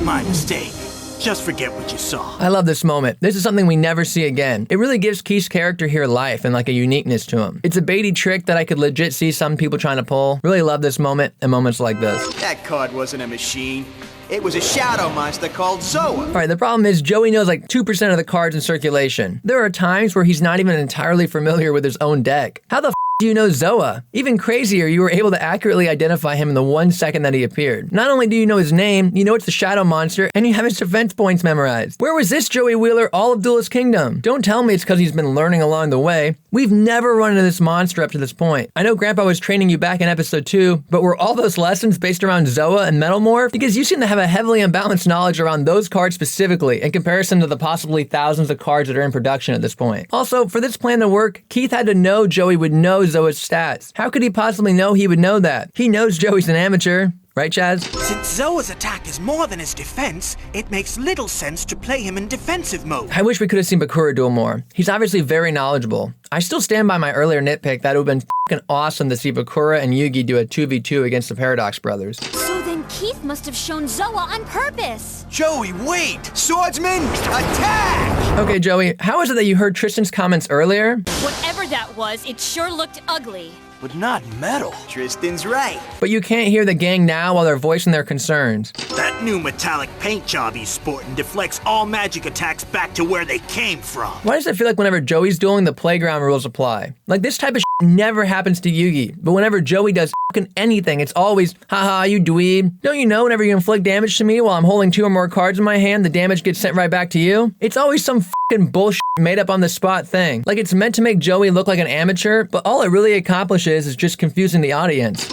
My mistake. Just forget what you saw. I love this moment. This is something we never see again. It really gives Keith's character here life and like a uniqueness to him. It's a baity trick that I could legit see some people trying to pull. Really love this moment and moments like this. That card wasn't a machine. It was a shadow monster called Zoa. Alright, the problem is Joey knows like 2% of the cards in circulation. There are times where he's not even entirely familiar with his own deck. How the f do you know Zoa? Even crazier, you were able to accurately identify him in the 1 second that he appeared. Not only do you know his name, you know it's the shadow monster, and you have his defense points memorized. Where was this Joey Wheeler all of Duelist Kingdom? Don't tell me it's because he's been learning along the way. We've never run into this monster up to this point. I know Grandpa was training you back in episode 2, but were all those lessons based around Zoa and Metalmorph? Because you seem to have a heavily imbalanced knowledge around those cards specifically, in comparison to the possibly thousands of cards that are in production at this point. Also, for this plan to work, Keith had to know Joey would know Zoa's stats. How could he possibly know he would know that? He knows Joey's an amateur. Right, Chaz? Since Zoa's attack is more than his defense, it makes little sense to play him in defensive mode. I wish we could have seen Bakura duel more. He's obviously very knowledgeable. I still stand by my earlier nitpick that it would have been fucking awesome to see Bakura and Yugi do a 2v2 against the Paradox Brothers. So then Keith must have shown Zoa on purpose. Joey, wait! Swordsman, attack! Okay, Joey, how is it that you heard Tristan's comments earlier? Whatever that was, it sure looked ugly. But not metal. Tristan's right. But you can't hear the gang now while they're voicing their concerns. That new metallic paint job he's sporting deflects all magic attacks back to where they came from. Why does it feel like whenever Joey's dueling, the playground rules apply? Like this type of never happens to Yugi, but whenever Joey does fucking anything, it's always, haha, you dweeb. Don't you know whenever you inflict damage to me while I'm holding 2 or more cards in my hand, the damage gets sent right back to you? It's always some fucking bullshit made up on the spot thing. Like it's meant to make Joey look like an amateur, but all it really accomplishes is just confusing the audience.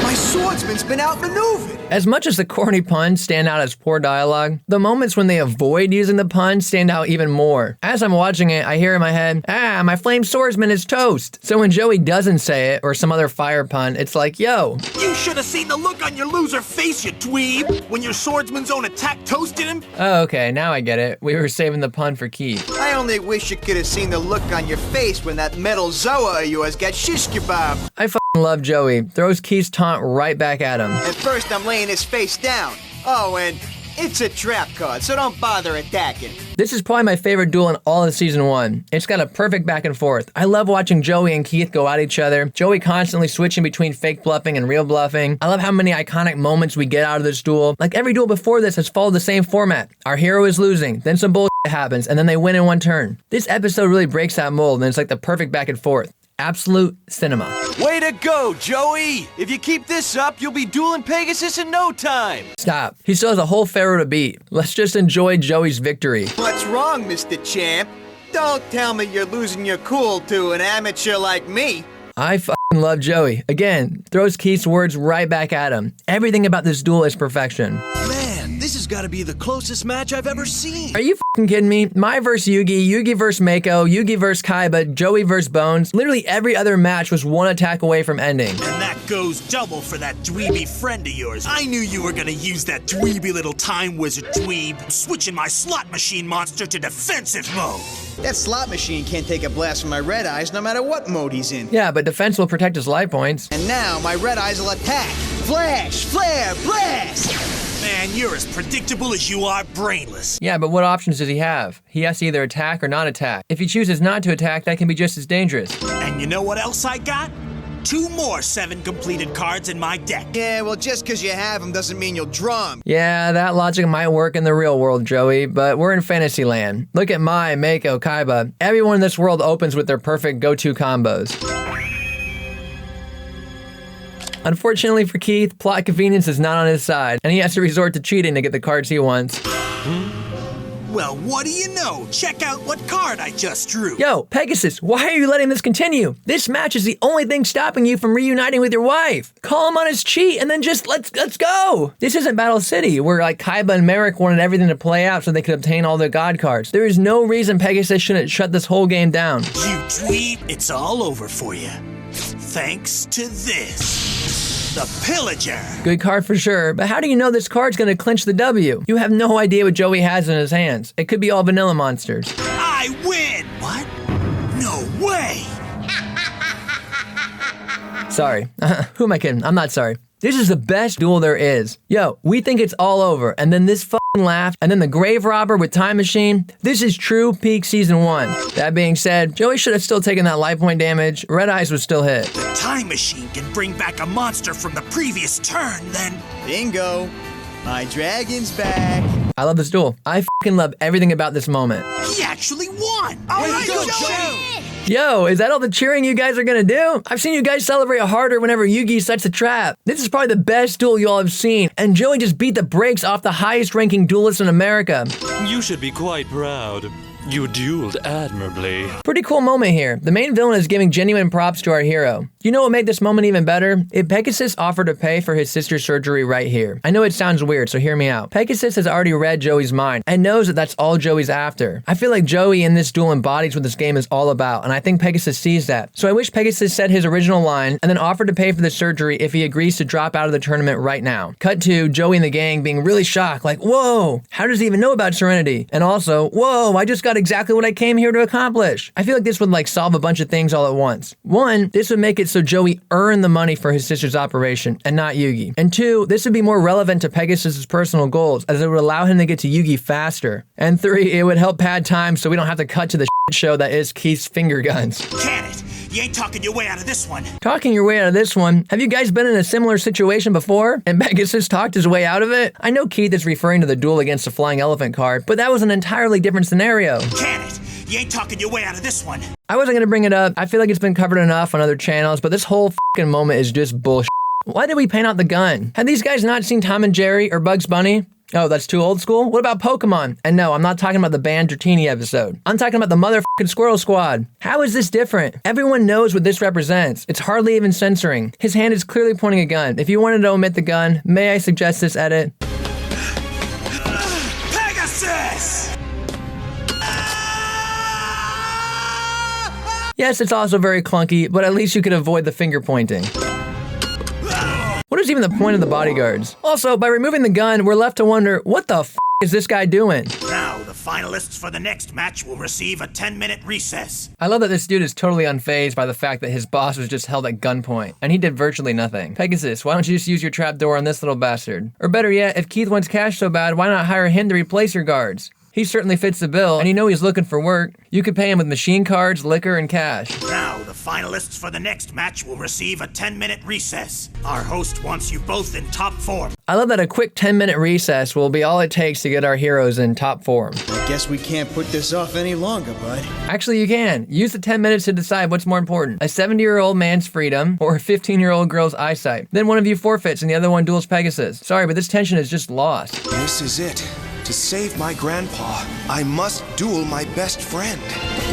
My swordsman's been outmaneuvered. As much as the corny puns stand out as poor dialogue, the moments when they avoid using the pun stand out even more. As I'm watching it, I hear in my head, my flame swordsman is toast. So when Joey doesn't say it, or some other fire pun, it's like, yo. You should have seen the look on your loser face, you dweeb, when your swordsman's own attack toasted him. Oh, okay, now I get it. We were saving the pun for Keith. I only wish you could have seen the look on your face when that metal Zoa of yours got shish kebab. I f***ing love Joey. Throws Keith's taunt right back at him. At first I'm laying his face down. Oh, and it's a trap card, so don't bother attacking. This is probably my favorite duel in all of Season 1. It's got a perfect back and forth. I love watching Joey and Keith go at each other. Joey constantly switching between fake bluffing and real bluffing. I love how many iconic moments we get out of this duel. Like every duel before this has followed the same format. Our hero is losing, then some bullshit happens, and then they win in one turn. This episode really breaks that mold, and it's like the perfect back and forth. Absolute cinema. Way to go, Joey! If you keep this up, you'll be dueling Pegasus in no time! Stop. He still has a whole pharaoh to beat. Let's just enjoy Joey's victory. What's wrong, Mr. Champ? Don't tell me you're losing your cool to an amateur like me. I f***ing love Joey. Again, throws Keith's words right back at him. Everything about this duel is perfection. Man, this has got to be the closest match I've ever seen. Are you f***ing kidding me? Mai versus Yugi, Yugi versus Mako, Yugi versus Kaiba, Joey versus Bones. Literally every other match was one attack away from ending. And that goes double for that dweeby friend of yours. I knew you were gonna use that dweeby little time wizard dweeb. I'm switching my slot machine monster to defensive mode. That slot machine can't take a blast from my red eyes no matter what mode he's in. Yeah, but defense will protect his life points. And now my red eyes will attack. Flash, flare, blast! Man, you're as predictable as you are brainless. Yeah, but what options does he have? He has to either attack or not attack. If he chooses not to attack, that can be just as dangerous. And you know what else I got? 2 more 7 completed cards in my deck. Yeah, well, just because you have them doesn't mean you'll draw them. Yeah, that logic might work in the real world, Joey, but we're in fantasy land. Look at Mai, Mako, Kaiba. Everyone in this world opens with their perfect go-to combos. Unfortunately for Keith, plot convenience is not on his side, and he has to resort to cheating to get the cards he wants. Well, what do you know? Check out what card I just drew. Yo, Pegasus, why are you letting this continue? This match is the only thing stopping you from reuniting with your wife. Call him on his cheat and then just let's go. This isn't Battle City, where like Kaiba and Merrick wanted everything to play out so they could obtain all their god cards. There is no reason Pegasus shouldn't shut this whole game down. You dweeb, it's all over for you. Thanks to this. The Pillager. Good card for sure, but how do you know this card's gonna clinch the W? You have no idea what Joey has in his hands. It could be all vanilla monsters. I win! What? No way! Sorry. Who am I kidding? I'm not sorry. This is the best duel there is. Yo, we think it's all over, and then this fucking laugh, and then the grave robber with time machine. This is true peak season 1. That being said, Joey should have still taken that life point damage. Red Eyes was still hit. The time machine can bring back a monster from the previous turn, then... Bingo! My dragon's back! I love this duel. I fucking love everything about this moment. He actually won! Alright, go, Joey! Yo, is that all the cheering you guys are gonna do? I've seen you guys celebrate harder whenever Yugi sets a trap. This is probably the best duel you all have seen, and Joey just beat the brakes off the highest ranking duelist in America. You should be quite proud. You dueled admirably. Pretty cool moment here. The main villain is giving genuine props to our hero. You know what made this moment even better? If Pegasus offered to pay for his sister's surgery right here. I know it sounds weird, so hear me out. Pegasus has already read Joey's mind and knows that that's all Joey's after. I feel like Joey in this duel embodies what this game is all about, and I think Pegasus sees that. So I wish Pegasus said his original line and then offered to pay for the surgery if he agrees to drop out of the tournament right now. Cut to Joey and the gang being really shocked, like, whoa, how does he even know about Serenity? And also, whoa, I just got exactly what I came here to accomplish. I feel like this would like solve a bunch of things all at once. 1, this would make it so Joey earned the money for his sister's operation and not Yugi. And 2, this would be more relevant to Pegasus's personal goals as it would allow him to get to Yugi faster. And 3, it would help pad time so we don't have to cut to the shit show that is Keith's finger guns. Can it? You ain't talking your way out of this one. Talking your way out of this one? Have you guys been in a similar situation before? And Pegasus talked his way out of it? I know Keith is referring to the duel against the flying elephant card, but that was an entirely different scenario. Can it? You ain't talking your way out of this one. I wasn't gonna bring it up. I feel like it's been covered enough on other channels, but this whole fucking moment is just bullshit. Why did we paint out the gun? Had these guys not seen Tom and Jerry or Bugs Bunny? Oh, that's too old school? What about Pokemon? And no, I'm not talking about the banned Dratini episode. I'm talking about the motherfucking Squirrel Squad. How is this different? Everyone knows what this represents. It's hardly even censoring. His hand is clearly pointing a gun. If you wanted to omit the gun, may I suggest this edit? Pegasus! Yes, it's also very clunky, but at least you could avoid the finger pointing. What is even the point of the bodyguards? Also, by removing the gun, we're left to wonder, what the f is this guy doing? Now, the finalists for the next match will receive a 10-minute recess. I love that this dude is totally unfazed by the fact that his boss was just held at gunpoint, and he did virtually nothing. Pegasus, why don't you just use your trapdoor on this little bastard? Or better yet, if Keith wants cash so bad, why not hire him to replace your guards? He certainly fits the bill, and you know he's looking for work. You could pay him with machine cards, liquor, and cash. Now, the finalists for the next match will receive a 10-minute recess. Our host wants you both in top form. I love that a quick 10-minute recess will be all it takes to get our heroes in top form. I guess we can't put this off any longer, bud. Actually, you can. Use the 10 minutes to decide what's more important. A 70-year-old man's freedom or a 15-year-old girl's eyesight. Then one of you forfeits and the other one duels Pegasus. Sorry, but this tension is just lost. This is it. To save my grandpa, I must duel my best friend.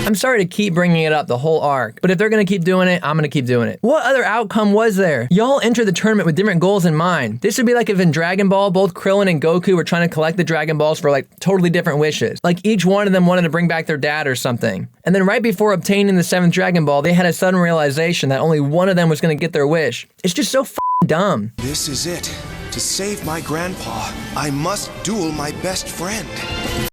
I'm sorry to keep bringing it up the whole arc, but if they're gonna keep doing it, I'm gonna keep doing it. What other outcome was there? Y'all entered the tournament with different goals in mind. This would be like if in Dragon Ball, both Krillin and Goku were trying to collect the Dragon Balls for like totally different wishes. Like each one of them wanted to bring back their dad or something. And then right before obtaining the 7th Dragon Ball, they had a sudden realization that only one of them was gonna get their wish. It's just so f***ing dumb. This is it. To save my grandpa, I must duel my best friend.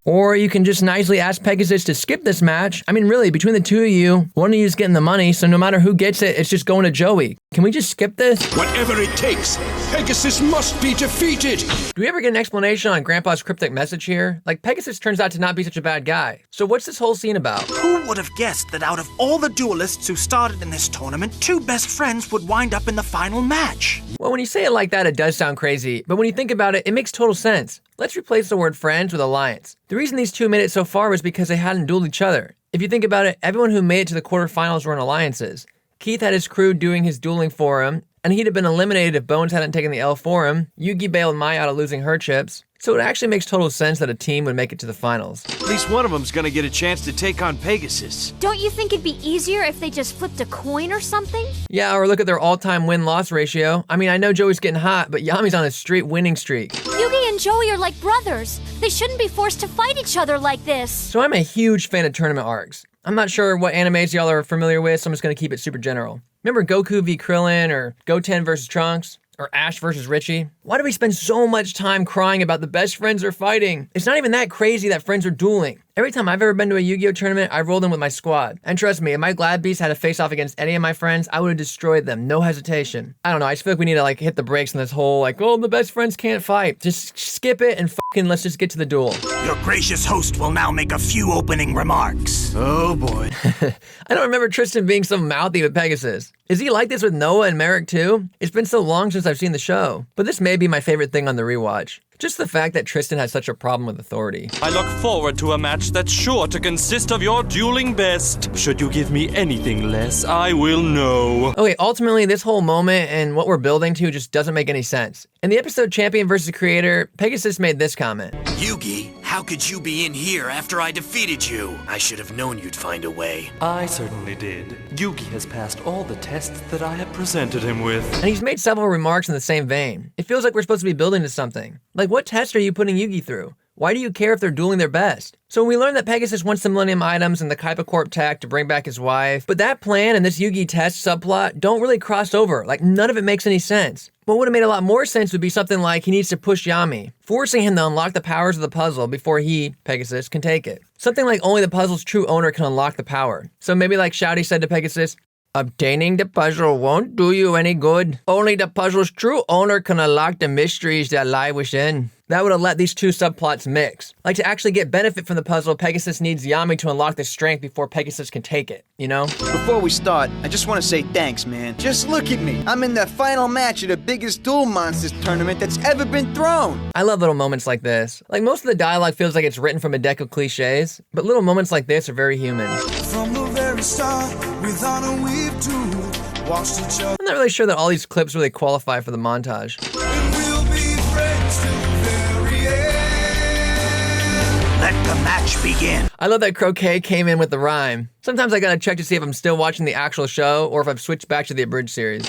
Or you can just nicely ask Pegasus to skip this match. I mean, really, between the two of you, one of you is getting the money, so no matter who gets it, it's just going to Joey. Can we just skip this? Whatever it takes, Pegasus must be defeated! Do we ever get an explanation on Grandpa's cryptic message here? Like, Pegasus turns out to not be such a bad guy. So what's this whole scene about? Who would have guessed that out of all the duelists who started in this tournament, 2 best friends would wind up in the final match? Well, when you say it like that, it does sound crazy, but when you think about it, it makes total sense. Let's replace the word friends with alliance. The reason these 2 made it so far was because they hadn't dueled each other. If you think about it, everyone who made it to the quarterfinals were in alliances. Keith had his crew doing his dueling for him, and he'd have been eliminated if Bones hadn't taken the L for him. Yugi bailed Mai out of losing her chips. So it actually makes total sense that a team would make it to the finals. At least one of them's gonna get a chance to take on Pegasus. Don't you think it'd be easier if they just flipped a coin or something? Yeah, or look at their all-time win-loss ratio. I mean, I know Joey's getting hot, but Yami's on a straight winning streak. Yugi and Joey are like brothers. They shouldn't be forced to fight each other like this. So I'm a huge fan of tournament arcs. I'm not sure what animes y'all are familiar with, so I'm just gonna keep it super general. Remember Goku v Krillin, or Goten versus Trunks? Or Ash versus Richie? Why do we spend so much time crying about the best friends are fighting? It's not even that crazy that friends are dueling. Every time I've ever been to a YuGiOh tournament, I've rolled in with my squad. And trust me, if my Glad Beast had to face off against any of my friends, I would have destroyed them, no hesitation. I don't know, I just feel like we need to like hit the brakes on this whole like, oh, the best friends can't fight. Just skip it and fucking let's just get to the duel. Your gracious host will now make a few opening remarks. Oh boy. I don't remember Tristan being so mouthy with Pegasus. Is he like this with Noah and Merrick too? It's been so long since I've seen the show. But this may be my favorite thing on the rewatch. Just the fact that Tristan has such a problem with authority. I look forward to a match that's sure to consist of your dueling best. Should you give me anything less, I will know. Okay, ultimately, this whole moment and what we're building to just doesn't make any sense. In the episode Champion vs. Creator, Pegasus made this comment. Yugi, how could you be in here after I defeated you? I should have known you'd find a way. I certainly did. Yugi has passed all the tests that I have presented him with. And he's made several remarks in the same vein. It feels like we're supposed to be building to something. Like, what test are you putting Yugi through? Why do you care if they're dueling their best? So we learned that Pegasus wants the Millennium items and the Kaiba Corp tech to bring back his wife, but that plan and this Yugi test subplot don't really cross over. Like, none of it makes any sense. What would have made a lot more sense would be something like he needs to push Yami, forcing him to unlock the powers of the puzzle before he, Pegasus, can take it. Something like only the puzzle's true owner can unlock the power. So maybe like Shouty said to Pegasus, obtaining the puzzle won't do you any good. Only the puzzle's true owner can unlock the mysteries that lie within. That would have let these two subplots mix. Like, to actually get benefit from the puzzle, Pegasus needs Yami to unlock the strength before Pegasus can take it, you know? Before we start, I just want to say thanks, man. Just look at me. I'm in the final match of the biggest Duel Monsters tournament that's ever been thrown. I love little moments like this. Like, most of the dialogue feels like it's written from a deck of cliches, but little moments like this are very human. From the very start, with honor we've two, watched each other. I'm not really sure that all these clips really qualify for the montage. Let the match begin. I love that Croquet came in with the rhyme. Sometimes I gotta check to see if I'm still watching the actual show or if I've switched back to the abridged series.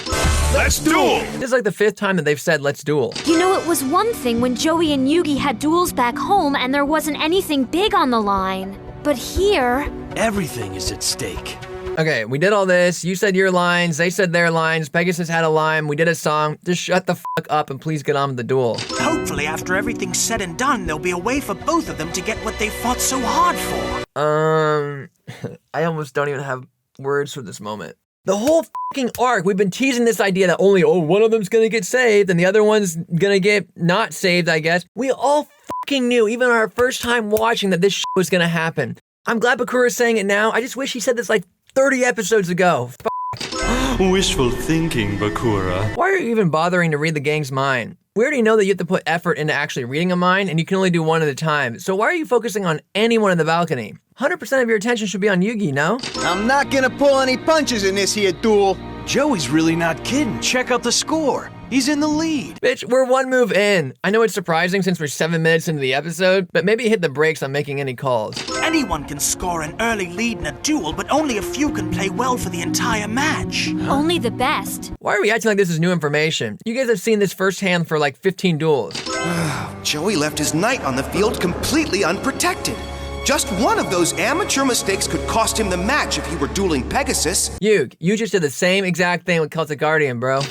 Let's duel! This is like the 5th time that they've said let's duel. You know, it was one thing when Joey and Yugi had duels back home and there wasn't anything big on the line. But here... everything is at stake. Okay, we did all this. You said your lines, they said their lines, Pegasus had a line, we did a song. Just shut the fuck up and please get on with the duel. Hopefully, after everything's said and done, there'll be a way for both of them to get what they fought so hard for. I almost don't even have words for this moment. The whole fucking arc, we've been teasing this idea that only, one of them's gonna get saved and the other one's gonna get not saved, I guess. We all fucking knew, even on our first time watching, that this shit was gonna happen. I'm glad Bakura's saying it now. I just wish he said this like 30 episodes ago. Wishful thinking, Bakura. Why are you even bothering to read the gang's mind? We already know that you have to put effort into actually reading a mind, and you can only do one at a time. So why are you focusing on anyone in the balcony? 100% of your attention should be on Yugi, no? I'm not gonna pull any punches in this here duel. Joey's really not kidding. Check out the score. He's in the lead. Bitch, we're one move in. I know it's surprising since we're 7 minutes into the episode, but maybe hit the brakes on making any calls. Anyone can score an early lead in a duel, but only a few can play well for the entire match. Only the best. Why are we acting like this is new information? You guys have seen this firsthand for like 15 duels. Joey left his knight on the field completely unprotected. Just one of those amateur mistakes could cost him the match if he were dueling Pegasus. You just did the same exact thing with Celtic Guardian, bro.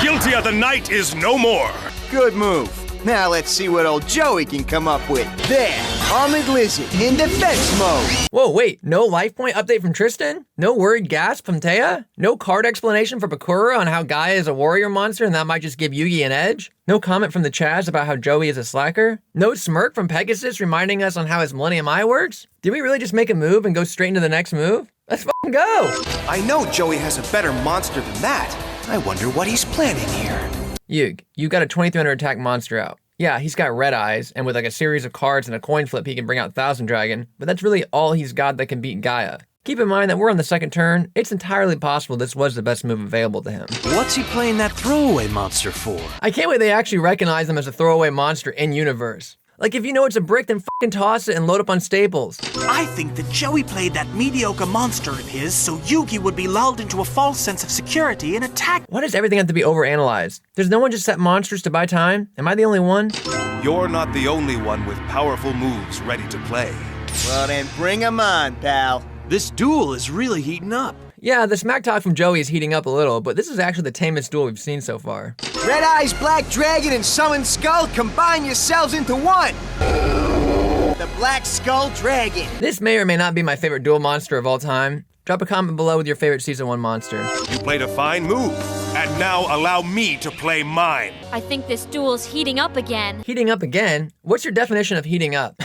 Guilty of the knight is no more. Good move. Now let's see what old Joey can come up with. There, Armored Lizard in defense mode. Whoa, wait, no life point update from Tristan? No worried gasp from Taya? No card explanation for Bakura on how Gaia is a warrior monster and that might just give Yugi an edge? No comment from the Chaz about how Joey is a slacker? No smirk from Pegasus reminding us on how his Millennium Eye works? Did we really just make a move and go straight into the next move? Let's fucking go! I know Joey has a better monster than that. I wonder what he's planning here. You got a 2300 attack monster out. Yeah, he's got red eyes, and with like a series of cards and a coin flip, he can bring out Thousand Dragon, but that's really all he's got that can beat Gaia. Keep in mind that we're on the second turn. It's entirely possible this was the best move available to him. What's he playing that throwaway monster for? I can't wait they actually recognize him as a throwaway monster in universe. Like, if you know it's a brick, then fucking toss it and load up on staples. I think that Joey played that mediocre monster of his so Yugi would be lulled into a false sense of security and attack. Why does everything have to be overanalyzed? Does no one just set monsters to buy time? Am I the only one? You're not the only one with powerful moves ready to play. Well then, bring 'em on, pal. This duel is really heating up. Yeah, the smack talk from Joey is heating up a little, but this is actually the tamest duel we've seen so far. Red Eyes, Black Dragon, and Summoned Skull, combine yourselves into one! The Black Skull Dragon. This may or may not be my favorite duel monster of all time. Drop a comment below with your favorite Season 1 monster. You played a fine move, and now allow me to play mine. I think this duel's heating up again. Heating up again? What's your definition of heating up?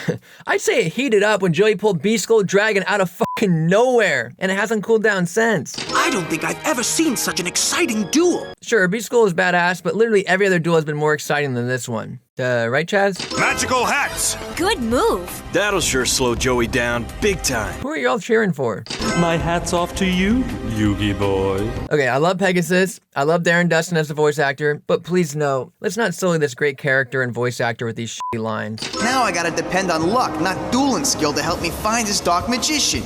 I'd say it heated up when Joey pulled Beast Skull Dragon out of fucking nowhere, and it hasn't cooled down since. I don't think I've ever seen such an exciting duel. Sure, Beast Skull is badass, but literally every other duel has been more exciting than this one. Right, Chaz? Magical hats! Good move. That'll sure slow Joey down big time. Who are y'all cheering for? My hat's off to you, Yugi boy. Okay, I love Pegasus. I love Darren Dustin as the voice actor, but please no, let's not sully this great character and voice actor with these shitty lines. Now I gotta depend on luck, not dueling skill to help me find this dark magician.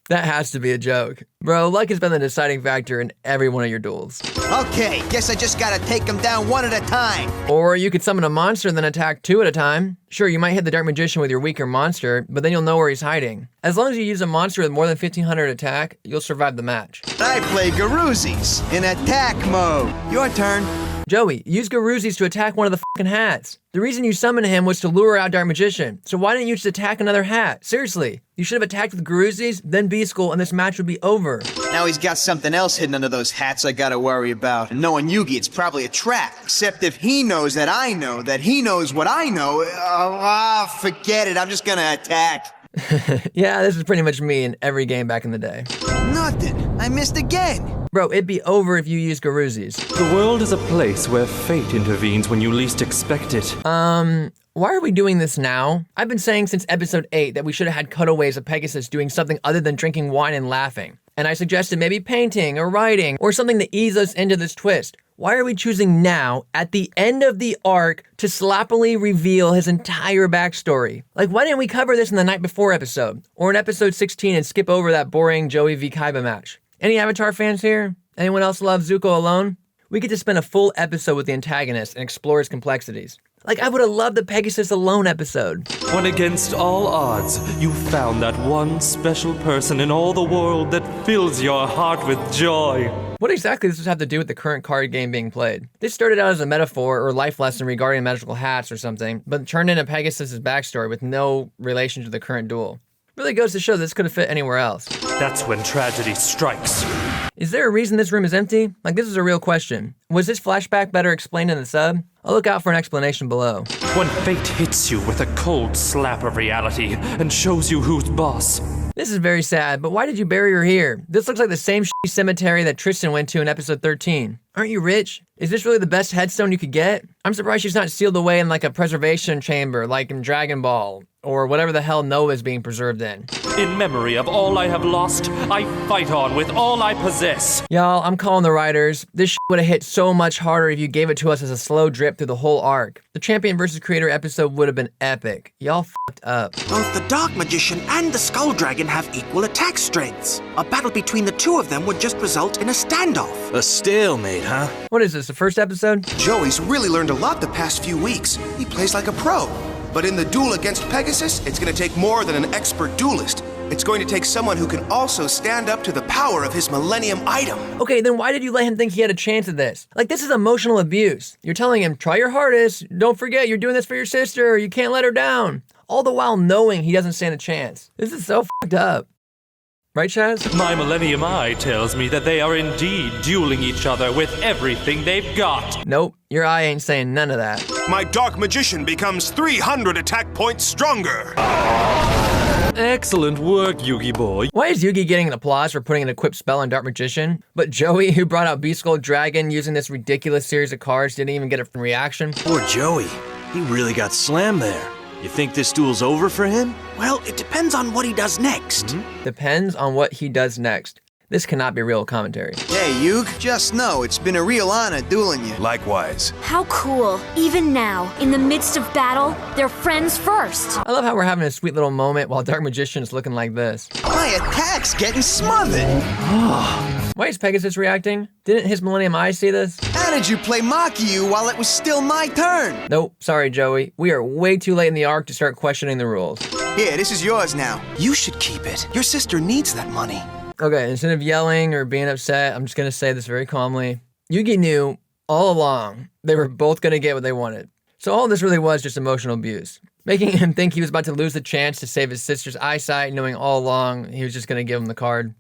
That has to be a joke. Bro, luck has been the deciding factor in every one of your duels. Okay, guess I just gotta take them down one at a time. Or you could summon a monster and then attack 2 at a time. Sure, you might hit the Dark Magician with your weaker monster, but then you'll know where he's hiding. As long as you use a monster with more than 1500 attack, you'll survive the match. I play Garuzis in attack mode. Your turn. Joey, use Garuzis to attack one of the fucking hats. The reason you summoned him was to lure out Dark Magician, so why didn't you just attack another hat? Seriously, you should have attacked with Garuzis, then Beast Skull, and this match would be over. Now he's got something else hidden under those hats I gotta worry about. And knowing Yugi, it's probably a trap. Except if he knows that I know that he knows what I know, forget it, I'm just gonna attack. Yeah, this is pretty much me in every game back in the day. Nothing, I missed again. Bro, it'd be over if you used Garuzis. The world is a place where fate intervenes when you least expect it. Why are we doing this now? I've been saying since episode 8 that we should have had cutaways of Pegasus doing something other than drinking wine and laughing. And I suggested maybe painting or writing or something to ease us into this twist. Why are we choosing now, at the end of the arc, to sloppily reveal his entire backstory? Like, why didn't we cover this in the Night Before episode? Or in episode 16 and skip over that boring Joey v Kaiba match? Any Avatar fans here? Anyone else love Zuko alone? We get to spend a full episode with the antagonist and explore his complexities. Like, I would have loved the Pegasus alone episode. When against all odds, you found that one special person in all the world that fills your heart with joy. What exactly does this have to do with the current card game being played? This started out as a metaphor or life lesson regarding magical hats or something, but turned into Pegasus' backstory with no relation to the current duel. Really goes to show this could have fit anywhere else. That's when tragedy strikes. Is there a reason this room is empty? Like, this is a real question. Was this flashback better explained in the sub? I'll look out for an explanation below. When fate hits you with a cold slap of reality and shows you who's boss. This is very sad, but why did you bury her here? This looks like the same shitty cemetery that Tristan went to in episode 13. Aren't you rich? Is this really the best headstone you could get? I'm surprised she's not sealed away in like a preservation chamber like in Dragon Ball or whatever the hell Noah is being preserved in. In memory of all I have lost, I fight on with all I possess. Y'all, I'm calling the writers. This shit would have hit so much harder if you gave it to us as a slow drip through the whole arc. The Champion vs. Creator episode would have been epic. Y'all fucked up. Both the Dark Magician and the Skull Dragon have equal attack strengths. A battle between the two of them would just result in a standoff. A stalemate, huh? What is this, the first episode? Joey's really learned a lot the past few weeks. He plays like a pro. But in the duel against Pegasus, it's going to take more than an expert duelist. It's going to take someone who can also stand up to the power of his Millennium item. Okay, then why did you let him think he had a chance at this? Like, this is emotional abuse. You're telling him, try your hardest, don't forget you're doing this for your sister, you can't let her down. All the while knowing he doesn't stand a chance. This is so fucked up. Right, Chaz? My Millennium Eye tells me that they are indeed dueling each other with everything they've got. Nope, your eye ain't saying none of that. My Dark Magician becomes 300 attack points stronger. Excellent work, Yugi boy. Why is Yugi getting an applause for putting an equipped spell on Dark Magician? But Joey, who brought out Beast Skull Dragon using this ridiculous series of cards, didn't even get a reaction? Poor Joey. He really got slammed there. You think this duel's over for him? Well, it depends on what he does next. Depends on what he does next. This cannot be real commentary. Hey, Yug, just know it's been a real honor dueling you. Likewise. How cool. Even now, in the midst of battle, they're friends first. I love how we're having a sweet little moment while Dark Magician is looking like this. My attack's getting smothered. Why is Pegasus reacting? Didn't his Millennium Eye see this? How did you play Mako while it was still my turn? Nope, sorry Joey. We are way too late in the arc to start questioning the rules. Here, this is yours now. You should keep it. Your sister needs that money. Okay, instead of yelling or being upset, I'm just gonna say this very calmly. Yugi knew all along they were both gonna get what they wanted. So all this really was just emotional abuse. Making him think he was about to lose the chance to save his sister's eyesight, knowing all along he was just gonna give him the card.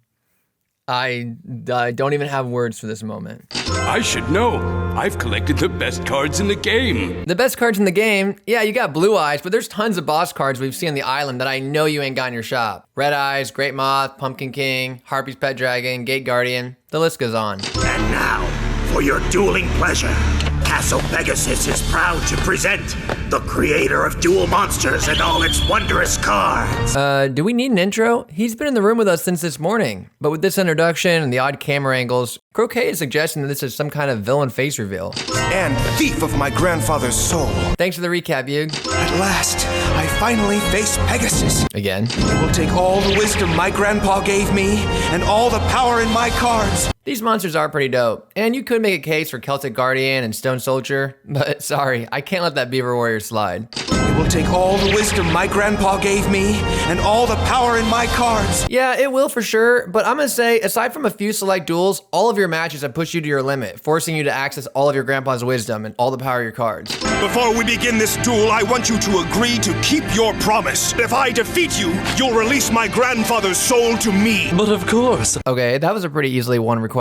I don't even have words for this moment. I should know. I've collected the best cards in the game. The best cards in the game? Yeah, you got Blue Eyes, but there's tons of boss cards we've seen on the island that I know you ain't got in your shop. Red Eyes, Great Moth, Pumpkin King, Harpy's Pet Dragon, Gate Guardian. The list goes on. And now, for your dueling pleasure, Castle Pegasus is proud to present the creator of Duel Monsters and all its wondrous cards. Do we need an intro? He's been in the room with us since this morning. But with this introduction and the odd camera angles, Croquet is suggesting that this is some kind of villain face reveal. And thief of my grandfather's soul. Thanks for the recap, Yug. At last, I finally face Pegasus. Again. It will take all the wisdom my grandpa gave me and all the power in my cards. These monsters are pretty dope, and you could make a case for Celtic Guardian and Stone Soldier, but sorry, I can't let that Beaver Warrior slide. It will take all the wisdom my grandpa gave me and all the power in my cards. Yeah, it will for sure, but I'm gonna say, aside from a few select duels, all of your matches have pushed you to your limit, forcing you to access all of your grandpa's wisdom and all the power of your cards. Before we begin this duel, I want you to agree to keep your promise. If I defeat you, you'll release my grandfather's soul to me. But of course. Okay, that was a pretty easily won request.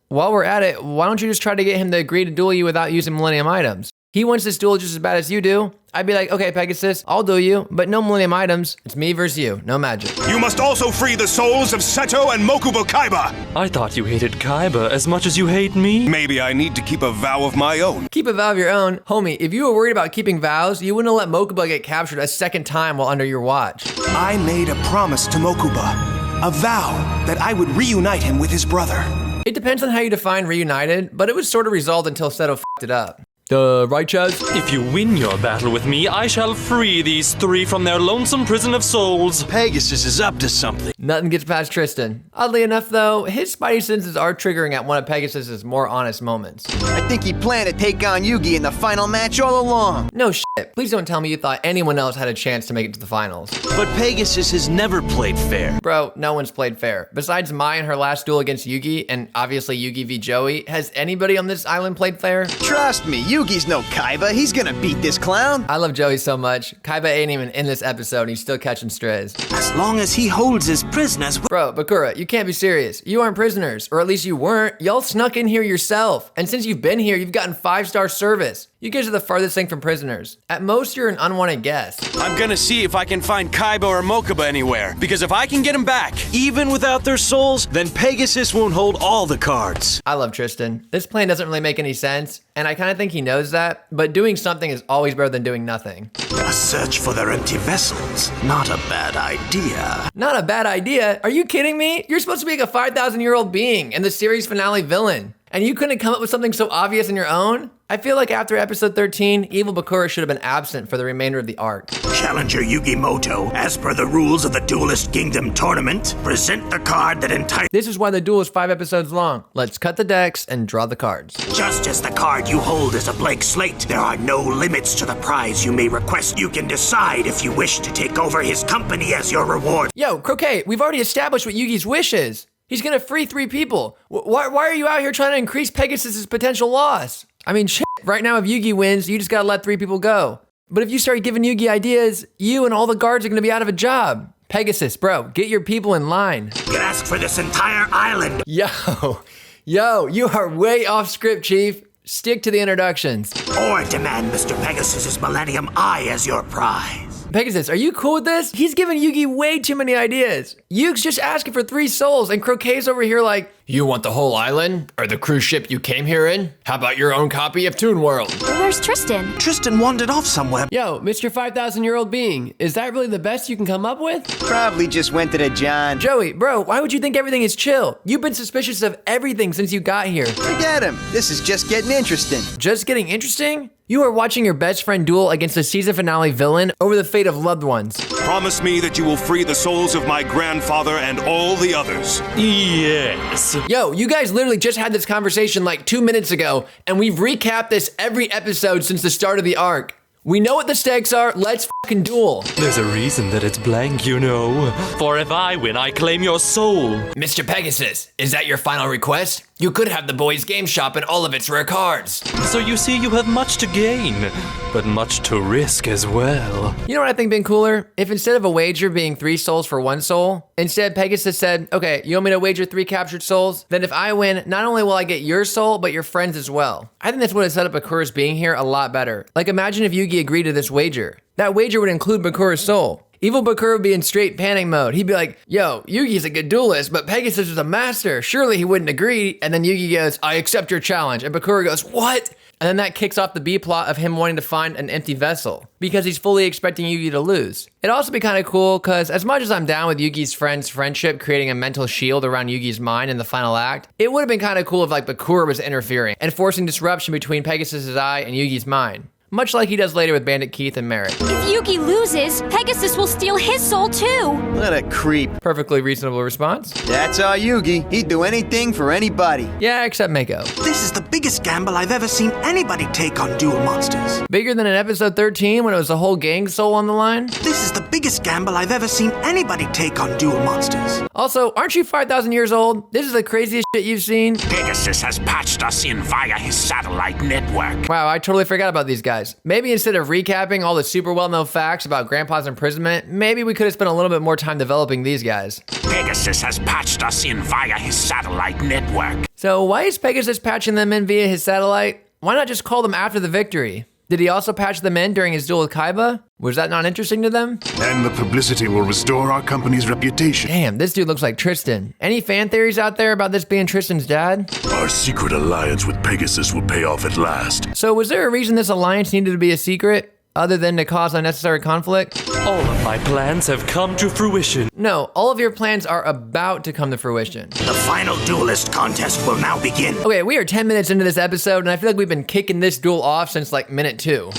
While we're at it, why don't you just try to get him to agree to duel you without using Millennium items? He wants this duel just as bad as you do. I'd be like, okay, Pegasus, I'll duel you, but no Millennium items. It's me versus you, no magic. You must also free the souls of Seto and Mokuba Kaiba. I thought you hated Kaiba as much as you hate me. Maybe I need to keep a vow of my own. Keep a vow of your own? Homie, if you were worried about keeping vows, you wouldn't have let Mokuba get captured a second time while under your watch. I made a promise to Mokuba, a vow that I would reunite him with his brother. It depends on how you define reunited, but it was sort of resolved until Seto f***ed it up. Right, Chaz? If you win your battle with me, I shall free these three from their lonesome prison of souls. Pegasus is up to something. Nothing gets past Tristan. Oddly enough, though, his spidey senses are triggering at one of Pegasus's more honest moments. I think he planned to take on Yugi in the final match all along. No shit. Please don't tell me you thought anyone else had a chance to make it to the finals. But Pegasus has never played fair. Bro, no one's played fair. Besides Mai in her last duel against Yugi, and obviously Yugi v Joey, has anybody on this island played fair? Trust me, Yugi's no Kaiba. He's gonna beat this clown. I love Joey so much. Kaiba ain't even in this episode and he's still catching strays. As long as he holds his prisoners. Bro, Bakura, you can't be serious. You aren't prisoners, or at least you weren't. Y'all snuck in here yourself. And since you've been here, you've gotten 5-star service. You guys are the farthest thing from prisoners. At most, you're an unwanted guest. I'm gonna see if I can find Kaiba or Mokuba anywhere, because if I can get them back, Even without their souls, then Pegasus won't hold all the cards. I love Tristan. This plan doesn't really make any sense, and I kind of think he knows that, but doing something is always better than doing nothing. A search for their empty vessels. Not a bad idea. Not a bad idea? Are you kidding me? You're supposed to be like a 5,000-year-old being and the series finale villain, and you couldn't come up with something so obvious on your own? I feel like after episode 13, Evil Bakura should have been absent for the remainder of the arc. Challenger Yugi Moto, as per the rules of the Duelist Kingdom tournament, present the card that entitles. This is why the duel is 5 episodes long. Let's cut the decks and draw the cards. Just as the card you hold is a blank slate, there are no limits to the prize you may request. You can decide if you wish to take over his company as your reward. Yo, Croquet, we've already established what Yugi's wish is. He's gonna free 3 people. Why are you out here trying to increase Pegasus's potential loss? I mean, shit, right now if Yugi wins, you just gotta let 3 people go. But if you start giving Yugi ideas, you and all the guards are gonna be out of a job. Pegasus, bro, get your people in line. You can ask for this entire island. Yo, you are way off script, Chief. Stick to the introductions. Or demand Mr. Pegasus's Millennium Eye as your prize. Pegasus, are you cool with this? He's giving Yugi way too many ideas. Yugi's just asking for 3 souls, and Croquet's over here like, you want the whole island? Or the cruise ship you came here in? How about your own copy of Toon World? Where's Tristan? Tristan wandered off somewhere. Yo, Mr. 5,000-year-old being, is that really the best you can come up with? Probably just went to the John. Joey, bro, why would you think everything is chill? You've been suspicious of everything since you got here. Forget him. This is just getting interesting. Just getting interesting? You are watching your best friend duel against the season finale villain over the fate of loved ones. Promise me that you will free the souls of my grandfather and all the others. Yes. Yo, you guys literally just had this conversation like 2 minutes ago, and we've recapped this every episode since the start of the arc. We know what the stakes are, let's fucking duel. There's a reason that it's blank, you know. For if I win, I claim your soul. Mr. Pegasus, is that your final request? You could have the boys' game shop and all of its rare cards. So you see, you have much to gain, but much to risk as well. You know what I think been cooler? If instead of a wager being 3 souls for 1 soul, instead Pegasus said, okay, you want me to wager 3 captured souls? Then if I win, not only will I get your soul, but your friends as well. I think that's what has set up Bakura's being here a lot better. Like imagine if Yugi agreed to this wager. That wager would include Bakura's soul. Evil Bakura would be in straight panic mode. He'd be like, yo, Yugi's a good duelist, but Pegasus is a master. Surely he wouldn't agree. And then Yugi goes, I accept your challenge. And Bakura goes, what? And then that kicks off the B plot of him wanting to find an empty vessel because he's fully expecting Yugi to lose. It'd also be kind of cool because as much as I'm down with Yugi's friend's friendship creating a mental shield around Yugi's mind in the final act, it would have been kind of cool if like Bakura was interfering and forcing disruption between Pegasus's eye and Yugi's mind. Much like he does later with Bandit Keith and Merritt. If Yugi loses, Pegasus will steal his soul too. What a creep. Perfectly reasonable response. That's our Yugi. He'd do anything for anybody. Yeah, except Mako. This is the biggest gamble I've ever seen anybody take on Duel Monsters. Bigger than in episode 13 when it was the whole gang's soul on the line? This is the biggest gamble I've ever seen anybody take on Duel Monsters. Also, aren't you 5,000 years old? This is the craziest shit you've seen. Pegasus has patched us in via his satellite network. Wow, I totally forgot about these guys. Maybe instead of recapping all the super well-known facts about Grandpa's imprisonment, maybe we could have spent a little bit more time developing these guys. Pegasus has patched us in via his satellite network. So why is Pegasus patching them in via his satellite? Why not just call them after the victory? Did he also patch them in during his duel with Kaiba? Was that not interesting to them? And the publicity will restore our company's reputation. Damn, this dude looks like Tristan. Any fan theories out there about this being Tristan's dad? Our secret alliance with Pegasus will pay off at last. So was there a reason this alliance needed to be a secret? Other than to cause unnecessary conflict? All of my plans have come to fruition. No, all of your plans are about to come to fruition. The final duelist contest will now begin. Okay, we are 10 minutes into this episode, and I feel like we've been kicking this duel off since like minute 2.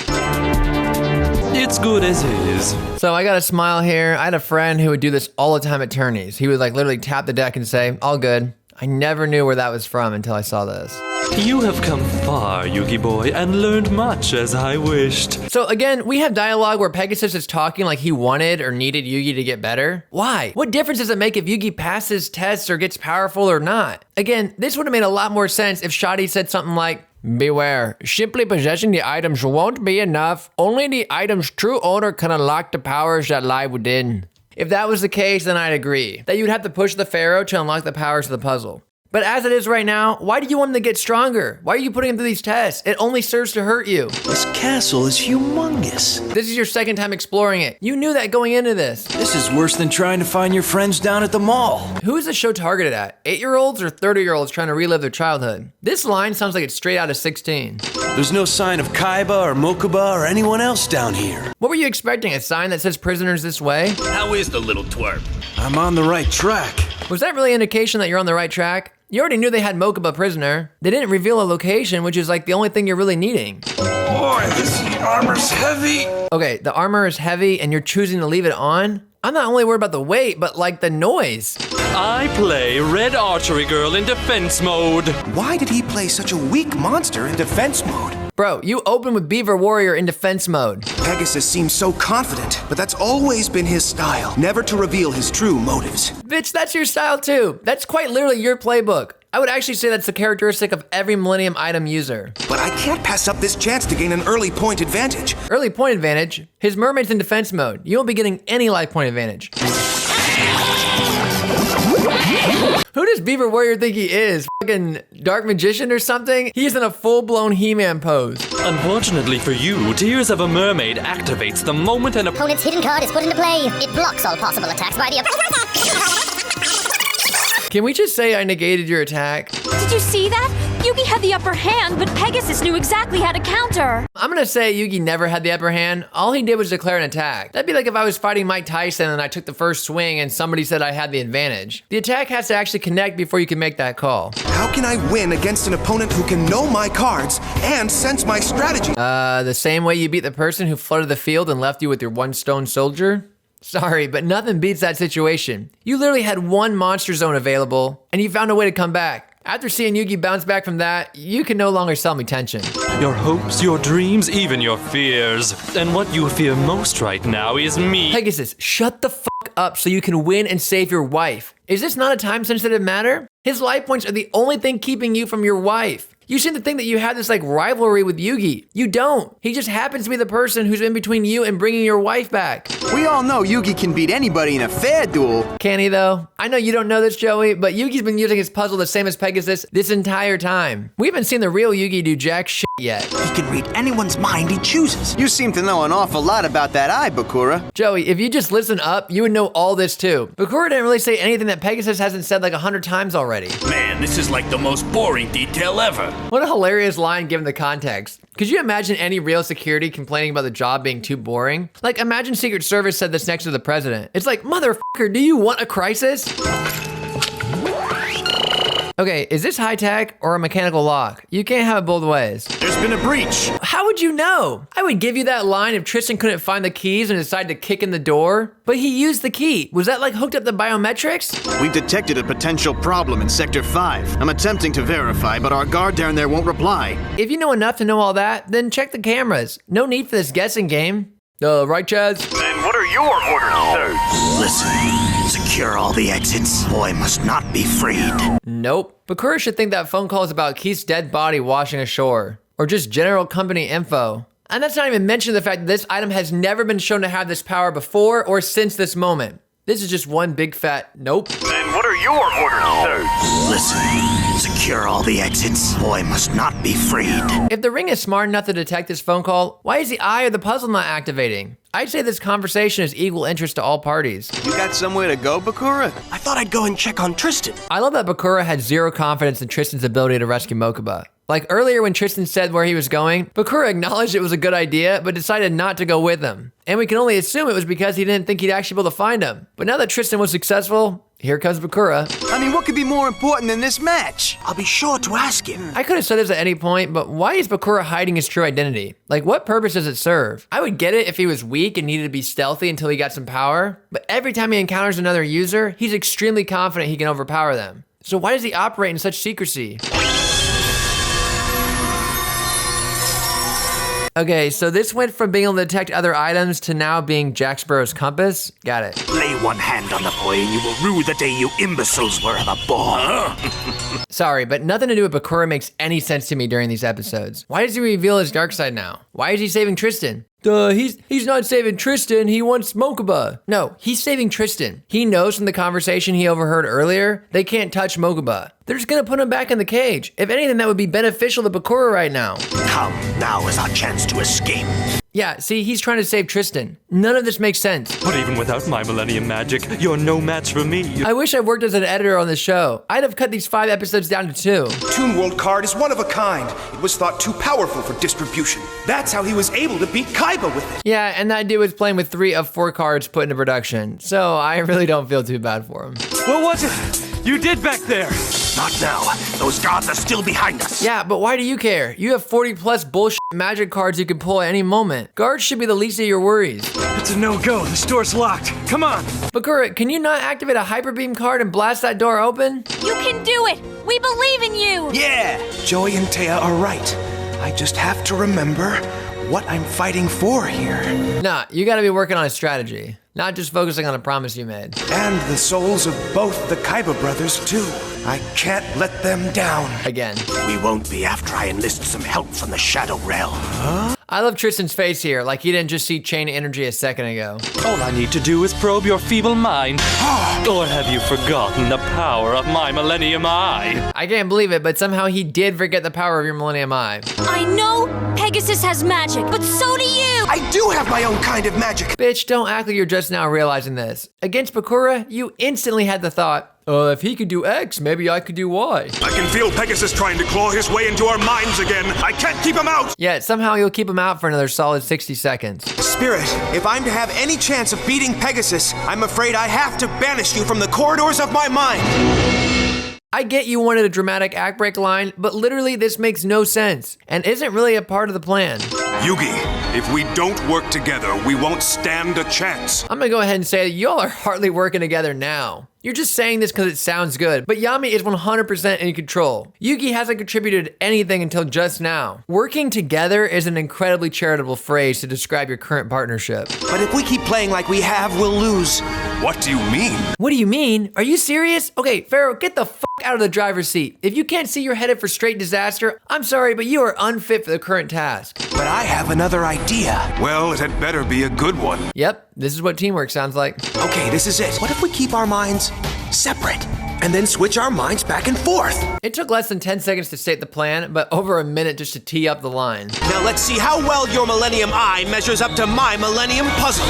It's good as is. So I got a smile here. I had a friend who would do this all the time at tourneys. He would like literally tap the deck and say, all good. I never knew where that was from until I saw this. You have come far, Yugi boy, and learned much as I wished. So again, we have dialogue where Pegasus is talking like he wanted or needed Yugi to get better. Why? What difference does it make if Yugi passes tests or gets powerful or not? Again, this would have made a lot more sense if Shadi said something like, beware, simply possessing the items won't be enough. Only the item's true owner can unlock the powers that lie within. If that was the case, then I'd agree that you'd have to push the pharaoh to unlock the powers of the puzzle. But as it is right now, why do you want him to get stronger? Why are you putting him through these tests? It only serves to hurt you. This castle is humongous. This is your second time exploring it. You knew that going into this. This is worse than trying to find your friends down at the mall. Who is the show targeted at? 8-year-olds or 30-year-olds trying to relive their childhood? This line sounds like it's straight out of 16. There's no sign of Kaiba or Mokuba or anyone else down here. What were you expecting? A sign that says prisoners this way? How is the little twerp? I'm on the right track. Was that really an indication that you're on the right track? You already knew they had Mokuba prisoner. They didn't reveal a location, which is like the only thing you're really needing. Boy, this armor's heavy. Okay, the armor is heavy and you're choosing to leave it on? I'm not only worried about the weight, but like the noise. I play Red Archery Girl in defense mode. Why did he play such a weak monster in defense mode? Bro, you open with Beaver Warrior in defense mode. Pegasus seems so confident, but that's always been his style, never to reveal his true motives. Bitch, that's your style too. That's quite literally your playbook. I would actually say that's the characteristic of every Millennium Item user. But I can't pass up this chance to gain an early point advantage. Early point advantage? His mermaid's in defense mode. You won't be getting any life point advantage. Who does Beaver Warrior think he is? Fucking Dark Magician or something? He's in a full-blown He-Man pose. Unfortunately for you, Tears of a Mermaid activates the moment an opponent's hidden card is put into play. It blocks all possible attacks by the Can we just say I negated your attack? Did you see that? Yugi had the upper hand, but Pegasus knew exactly how to counter. I'm gonna say Yugi never had the upper hand. All he did was declare an attack. That'd be like if I was fighting Mike Tyson and I took the first swing and somebody said I had the advantage. The attack has to actually connect before you can make that call. How can I win against an opponent who can know my cards and sense my strategy? The same way you beat the person who flooded the field and left you with your one stone soldier? Sorry, but nothing beats that situation. You literally had one monster zone available, and you found a way to come back. After seeing Yugi bounce back from that, you can no longer sell me tension. Your hopes, your dreams, even your fears. And what you fear most right now is me. Pegasus, shut the fuck up so you can win and save your wife. Is this not a time-sensitive matter? His life points are the only thing keeping you from your wife. You seem to think that you have this like rivalry with Yugi. You don't. He just happens to be the person who's in between you and bringing your wife back. We all know Yugi can beat anybody in a fair duel. Can he though? I know you don't know this, Joey, but Yugi's been using his puzzle the same as Pegasus this entire time. We haven't seen the real Yugi do jack shit yet. He can read anyone's mind he chooses. You seem to know an awful lot about that eye, Bakura. Joey, if you just listen up, you would know all this too. Bakura didn't really say anything that Pegasus hasn't said like 100 times already. Man, this is like the most boring detail ever. What a hilarious line given the context. Could you imagine any real security complaining about the job being too boring? Like, imagine Secret Service said this next to the president. It's like, motherfucker, do you want a crisis? Okay, is this high tech or a mechanical lock? You can't have it both ways. There's been a breach. How would you know? I would give you that line if Tristan couldn't find the keys and decided to kick in the door. But he used the key. Was that like hooked up to biometrics? We've detected a potential problem in Sector 5. I'm attempting to verify, but our guard down there won't reply. If you know enough to know all that, then check the cameras. No need for this guessing game. Right, Chaz? Then what are your orders, sir? Listen, secure all the exits. Boy must not be freed. Nope. Bakura should think that phone call is about Keith's dead body washing ashore. Or just general company info. And that's not even mentioning the fact that this item has never been shown to have this power before or since this moment. This is just one big fat nope. Then what are your orders, sir? Listen, secure all the exits. Boy must not be freed. If the ring is smart enough to detect this phone call, why is the eye or the puzzle not activating? I'd say this conversation is equal interest to all parties. You got somewhere to go, Bakura? I thought I'd go and check on Tristan. I love that Bakura had zero confidence in Tristan's ability to rescue Mokuba. Like earlier when Tristan said where he was going, Bakura acknowledged it was a good idea, but decided not to go with him. And we can only assume it was because he didn't think he'd actually be able to find him. But now that Tristan was successful, here comes Bakura. I mean, what could be more important than this match? I'll be sure to ask him. I could have said this at any point, but why is Bakura hiding his true identity? Like, what purpose does it serve? I would get it if he was weak and needed to be stealthy until he got some power, but every time he encounters another user, he's extremely confident he can overpower them. So why does he operate in such secrecy? Okay, so this went from being able to detect other items to now being Jack Sparrow's compass. Got it. Lay one hand on the boy and you will rue the day you imbeciles were the ball. Sorry, but nothing to do with Bakura makes any sense to me during these episodes. Why does he reveal his dark side now? Why is he saving Tristan? He's not saving Tristan, he wants Mokuba. No, he's saving Tristan. He knows from the conversation he overheard earlier, they can't touch Mokuba. They're just gonna put him back in the cage. If anything, that would be beneficial to Bakura right now. Come, now is our chance to escape. Yeah, see, he's trying to save Tristan. None of this makes sense. But even without my Millennium Magic, you're no match for me. I wish I worked as an editor on the show. I'd have cut these 5 episodes down to 2. Toon World card is one of a kind. It was thought too powerful for distribution. That's how he was able to beat Kaiba with it. Yeah, and that dude was playing with 3 of 4 cards put into production, so I really don't feel too bad for him. What was it you did back there? Not now. Those guards are still behind us. Yeah, but why do you care? You have 40 plus bullshit magic cards you can pull at any moment. Guards should be the least of your worries. It's a no-go. The store's locked. Come on. Bakura, can you not activate a Hyper Beam card and blast that door open? You can do it! We believe in you! Yeah! Joey and Taya are right. I just have to remember what I'm fighting for here. Nah, you gotta be working on a strategy, not just focusing on a promise you made. And the souls of both the Kaiba brothers, too. I can't let them down. Again. We won't be after I enlist some help from the Shadow Realm. Huh? I love Tristan's face here, like he didn't just see chain energy a second ago. All I need to do is probe your feeble mind. Or have you forgotten the power of my Millennium Eye? I can't believe it, but somehow he did forget the power of your Millennium Eye. I know Pegasus has magic, but so do you! I do have my own kind of magic! Bitch, don't act like you're just now realizing this. Against Bakura, you instantly had the thought, if he could do X, maybe I could do Y. I can feel Pegasus trying to claw his way into our minds again. I can't keep him out! Yeah, somehow you'll keep him out for another solid 60 seconds. Spirit, if I'm to have any chance of beating Pegasus, I'm afraid I have to banish you from the corridors of my mind. I get you wanted a dramatic act break line, but literally this makes no sense and isn't really a part of the plan. Yugi, if we don't work together, we won't stand a chance. I'm gonna go ahead and say that y'all are hardly working together now. You're just saying this because it sounds good, but Yami is 100% in control. Yugi hasn't contributed anything until just now. Working together is an incredibly charitable phrase to describe your current partnership. But if we keep playing like we have, we'll lose. What do you mean? What do you mean? Are you serious? Okay, Pharaoh, get the f out of the driver's seat. If you can't see you're headed for straight disaster, I'm sorry, but you are unfit for the current task. But I have another idea. Well, it had better be a good one. Yep, this is what teamwork sounds like. Okay, this is it. What if we keep our minds separate and then switch our minds back and forth? It took less than 10 seconds to state the plan, but over a minute just to tee up the line. Now let's see how well your Millennium Eye measures up to my Millennium Puzzle.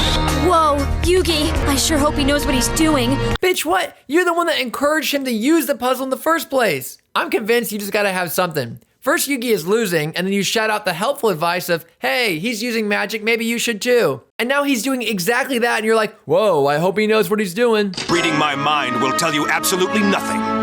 Whoa, Yugi, I sure hope he knows what he's doing. Bitch, what? You're the one that encouraged him to use the puzzle in the first place. I'm convinced you just gotta have something. First, Yugi is losing, and then you shout out the helpful advice of, hey, he's using magic, maybe you should too. And now he's doing exactly that, and you're like, whoa, I hope he knows what he's doing. Reading my mind will tell you absolutely nothing.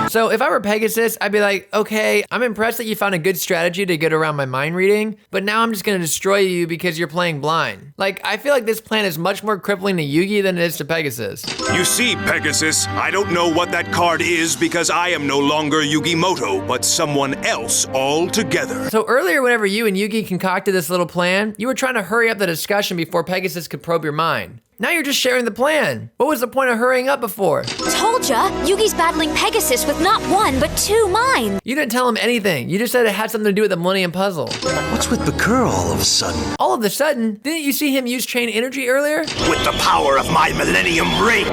So if I were Pegasus, I'd be like, okay, I'm impressed that you found a good strategy to get around my mind reading, but now I'm just gonna destroy you because you're playing blind. Like, I feel like this plan is much more crippling to Yugi than it is to Pegasus. You see, Pegasus, I don't know what that card is because I am no longer Yugimoto, but someone else altogether. So earlier, whenever you and Yugi concocted this little plan, you were trying to hurry up the discussion before Pegasus could probe your mind. Now you're just sharing the plan. What was the point of hurrying up before? Told ya, Yugi's battling Pegasus with not 1, but 2 minds. You didn't tell him anything. You just said it had something to do with the Millennium Puzzle. What's with Bakura all of a sudden? All of a sudden? Didn't you see him use chain energy earlier? With the power of my Millennium Ring.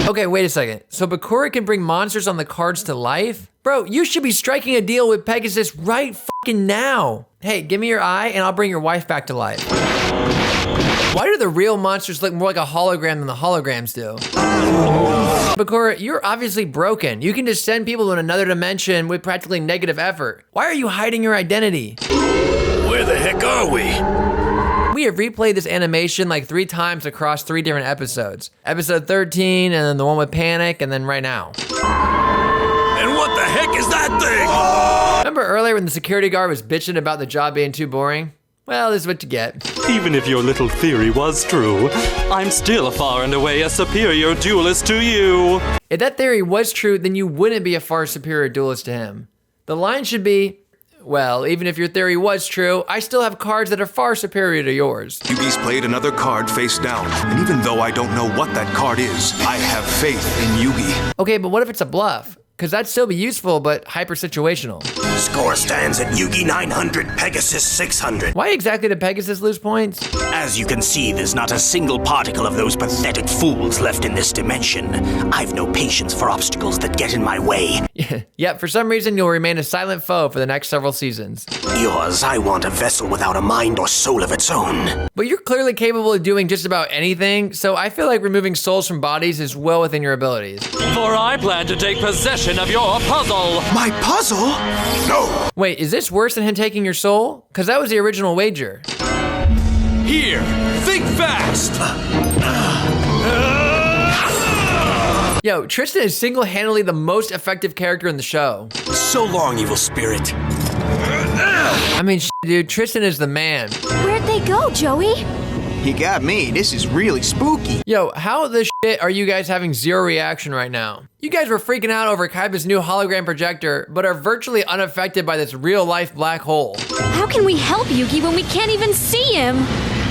Okay, wait a second. So Bakura can bring monsters on the cards to life? Bro, you should be striking a deal with Pegasus right fucking now. Hey, give me your eye and I'll bring your wife back to life. Why do the real monsters look more like a hologram than the holograms do? Bakura, you're obviously broken. You can just send people to another dimension with practically negative effort. Why are you hiding your identity? Where the heck are we? We have replayed this animation like 3 times across 3 different episodes. Episode 13, and then the one with Panic, and then right now. And what the heck is that thing? Remember earlier when the security guard was bitching about the job being too boring? Well, this is what you get. Even if your little theory was true, I'm still far and away a superior duelist to you. If that theory was true, then you wouldn't be a far superior duelist to him. The line should be, well, even if your theory was true, I still have cards that are far superior to yours. Yugi's played another card face down, and even though I don't know what that card is, I have faith in Yugi. Okay, but what if it's a bluff? because that'd still be useful, but hyper situational. Score stands at Yugi 900, Pegasus 600. Why exactly did Pegasus lose points? As you can see, there's not a single particle of those pathetic fools left in this dimension. I've no patience for obstacles that get in my way. Yep, for some reason you'll remain a silent foe for the next several seasons. Yours, I want a vessel without a mind or soul of its own. But you're clearly capable of doing just about anything, so I feel like removing souls from bodies is well within your abilities. For I plan to take possession of your puzzle. My puzzle? No! Wait, is this worse than him taking your soul? Because that was the original wager. Here, think fast! Yo, Tristan is single-handedly the most effective character in the show. So long, evil spirit. I mean, dude, Tristan is the man. Where'd they go, Joey? You got me. This is really spooky. Yo, how the shit are you guys having zero reaction right now? You guys were freaking out over Kaiba's new hologram projector, but are virtually unaffected by this real-life black hole. How can we help Yugi when we can't even see him?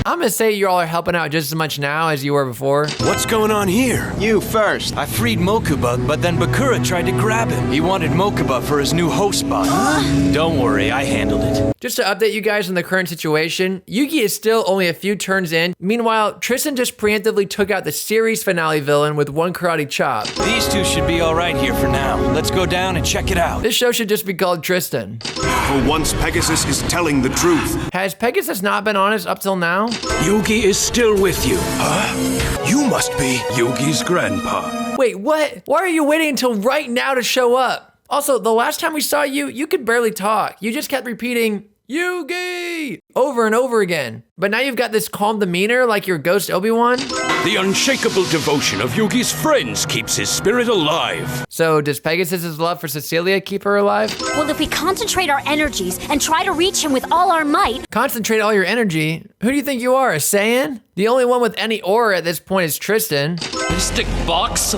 I'm gonna say you all are helping out just as much now as you were before. What's going on here? You first. I freed Mokuba, but then Bakura tried to grab him. He wanted Mokuba for his new host bot. Don't worry, I handled it. Just to update you guys on the current situation, Yugi is still only a few turns in. Meanwhile, Tristan just preemptively took out the series finale villain with one karate chop. These two should be all right here for now. Let's go down and check it out. This show should just be called Tristan. For once, Pegasus is telling the truth. Has Pegasus not been honest up till now? Yugi is still with you. Huh? You must be Yugi's grandpa. Wait, what? Why are you waiting until right now to show up? Also, the last time we saw you, you could barely talk. You just kept repeating, Yugi! Over and over again. But now you've got this calm demeanor like your ghost Obi-Wan? The unshakable devotion of Yugi's friends keeps his spirit alive. So does Pegasus's love for Cecilia keep her alive? Well, if we concentrate our energies and try to reach him with all our might... Concentrate all your energy? Who do you think you are, a Saiyan? The only one with any aura at this point is Tristan. Mystic box?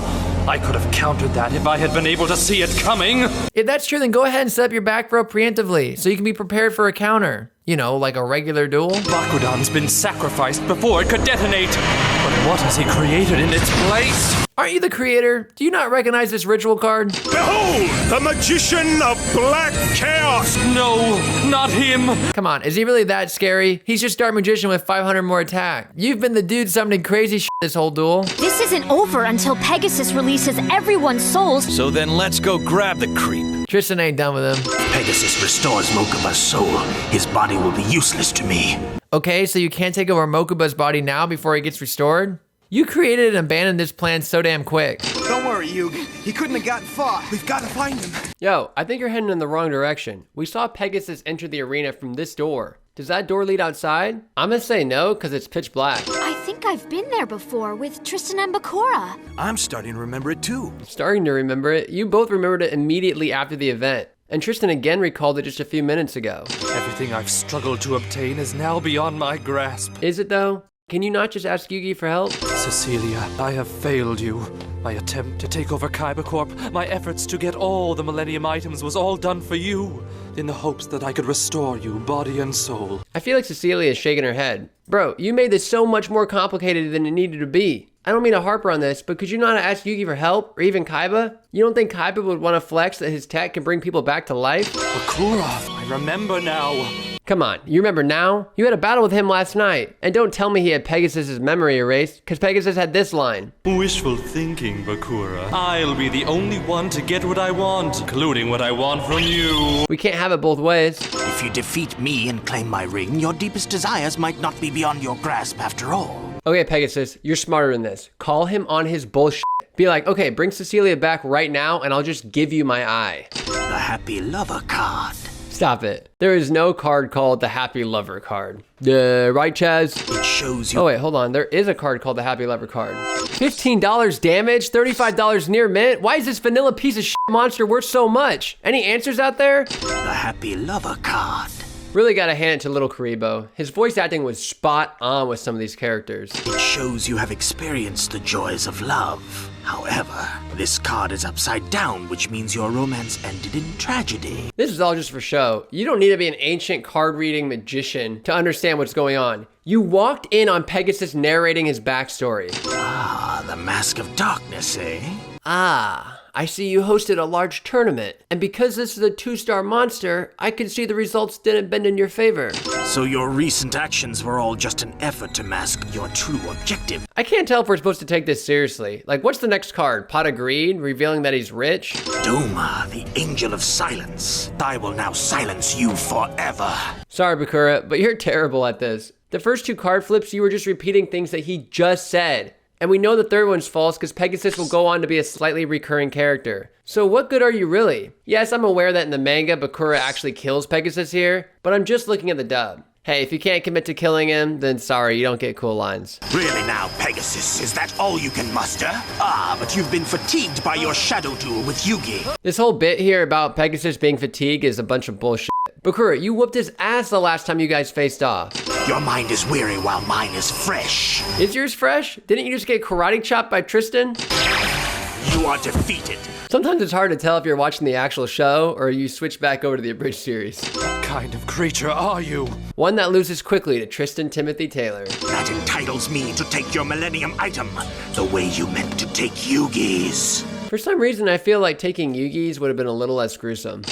I could have countered that if I had been able to see it coming. If that's true, then go ahead and set up your back row preemptively so you can be prepared for a counter. You know, like a regular duel. Bakudan's been sacrificed before it could detonate. But what has he created in its place? Aren't you the creator? Do you not recognize this ritual card? Behold, the magician of black chaos! No, not him! Come on, is he really that scary? He's just Dark Magician with 500 more attack. You've been the dude summoning crazy shit this whole duel. This isn't over until Pegasus releases everyone's souls. So then let's go grab the creep. Tristan ain't done with him. Pegasus restores Mokuba's soul. His body will be useless to me. Okay, so you can't take over Mokuba's body now before he gets restored? You created and abandoned this plan so damn quick. Don't worry, Yugi. He couldn't have gotten far. We've got to find him. Yo, I think you're heading in the wrong direction. We saw Pegasus enter the arena from this door. Does that door lead outside? I'm gonna say no, because it's pitch black. I think I've been there before with Tristan and Bakura. I'm starting to remember it too. Starting to remember it? You both remembered it immediately after the event. And Tristan again recalled it just a few minutes ago. Everything I've struggled to obtain is now beyond my grasp. Is it though? Can you not just ask Yugi for help? Cecilia, I have failed you. My attempt to take over Kaiba Corp, my efforts to get all the Millennium items was all done for you, in the hopes that I could restore you body and soul. I feel like Cecilia is shaking her head. Bro, you made this so much more complicated than it needed to be. I don't mean to harp on this, but could you not ask Yugi for help, or even Kaiba? You don't think Kaiba would want to flex that his tech can bring people back to life? Bakura, I remember now. Come on, you remember now? You had a battle with him last night. And don't tell me he had Pegasus's memory erased, because Pegasus had this line. Wishful thinking, Bakura. I'll be the only one to get what I want, including what I want from you. We can't have it both ways. If you defeat me and claim my ring, your deepest desires might not be beyond your grasp after all. Okay, Pegasus, you're smarter than this. Call him on his bullshit. Be like, okay, bring Cecilia back right now, and I'll just give you my eye. The Happy Lover card. Stop it. There is no card called the Happy Lover card. Right, Chaz? It shows you. Oh, wait, hold on. There is a card called the Happy Lover card. $15 damage, $35 near mint. Why is this vanilla piece of shit monster worth so much? Any answers out there? The Happy Lover card. Really gotta hand it to little Kaiba. His voice acting was spot on with some of these characters. It shows you have experienced the joys of love. However, this card is upside down, which means your romance ended in tragedy. This is all just for show. You don't need to be an ancient card-reading magician to understand what's going on. You walked in on Pegasus narrating his backstory. Ah, the Mask of Darkness, eh? Ah. I see you hosted a large tournament, and because this is a 2-star monster, I can see the results didn't bend in your favor. So your recent actions were all just an effort to mask your true objective? I can't tell if we're supposed to take this seriously. Like, what's the next card? Pot of Greed, revealing that he's rich? Duma, the Angel of Silence. I will now silence you forever. Sorry, Bakura, but you're terrible at this. The first 2 card flips, you were just repeating things that he just said. And we know the third one's false because Pegasus will go on to be a slightly recurring character. So what good are you really? Yes, I'm aware that in the manga, Bakura actually kills Pegasus here, but I'm just looking at the dub. Hey, if you can't commit to killing him, then sorry, you don't get cool lines. Really now, Pegasus, is that all you can muster? Ah, but you've been fatigued by your shadow duel with Yugi. This whole bit here about Pegasus being fatigued is a bunch of bullshit. Bakura, you whooped his ass the last time you guys faced off. Your mind is weary while mine is fresh. Is yours fresh? Didn't you just get karate chopped by Tristan? You are defeated. Sometimes it's hard to tell if you're watching the actual show or you switch back over to the abridged series. What kind of creature are you? One that loses quickly to Tristan Timothy Taylor. That entitles me to take your Millennium item, the way you meant to take Yugi's. For some reason, I feel like taking Yugi's would have been a little less gruesome.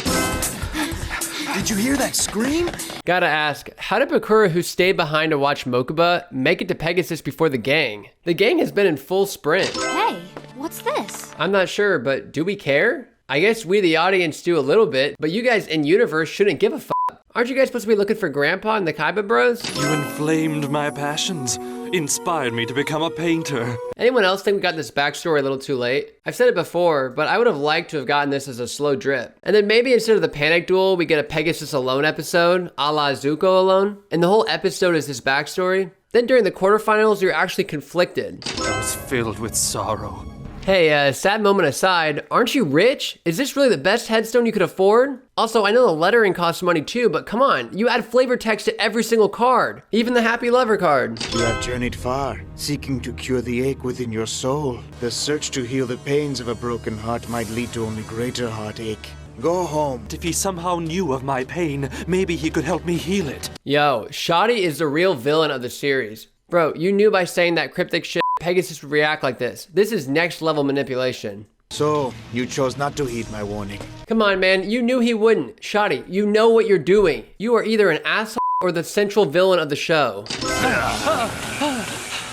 Did you hear that scream? Gotta ask, how did Bakura, who stayed behind to watch Mokuba, make it to Pegasus before the gang? The gang has been in full sprint. Hey, what's this? I'm not sure, but do we care? I guess we, the audience, do a little bit, but you guys in universe shouldn't give a f***. Aren't you guys supposed to be looking for Grandpa and the Kaiba bros? You inflamed my passions, inspired me to become a painter. Anyone else think we got this backstory a little too late? I've said it before, but I would have liked to have gotten this as a slow drip. And then maybe instead of the panic duel, we get a Pegasus alone episode, a la Zuko alone, and the whole episode is this backstory. Then during the quarterfinals, you're actually conflicted. I was filled with sorrow. Hey, sad moment aside, aren't you rich? Is this really the best headstone you could afford? Also, I know the lettering costs money too, but come on, you add flavor text to every single card, even the Happy Lover card. You have journeyed far, seeking to cure the ache within your soul. The search to heal the pains of a broken heart might lead to only greater heartache. Go home. If he somehow knew of my pain, maybe he could help me heal it. Yo, Shoddy is the real villain of the series. Bro, you knew by saying that cryptic shit Pegasus would react like this. This is next level manipulation. So, you chose not to heed my warning. Come on, man, you knew he wouldn't. Shoddy, you know what you're doing. You are either an asshole or the central villain of the show.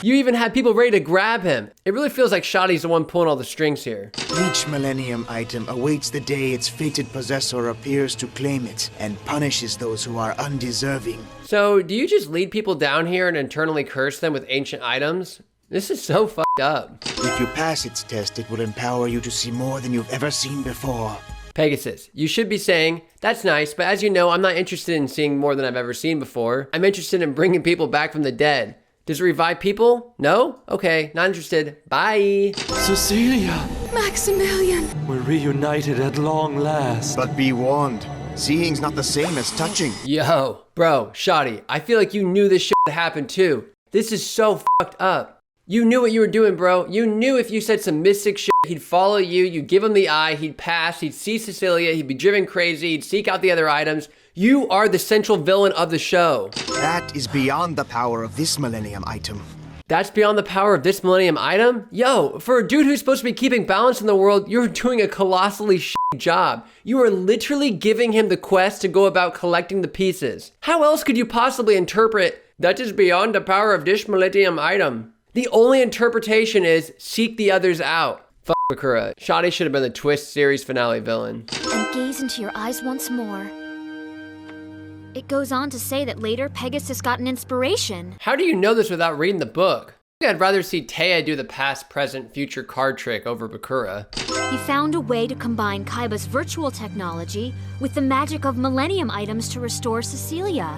You even had people ready to grab him. It really feels like Shoddy's the one pulling all the strings here. Each Millennium item awaits the day its fated possessor appears to claim it and punishes those who are undeserving. So, do you just lead people down here and internally curse them with ancient items? This is so fucked up. If you pass its test, it will empower you to see more than you've ever seen before. Pegasus, you should be saying, that's nice, but as you know, I'm not interested in seeing more than I've ever seen before. I'm interested in bringing people back from the dead. Does it revive people? No? Okay, not interested. Bye. Cecilia! Maximilian! We're reunited at long last. But be warned, seeing's not the same as touching. Yo, bro, Shoddy, I feel like you knew this shit would happen too. This is so fucked up. You knew what you were doing, bro. You knew if you said some mystic shit, he'd follow you, you'd give him the eye, he'd pass, he'd see Cecilia, he'd be driven crazy, he'd seek out the other items. You are the central villain of the show. That is beyond the power of this Millennium item. That's beyond the power of this Millennium item? Yo, for a dude who's supposed to be keeping balance in the world, you're doing a colossally shitty job. You are literally giving him the quest to go about collecting the pieces. How else could you possibly interpret, that is beyond the power of this Millennium item? The only interpretation is, seek the others out. Fuck Bakura. Shoddy should have been the Twist series finale villain. And gaze into your eyes once more. It goes on to say that later Pegasus got an inspiration. How do you know this without reading the book? I'd rather see Taya do the past, present, future card trick over Bakura. He found a way to combine Kaiba's virtual technology with the magic of Millennium items to restore Cecilia.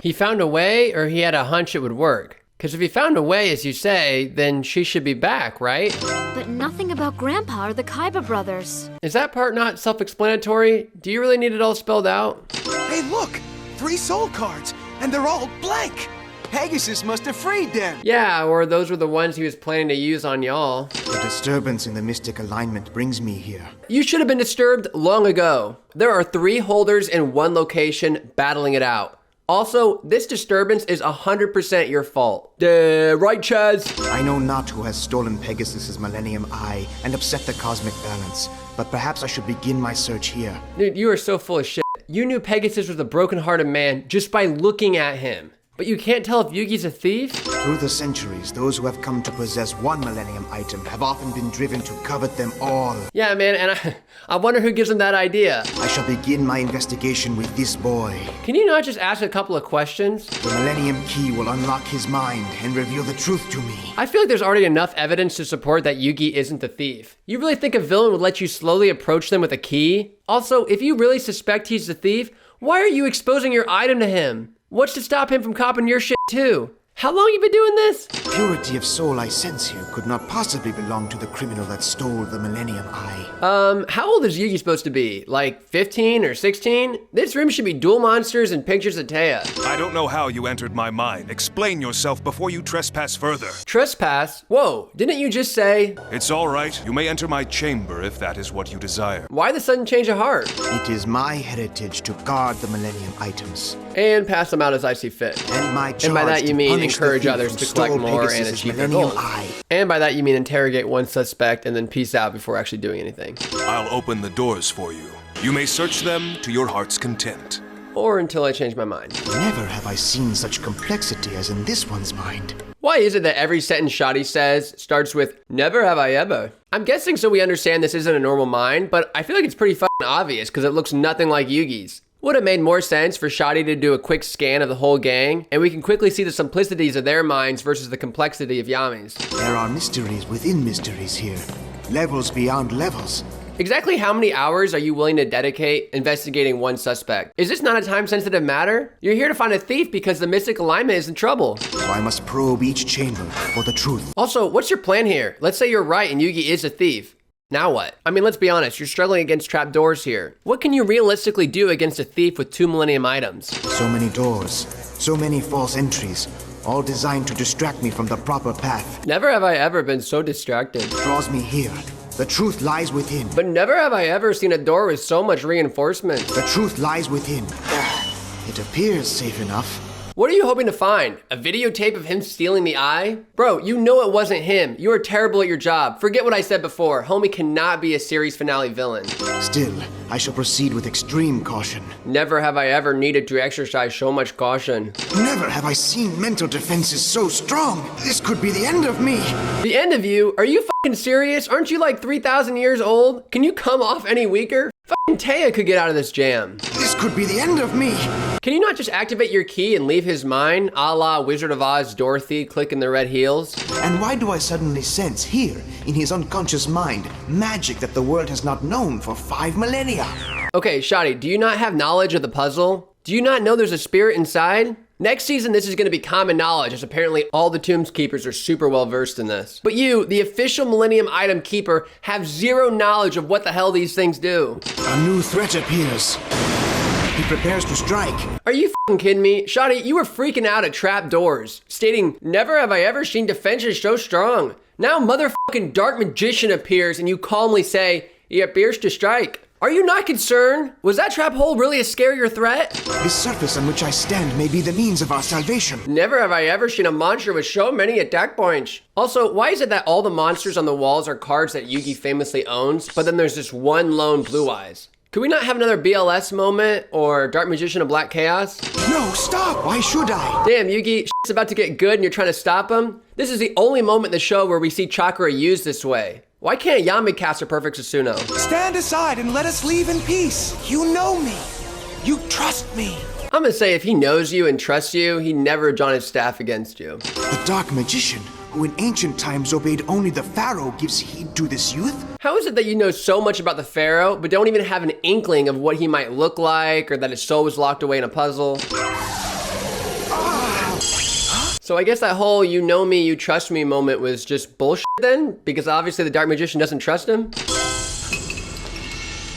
He found a way, or he had a hunch it would work? Because if he found a way, as you say, then she should be back, right? But nothing about Grandpa or the Kaiba brothers. Is that part not self-explanatory? Do you really need it all spelled out? Hey, look! 3 soul cards, and they're all blank! Pegasus must have freed them! Yeah, or those were the ones he was planning to use on y'all. The disturbance in the mystic alignment brings me here. You should have been disturbed long ago. There are 3 holders in one location battling it out. Also, this disturbance is 100% your fault. Right, Chaz? I know not who has stolen Pegasus's Millennium Eye and upset the cosmic balance, but perhaps I should begin my search here. Dude, you are so full of shit. You knew Pegasus was a broken-hearted man just by looking at him. But you can't tell if Yugi's a thief? Through the centuries, those who have come to possess one Millennium item have often been driven to covet them all. Yeah, man, and I wonder who gives him that idea. I shall begin my investigation with this boy. Can you not just ask a couple of questions? The Millennium Key will unlock his mind and reveal the truth to me. I feel like there's already enough evidence to support that Yugi isn't the thief. You really think a villain would let you slowly approach them with a key? Also, if you really suspect he's the thief, why are you exposing your item to him? What's to stop him from copping your shit too? How long you been doing this? Purity of soul I sense here could not possibly belong to the criminal that stole the Millennium Eye. How old is Yugi supposed to be? Like 15 or 16? This room should be duel monsters and pictures of Taya. I don't know how you entered my mind. Explain yourself before you trespass further. Trespass? Whoa, didn't you just say? It's all right. You may enter my chamber if that is what you desire. Why the sudden change of heart? It is my heritage to guard the Millennium items. And pass them out as I see fit. And my charge and by that you mean encourage others to collect more and Pegasus' achieve their Millennium goals. Eye. And by that you mean interrogate one suspect and then peace out before actually doing anything. I'll open the doors for you. You may search them to your heart's content. Or until I change my mind. Never have I seen such complexity as in this one's mind. Why is it that every sentence Shoddy says starts with, never have I ever? I'm guessing so we understand this isn't a normal mind, but I feel like it's pretty fucking obvious because it looks nothing like Yugi's. Would have made more sense for Shoddy to do a quick scan of the whole gang, and we can quickly see the simplicities of their minds versus the complexity of Yami's. There are mysteries within mysteries here. Levels beyond levels. Exactly how many hours are you willing to dedicate investigating one suspect? Is this not a time-sensitive matter? You're here to find a thief because the Mystic Alignment is in trouble. So I must probe each chamber for the truth. Also, what's your plan here? Let's say you're right and Yugi is a thief. Now what? I mean, let's be honest, you're struggling against trapdoors here. What can you realistically do against a thief with 2 Millennium items? So many doors, so many false entries, all designed to distract me from the proper path. Never have I ever been so distracted. Draws me here. The truth lies within. But never have I ever seen a door with so much reinforcement. The truth lies within. It appears safe enough. What are you hoping to find? A videotape of him stealing the eye? Bro, you know it wasn't him. You are terrible at your job. Forget what I said before. Homie cannot be a series finale villain. Still, I shall proceed with extreme caution. Never have I ever needed to exercise so much caution. Never have I seen mental defenses so strong. This could be the end of me. The end of you? Are you fucking serious? Aren't you like 3,000 years old? Can you come off any weaker? Fucking Taya could get out of this jam. This could be the end of me. Can you not just activate your key and leave his mind, a la Wizard of Oz Dorothy clicking the red heels? And why do I suddenly sense here, in his unconscious mind, magic that the world has not known for 5 millennia? Okay, Shoddy, do you not have knowledge of the puzzle? Do you not know there's a spirit inside? Next season, this is going to be common knowledge, as apparently all the Tombs Keepers are super well versed in this. But you, the official Millennium Item Keeper, have zero knowledge of what the hell these things do. A new threat appears. He prepares to strike. Are you fucking kidding me? Shoddy, you were freaking out at trap doors, stating, never have I ever seen defenses so strong. Now motherfucking Dark Magician appears and you calmly say, he appears to strike. Are you not concerned? Was that trap hole really a scarier threat? This surface on which I stand may be the means of our salvation. Never have I ever seen a monster with so many attack points. Also, why is it that all the monsters on the walls are cards that Yugi famously owns, but then there's this one lone Blue Eyes? Could we not have another BLS moment or Dark Magician of Black Chaos? No, stop! Why should I? Damn, Yugi, shit's about to get good and you're trying to stop him? This is the only moment in the show where we see chakra used this way. Why can't Yami cast a perfect Susuno? Stand aside and let us leave in peace. You know me. You trust me. I'm gonna say if he knows you and trusts you, he never drawn his staff against you. The Dark Magician, who in ancient times obeyed only the Pharaoh, gives heed to this youth? How is it that you know so much about the Pharaoh, but don't even have an inkling of what he might look like, or that his soul was locked away in a puzzle? So I guess that whole you know me, you trust me moment was just bullshit then? Because obviously the Dark Magician doesn't trust him?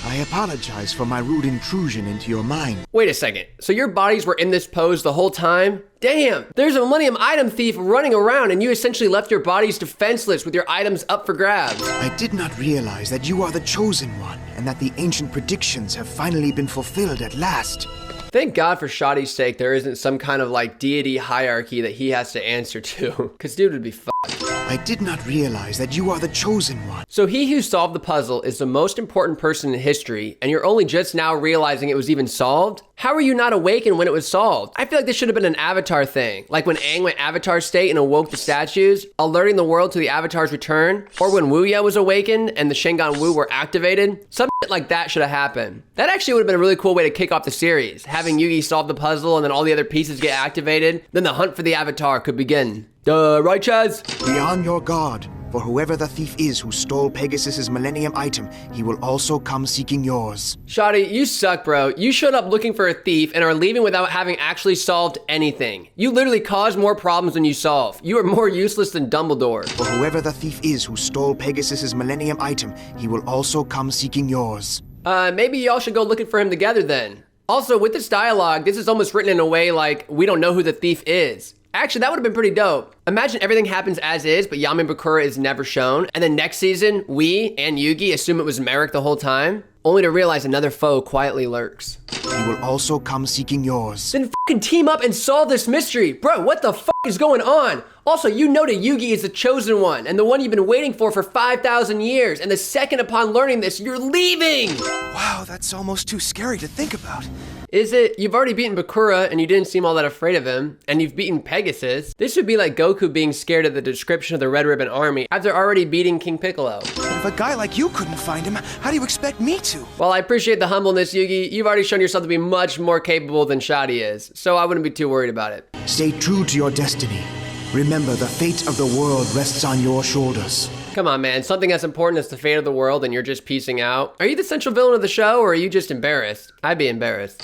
I apologize for my rude intrusion into your mind. Wait a second, so your bodies were in this pose the whole time? Damn, there's a Millennium Item Thief running around and you essentially left your bodies defenseless with your items up for grabs. I did not realize that you are the chosen one and that the ancient predictions have finally been fulfilled at last. Thank God for Shoddy's sake there isn't some kind of like deity hierarchy that he has to answer to, cause dude would be fucked. I did not realize that you are the chosen one. So he who solved the puzzle is the most important person in history, and you're only just now realizing it was even solved? How are you not awakened when it was solved? I feel like this should have been an Avatar thing, like when Aang went Avatar state and awoke the statues, alerting the world to the Avatar's return, or when YuGiOh was awakened and the Shingon Wu were activated. Some shit like that should have happened. That actually would have been a really cool way to kick off the series, having Yugi solve the puzzle and then all the other pieces get activated, then the hunt for the Avatar could begin. Right, Chaz? Be on your guard, for whoever the thief is who stole Pegasus's Millennium item, he will also come seeking yours. Shotty, you suck, bro. You showed up looking for a thief and are leaving without having actually solved anything. You literally caused more problems than you solve. You are more useless than Dumbledore. For whoever the thief is who stole Pegasus's Millennium item, he will also come seeking yours. Maybe y'all should go looking for him together then. Also, with this dialogue, this is almost written in a way like we don't know who the thief is. Actually, that would have been pretty dope. Imagine everything happens as is, but Yami and Bakura is never shown. And then next season, we and Yugi assume it was Merrick the whole time, only to realize another foe quietly lurks. He will also come seeking yours. Then fucking team up and solve this mystery. Bro, what the fuck is going on? Also, you know that Yugi is the chosen one, and the one you've been waiting for 5,000 years, and the second upon learning this, you're leaving! Wow, that's almost too scary to think about. Is it? You've already beaten Bakura, and you didn't seem all that afraid of him, and you've beaten Pegasus. This would be like Goku being scared at the description of the Red Ribbon Army after already beating King Piccolo. But if a guy like you couldn't find him, how do you expect me to? While I appreciate the humbleness, Yugi, you've already shown yourself to be much more capable than Shadi is, so I wouldn't be too worried about it. Stay true to your destiny. Remember, the fate of the world rests on your shoulders. Come on, man. Something as important as the fate of the world and you're just piecing out? Are you the central villain of the show, or are you just embarrassed? I'd be embarrassed.